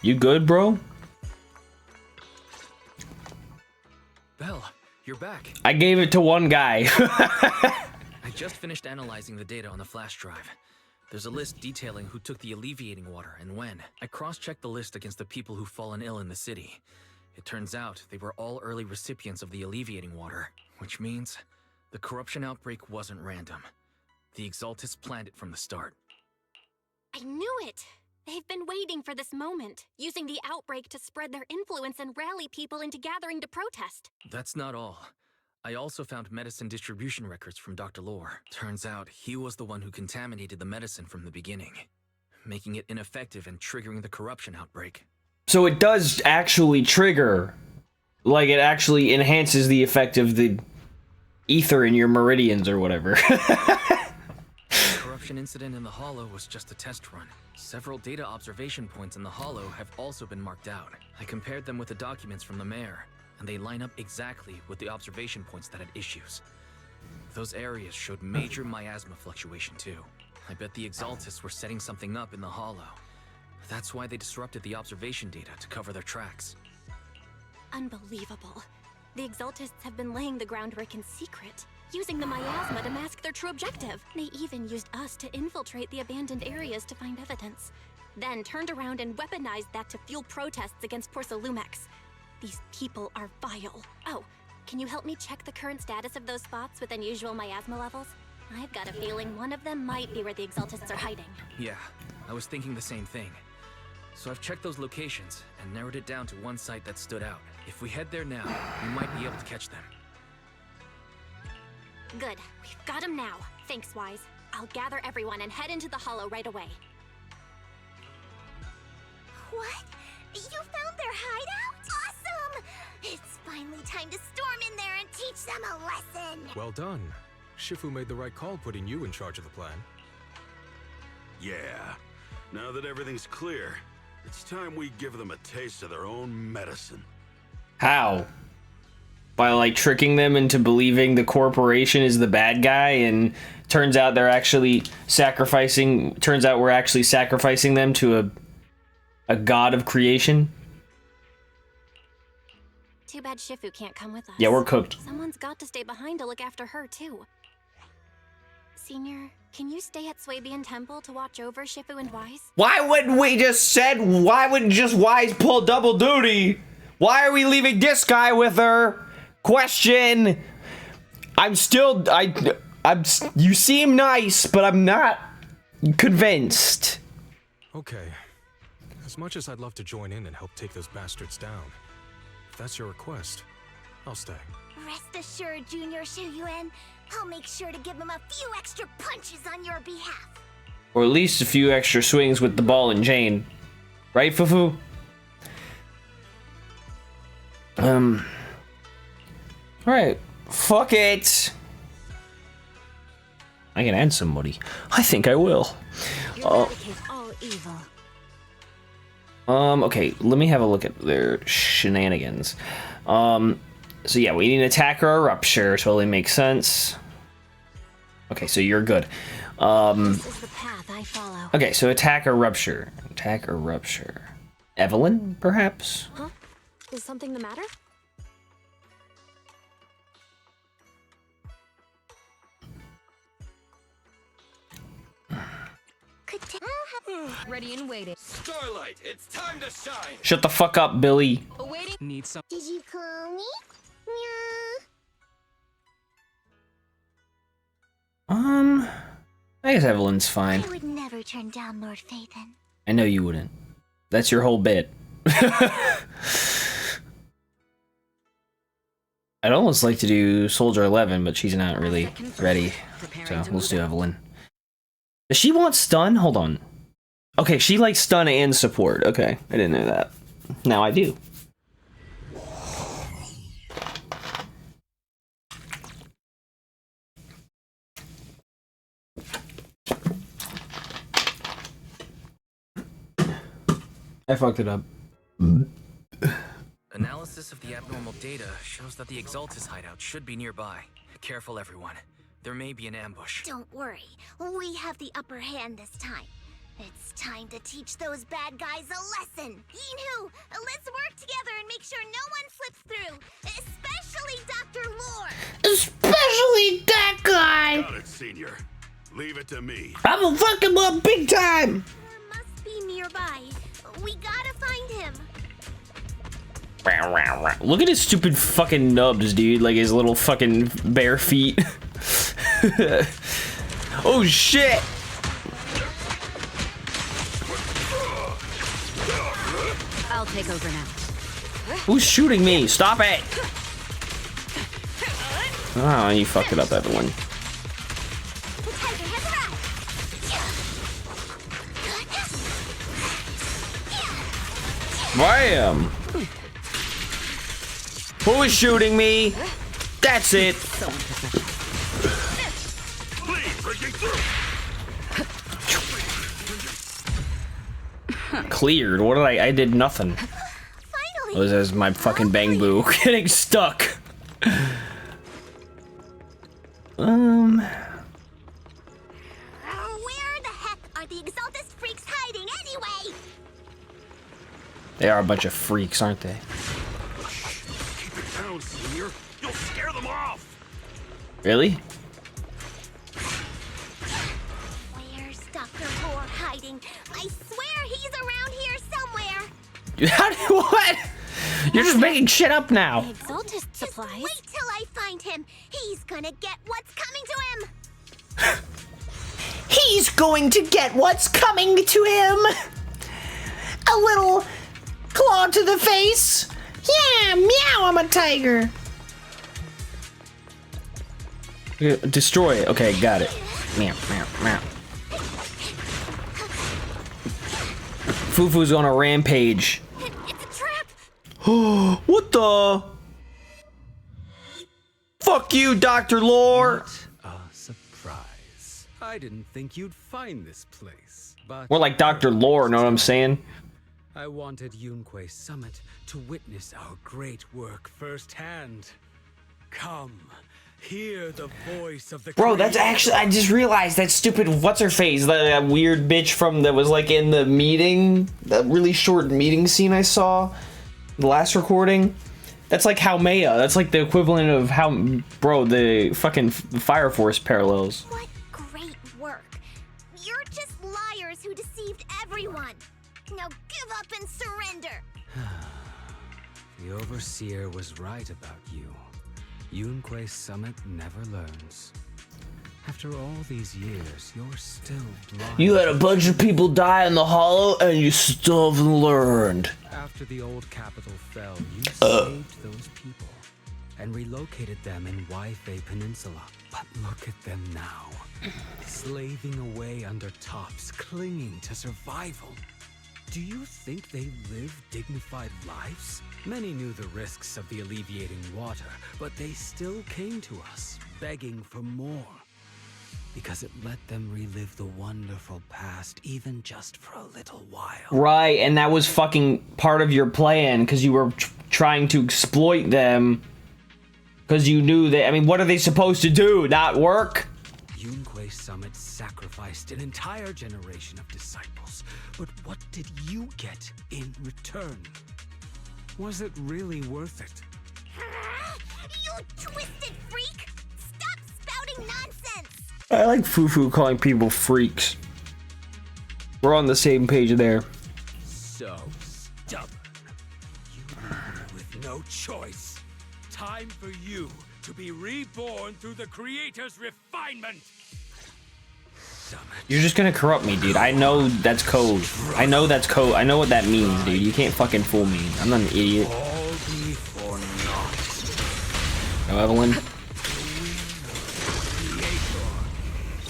You good, bro? Belle, you're back. I gave it to one guy. I just finished analyzing the data on the flash drive. There's a list detailing who took the alleviating water and when. I cross-checked the list against the people who've fallen ill in the city. It turns out they were all early recipients of the alleviating water, which means the corruption outbreak wasn't random. The Exaltists planned it from the start. I knew it! They've been waiting for this moment, using the outbreak to spread their influence and rally people into gathering to protest. That's not all. I also found medicine distribution records from Dr. Lore. Turns out he was the one who contaminated the medicine from the beginning, making it ineffective and triggering the corruption outbreak. So it does actually trigger. Like, it actually enhances the effect of the ether in your meridians or whatever. The corruption incident in the Hollow was just a test run. Several data observation points in the Hollow have also been marked out. I compared them with the documents from the mayor, and they line up exactly with the observation points that had issues. Those areas showed major miasma fluctuation too. I bet the Exaltists were setting something up in the Hollow. That's why they disrupted the observation data to cover their tracks. Unbelievable. The Exaltists have been laying the groundwork in secret, using the miasma to mask their true objective. They even used us to infiltrate the abandoned areas to find evidence, then turned around and weaponized that to fuel protests against Porsalumex. These people are vile. Oh, can you help me check the current status of those spots with unusual miasma levels? I've got a feeling one of them might be where the Exaltists are hiding. Yeah, I was thinking the same thing. So I've checked those locations and narrowed it down to one site that stood out. If we head there now, we might be able to catch them. Good, we've got them now. Thanks, Wise. I'll gather everyone and head into the Hollow right away. What? You found their hideout? Awesome! It's finally time to storm in there and teach them a lesson! Well done. Shifu made the right call putting you in charge of the plan. Yeah. Now that everything's clear, it's time we give them a taste of their own medicine. How? By like tricking them into believing the corporation is the bad guy, and turns out they're actually sacrificing. Turns out we're actually sacrificing them to a god of creation. Too bad Shifu can't come with us. Yeah, we're cooked. Someone's got to stay behind to look after her too. Senior, can you stay at Swabian Temple to watch over Shifu and Wise? Why wouldn't we just said? Why wouldn't just Wise pull double duty? Why are we leaving this guy with her? Question. I'm still. You seem nice, but I'm not convinced. Okay. As much as I'd love to join in and help take those bastards down, if that's your request, I'll stay. Rest assured, Junior Shuyuan, I'll make sure to give him a few extra punches on your behalf. Or at least a few extra swings with the ball and chain. Right, Fufu? Alright. Fuck it. I can add somebody. I think I will. Eradicate all evil. Okay, let me have a look at their shenanigans. So yeah, we need an attack or a rupture. Totally makes sense. Okay, so you're good. This is the path I follow. Okay, so attack or rupture. Attack or rupture. Evelyn, perhaps? Huh? Is something the matter? Ready and waiting. Starlight, it's time to shine. Shut the fuck up, Billy. Awaiting. Need some. Did you call me? Meow. I guess Evelyn's fine. I would never turn down Lord Phaethon. I know you wouldn't. That's your whole bit. I'd almost like to do Soldier 11, but she's not really ready. So let's do Evelyn. Does she want stun? Hold on. Okay, she likes stun and support. Okay, I didn't know that. Now I do. I fucked it up. Analysis of the abnormal data shows that the Exaltis hideout should be nearby. Careful, everyone. There may be an ambush. Don't worry, we have the upper hand this time. It's time to teach those bad guys a lesson. Yinhu, let's work together and make sure no one slips through, especially Dr. Lore. Especially that guy. Got it, Senior. Leave it to me. I'm gonna fuck him up big time. Must be nearby. We gotta find him. Look at his stupid fucking nubs, dude. Like his little fucking bare feet. Oh shit! I'll take over now. Who's shooting me? Stop it! Oh, you fucked it up, Evelyn. Bam! Who is shooting me? That's it. Cleared. What did I did nothing. It was as my fucking bang boo getting stuck. Where the heck are the Exaltis freaks hiding anyway? They are a bunch of freaks, aren't they? Keep it down, Senior. You'll scare them off. Really? Where's Dr. Lore hiding? I swear he's around here somewhere. How do you what? You're just making shit up now. Exaltist supplies. Wait till I find him. He's gonna get what's coming to him. He's going to get what's coming to him. A little claw to the face. Yeah, meow, I'm a tiger. Destroy it. Okay, got it. Meow, meow, meow. Fufu's on a rampage. It's a trap. What the? Fuck you, Dr. Lore. A surprise. I didn't think you'd find this place, but We're like Dr. Lore, know what I'm saying? I wanted Yunque Summit to witness our great work firsthand. Come, hear the voice of the Bro, that's actually, I just realized that stupid what's-her-face, that weird bitch from that was like in the meeting, that really short meeting scene I saw, the last recording. That's like Haumea. That's like the equivalent of how, bro, the fucking Fire Force parallels. What great work. You're just liars who deceived everyone. Now give up and surrender. The Overseer was right about you. Yunque Summit never learns. After all these years, you're still blind. You had a bunch of people die in the hollow and you still haven't learned. After the old capital fell, you saved those people and relocated them in Waifei Peninsula. But look at them now, slaving away under tops, clinging to survival. Do you think they live dignified lives? Many knew the risks of the alleviating water, but they still came to us, begging for more. Because it let them relive the wonderful past, even just for a little while. Right, and that was fucking part of your plan, because you were trying to exploit them. Because you knew that, I mean, what are they supposed to do? Not work? Yunque Summit sacrificed an entire generation of disciples, but what did you get in return? Was it really worth it? You twisted freak! Stop spouting nonsense! I like Fufu calling people freaks. We're on the same page there. So stubborn. You with no choice. Time for you to be reborn through the Creator's refinement. You're just gonna corrupt me, dude. I know that's code. I know that's code. I know what that means, dude. You can't fucking fool me. I'm not an idiot. No, Evelyn.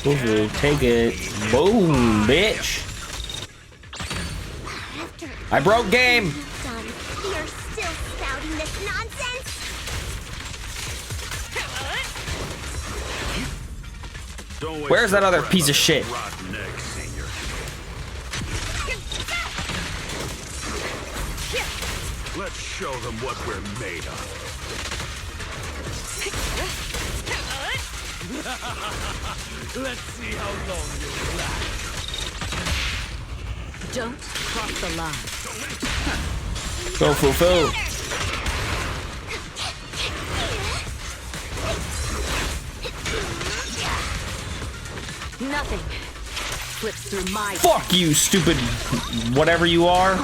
Fufu, take it. Boom, bitch. I broke game. Son, you're still spouting this nonsense? Where's that other piece of shit? Let's show them what we're made of. Let's see how long you'll last. Don't cross the line. Go fulfill. Nothing slips through my. Fuck you, stupid whatever you are.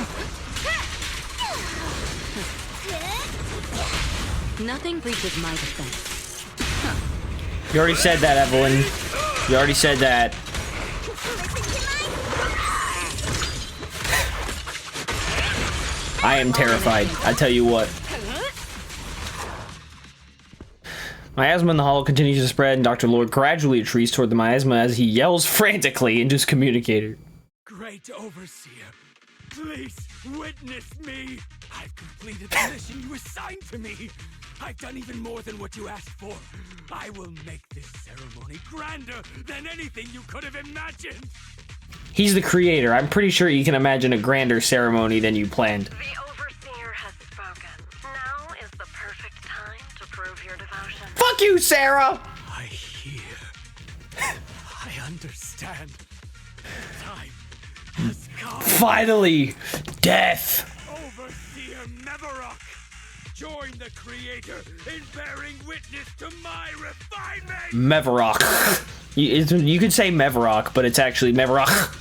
Nothing breaches my defense. You already said that, Evelyn. You already said that. I am terrified. I tell you what. Miasma in the hollow continues to spread, and Dr. Lord gradually retreats toward the miasma as he yells frantically into his communicator. Great Overseer, please witness me. I've completed the mission you assigned to me. I've done even more than what you asked for. I will make this ceremony grander than anything you could have imagined. He's the creator. I'm pretty sure you can imagine a grander ceremony than you planned. The Overseer has spoken. Now is the perfect time to prove your devotion. Fuck you, Sarah! I hear. I understand. Time has come. Finally! Death! join the Creator in bearing witness to my refinement! Mevarok. You could say Mevarok, but it's actually Mevarok.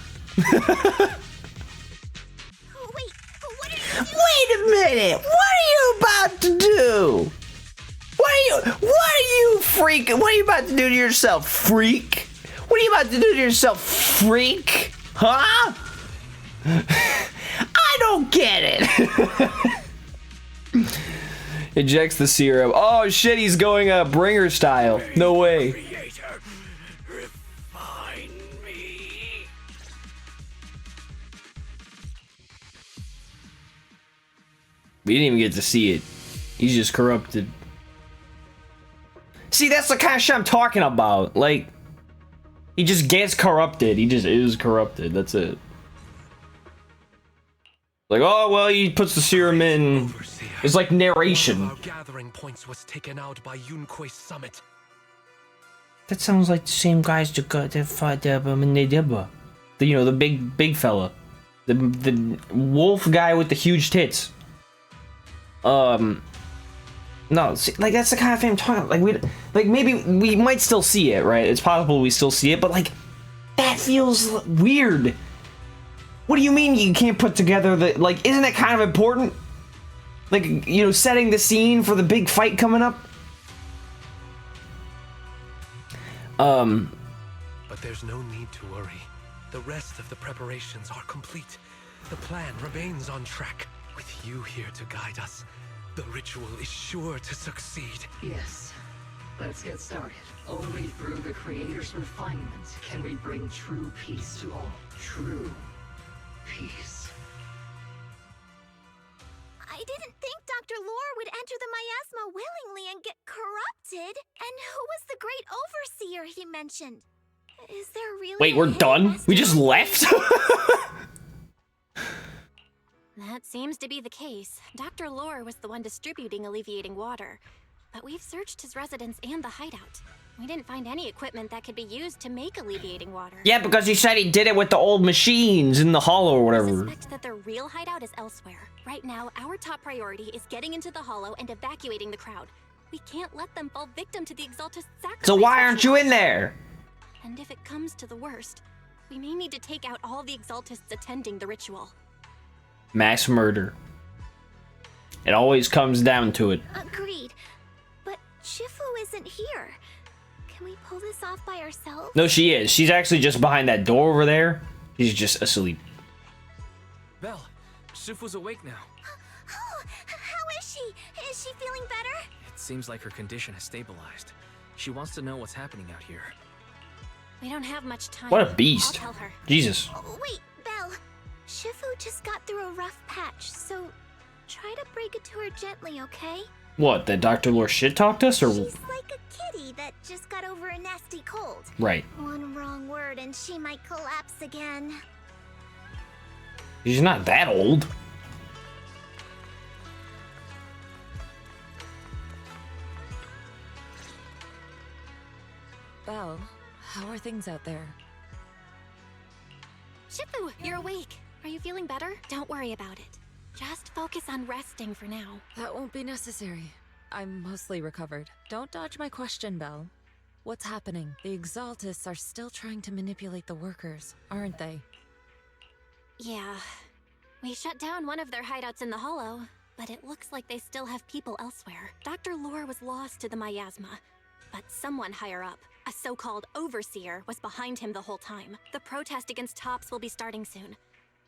Wait a minute! What are you about to do? What are you freak? What are you about to do to yourself, freak? What are you about to do to yourself, freak? Huh? I don't get it. Ejects the serum. Oh shit, he's going bringer style. No way. We didn't even get to see it. He's just corrupted. See, that's the kind of shit I'm talking about. Like, he just gets corrupted. He just is corrupted. That's it. Like, oh, well, he puts the serum in. It's like narration. Our gathering points was taken out by Yunquei Summit. That sounds like the same guys that got the you know, the big fella. The wolf guy with the huge tits. No, see, like that's the kind of thing I'm talking about. Like maybe we might still see it, right? It's possible we still see it, but like that feels weird. What do you mean you can't put together the, like, isn't that kind of important? Like, you know, setting the scene for the big fight coming up? But there's no need to worry. The rest of the preparations are complete. The plan remains on track. With you here to guide us, the ritual is sure to succeed. Yes. Let's get started. Only through the Creator's refinement can we bring true peace to all. True peace. I didn't think Dr. Lore would enter the miasma willingly and get corrupted. And who was the great overseer he mentioned? Is there really? Wait, we're done? We just left? That seems to be the case. Dr. Lore was the one distributing alleviating water. But we've searched his residence and the hideout. We didn't find any equipment that could be used to make alleviating water. Yeah, because he said he did it with the old machines in the hollow or whatever. I suspect that the real hideout is elsewhere. Right now, our top priority is getting into the hollow and evacuating the crowd. We can't let them fall victim to the Exaltist sacrifice. So why aren't you in there? And if it comes to the worst, we may need to take out all the Exaltists attending the ritual. Mass murder. It always comes down to it. Agreed. But Shifu isn't here. Can we pull this off by ourselves? No, she is. She's actually just behind that door over there. She's just asleep. Belle, Shifu's awake now. Oh, how is she? Is she feeling better? It seems like her condition has stabilized. She wants to know what's happening out here. We don't have much time. What a beast. I'll tell her. Jesus. Oh, wait, Belle. Shifu just got through a rough patch, so try to break it to her gently, okay? What, that Dr. Lore shit talked us, or? She's like a kitty that just got over a nasty cold. Right. One wrong word and she might collapse again. She's not that old. Belle, how are things out there? Shifu, you're awake. Are you feeling better? Don't worry about it. Just focus on resting for now. That won't be necessary. I'm mostly recovered. Don't dodge my question, Belle. What's happening? The Exaltists are still trying to manipulate the workers, aren't they? Yeah. We shut down one of their hideouts in the Hollow, but it looks like they still have people elsewhere. Dr. Lore was lost to the miasma, but someone higher up, a so-called overseer, was behind him the whole time. The protest against Tops will be starting soon.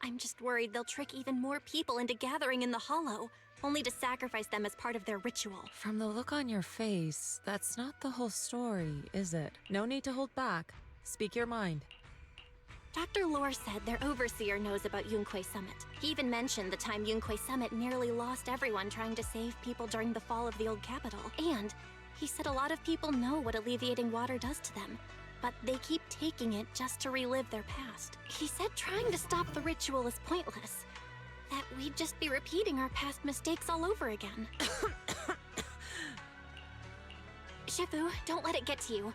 I'm just worried they'll trick even more people into gathering in the Hollow, only to sacrifice them as part of their ritual. From the look on your face, that's not the whole story, is it? No need to hold back. Speak your mind. Dr. Lore said their overseer knows about Yunquei Summit. He even mentioned the time Yunquei Summit nearly lost everyone trying to save people during the fall of the old capital. And he said a lot of people know what alleviating water does to them, but they keep taking it just to relive their past. He said trying to stop the ritual is pointless, that we'd just be repeating our past mistakes all over again. Shifu, don't let it get to you.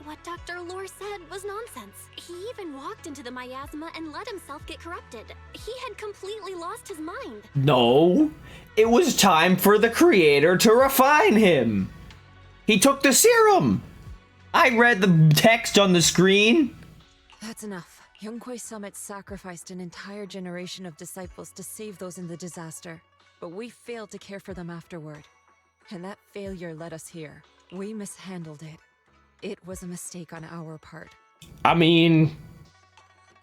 What Dr. Lore said was nonsense. He even walked into the miasma and let himself get corrupted. He had completely lost his mind. No, It was time for the creator to refine him. He took the serum. I read the text on the screen. That's enough. Yonghui Summit sacrificed an entire generation of disciples to save those in the disaster, but we failed to care for them afterward. And that failure led us here. We mishandled it. It was a mistake on our part. I mean,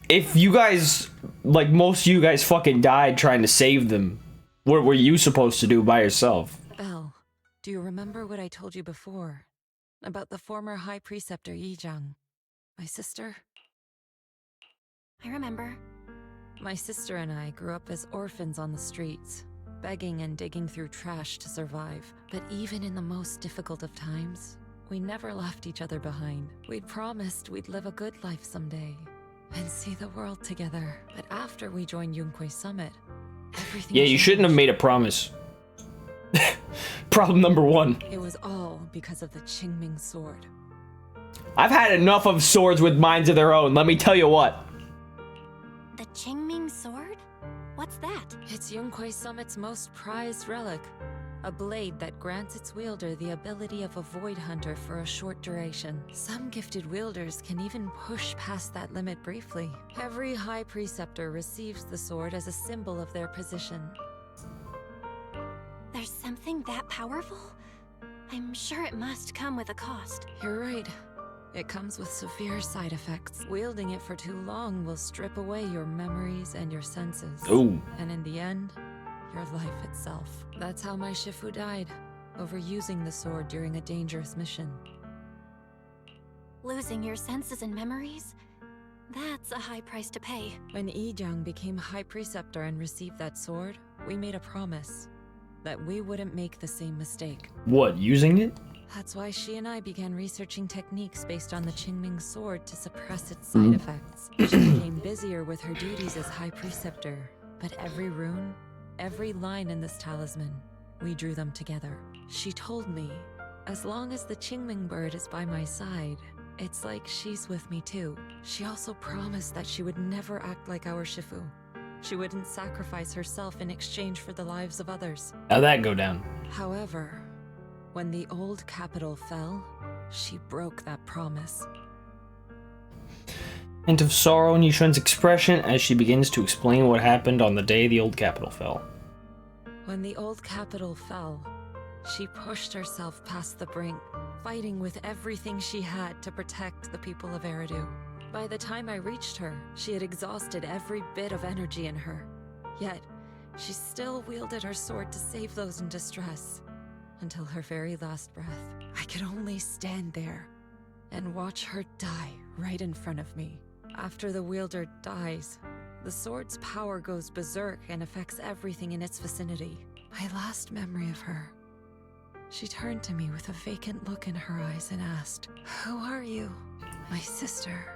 if you guys, like most of you guys fucking died trying to save them, what were you supposed to do by yourself? Belle, do you remember what I told you before? About the former High Preceptor Yizhang? My sister? I remember. My sister and I grew up as orphans on the streets, begging and digging through trash to survive. But even in the most difficult of times, we never left each other behind. We'd promised we'd live a good life someday and see the world together. But after we joined Yonghui Summit, everything Yeah, you shouldn't have made a promise. Problem number one. It was all because of the Qingming sword. I've had enough of swords with minds of their own, let me tell you what. The Qingming sword? What's that? It's Yonghui Summit's most prized relic. A blade that grants its wielder the ability of a void hunter for a short duration. Some gifted wielders can even push past that limit briefly. Every High Preceptor receives the sword as a symbol of their position. There's something that powerful? I'm sure it must come with a cost. You're right. It comes with severe side effects. Wielding it for too long will strip away your memories and your senses. Ooh. And in the end, your life itself. That's how my Shifu died, overusing the sword during a dangerous mission. Losing your senses and memories? That's a high price to pay. When Yizhang became High Preceptor and received that sword, we made a promise that we wouldn't make the same mistake. What, using it? That's why she and I began researching techniques based on the Qingming sword to suppress its side effects. She became busier with her duties as High Preceptor, but every rune, every line in this talisman, we drew them together. She told me, as long as the Qingming bird is by my side, it's like she's with me too. She also promised that she would never act like our Shifu. She wouldn't sacrifice herself in exchange for the lives of others. How'd that go down? However, when the old capital fell, she broke that promise. Hint of sorrow in Yishuan's expression as she begins to explain what happened on the day the old capital fell. When the old capital fell, she pushed herself past the brink, fighting with everything she had to protect the people of Eridu. By the time I reached her, she had exhausted every bit of energy in her. Yet, she still wielded her sword to save those in distress. Until her very last breath, I could only stand there and watch her die right in front of me. After the wielder dies, the sword's power goes berserk and affects everything in its vicinity. My last memory of her, she turned to me with a vacant look in her eyes and asked, "Who are you?" My sister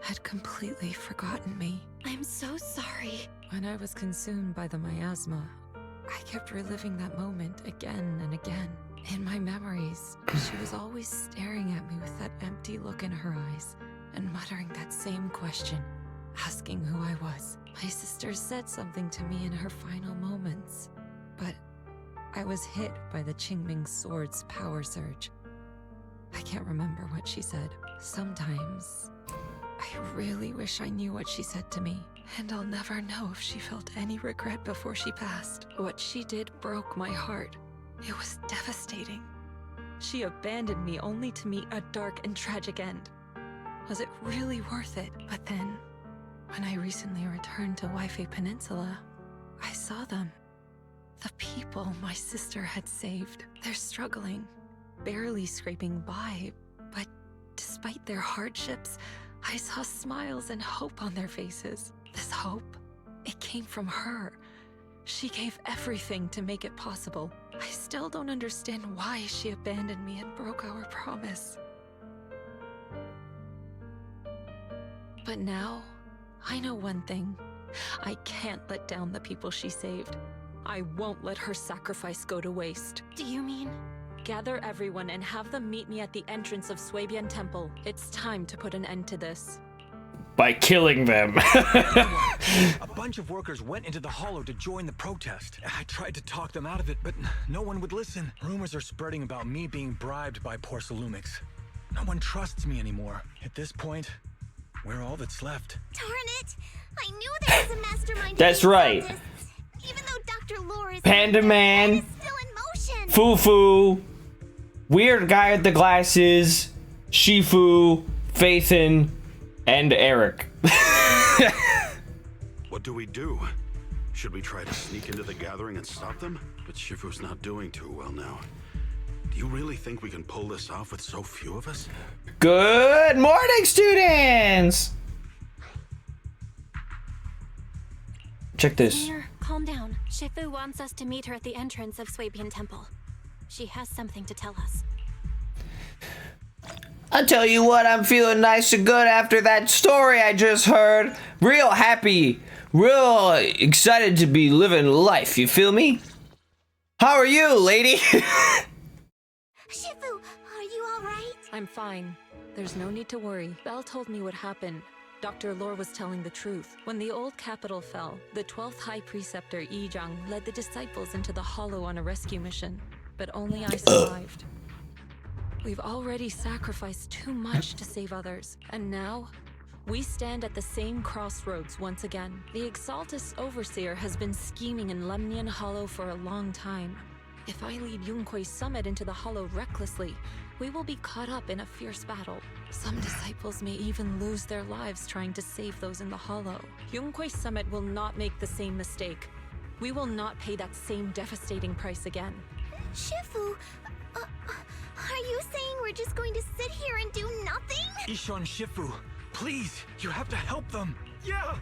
had completely forgotten me. I'm so sorry. When I was consumed by the miasma, I kept reliving that moment again and again. In my memories, she was always staring at me with that empty look in her eyes and muttering that same question, asking who I was. My sister said something to me in her final moments, but I was hit by the Qingming sword's power surge. I can't remember what she said. Sometimes, I really wish I knew what she said to me, and I'll never know if she felt any regret before she passed. What she did broke my heart. It was devastating. She abandoned me only to meet a dark and tragic end. Was it really worth it? But then, when I recently returned to Waifei Peninsula, I saw them. The people my sister had saved. They're struggling, barely scraping by, but despite their hardships, I saw smiles and hope on their faces. This hope, it came from her. She gave everything to make it possible. I still don't understand why she abandoned me and broke our promise. But now, I know one thing. I can't let down the people she saved. I won't let her sacrifice go to waste. Do you mean? Gather everyone and have them meet me at the entrance of Swabian Temple. It's time to put an end to this. By killing them. A bunch of workers went into the hollow to join the protest. I tried to talk them out of it, but no one would listen. Rumors are spreading about me being bribed by Porsalumix. No one trusts me anymore. At this point, we're all that's left. Darn it! I knew there was a mastermind. That's right. Even though Dr. Lore is Panda Man, still in motion. Fufu, weird guy with the glasses, Shifu, Phaethon, and Eric. What do we do? Should we try to sneak into the gathering and stop them? But Shifu's not doing too well now. Do you really think we can pull this off with so few of us? Good morning, students! Check this. Senior, calm down. Shifu wants us to meet her at the entrance of Swabian Temple. She has something to tell us. I'll tell you what, I'm feeling nice and good after that story I just heard. Real happy, real excited to be living life, you feel me? How are you, lady? Shifu, are you alright? I'm fine. There's no need to worry. Belle told me what happened. Dr. Lore was telling the truth. When the old capital fell, the 12th High Preceptor Yi Zhang led the disciples into the Hollow on a rescue mission. But only I survived. We've already sacrificed too much to save others, and now we stand at the same crossroads once again. The Exaltus Overseer has been scheming in Lemnian Hollow for a long time. If I lead Yunque's summit into the Hollow recklessly, we will be caught up in a fierce battle. Some disciples may even lose their lives trying to save those in the Hollow. Yunque's summit will not make the same mistake. We will not pay that same devastating price again. Shifu, are you saying we're just going to sit here and do nothing? Ishan, Shifu, please, you have to help them. Yeah!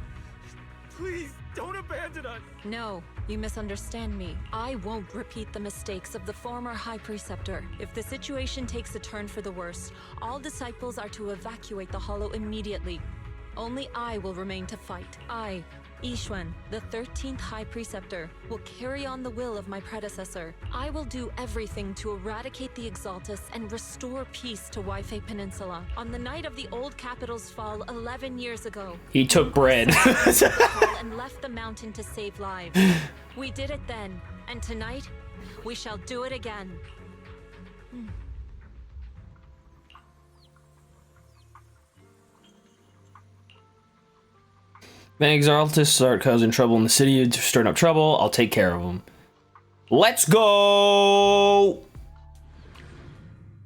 Please, don't abandon us! No, you misunderstand me. I won't repeat the mistakes of the former High Preceptor. If the situation takes a turn for the worse, all disciples are to evacuate the Hollow immediately. Only I will remain to fight. I, Yixuan, the 13th High Preceptor, will carry on the will of my predecessor. I will do everything to eradicate the Exaltus and restore peace to Waifei Peninsula. On the night of the old capital's fall 11 years ago, He took bread. and left the mountain to save lives. We did it then, and tonight, we shall do it again. When Exaltus start causing trouble in the city, stirring up trouble, I'll take care of them. Let's go!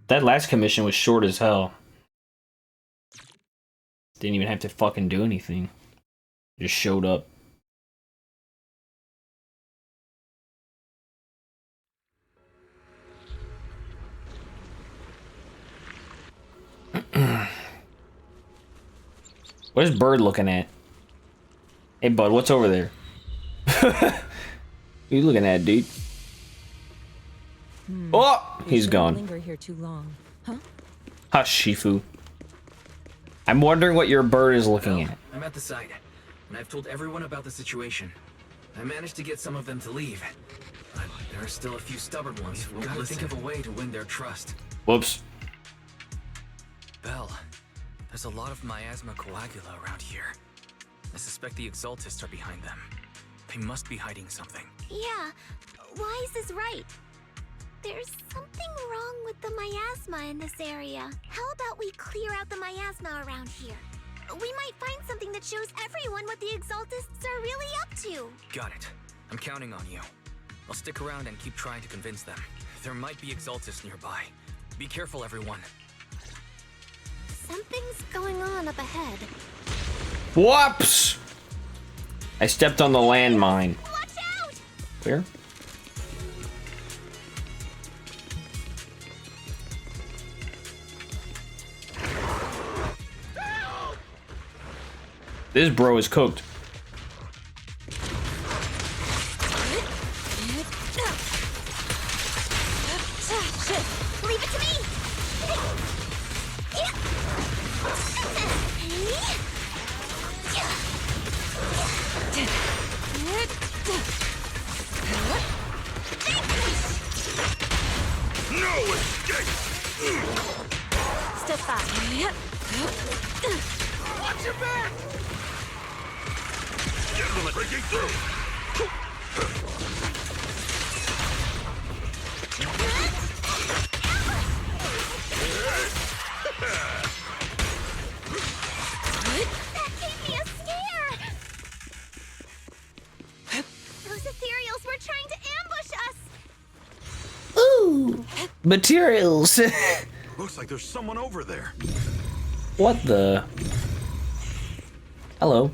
That last commission was short as hell. Didn't even have to fucking do anything. Just showed up. What is Bird looking at? Hey, bud, what's over there? What you looking at, dude? Oh, he's gone. Linger here too long, huh? Hush, Shifu. I'm wondering what your bird is looking at. I'm at the site, and I've told everyone about the situation. I managed to get some of them to leave, but there are still a few stubborn ones who won't listen. Think of a way to win their trust. Whoops. Belle, there's a lot of miasma coagula around here. I suspect the Exaltists are behind them. They must be hiding something. Yeah, why is this right? There's something wrong with the miasma in this area. How about we clear out the miasma around here? We might find something that shows everyone what the Exaltists are really up to. Got it. I'm counting on you. I'll stick around and keep trying to convince them. There might be Exaltists nearby. Be careful, everyone. Something's going on up ahead. Whoops! I stepped on the landmine. Watch out! Where? This bro is cooked. Leave it to me! No escape! Step back. What? Watch your back! Gentlemen, breaking through! That gave me a scare! Those ethereals were trying to ambush us! Ooh! Materials! Looks like there's someone over there. What the? Hello.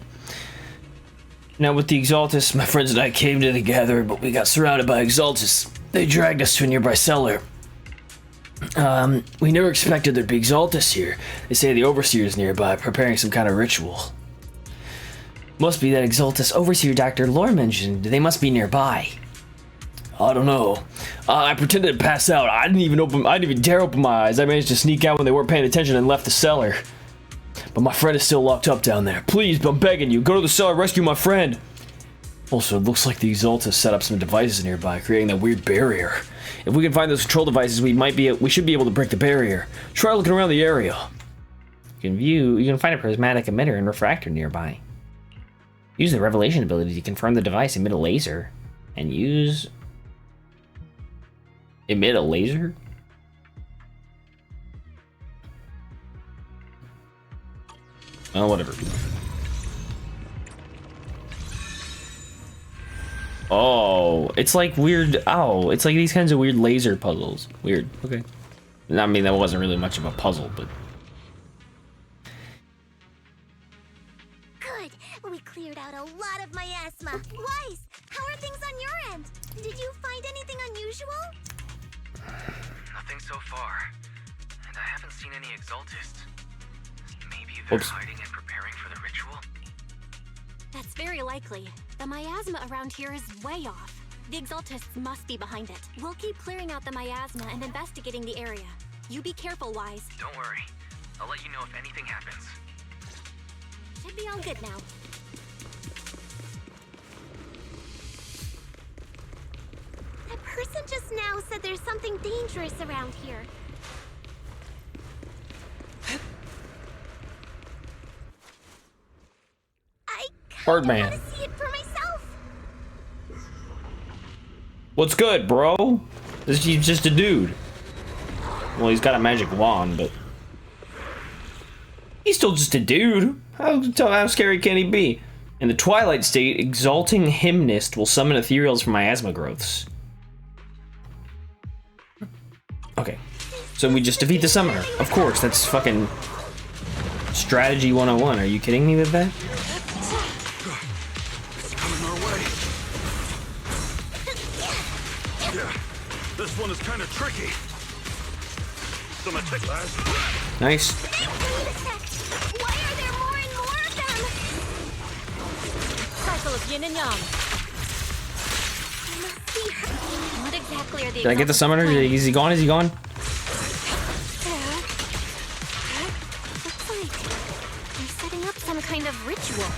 Now with the Exaltus, my friends and I came to the gathering, but we got surrounded by Exaltus. They dragged us to a nearby cellar. We never expected there'd be Exaltus here. They say the Overseer's nearby, preparing some kind of ritual. Must be that Exaltus Overseer Dr. Lore mentioned. They must be nearby. I don't know. I pretended to pass out. I didn't even dare open my eyes. I managed to sneak out when they weren't paying attention and left the cellar. But my friend is still locked up down there. Please, I'm begging you, go to the cellar, rescue my friend. Also, it looks like the Exaltus set up some devices nearby, creating that weird barrier. If we can find those control devices, we should be able to break the barrier. Try looking around the area. You can find a prismatic emitter and refractor nearby. Use the revelation ability to confirm the device, emit a laser, and emit a laser? Oh, whatever. Oh, it's like weird. Oh, it's like these kinds of weird laser puzzles. Weird. Okay. I mean, that wasn't really much of a puzzle, but. Good. We cleared out a lot of miasma. Wise, how are things on your end? Did you find anything unusual? Nothing so far. And I haven't seen any Exaltists. Maybe they're hiding and preparing for the ritual? That's very likely. The miasma around here is way off. The Exaltists must be behind it. We'll keep clearing out the miasma and investigating the area. You be careful, Wise. Don't worry. I'll let you know if anything happens. Should be all good now. That person just now said there's something dangerous around here. Birdman. I want to see it for myself. What's good, bro? He's just a dude. Well, he's got a magic wand, but he's still just a dude. How scary can he be? In the Twilight State, Exalting Hymnist will summon ethereals from miasma growths. Okay, so we just defeat the summoner. Of course, that's fucking strategy 101. Are you kidding me with that? This one is kind of tricky. Some attack last. Nice. Why are there more and more of them? Cycle of yin and yang. I must see her. What exactly are the Did I get the summoner? Is he gone? Is he gone? Looks like they're setting up some kind of ritual.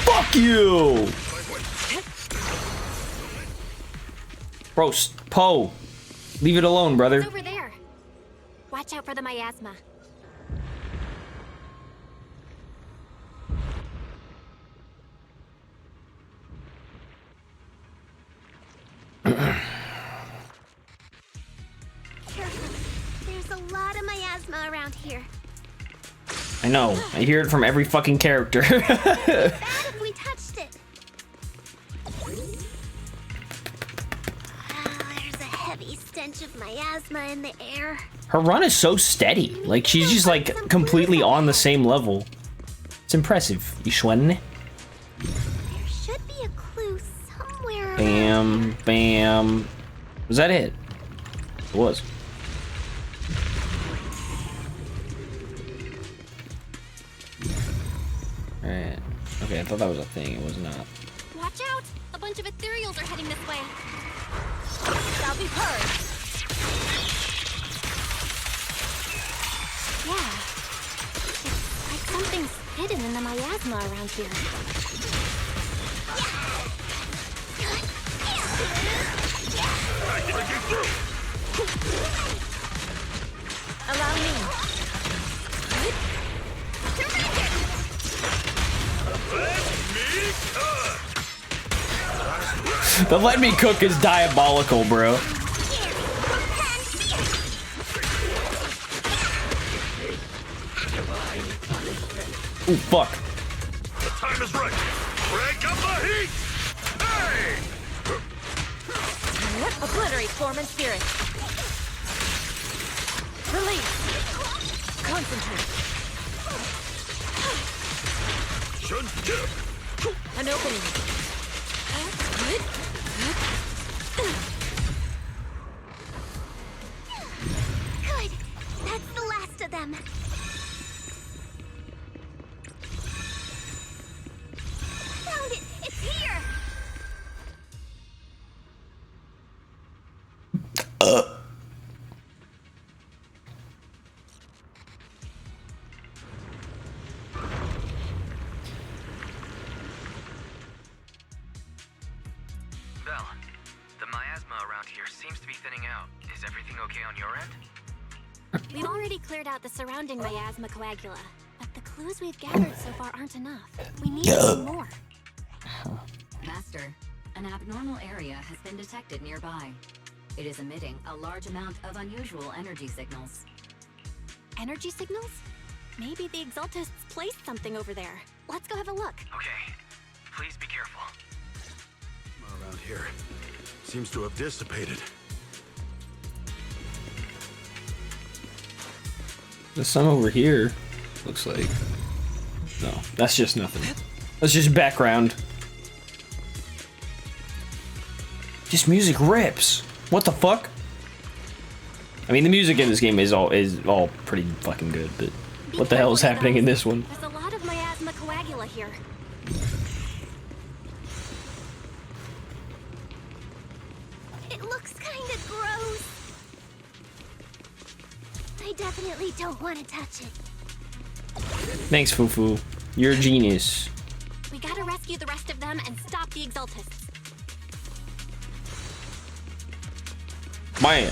Fuck you! Bro, Poe, leave it alone, brother. It's over there. Watch out for the miasma. There's a lot of miasma around here. I know. I hear it from every fucking character. Bad if we touched it. There's a heavy stench of miasma in the air. Her run is so steady. Like, she's just, like, completely on the same level. It's impressive, S2Ch1. There should be a clue somewhere. Bam, bam. Was that it? It was. Alright. Okay, I thought that was a thing. It was not. Watch out! A bunch of ethereals are heading this way. Shall be purged. Yeah. It's like something's hidden in the miasma around here. Yeah, Allow me. The let me cook is diabolical, bro. Ooh, fuck. The time is right. Crank up the heat. Hey! Obliterate form and spirit. Release. Concentrate. An opening. Good. That's the last of them. Found it. It's here. Belle, the miasma around here seems to be thinning out. Is everything okay on your end? We've already cleared out the surrounding miasma coagula, but the clues we've gathered so far aren't enough. We need some more. Master, an abnormal area has been detected nearby. It is emitting a large amount of unusual energy signals. Energy signals? Maybe the Exaltists placed something over there. Let's go have a look. Okay. Please be careful. Around here. Seems to have dissipated. There's some over here. Looks like. No, that's just nothing. That's just background. This music rips. What the fuck? I mean, the music in this game is all pretty fucking good, but what the hell is happening in this one? There's a lot of miasma coagula here. It looks kind of gross. I definitely don't want to touch it. Thanks, Fufu. You're a genius. We gotta rescue the rest of them and stop the Exaltists. Man.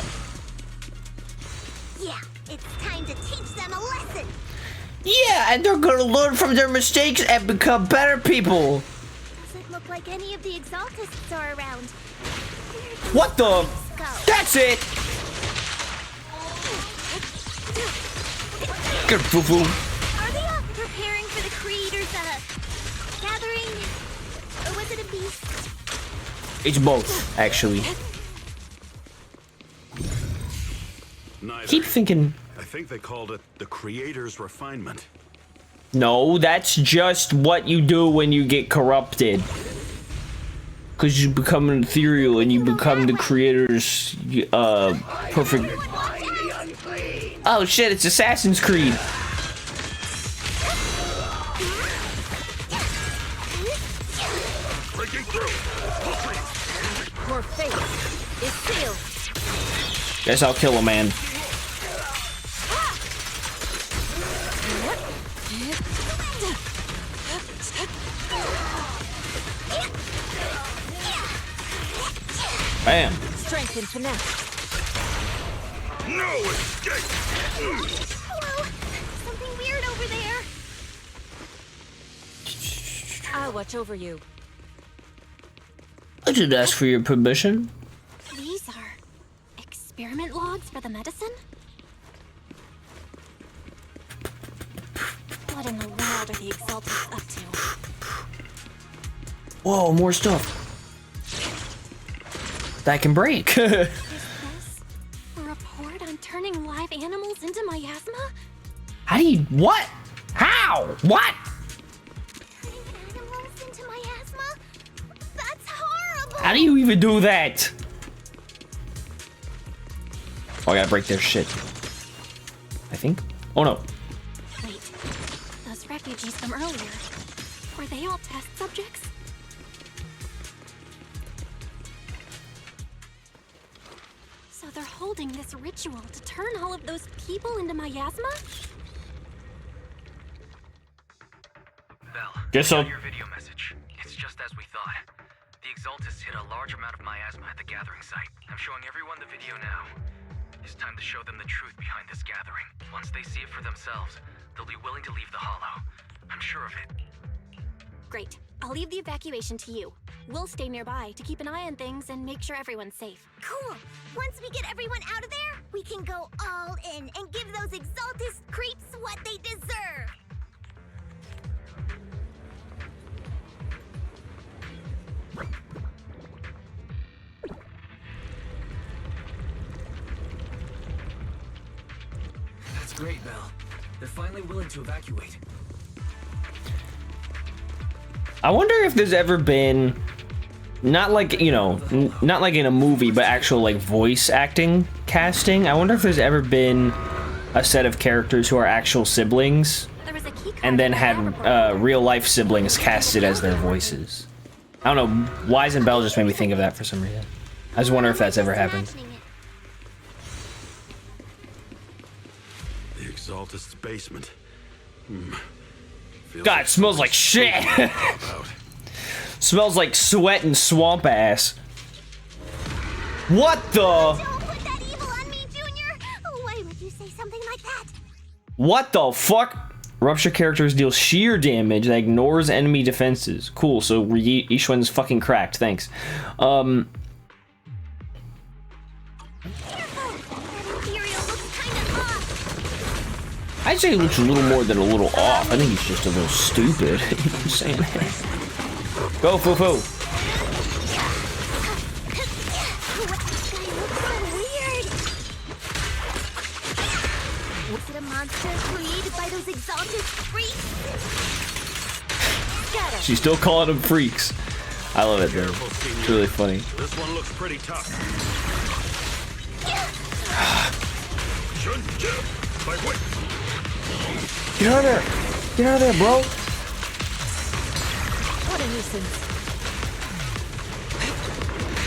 Yeah, it's time to teach them a lesson. Yeah, and they're gonna learn from their mistakes and become better people. Doesn't look like any of the Exaltists are around. What the? That's it. Good, Fufu. Are they all preparing for the Creator's gathering? Or was it a beast? It's both, actually. Neither. Keep thinking. I think they called it the Creator's refinement. No, that's just what you do when you get corrupted. Because you become an ethereal and you become the creator's perfect. Oh shit, it's Assassin's Creed. Your fate is sealed. Guess I'll kill a man. Bam. Strength and finesse. No escape! Hello? Something weird over there. I'll watch over you. I did ask for your permission. These are experiment logs for the medicine? What in the world are the Exaltists up to? Whoa, more stuff. That can break. Is this a report on turning live animals into miasma? How do you... What? How? What? Turning animals into miasma? That's horrible. How do you even do that? Oh, I gotta break their shit. I think. Oh no. Wait, those refugees from earlier, were they all test subjects? So they're holding this ritual to turn all of those people into miasma? Belle, Guess so. your video message. It's just as we thought. The Exaltists hit a large amount of miasma at the gathering site. I'm showing everyone the video now. It's time to show them the truth behind this gathering. Once they see it for themselves, they'll be willing to leave the Hollow. I'm sure of it. Great. I'll leave the evacuation to you. We'll stay nearby to keep an eye on things and make sure everyone's safe. Cool. Once we get everyone out of there, we can go all in and give those Exaltist creeps what they deserve. That's great, Belle. They're finally willing to evacuate. I wonder if there's ever been, not like, you know, not like in a movie, but actual like voice acting casting. I wonder if there's ever been a set of characters who are actual siblings and then had real life siblings casted as their voices. I don't know, Wise and Bell just made me think of that for some reason. I just wonder if that's ever happened. The Exaltist's basement. God, it smells like shit. Smells like sweat and swamp ass. What the? Don't put that evil on me, Junior. Why would you say something like that? What the fuck? Rupture characters deal sheer damage that ignores enemy defenses. Cool, so Yishuan's fucking cracked, thanks. I'd say he looks a little more than a little off. I think he's just a little stupid. You know what I'm saying? Go, Fufu. Weird. Was it a monster created by those Exaltist freaks? She's still calling them freaks. I love it, though. It's really funny. This one looks pretty tough. Get out of there! Get out of there, bro! What a nuisance.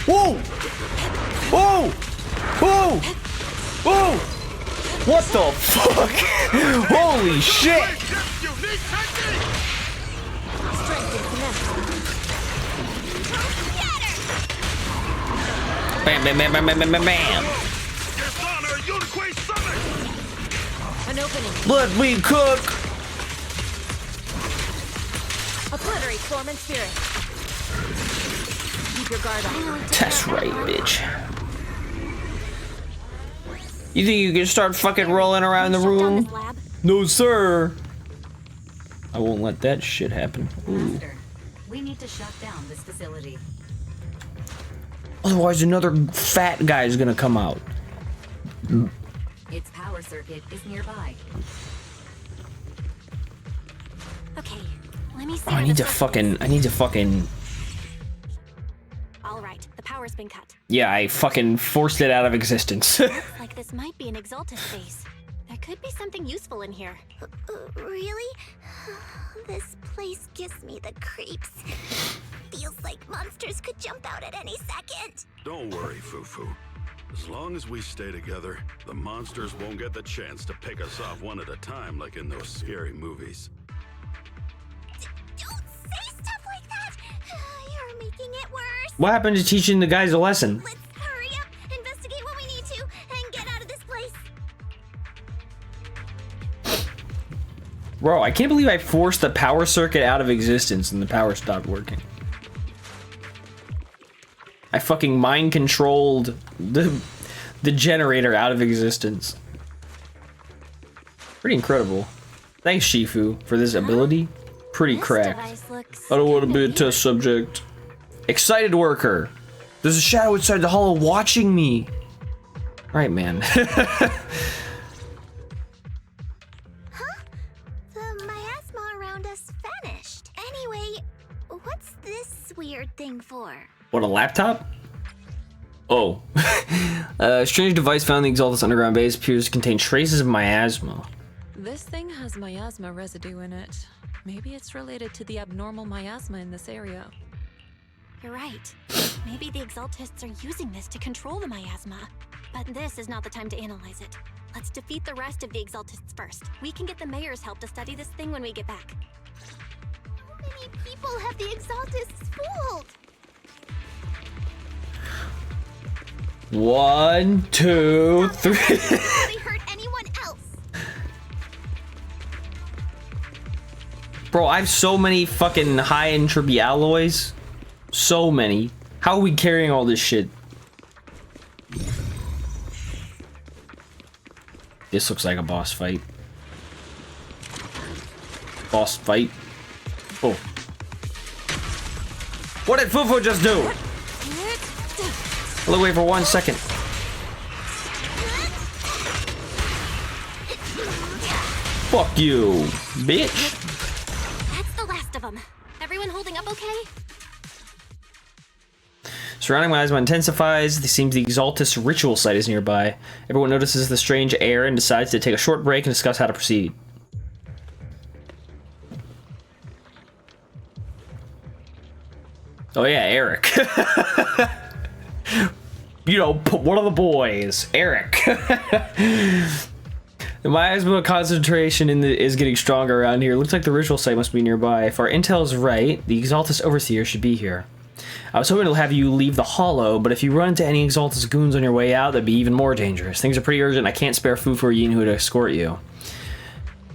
Whoa! Whoa! Whoa! Whoa! What the fuck? Holy shit! Bam, bam, bam, bam, bam, bam, bam, bam! An opening. Let me cook! Obliterate form and spirit. Keep your guard on. That's right, bitch. You think you can start fucking rolling around the room? No, sir. I won't let that shit happen. Ooh. Master, we need to shut down this facility. Otherwise, another fat guy is gonna come out. Its power circuit is nearby. Okay, let me see. Oh, I need to fucking. All right, the power's been cut. Yeah, I fucking forced it out of existence. Looks like this might be an Exaltist base. There could be something useful in here. Really? This place gives me the creeps. Feels like monsters could jump out at any second. Don't worry, Fufu. As long as we stay together, the monsters won't get the chance to pick us off one at a time like in those scary movies. Don't say stuff like that. You're making it worse. What happened to teaching the guys a lesson? Let's hurry up, investigate what we need to, and get out of this place. Bro, I can't believe I forced the power circuit out of existence and the power stopped working. I fucking mind controlled the generator out of existence. Pretty incredible. Thanks, Shifu, for this ability. Pretty cracked. I don't want to be a test subject. Excited worker. There's a shadow inside the hollow watching me. Right, man. The miasma around us vanished. Anyway, what's this weird thing for? What, a laptop? Oh. A strange device found in the Exaltus underground base appears to contain traces of miasma. This thing has miasma residue in it. Maybe it's related to the abnormal miasma in this area. You're right. Maybe the Exaltists are using this to control the miasma. But this is not the time to analyze it. Let's defeat the rest of the Exaltists first. We can get the mayor's help to study this thing when we get back. How many people have the Exaltists fooled? 1, 2, 3. They hurt anyone else. Bro, I have so many fucking high entropy alloys. So many. How are we carrying all this shit? This looks like a boss fight. Boss fight. Oh. What did Fufu just do? Look away for 1 second. Fuck you, bitch. That's the last of them. Everyone holding up okay? Surrounding miasma intensifies. It seems the Exaltus ritual site is nearby. Everyone notices the strange air and decides to take a short break and discuss how to proceed. Oh yeah, Eric. You know, one of the boys, Eric. The miasma concentration is getting stronger around here. Looks like the ritual site must be nearby. If our intel is right, the Exaltus Overseer should be here. I was hoping to have you leave the Hollow, but if you run into any Exaltus goons on your way out, that'd be even more dangerous. Things are pretty urgent. I can't spare Fufu or Yinhu to escort you.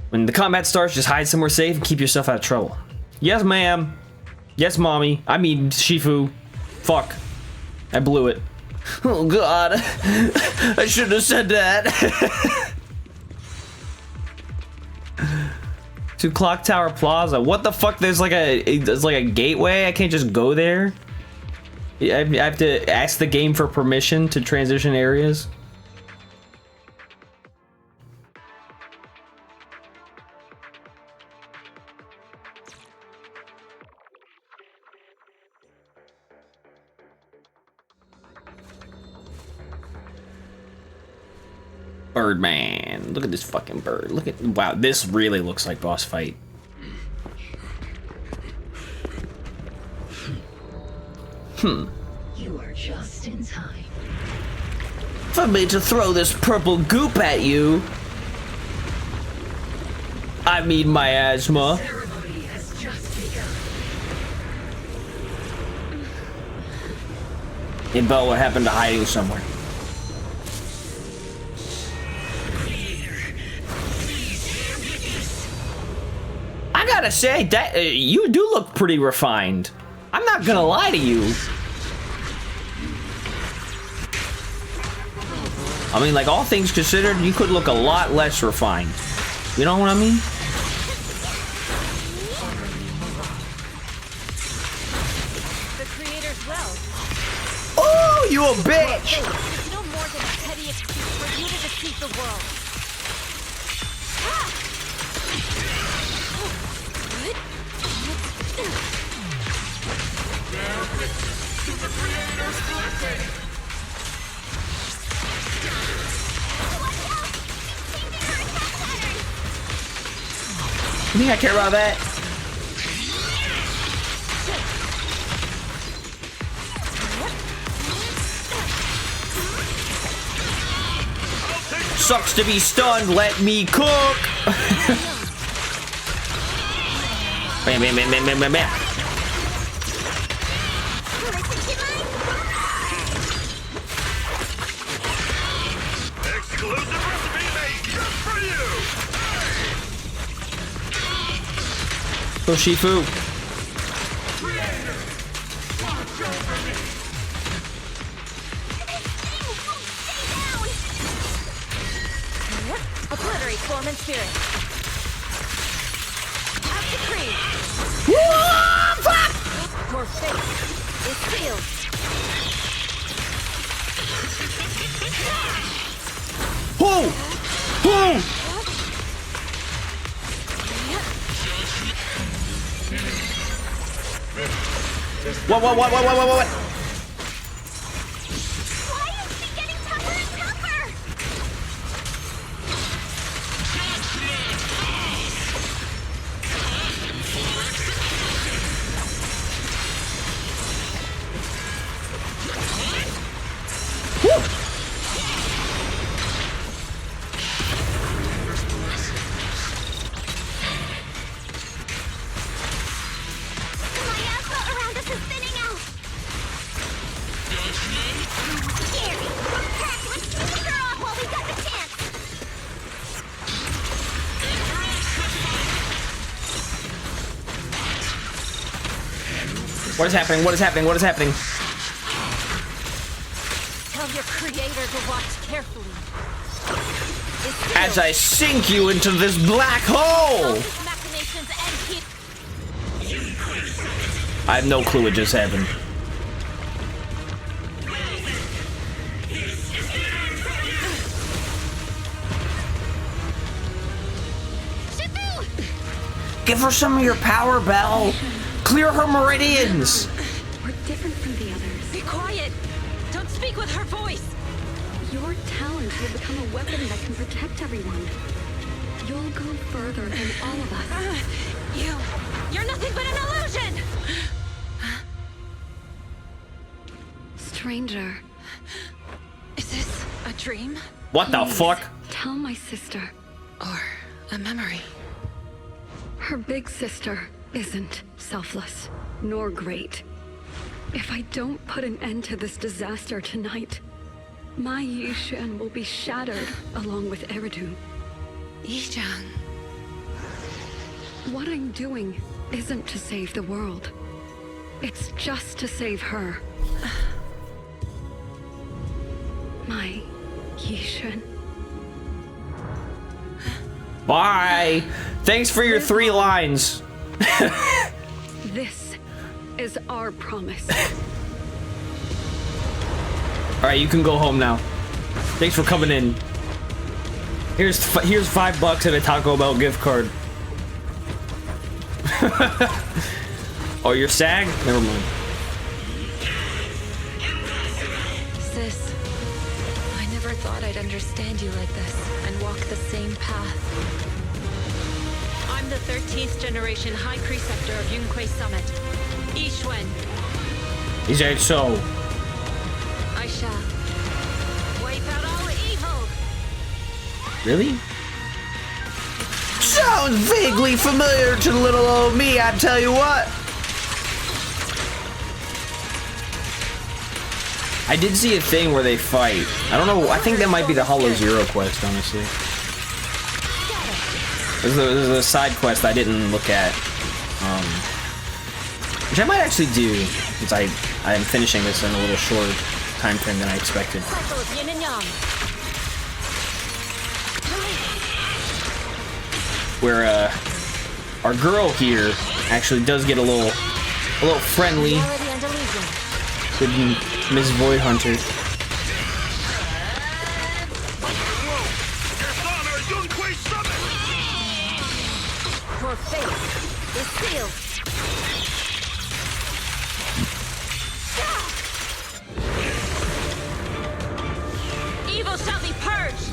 When the combat starts, just hide somewhere safe and keep yourself out of trouble. Yes, ma'am. Yes, mommy. I mean, Shifu. Fuck. I blew it. Oh, God. I shouldn't have said that. To Clock Tower Plaza. What the fuck? There's like a gateway. I can't just go there. I have to ask the game for permission to transition areas. Birdman. Look at this fucking bird. Look at, wow, this really looks like boss fight. You are just in time. For me to throw this purple goop at you. I mean miasma. Ceremony has just begun. Hey, Belle, what happened to hiding somewhere? I gotta say that you do look pretty refined. I'm not gonna lie to you. I mean, like, all things considered, you could look a lot less refined. You know what I mean? The creator's well. Oh, you a bitch! It's no more than a petty excuse for you to defeat the world. You think I care about that? Sucks to be stunned, let me cook! Bam, bam, bam, bam, bam, bam, bam. Exclusive recipe made just for you! Go Shifu. Obliterate form and spirit. Have decree. Fuck! Your fate is sealed. Who? Who? What? Why is she getting tougher and tougher? The miasma around us is thinning out. What is happening? What is happening? What is happening? Tell your creator to watch carefully. As I sink you into this black hole! I have no clue what just happened. Give her some of your power, Belle. Clear her meridians. We're different from the others. Be quiet. Don't speak with her voice. Your talent will become a weapon that can protect everyone. You'll go further than all of us. You're nothing but an illusion. Stranger. Is this a dream? What the fuck? Tell my sister. Or a memory. Her big sister isn't selfless, nor great. If I don't put an end to this disaster tonight, my Yishan will be shattered along with Eridu. Yishan. What I'm doing isn't to save the world. It's just to save her. My Yishan. Bye. Thanks for your 3 lines. This is our promise. All right, you can go home now. Thanks for coming in. Here's $5 and a Taco Bell gift card. Oh, you're SAG? Never mind. Sis, I never thought I'd understand you like this and walk the same path. I'm the 13th generation High Preceptor of Yunquei Summit, S2Ch1. Is that so? I shall wipe out all evil. Really? Sounds vaguely familiar to little old me, I tell you what. I did see a thing where they fight. I don't know, I think that might be the Hollow Zero quest, honestly. There's a side quest I didn't look at. Which I might actually do, since I am finishing this in a little shorter time frame than I expected. Where our girl here actually does get a little friendly with Miss Void Hunter. Your fate is sealed. Evil shall be purged.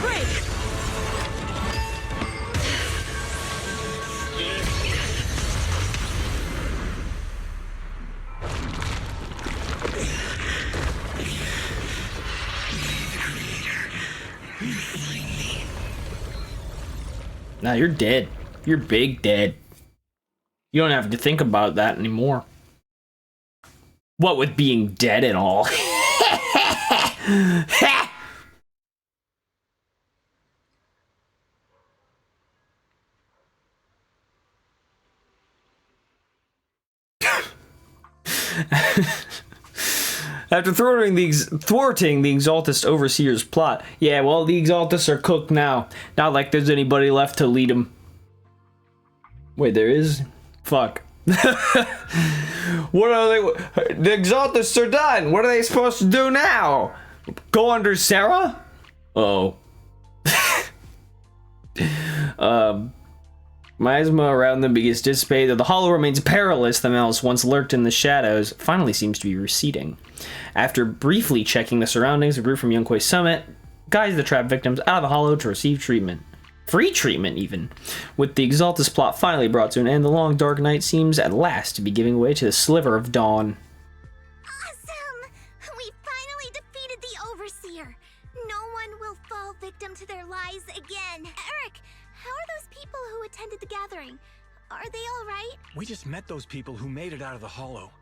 Break. Nah, you're dead. You're big dead. You don't have to think about that anymore. What with being dead and all. After thwarting the Exaltist Overseer's plot. Yeah, well, the Exaltists are cooked now. Not like there's anybody left to lead them. Wait, there is? Fuck. What are they? The Exaltists are done. What are they supposed to do now? Go under Sarah? Oh. Miasma around them begins to dissipate. Though the hollow remains perilous, the mouse once lurked in the shadows finally seems to be receding. After briefly checking the surroundings, the group from Yunquei Summit guides the trapped victims out of the hollow to receive treatment. Free treatment, even. With the Exaltist plot finally brought to an end, the long dark night seems at last to be giving way to the sliver of dawn. Awesome! We finally defeated the Overseer. No one will fall victim to their lies again. Eric, how are those people who attended the gathering? Are they all right? We just met those people who made it out of the hollow.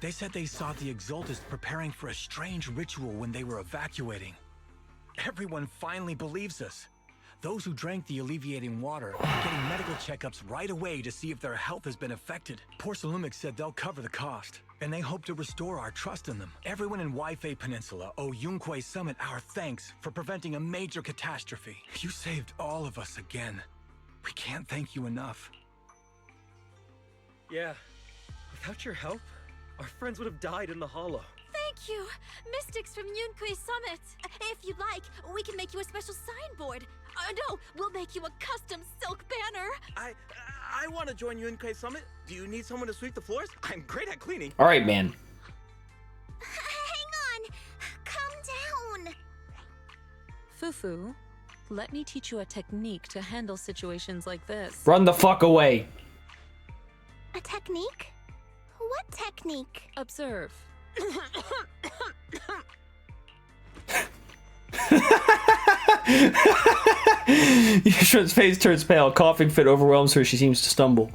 They said they saw the Exaltists preparing for a strange ritual when they were evacuating. Everyone finally believes us. Those who drank the alleviating water are getting medical checkups right away to see if their health has been affected. Porsalumix said they'll cover the cost, and they hope to restore our trust in them. Everyone in Waifei Peninsula owe Yunquay Summit our thanks for preventing a major catastrophe. You saved all of us again. We can't thank you enough. Yeah, without your help, our friends would have died in the hollow. Thank you, Mystics from Yunquay Summit. If you'd like, we can make you a special signboard. No, we'll make you a custom silk banner. I want to join Yunquay Summit. Do you need someone to sweep the floors? I'm great at cleaning. All right, man. Hang on, calm down. Fufu, let me teach you a technique to handle situations like this. Run the fuck away. A technique? What technique? Observe. Yusha's face turns pale. A coughing fit overwhelms her. She seems to stumble.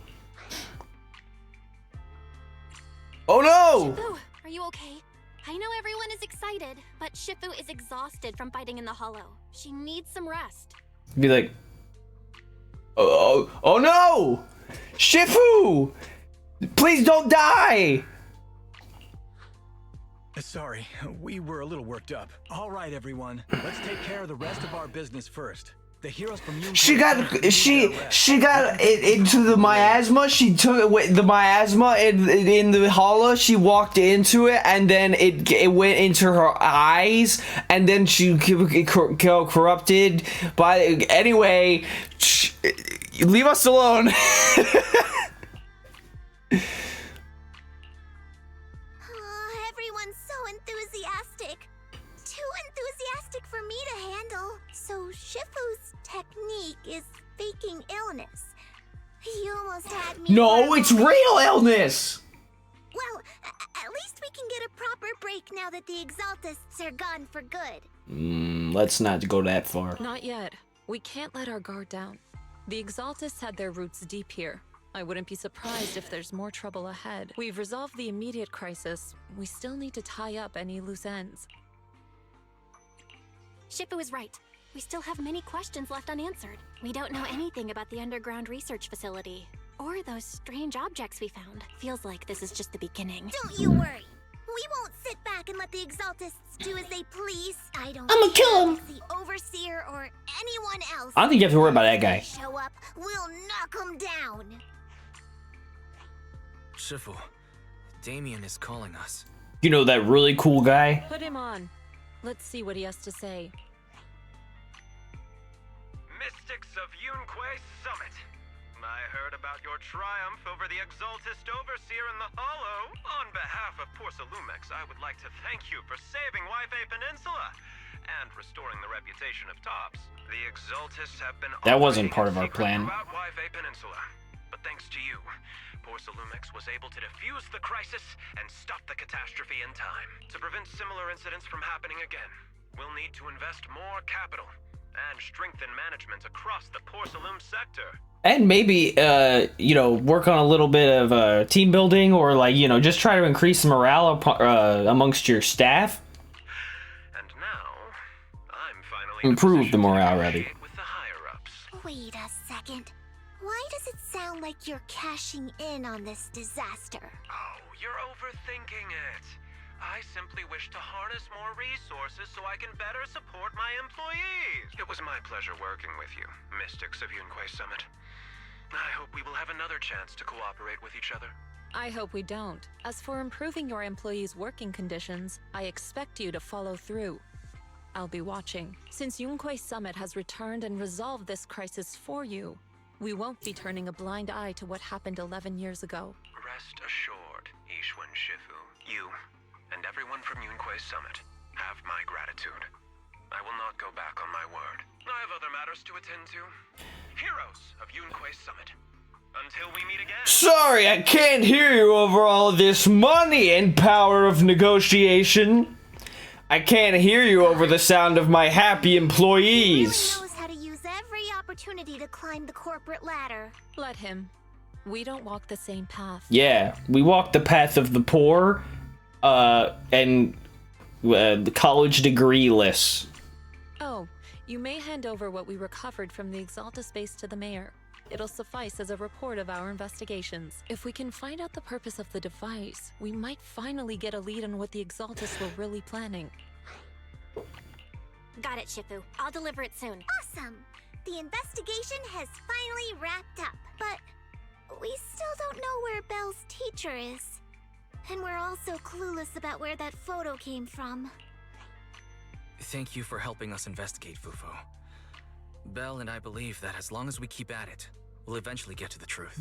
Oh no! Shifu, are you okay? I know everyone is excited, but Shifu is exhausted from fighting in the hollow. She needs some rest. Be like, oh no! Shifu! Please don't die! Sorry, we were a little worked up. All right, everyone, let's take care of the rest of our business first. The heroes from Yunquay She got it into the miasma. She took the miasma in the hollow. She walked into it, and then it went into her eyes, and then she got corrupted by. Anyway, leave us alone. Everyone's so enthusiastic. Too enthusiastic for me to handle. So Shifu's technique is faking illness. He almost had me. No, it's real illness. Well, at least we can get a proper break now that the Exaltists are gone for good. Let's not go that far. Not yet. We can't let our guard down. The Exaltists had their roots deep here. I wouldn't be surprised if there's more trouble ahead. We've resolved the immediate crisis. We still need to tie up any loose ends. Shifu is right. We still have many questions left unanswered. We don't know anything about the underground research facility, or those strange objects we found. Feels like this is just the beginning. Don't you worry. We won't sit back and let the Exaltists do as they please. I don't I'ma kill him. if the Overseer or anyone else. I don't think you have to worry about that guy. Show up, we'll knock them down. Shifu, Damien is calling us. You know that really cool guy? Put him on. Let's see what he has to say. Mystics of Yunquay Summit. I heard about your triumph over the Exaltist Overseer in the Hollow. On behalf of Porsalumex, I would like to thank you for saving Waifei Peninsula and restoring the reputation of Tops. The Exaltists have been That wasn't part of our plan. throughout Waifei Peninsula. But thanks to you, Porsalumex was able to defuse the crisis and stop the catastrophe in time. To prevent similar incidents from happening again, we'll need to invest more capital and strengthen management across the Porsalume sector. And maybe, work on a little bit of team building, or just try to increase the morale amongst your staff. And now, I'm finally Improve the morale, rather. with the higher-ups. Wait a second. Why does it sound like you're cashing in on this disaster? Oh, you're overthinking it. I simply wish to harness more resources so I can better support my employees. It was my pleasure working with you, Mystics of Yunquay Summit. I hope we will have another chance to cooperate with each other. I hope we don't. As for improving your employees' working conditions, I expect you to follow through. I'll be watching. Since Yunquay Summit has returned and resolved this crisis for you, we won't be turning a blind eye to what happened 11 years ago. Rest assured, Ishwan Shifu, you and everyone from Yunquay Summit have my gratitude. I will not go back on my word. I have other matters to attend to. Heroes of Yunquay Summit. Until we meet again. Sorry, I can't hear you over all this money and power of negotiation. I can't hear you over the sound of my happy employees. He knows how to use every opportunity to climb the corporate ladder. Let him. We don't walk the same path. Yeah, we walk the path of the poor, and the college degree-less. Oh, You may hand over what we recovered from the Exaltus base to the mayor. It'll suffice as a report of our investigations. If we can find out the purpose of the device, we might finally get a lead on what the Exaltus were really planning. Got it, Shifu. I'll deliver it soon. Awesome! The investigation has finally wrapped up, but we still don't know where Belle's teacher is. And we're also clueless about where that photo came from. Thank you for helping us investigate, Fufu. Belle and I believe that as long as we keep at it, we'll eventually get to the truth.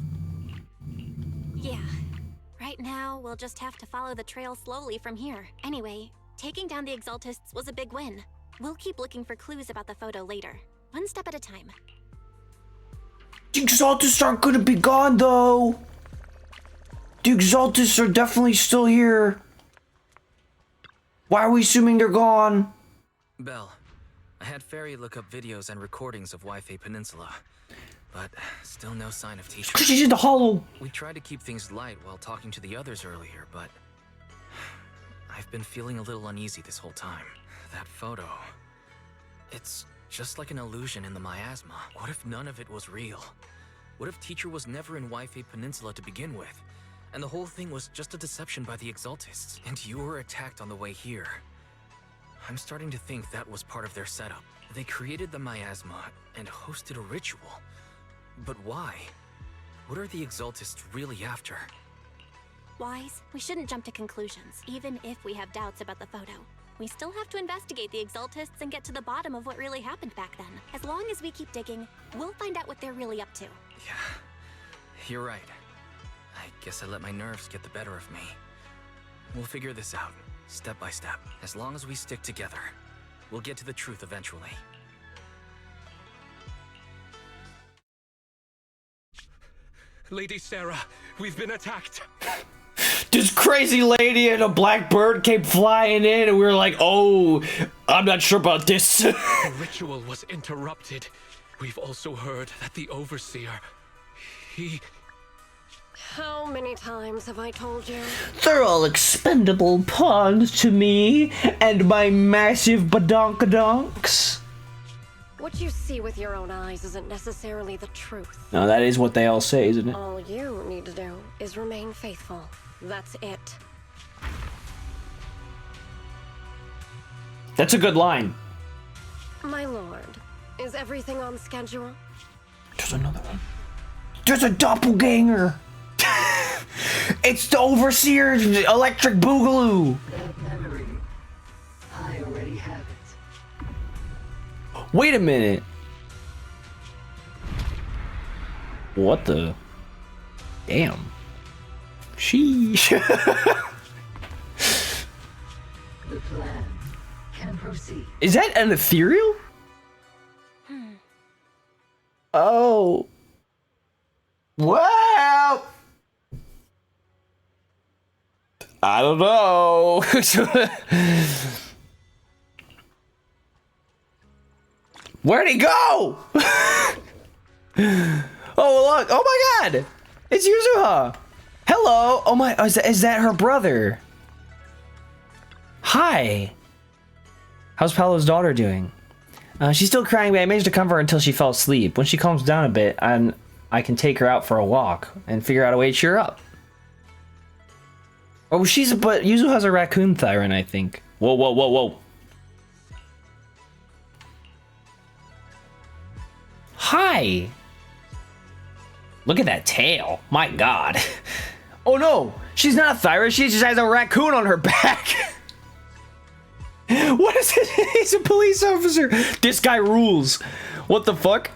Yeah. Right now, we'll just have to follow the trail slowly from here. Anyway, taking down the Exaltists was a big win. We'll keep looking for clues about the photo later. One step at a time. The Exaltists aren't gonna be gone, though. The Exaltists are definitely still here. Why are we assuming they're gone? Belle, I had Fairy look up videos and recordings of Wi-Fi Peninsula, but still no sign of teacher. She's in the hollow. We tried to keep things light while talking to the others earlier, but I've been feeling a little uneasy this whole time. That photo, it's just like an illusion in the miasma. What if none of it was real? What if teacher was never in Wi-Fi Peninsula to begin with, and the whole thing was just a deception by the Exaltists, and you were attacked on the way here? I'm starting to think that was part of their setup. They created the miasma and hosted a ritual. But why? What are the Exaltists really after? Wise, we shouldn't jump to conclusions, even if we have doubts about the photo. We still have to investigate the Exaltists and get to the bottom of what really happened back then. As long as we keep digging, we'll find out what they're really up to. Yeah, you're right. I guess I let my nerves get the better of me. We'll figure this out, step by step. As long as we stick together, we'll get to the truth eventually. Lady Sarah, we've been attacked. This crazy lady and a black bird came flying in, and we were like, oh, I'm not sure about this. The ritual was interrupted. We've also heard that the Overseer, he... How many times have I told you? They're all expendable pawns to me and my massive badonkadonks. What you see with your own eyes isn't necessarily the truth. No, that is what they all say, isn't it? All you need to do is remain faithful. That's it. That's a good line. My lord, is everything on schedule? There's another one. There's a doppelganger. It's the Overseer's electric boogaloo. That memory, I already have it. Wait a minute. What the? Damn. Sheesh. The plan can proceed. Is that an ethereal? Oh. Well. I don't know. Where'd he go? Oh, look. Oh my god. It's Yuzuha. Hello. Oh my, is that her brother? Hi. How's Paolo's daughter doing? She's still crying, but I managed to comfort her until she fell asleep. When she calms down a bit, I can take her out for a walk and figure out a way to cheer her up. Oh, but Yuzu has a raccoon thyron, I think. Whoa, whoa, whoa, whoa. Hi. Look at that tail. My god. Oh no, she's not a thyron. She just has a raccoon on her back. What is it? He's a police officer. This guy rules. What the fuck?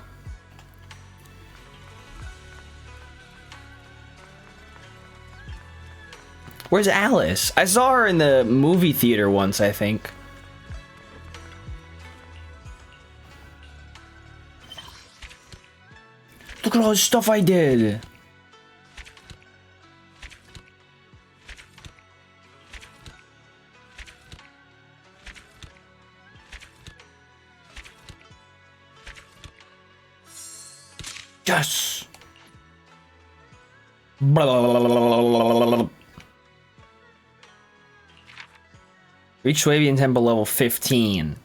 Where's Alice? I saw her in the movie theater once, I think. Look at all the stuff I did. Yes. Reach Swabian Temple level 15.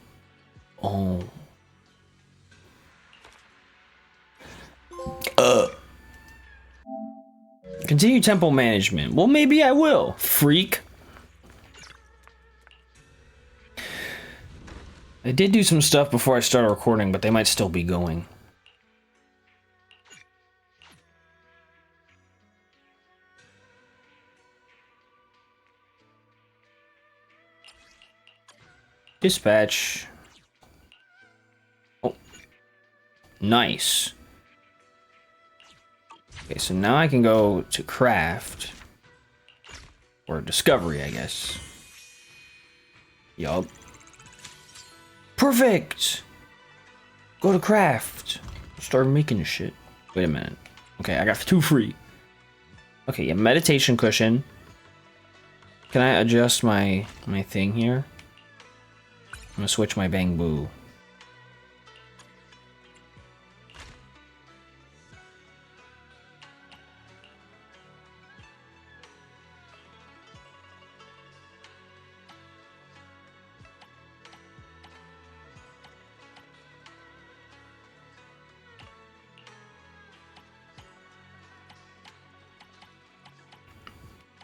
Oh. Continue temple management. Well, maybe I will, freak. I did do some stuff before I started recording, but they might still be going. Dispatch. Oh. Nice. Okay, so now I can go to craft. Or discovery, I guess. Yup. Perfect! Go to craft. Start making shit. Wait a minute. Okay, I got 2 free. Okay, yeah, meditation cushion. Can I adjust my thing here? I'm gonna switch my bang boo.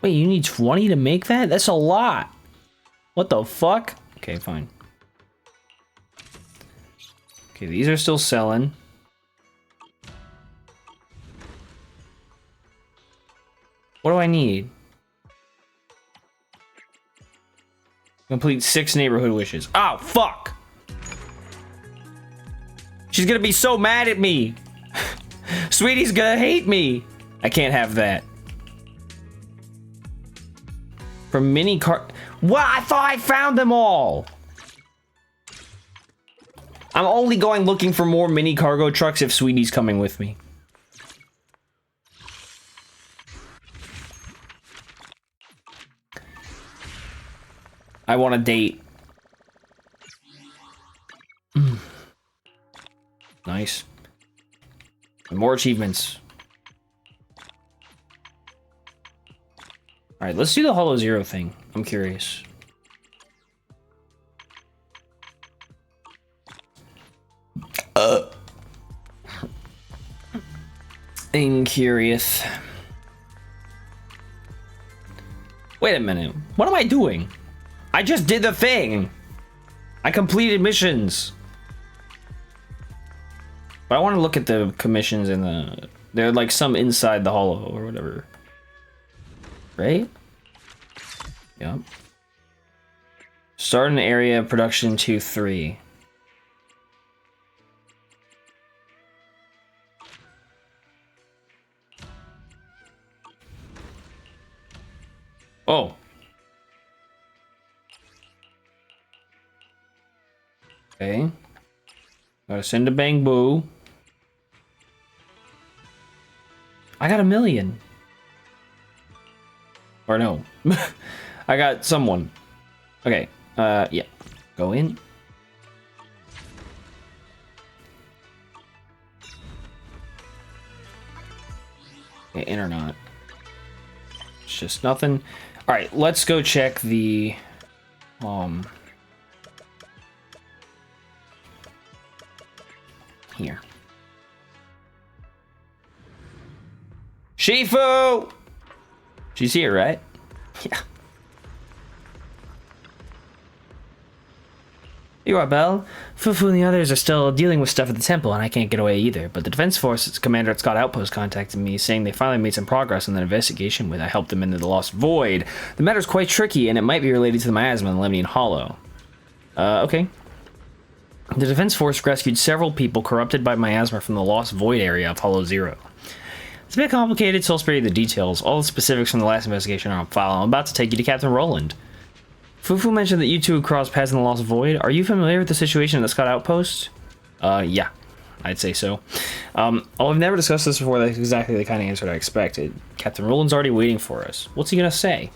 Wait, you need 20 to make that? That's a lot. What the fuck? Okay, fine. Okay, these are still selling. What do I need? Complete 6 neighborhood wishes. Oh, fuck! She's gonna be so mad at me. Sweetie's gonna hate me. I can't have that. From mini car... What? I thought I found them all! I'm only going looking for more mini cargo trucks if Sweetie's coming with me. I want a date. Nice. And more achievements. Alright, let's do the Hollow Zero thing. I'm curious. I'm curious. Wait a minute. What am I doing? I just did the thing. I completed missions. But I want to look at the commissions in the... They're like some inside the hollow or whatever. Right? Yep. Start an area, production 2-3. Oh. Okay. Gotta send a bang boo. I got 1 million. Or no. I got someone. Okay. Yeah. Go in. Okay, in or not. It's just nothing. Alright, let's go check the... Here. Shifu! She's here, right? Yeah. You are, Belle. Fufu and the others are still dealing with stuff at the temple, and I can't get away either. But the Defense Force's commander at Scott Outpost contacted me, saying they finally made some progress in the investigation when I helped them into the Lost Void. The matter's quite tricky, and it might be related to the miasma in Lemnian Hollow. Okay. The Defense Force rescued several people corrupted by miasma from the Lost Void area of Hollow Zero. It's a bit complicated, so I'll spare you the details. All the specifics from the last investigation are on file. I'm about to take you to Captain Roland. Fufu mentioned that you two crossed paths in the Lost Void. Are you familiar with the situation at the Scott Outpost? Yeah. I'd say so. I've never discussed this before. That's exactly the kind of answer I expected. Captain Roland's already waiting for us. What's he gonna say?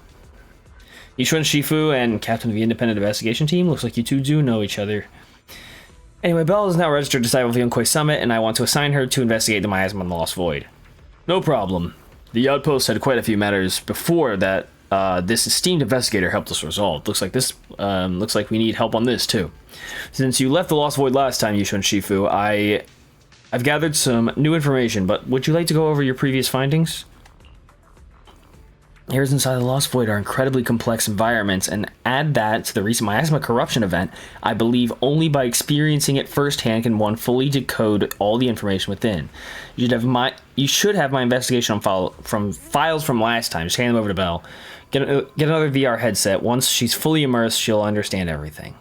Yichuan Shifu and Captain of the Independent Investigation Team? Looks like you two do know each other. Anyway, Belle is now registered to side with the Yunquei Summit, and I want to assign her to investigate the miasma in the Lost Void. No problem. The outpost had quite a few matters before that this esteemed investigator helped us resolve. Looks like we need help on this too. Since you left the Lost Void last time, Yichuan Shifu, I've gathered some new information, but would you like to go over your previous findings? Areas inside the Lost Void are incredibly complex environments, and add that to the recent miasma corruption event, I believe only by experiencing it firsthand can one fully decode all the information within. You should have my investigation on from files from last time. Just hand them over to Belle. Get another VR headset. Once she's fully immersed, she'll understand everything.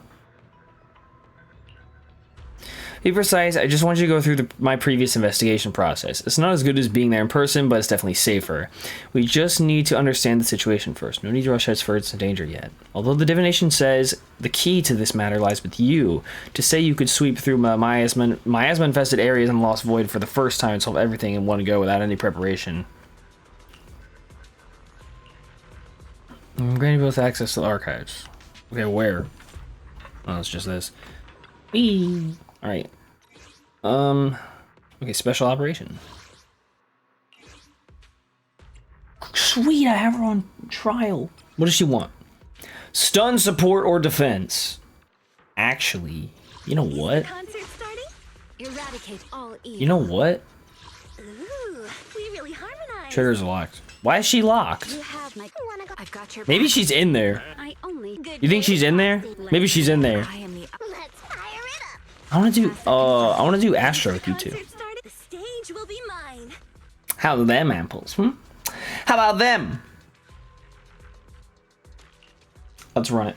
To be precise, I just want you to go through my previous investigation process. It's not as good as being there in person, but it's definitely safer. We just need to understand the situation first. No need to rush heads first into danger yet. Although the divination says the key to this matter lies with you, to say you could sweep through miasma-infested areas in Lost Void for the first time and solve everything in one go without any preparation. I'm granting both access to the archives. Okay, where? Oh, it's just this. Whee! Alright. Okay, special operation. Sweet, I have her on trial. What does she want? Stun, support, or defense? Actually, you know what? Eradicate all evil. You know what? Ooh, we really harmonize. Trigger's locked. Why is she locked? You have my I've got your Maybe she's in there. I only You think she's in there? Maybe she's in there. Let's fire it up. I wanna do Astro with you two. The stage will be mine. How are them apples, hmm? How about them? Let's run it.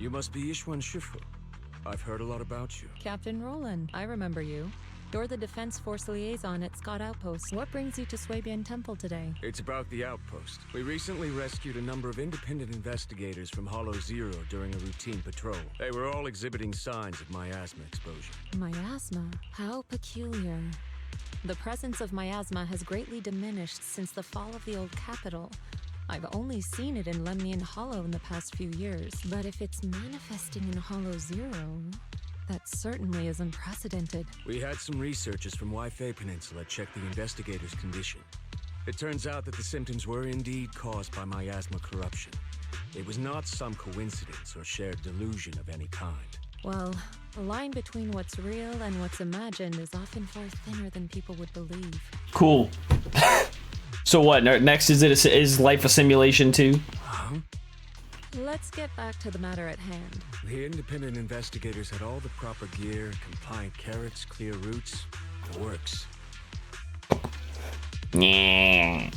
You must be S2Ch1 Shifu. I've heard a lot about you. Captain Roland, I remember you. You're the Defense Force liaison at Scott Outpost. What brings you to Swabian Temple today? It's about the outpost. We recently rescued a number of independent investigators from Hollow Zero during a routine patrol. They were all exhibiting signs of miasma exposure. Miasma? How peculiar. The presence of miasma has greatly diminished since the fall of the old capital. I've only seen it in Lemnian Hollow in the past few years, but if it's manifesting in Hollow Zero, that certainly is unprecedented. We had some researchers from Waifei Peninsula check the investigators' condition. It turns out that the symptoms were indeed caused by miasma corruption. It was not some coincidence or shared delusion of any kind. Well, the line between what's real and what's imagined is often far thinner than people would believe. Cool. So what? Next, is life a simulation too? Huh? Let's get back to the matter at hand. The independent investigators had all the proper gear, compliant carrots, clear routes, the works. Yeah.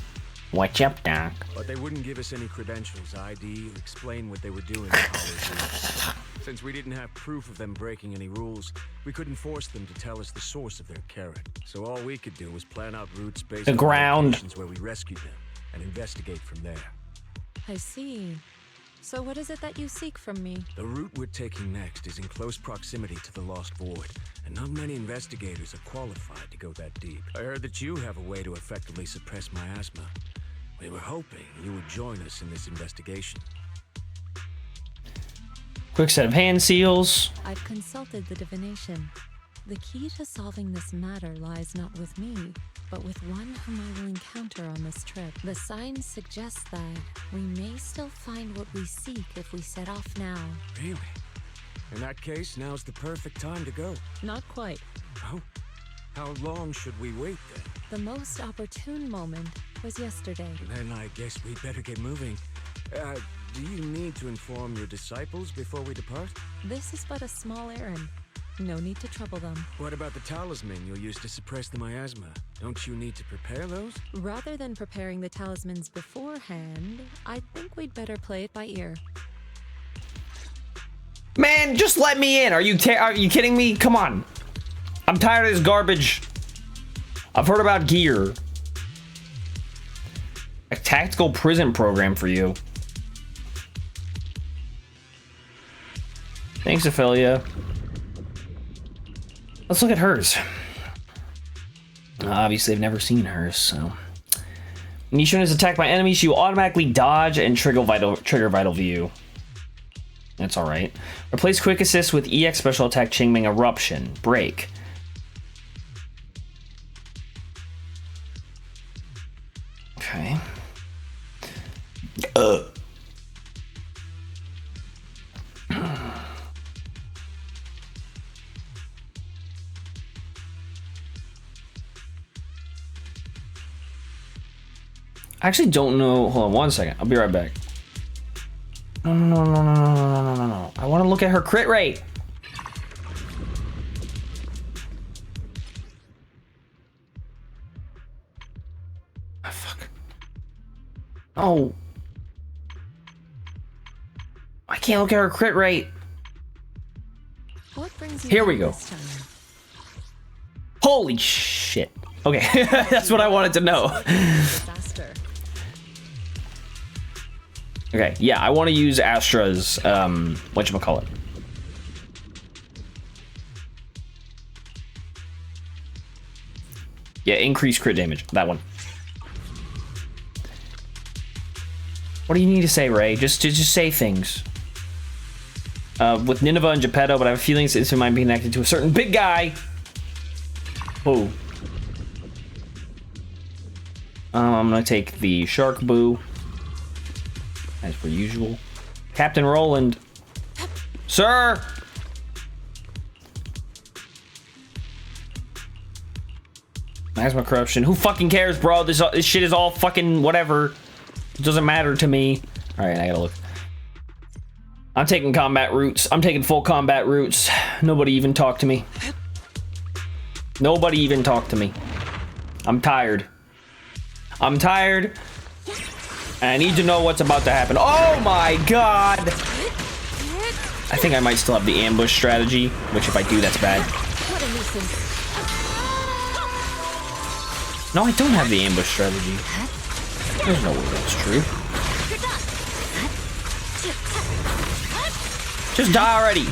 What's up, Doc? But they wouldn't give us any credentials, ID, or explain what they were doing in Hollow Zero. Since we didn't have proof of them breaking any rules, we couldn't force them to tell us the source of their carrot. So all we could do was plan out routes based on the locations where we rescued them and investigate from there. I see. So what is it that you seek from me? The route we're taking next is in close proximity to the Lost Void, and not many investigators are qualified to go that deep. I heard that you have a way to effectively suppress miasma. We were hoping you would join us in this investigation. Quick set of hand seals. I've consulted the divination. The key to solving this matter lies not with me, but with one whom I will encounter on this trip. The signs suggest that we may still find what we seek if we set off now. Really? In that case, now's the perfect time to go. Not quite. Oh? How long should we wait then? The most opportune moment was yesterday. Then I guess we'd better get moving. Do you need to inform your disciples before we depart? This is but a small errand. No need to trouble them. What about the talisman you'll use to suppress the miasma? Don't you need to prepare those? Rather than preparing the talismans beforehand, I think we'd better play it by ear. Man, just let me in. Are you kidding me? Come on. I'm tired of this garbage. I've heard about gear. A tactical prison program for you. Thanks, Ophelia. Let's look at hers. Obviously, I've never seen hers, so. When S2Ch1 is attacked by enemies, she will automatically dodge and trigger vital view. That's alright. Replace Quick Assist with EX Special Attack Qingming Eruption. Break. Okay. I actually don't know. Hold on 1 second. I'll be right back. No. I want to look at her crit rate. Ah, fuck. Oh. I can't look at her crit rate. What brings you Here we here go. this time? Holy shit. Okay, that's what I wanted to know. Faster. Okay, yeah, I want to use Astra's, whatchamacallit. Yeah, increase crit damage. That one. What do you need to say, Ray? Just say things. With Nineveh and Geppetto, but I have feelings it might be connected to a certain big guy. Oh. I'm gonna take the Shark Boo. As per usual. Captain Roland. Sir! Asthma corruption. Who fucking cares, bro? This shit is all fucking whatever. It doesn't matter to me. Alright, I gotta look. I'm taking combat routes. I'm taking full combat routes. Nobody even talk to me. Nobody even talk to me. I'm tired. I'm tired. And I need to know what's about to happen. Oh my god! I think I might still have the ambush strategy, which if I do, that's bad. What a nuisance. No, I don't have the ambush strategy. There's no way that's true. Just die already.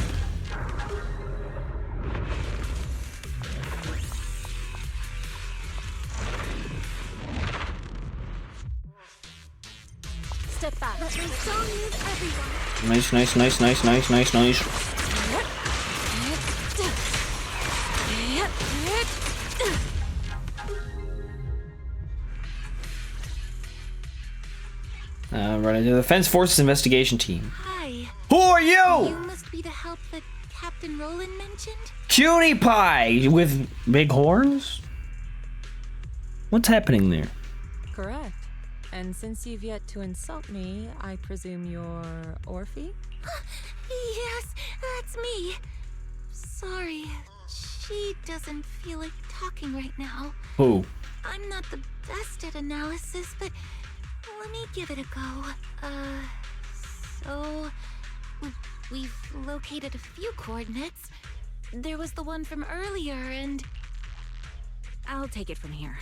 Step back. Let my song move everyone. Nice. Right into the Defense Forces investigation team. Hi. Who are you? You must be the help that Captain Roland mentioned? Cutie Pie with big horns? What's happening there? Correct. And since you've yet to insult me, I presume you're Orphe? Yes, that's me. Sorry, she doesn't feel like talking right now. Who? I'm not the best at analysis, but let me give it a go. So we've located a few coordinates. There was the one from earlier, and I'll take it from here.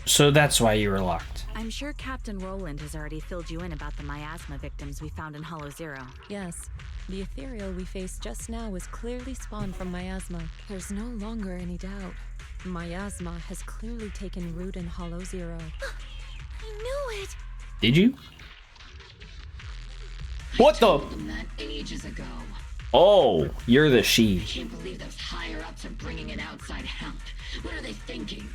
So that's why you were locked. I'm sure Captain Roland has already filled you in about the miasma victims we found in Hollow Zero. Yes. The ethereal we faced just now was clearly spawned from miasma. There's no longer any doubt. Miasma has clearly taken root in Hollow Zero. I knew it! Did you? What the? That ages ago. Oh, you're the she. I can't believe those higher-ups are bringing in outside help. What are they thinking?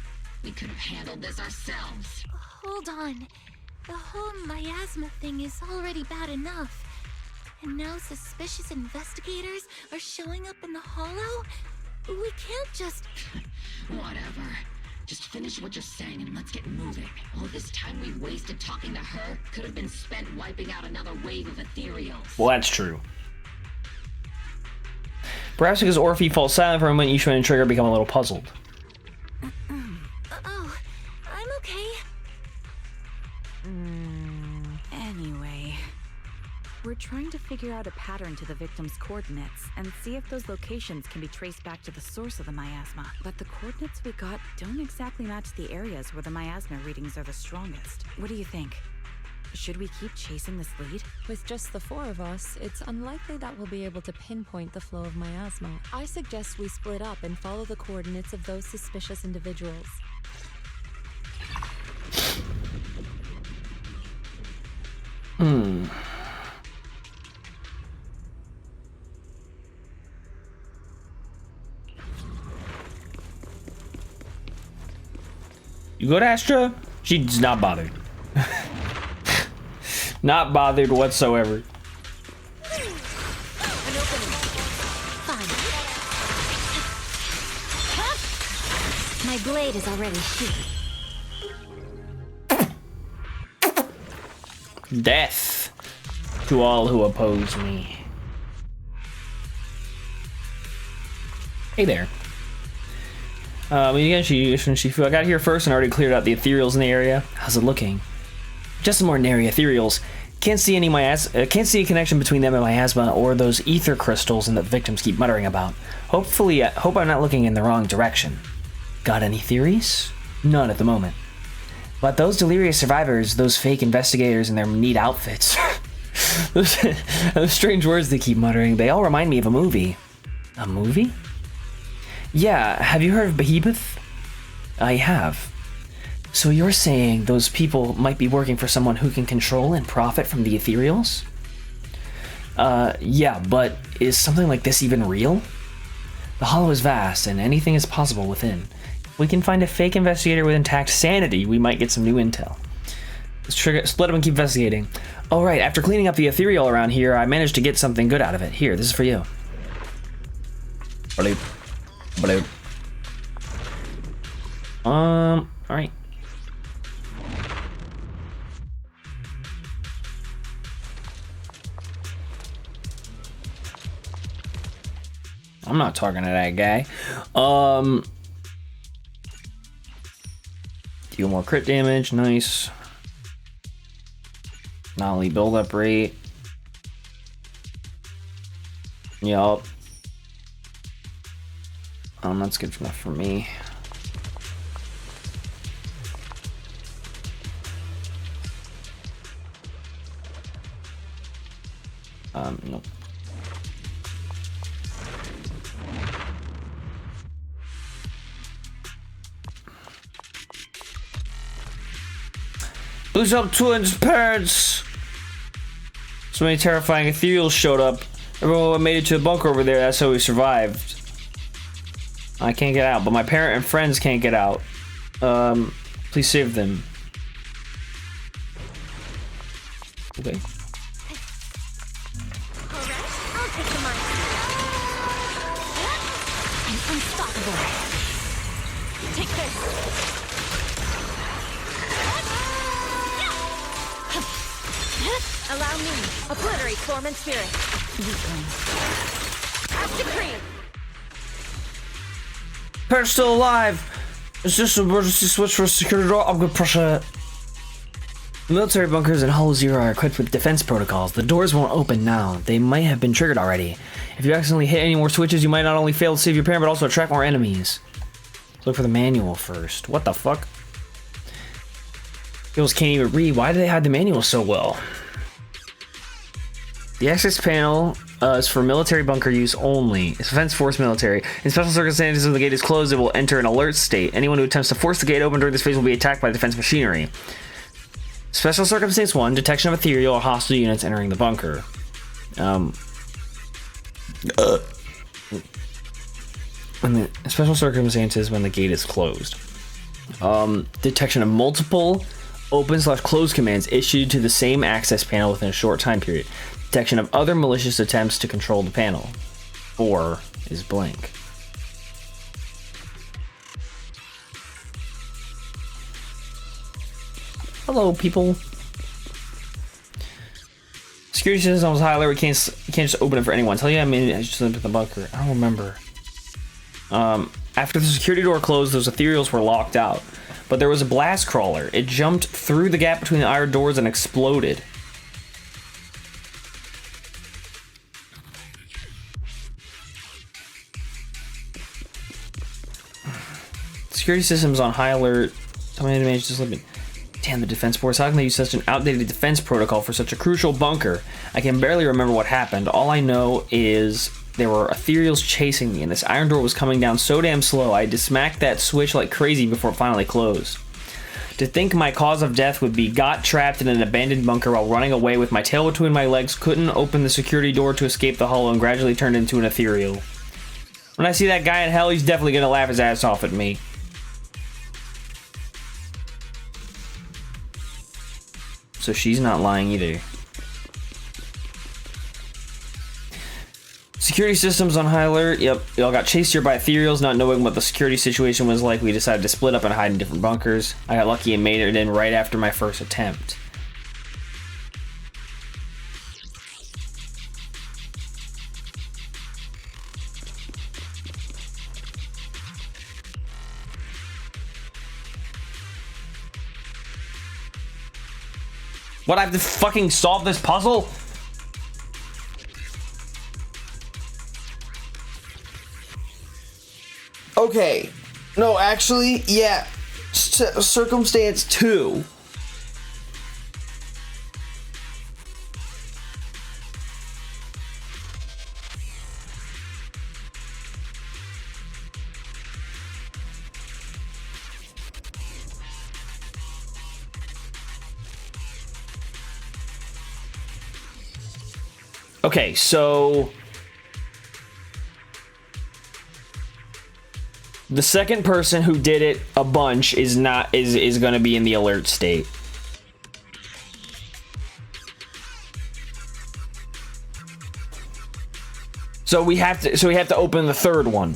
We could have handled this ourselves. Hold on. The whole miasma thing is already bad enough. And now suspicious investigators are showing up in the Hollow? We can't just... Whatever. Just finish what you're saying and let's get moving. All this time we wasted talking to her could have been spent wiping out another wave of ethereals. Well, that's true. Perhaps because Orphe falls silent for a moment, Ishmael and Trigger become a little puzzled. Oh, I'm okay. Anyway, we're trying to figure out a pattern to the victim's coordinates and see if those locations can be traced back to the source of the miasma. But the coordinates we got don't exactly match the areas where the miasma readings are the strongest. What do you think? Should we keep chasing this lead? With just the four of us, it's unlikely that we'll be able to pinpoint the flow of miasma. I suggest we split up and follow the coordinates of those suspicious individuals. You good, Astra? She's not bothered. Not bothered whatsoever. My blade is already sheathed. Death to all who oppose me. Hey there. Again, Shifu, I got here first and already cleared out the ethereals in the area. How's it looking? Just some ordinary ethereals. Can't see a connection between them and miasma or those ether crystals and that victims keep muttering about. Hope I'm not looking in the wrong direction. Got any theories? None at the moment. But those delirious survivors, those fake investigators in their neat outfits, those strange words they keep muttering, they all remind me of a movie. A movie? Yeah, have you heard of Behemoth? I have. So you're saying those people might be working for someone who can control and profit from the ethereals? Yeah, but is something like this even real? The Hollow is vast, and anything is possible within. If we can find a fake investigator with intact sanity, we might get some new intel. Let's let him keep investigating. Oh right, after cleaning up the ethereal around here, I managed to get something good out of it. Here, this is for you. Bloop. Bloop. Alright. I'm not talking to that guy. Deal more crit damage, nice. Not only build-up rate. Yup. That's good enough for me. Nope. Lose up twins' parents. So many terrifying ethereals showed up. Everyone made it to the bunker over there. That's how we survived. I can't get out, but my parent and friends can't get out. Please save them. Okay. I'm unstoppable. Take this. Allow me. Obliterate form and spirit. As decreed. Parent's still alive. Is this an emergency switch for a security door? I'm gonna push it. The military bunkers in Hollow Zero are equipped with defense protocols. The doors won't open now. They might have been triggered already. If you accidentally hit any more switches, you might not only fail to save your parent, but also attract more enemies. Let's look for the manual first. What the fuck? Girls can't even read. Why do they hide the manual so well? The access panel is for military bunker use only. It's defense force military. In special circumstances, when the gate is closed, it will enter an alert state. Anyone who attempts to force the gate open during this phase will be attacked by defense machinery. Special circumstance 1, detection of ethereal or hostile units entering the bunker. When the special circumstances when the gate is closed. Detection of multiple open/close commands issued to the same access panel within a short time period. Detection of other malicious attempts to control the panel. 4 is blank. Hello, people. Security systems high alert. We can't just open it for anyone. Tell you, I mean, I just entered the bunker. I don't remember. After the security door closed, those ethereals were locked out. But there was a blast crawler. It jumped through the gap between the iron doors and exploded. Security systems on high alert. How many damage just living? Damn, the defense force. How can they use such an outdated defense protocol for such a crucial bunker? I can barely remember what happened. All I know is there were ethereals chasing me, and this iron door was coming down so damn slow. I had to smack that switch like crazy before it finally closed. To think my cause of death would be got trapped in an abandoned bunker while running away with my tail between my legs, couldn't open the security door to escape the hollow, and gradually turned into an ethereal. When I see that guy in hell, he's definitely gonna laugh his ass off at me. So she's not lying either. Security systems on high alert. Yep, y'all got chased here by ethereals. Not knowing what the security situation was like, we decided to split up and hide in different bunkers. I got lucky and made it in right after my first attempt. What, I have to fucking solve this puzzle? Okay. No, actually, yeah. Circumstance 2. Okay, so the second person who did it a bunch is going to be in the alert state. So we have to open the third one.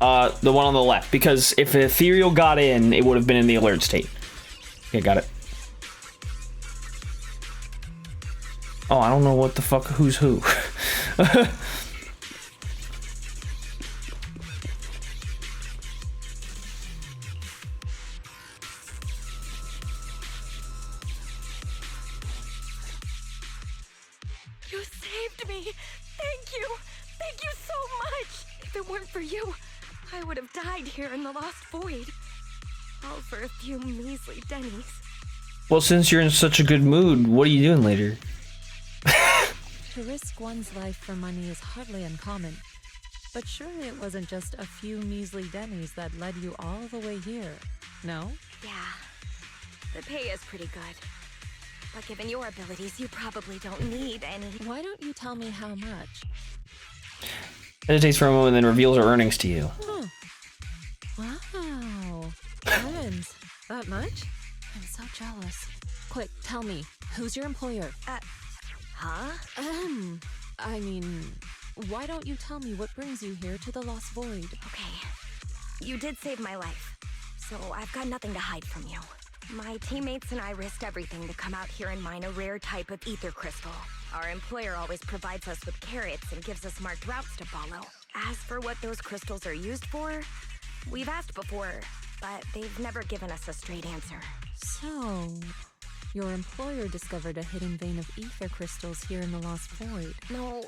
The one on the left, because if the ethereal got in, it would have been in the alert state. Okay, got it. Oh, I don't know what the fuck, who's who. You saved me! Thank you! Thank you so much! If it weren't for you, I would have died here in the Lost Void. All for a few measly dennies. Well, since you're in such a good mood, what are you doing later? To risk one's life for money is hardly uncommon. But surely it wasn't just a few measly dennies that led you all the way here, no? Yeah, the pay is pretty good. But given your abilities, you probably don't need any. Why don't you tell me how much? Hesitates for a moment, then reveals her earnings to you. Huh. Wow. Heavens, that much? I'm so jealous. Quick, tell me, who's your employer? Huh? I mean, why don't you tell me what brings you here to the Lost Void? Okay, you did save my life, so I've got nothing to hide from you. My teammates and I risked everything to come out here and mine a rare type of ether crystal. Our employer always provides us with carrots and gives us marked routes to follow. As for what those crystals are used for, we've asked before, but they've never given us a straight answer. So, your employer discovered a hidden vein of ether crystals here in the Lost Void. No,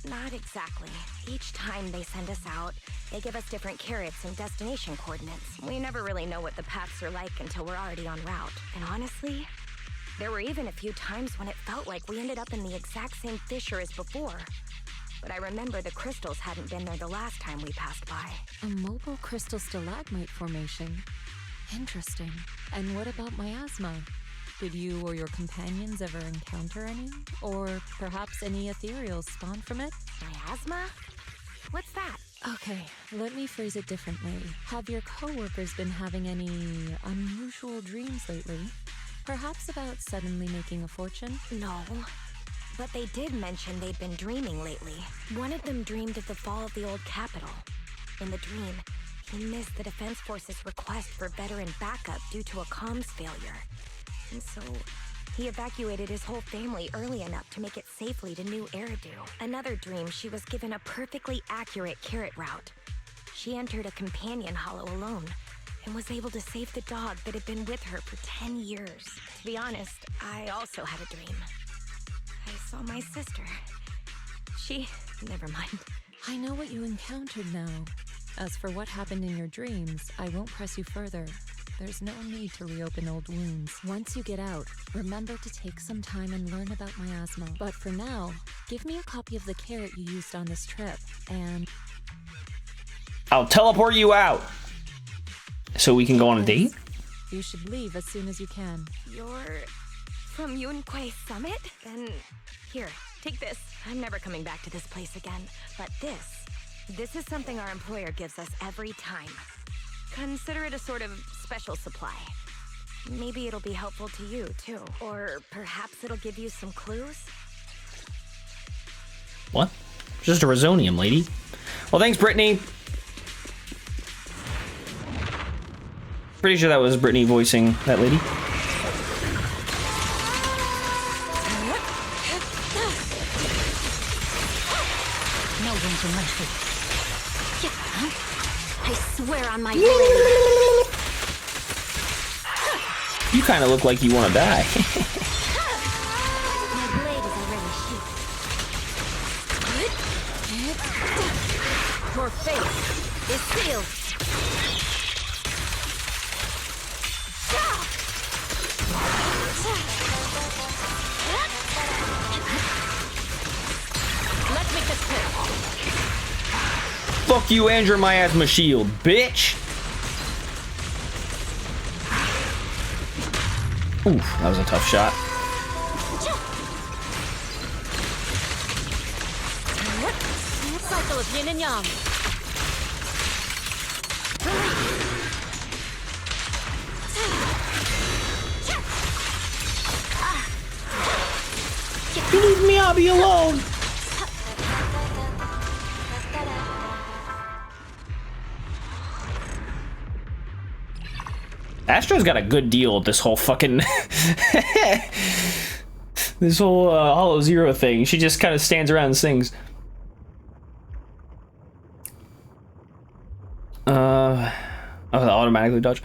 not exactly. Each time they send us out, they give us different carrots and destination coordinates. We never really know what the paths are like until we're already en route. And honestly, there were even a few times when it felt like we ended up in the exact same fissure as before. But I remember the crystals hadn't been there the last time we passed by. A mobile crystal stalagmite formation. Interesting. And what about miasma? Did you or your companions ever encounter any? Or perhaps any ethereals spawn from it? Miasma? What's that? Okay, let me phrase it differently. Have your coworkers been having any unusual dreams lately? Perhaps about suddenly making a fortune? No. But they did mention they'd been dreaming lately. One of them dreamed of the fall of the old capital. In the dream, he missed the Defense Force's request for veteran backup due to a comms failure. And so, he evacuated his whole family early enough to make it safely to New Eridu. Another dream, she was given a perfectly accurate carrot route. She entered a companion hollow alone, and was able to save the dog that had been with her for 10 years. To be honest, I also had a dream. I saw my sister. Never mind. I know what you encountered now. As for what happened in your dreams, I won't press you further. There's no need to reopen old wounds. Once you get out, remember to take some time and learn about miasma. But for now, give me a copy of the carrot you used on this trip, and I'll teleport you out so we can go on a date. You should leave as soon as you can. You're from Yunquay Summit? Then here, take this. I'm never coming back to this place again. But this is something our employer gives us every time. Consider it a sort of special supply. Maybe it'll be helpful to you, too. Or perhaps it'll give you some clues? What? Just a resonium, lady. Well, thanks, Brittany. Pretty sure that was Brittany voicing that lady. I swear on my blade. You kind of look like you want to die. My blade is already sheathed. Your fate is sealed. Let's make this quick. Fuck you and your miasma shield, bitch. Oof, that was a tough shot. Cycle of yin and yang. Leave me, I'll be alone. Astro's got a good deal with this whole fucking this whole Hollow Zero thing. She just kind of stands around and sings. Oh, that automatically dodge.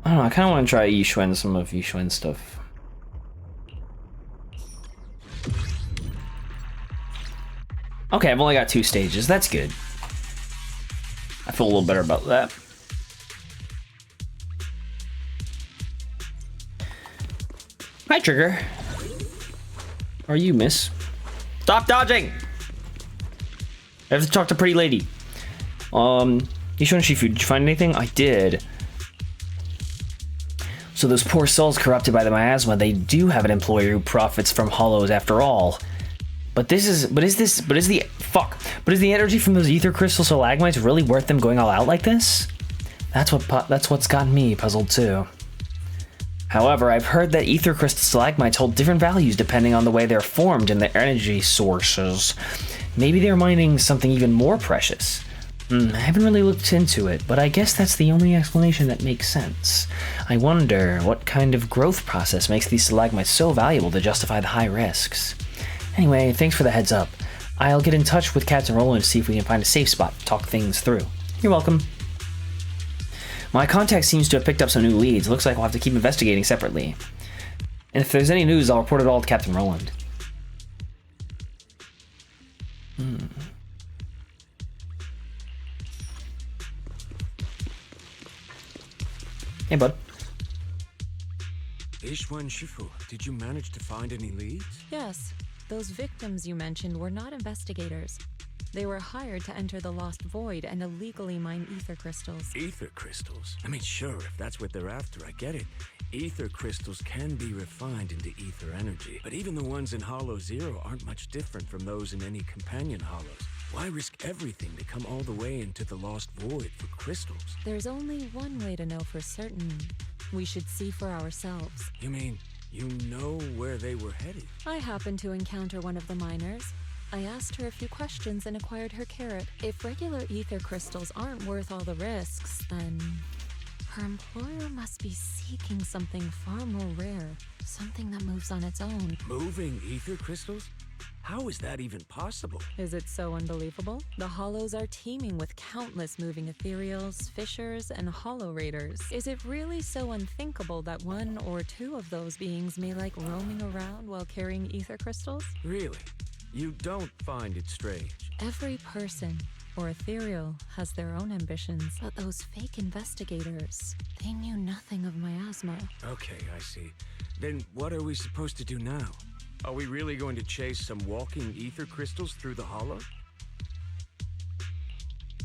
I don't know, I kind of want to try Yixuan, some of Yixuan's stuff. Okay, I've only got 2 stages. That's good. I feel a little better about that. Hi, Trigger. How are you, miss? Stop dodging! I have to talk to Pretty Lady. Yixuan Shifu, did you find anything? I did. So those poor souls corrupted by the miasma, they do have an employer who profits from hollows after all. But is the energy from those ether crystal stalagmites really worth them going all out like this? That's what's got me puzzled too. However, I've heard that ether crystal stalagmites hold different values depending on the way they're formed and their energy sources. Maybe they're mining something even more precious. I haven't really looked into it, but I guess that's the only explanation that makes sense. I wonder what kind of growth process makes these stalagmites so valuable to justify the high risks. Anyway, thanks for the heads up. I'll get in touch with Captain Roland to see if we can find a safe spot to talk things through. You're welcome. My contact seems to have picked up some new leads. Looks like we'll have to keep investigating separately. And if there's any news, I'll report it all to Captain Roland. Hey, bud. S2Ch1 Shifu, did you manage to find any leads? Yes. Those victims you mentioned were not investigators. They were hired to enter the Lost Void and illegally mine ether crystals. Ether crystals? I mean, sure, if that's what they're after, I get it. Ether crystals can be refined into ether energy, but even the ones in Hollow Zero aren't much different from those in any companion hollows. Why risk everything to come all the way into the Lost Void for crystals? There's only one way to know for certain. We should see for ourselves. You mean, you know where they were headed? I happened to encounter one of the miners. I asked her a few questions and acquired her carrot. If regular ether crystals aren't worth all the risks, then her employer must be seeking something far more rare. Something that moves on its own. Moving ether crystals? How is that even possible? Is it so unbelievable? The hollows are teeming with countless moving ethereals, fissures, and hollow raiders. Is it really so unthinkable that one or two of those beings may like roaming around while carrying ether crystals? Really? You don't find it strange? Every person or ethereal has their own ambitions, but those fake investigators, they knew nothing of miasma. Okay, I see. Then what are we supposed to do now? Are we really going to chase some walking ether crystals through the hollow?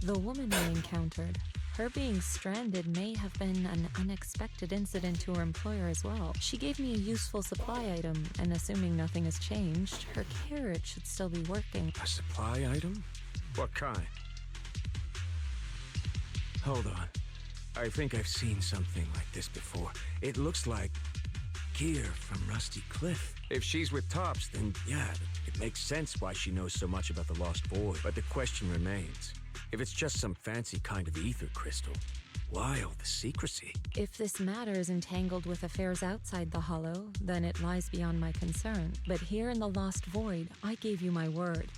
The woman I encountered, her being stranded may have been an unexpected incident to her employer as well. She gave me a useful supply item, and assuming nothing has changed, her carrot should still be working. A supply item? What kind? Hold on. I think I've seen something like this before. It looks like gear from Rusty Cliff. If she's with Tops, then yeah, it makes sense why she knows so much about the Lost Void. But the question remains, if it's just some fancy kind of ether crystal, why all the secrecy? If this matter is entangled with affairs outside the Hollow, then it lies beyond my concern. But here in the Lost Void, I gave you my word.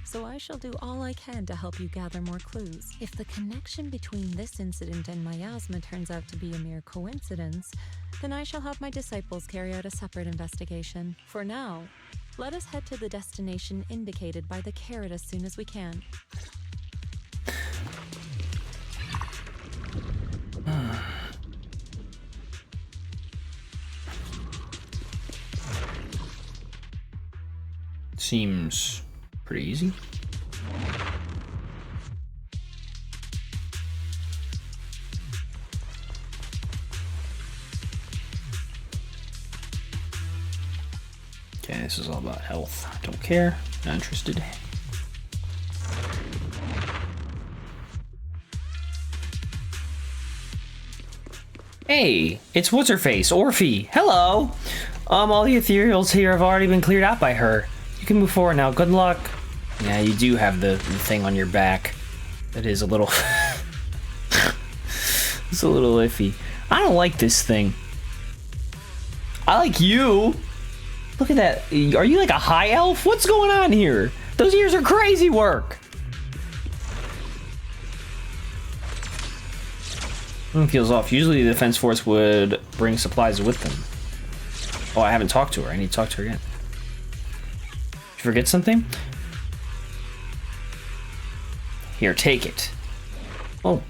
So I shall do all I can to help you gather more clues. If the connection between this incident and miasma turns out to be a mere coincidence, then I shall have my disciples carry out a separate investigation. For now, let us head to the destination indicated by the carrot as soon as we can. Seems pretty easy. Okay, this is all about health. Don't care. Not interested. Hey, it's what's-her-face, Orphe. Hello! All the ethereals here have already been cleared out by her. You can move forward now. Good luck. Yeah, you do have the thing on your back. That is a little... it's a little iffy. I don't like this thing. I like you. Look at that. Are you like a high elf? What's going on here? Those ears are crazy work. Feels off. Usually the defense force would bring supplies with them. Oh, I haven't talked to her. I need to talk to her again. Did you forget something? Here, take it. Oh.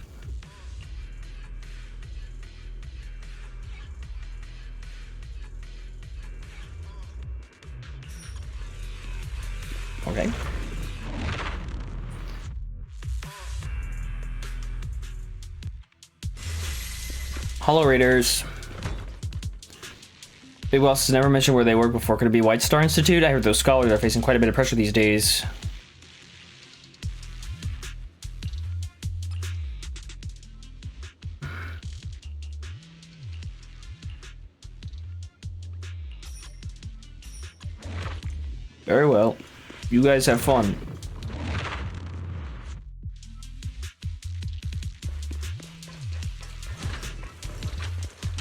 Okay. Hollow Raiders. Big Boss has never mentioned where they worked before. Could it be White Star Institute? I heard those scholars are facing quite a bit of pressure these days. Very well. You guys have fun.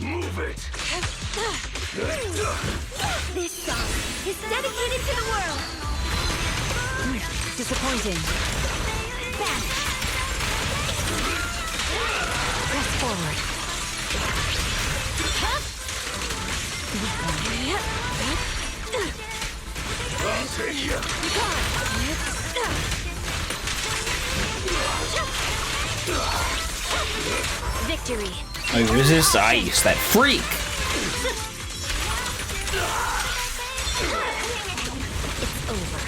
Move it! This song is dedicated to the world! Disappointing. Vanish! Press forward. I'll take you! Victory! I resist ice, that freak! It's over.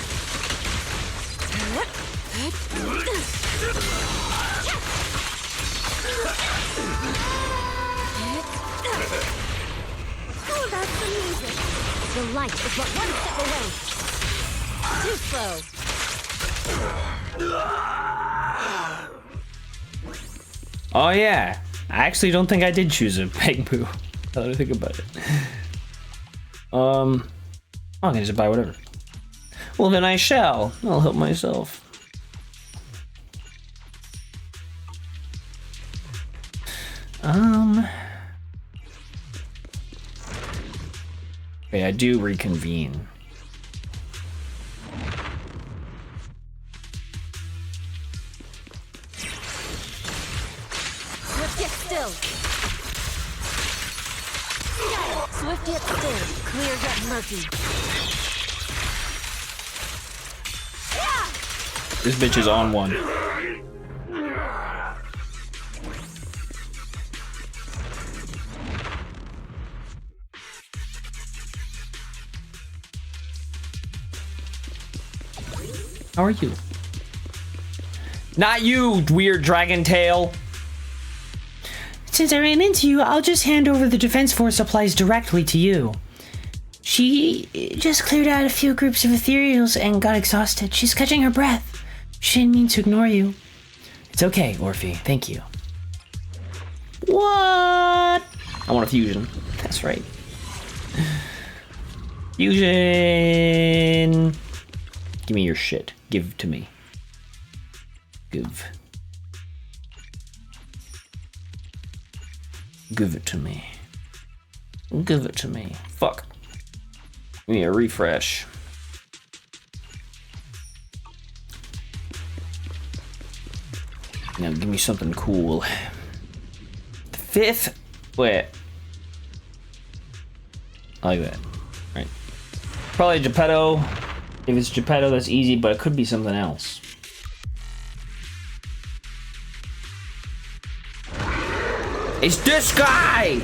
How about some music? The light is but one step away. Too slow. Oh yeah, I actually don't think I did choose a Peg Boo. Now that I think about it. I can just buy whatever. Well then I shall. I'll help myself. Okay, I do reconvene. Swift yet still. Swift yet still. Clear yet murky. This bitch is on one. How are you? Not you, weird dragon tail. Since I ran into you, I'll just hand over the Defense Force supplies directly to you. She just cleared out a few groups of ethereals and got exhausted. She's catching her breath. She didn't mean to ignore you. It's okay, Orphe. Thank you. What? I want a fusion. That's right. Fusion. Give me your shit. Give to me. Give. Give it to me. Give it to me. Fuck. Give me a refresh. Now give me something cool. The fifth. Wait. I like that. Right. Probably Geppetto. If it's Geppetto, that's easy, but it could be something else. It's this guy!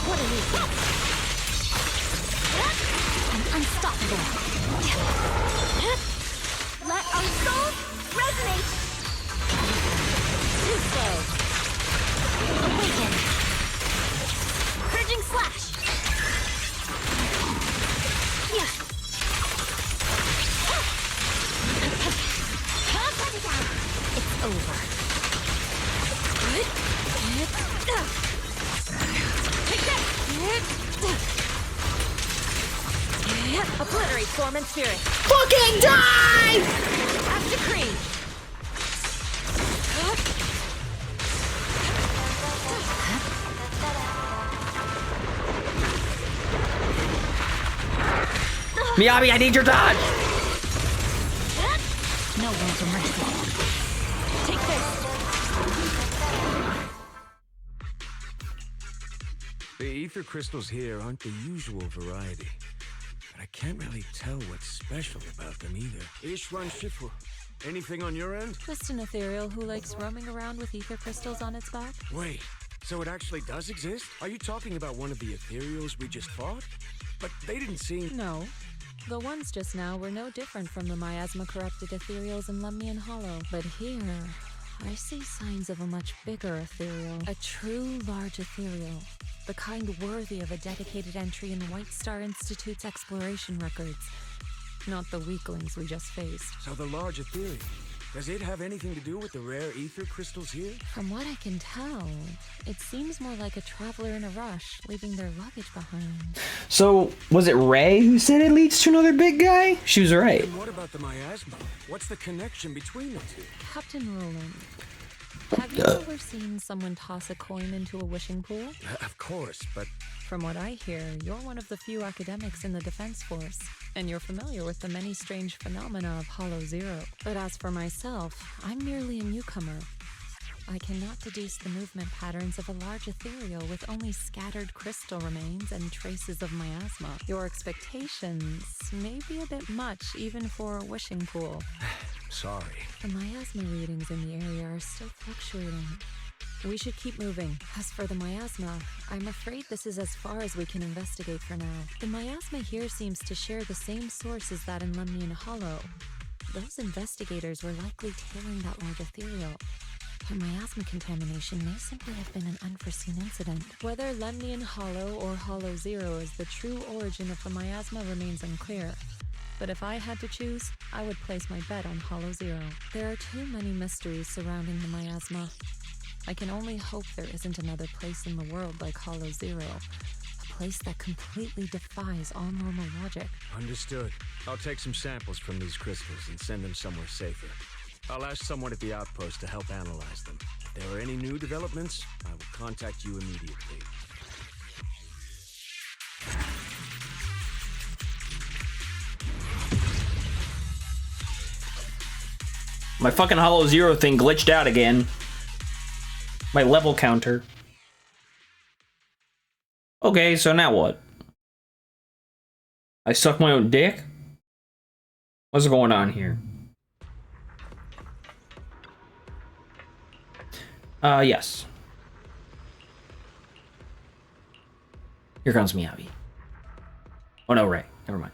What are you? I'm unstoppable. Let our souls resonate. Too slow. Awaken. Purging slash. Yeah. It's over. Obliterate form and spirit. Fucking die! As decreed. Miyabi, I need your dodge! No one's mercy. Take this. The ether crystals here aren't the usual variety, but I can't really tell what's special about them either. S2Ch1, anything on your end? Just an ethereal who likes roaming around with ether crystals on its back. Wait, so it actually does exist? Are you talking about one of the ethereals we just fought? But they didn't seem... No. The ones just now were no different from the miasma-corrupted ethereals in Lemnian Hollow. But here, I see signs of a much bigger ethereal. A true large ethereal. The kind worthy of a dedicated entry in White Star Institute's exploration records. Not the weaklings we just faced. So the large ethereal, does it have anything to do with the rare ether crystals here? From what I can tell, it seems more like a traveler in a rush, leaving their luggage behind. So, was it Ray who said it leads to another big guy? She was right. And what about the miasma? What's the connection between the two? Captain Roland, have you ever seen someone toss a coin into a wishing pool? Of course, but... From what I hear, you're one of the few academics in the Defense Force, and you're familiar with the many strange phenomena of Hollow Zero. But as for myself, I'm merely a newcomer. I cannot deduce the movement patterns of a large ethereal with only scattered crystal remains and traces of miasma. Your expectations may be a bit much even for a wishing pool. Sorry. The miasma readings in the area are still fluctuating. We should keep moving. As for the miasma, I'm afraid this is as far as we can investigate for now. The miasma here seems to share the same source as that in Lemnian Hollow. Those investigators were likely tailing that large ethereal. The miasma contamination may simply have been an unforeseen incident. Whether Lemnian Hollow or Hollow Zero is the true origin of the miasma remains unclear. But if I had to choose, I would place my bet on Hollow Zero. There are too many mysteries surrounding the miasma. I can only hope there isn't another place in the world like Hollow Zero. A place that completely defies all normal logic. Understood. I'll take some samples from these crystals and send them somewhere safer. I'll ask someone at the outpost to help analyze them. If there are any new developments, I will contact you immediately. My fucking Hollow Zero thing glitched out again. My level counter. Okay, so now what? I suck my own dick? What's going on here? Yes. Here comes Miyabi. Oh no, Ray. Never mind.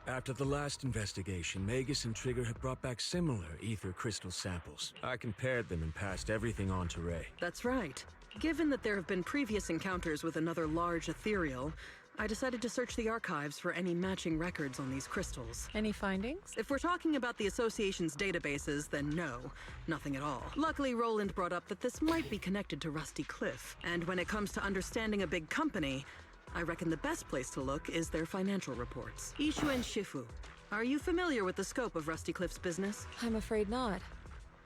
After the last investigation, Magus and Trigger had brought back similar ether crystal samples. I compared them and passed everything on to Ray. That's right. Given that there have been previous encounters with another large ethereal, I decided to search the archives for any matching records on these crystals. Any findings? If we're talking about the Association's databases, then no, nothing at all. Luckily, Roland brought up that this might be connected to Rusty Cliff. And when it comes to understanding a big company, I reckon the best place to look is their financial reports. S2Ch1 Shifu, are you familiar with the scope of Rusty Cliff's business? I'm afraid not.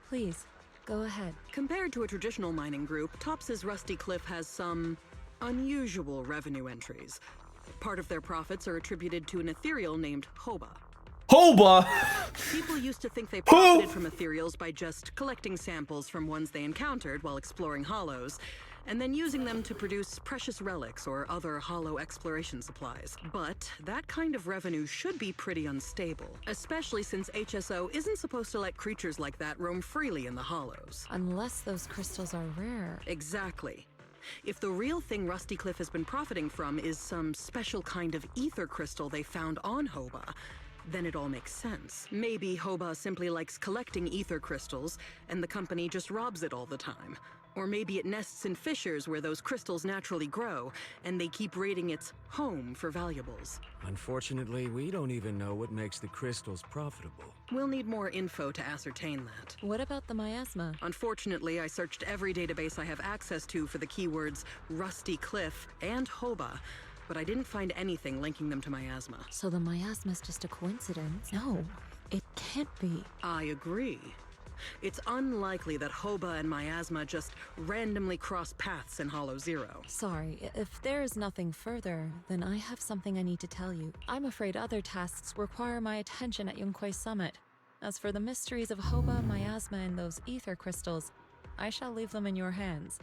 Please, go ahead. Compared to a traditional mining group, Tops's Rusty Cliff has some unusual revenue entries. Part of their profits are attributed to an ethereal named Hoba. Hoba! People used to think they profited from ethereals by just collecting samples from ones they encountered while exploring hollows, and then using them to produce precious relics or other hollow exploration supplies. But that kind of revenue should be pretty unstable, especially since HSO isn't supposed to let creatures like that roam freely in the hollows. Unless those crystals are rare. Exactly. If the real thing Rusty Cliff has been profiting from is some special kind of ether crystal they found on Hoba, then it all makes sense. Maybe Hoba simply likes collecting ether crystals, and the company just robs it all the time. Or maybe it nests in fissures where those crystals naturally grow, and they keep raiding its home for valuables. Unfortunately, we don't even know what makes the crystals profitable. We'll need more info to ascertain that. What about the miasma? Unfortunately, I searched every database I have access to for the keywords Rusty Cliff and Hoba, but I didn't find anything linking them to miasma. So the miasma's just a coincidence? No, it can't be. I agree. It's unlikely that Hoba and miasma just randomly cross paths in Hollow Zero. Sorry, if there is nothing further, then I have something I need to tell you. I'm afraid other tasks require my attention at Yunquay Summit. As for the mysteries of Hoba, miasma, and those ether crystals, I shall leave them in your hands.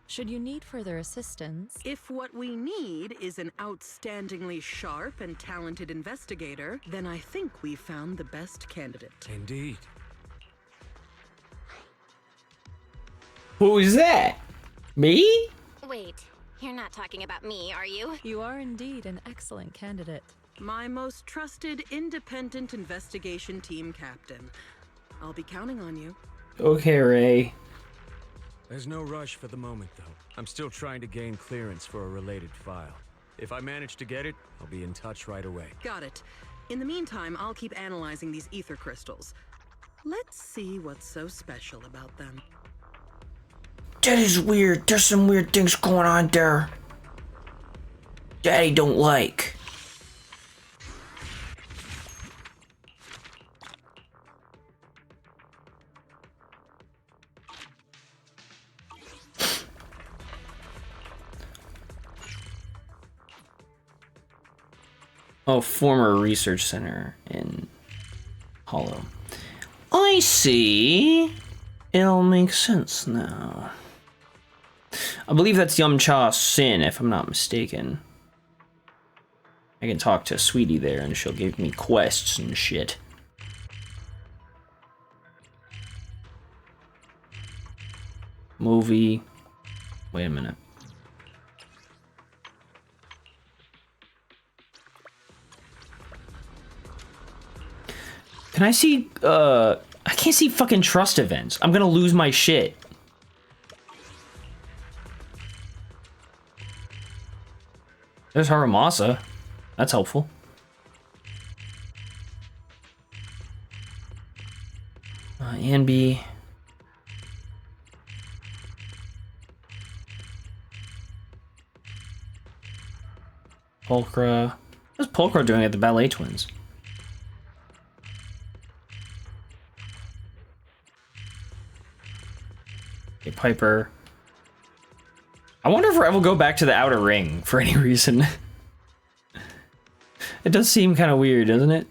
Should you need further assistance... If what we need is an outstandingly sharp and talented investigator, then I think we've found the best candidate. Indeed. Who's that? Me? Wait, you're not talking about me, are you? You are indeed an excellent candidate. My most trusted independent investigation team captain. I'll be counting on you. Okay, Ray. There's no rush for the moment, though. I'm still trying to gain clearance for a related file. If I manage to get it, I'll be in touch right away. Got it. In the meantime, I'll keep analyzing these ether crystals. Let's see what's so special about them. That is weird. There's some weird things going on there. Daddy don't like. Oh, former research center in Hollow. I see. It all makes sense now. I believe that's S2Ch1, if I'm not mistaken. I can talk to Sweetie there and she'll give me quests and shit. Movie. Wait a minute. Can I see, I can't see fucking trust events. I'm gonna lose my shit. There's Haramasa. That's helpful. Anby. Pulchra. What's Pulchra doing at the Ballet Twins? Okay, Piper. I wonder if we'll go back to the Outer Ring for any reason. It does seem kind of weird, doesn't it?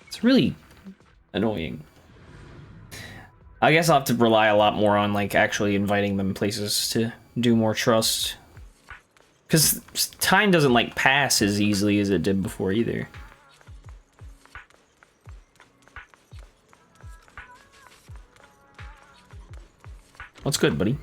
It's really annoying. I guess I'll have to rely a lot more on like actually inviting them places to do more trust. Because time doesn't like pass as easily as it did before either. What's good, buddy?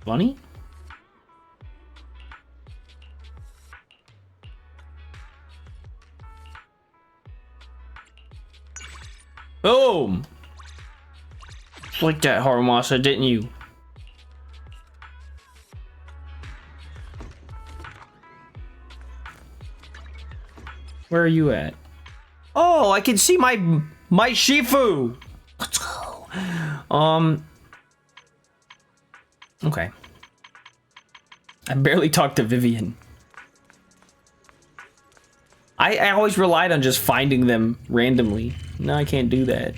Bunny? Boom! Like that, Haramasa, didn't you? Where are you at? Oh, I can see my Shifu! Let's go. Okay. I barely talked to Vivian. I always relied on just finding them randomly. No, I can't do that.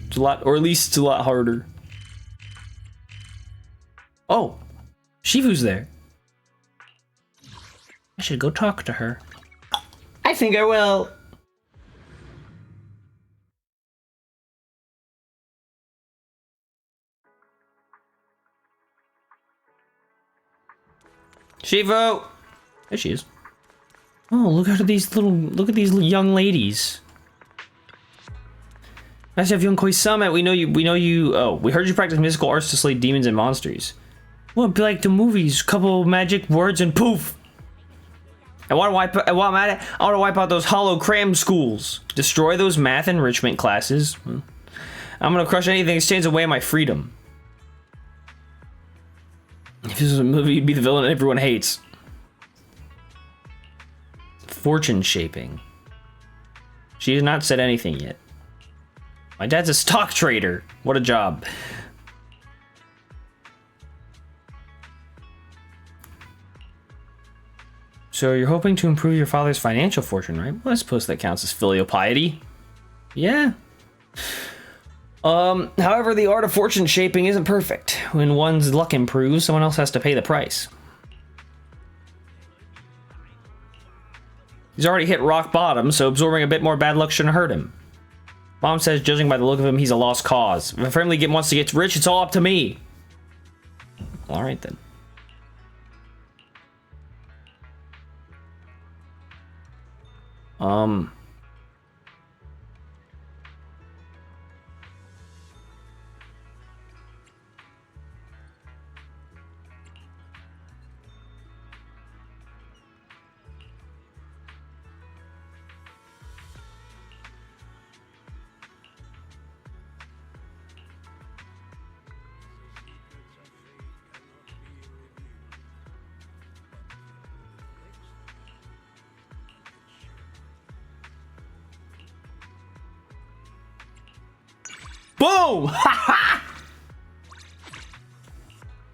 It's a lot, or at least it's a lot harder. Oh, Shifu's there. I should go talk to her. I think I will. Shifu! There she is. Oh, look at these young ladies. Nice to have you on Koi Summit. We know you. Oh, we heard you practice mystical arts to slay demons and monsters. Well, it'd be like the movies. Couple magic words and poof. I want to wipe out those hollow cram schools. Destroy those math enrichment classes. I'm gonna crush anything that stands in the way of my freedom. If this was a movie, you'd be the villain everyone hates. Fortune shaping. She has not said anything yet. My dad's a stock trader. What a job. So you're hoping to improve your father's financial fortune, right? Well, I suppose that counts as filial piety. Yeah. However, the art of fortune shaping isn't perfect. When one's luck improves, someone else has to pay the price. He's already hit rock bottom, so absorbing a bit more bad luck shouldn't hurt him. Mom says, judging by the look of him, he's a lost cause. If a family wants to get rich, it's all up to me. Alright then. Boom!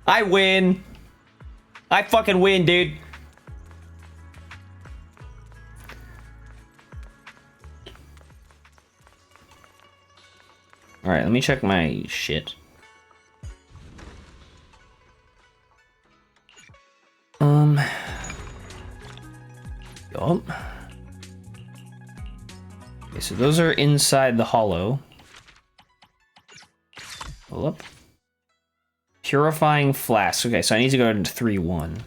I win. I fucking win, dude. Alright, let me check my shit. Yup. Okay, so those are inside the hollow. Pull up. Purifying flask. Okay, so I need to go into 3-1.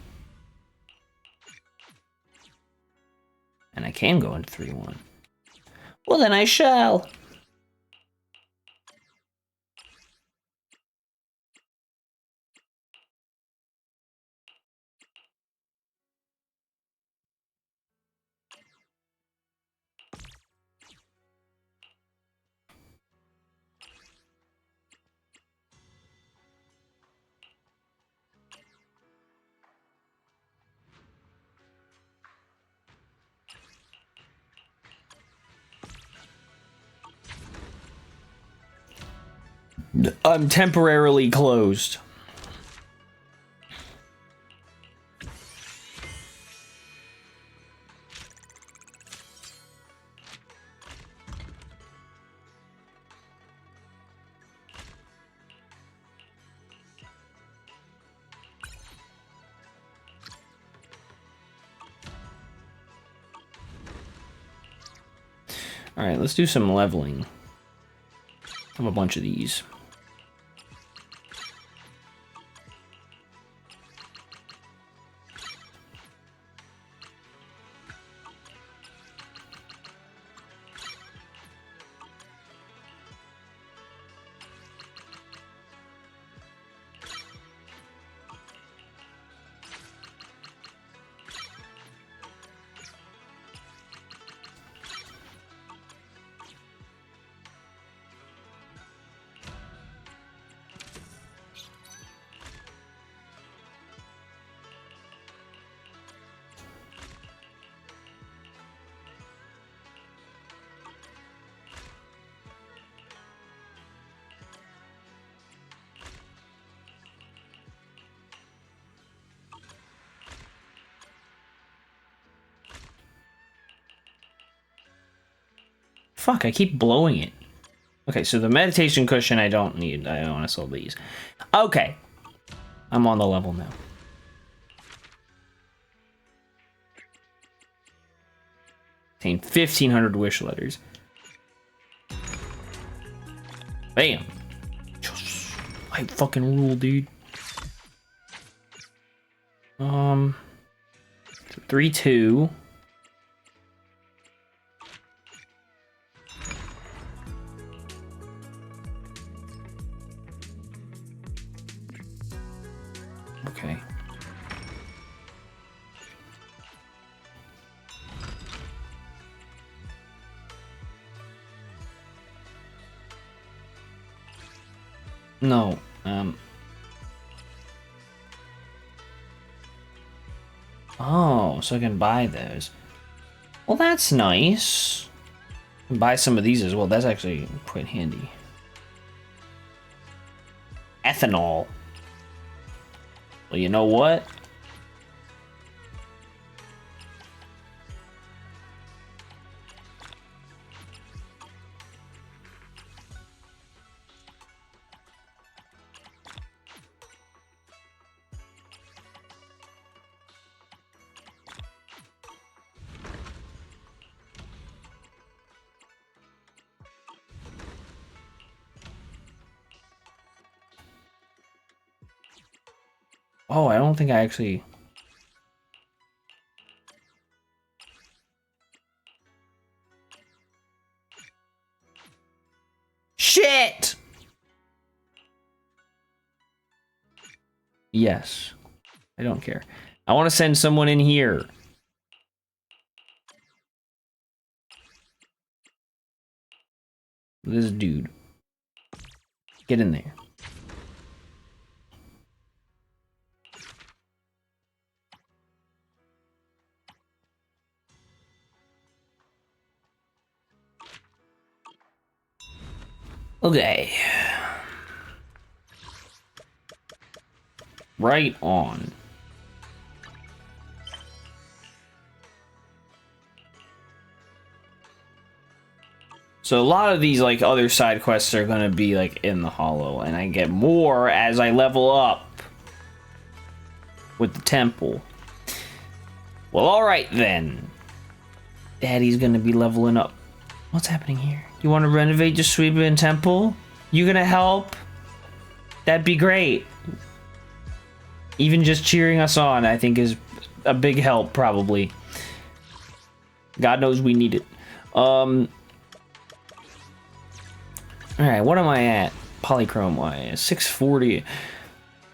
And I can go into 3-1. Well, then I shall. I'm temporarily closed. All right, let's do some leveling. I have a bunch of these. Fuck, I keep blowing it. Okay, so the meditation cushion I don't need. I don't want to sell these. Okay. I'm on the level now. Obtain 1,500 wish letters. Bam. I fucking rule, dude. 3-2. Okay. No, oh, so I can buy those. Well, that's nice. Buy some of these as well. That's actually quite handy. Ethanol. Well, you know what? Oh, I don't think I actually... Shit! Yes. I don't care. I want to send someone in here. This dude. Get in there. Okay. Right on. So a lot of these like other side quests are gonna be like in the hollow, and I get more as I level up with the temple. Well, alright then. Daddy's gonna be leveling up. What's happening here? You want to renovate the Suiban Temple? You gonna help? That'd be great. Even just cheering us on, I think, is a big help, probably. God knows we need it. Alright, what am I at? Polychrome-wise, 640.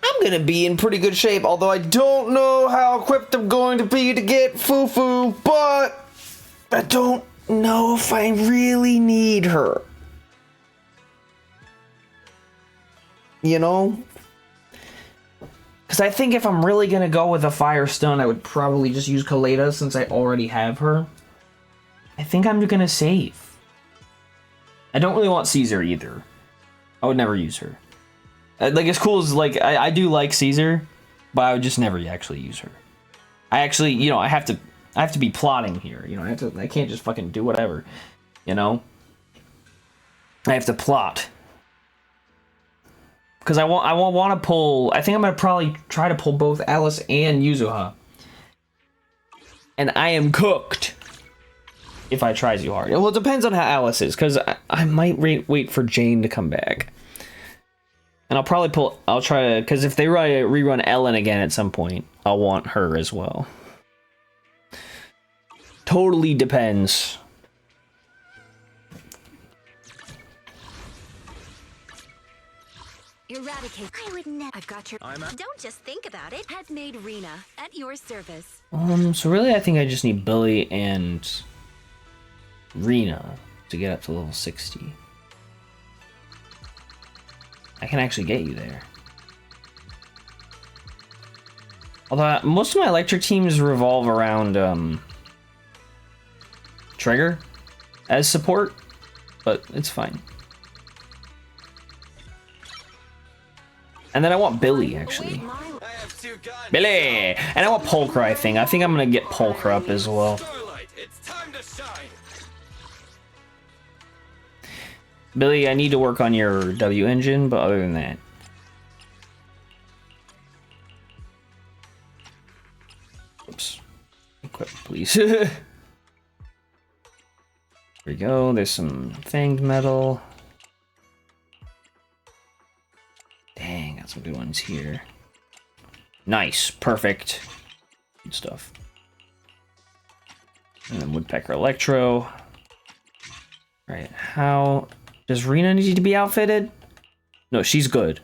I'm gonna be in pretty good shape, although I don't know how equipped I'm going to be to get Fufu, but I don't know if I really need her. You know? Because I think if I'm really gonna go with a Firestone, I would probably just use Kaleda since I already have her. I think I'm gonna save. I don't really want Caesar either. I would never use her. Like, as cool as, like, I do like Caesar, but I would just never actually use her. I actually, you know, I have to be plotting here, you know, I can't just fucking do whatever, you know? I have to plot. Because I want to pull, I think I'm going to probably try to pull both Alice and Yuzuha. And I am cooked if I try too hard. Well, it depends on how Alice is, because I might wait for Jane to come back. And I'll try to, because if they rerun Ellen again at some point, I'll want her as well. Totally depends. Eradicate. I would never. I've got your. Don't just think about it. Has made Rena at your service. So really I think I just need Billy and Rena to get up to level 60. I can actually get you there. Although most of my electric teams revolve around Trigger as support, but it's fine. And then I want Billy, actually. Billy! And I want Pulchra, I think. I think I'm gonna get Pulchra up as well. Billy, I need to work on your W engine, but other than that. Oops. Equip, please. There we go. There's some fanged metal. Dang, got some good ones here. Nice. Perfect. Good stuff. And then Woodpecker Electro. Right, how... Does Rena need to be outfitted? No, she's good.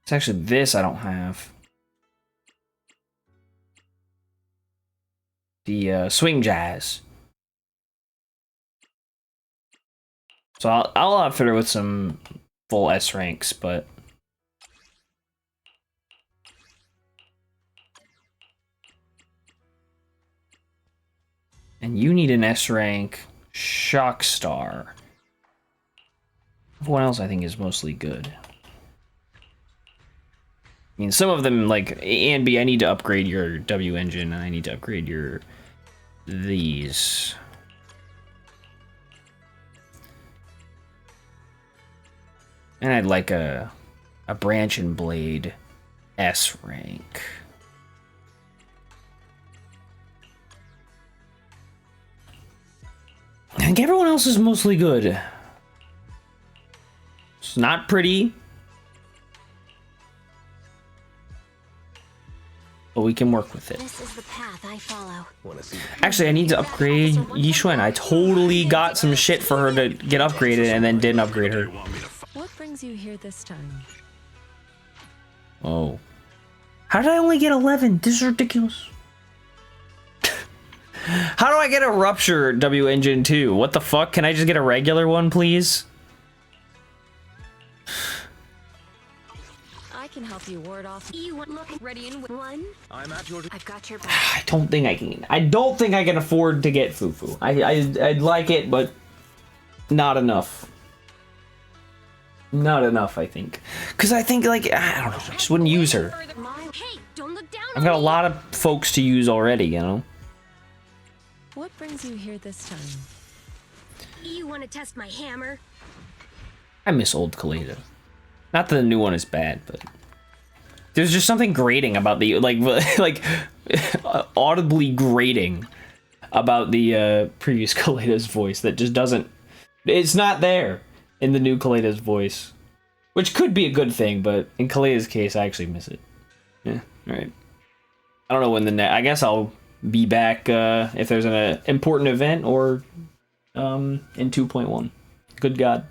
It's actually this I don't have. The swing jazz. So I'll outfit her with some full S ranks, but... And you need an S rank Shock Star. Everyone else I think is mostly good. I mean, some of them, like A and B, I need to upgrade your W engine, and I need to upgrade your these. And I'd like a branch and blade S rank. I think everyone else is mostly good. It's not pretty, but we can work with it. This is the path I follow. Actually, I need to upgrade Yixuan. I totally got some shit for her to get upgraded and then didn't upgrade her. What brings you here this time? Oh. How did I only get 11? This is ridiculous. How do I get a Rupture W engine too? What the fuck? Can I just get a regular one, please? I can help you ward off. You want look ready in one? I'm at your... I've got your back. I don't think I can. I don't think I can afford to get Fufu. I'd like it, but not enough. Not enough, I think. Because I think, like, I don't know, I just wouldn't use her. Hey, don't look down. I've got a lot of folks to use already, you know? What brings you here this time? You want to test my hammer? I miss old Kaleda. Not that the new one is bad, but there's just something grating about the like audibly grating about the previous Kaleda's voice that just doesn't. It's not there in the new Kaleda's voice, which could be a good thing, but in Kaleda's case, I actually miss it. Yeah, all right. I don't know when the I guess I'll be back if there's an important event or in 2.1. Good God.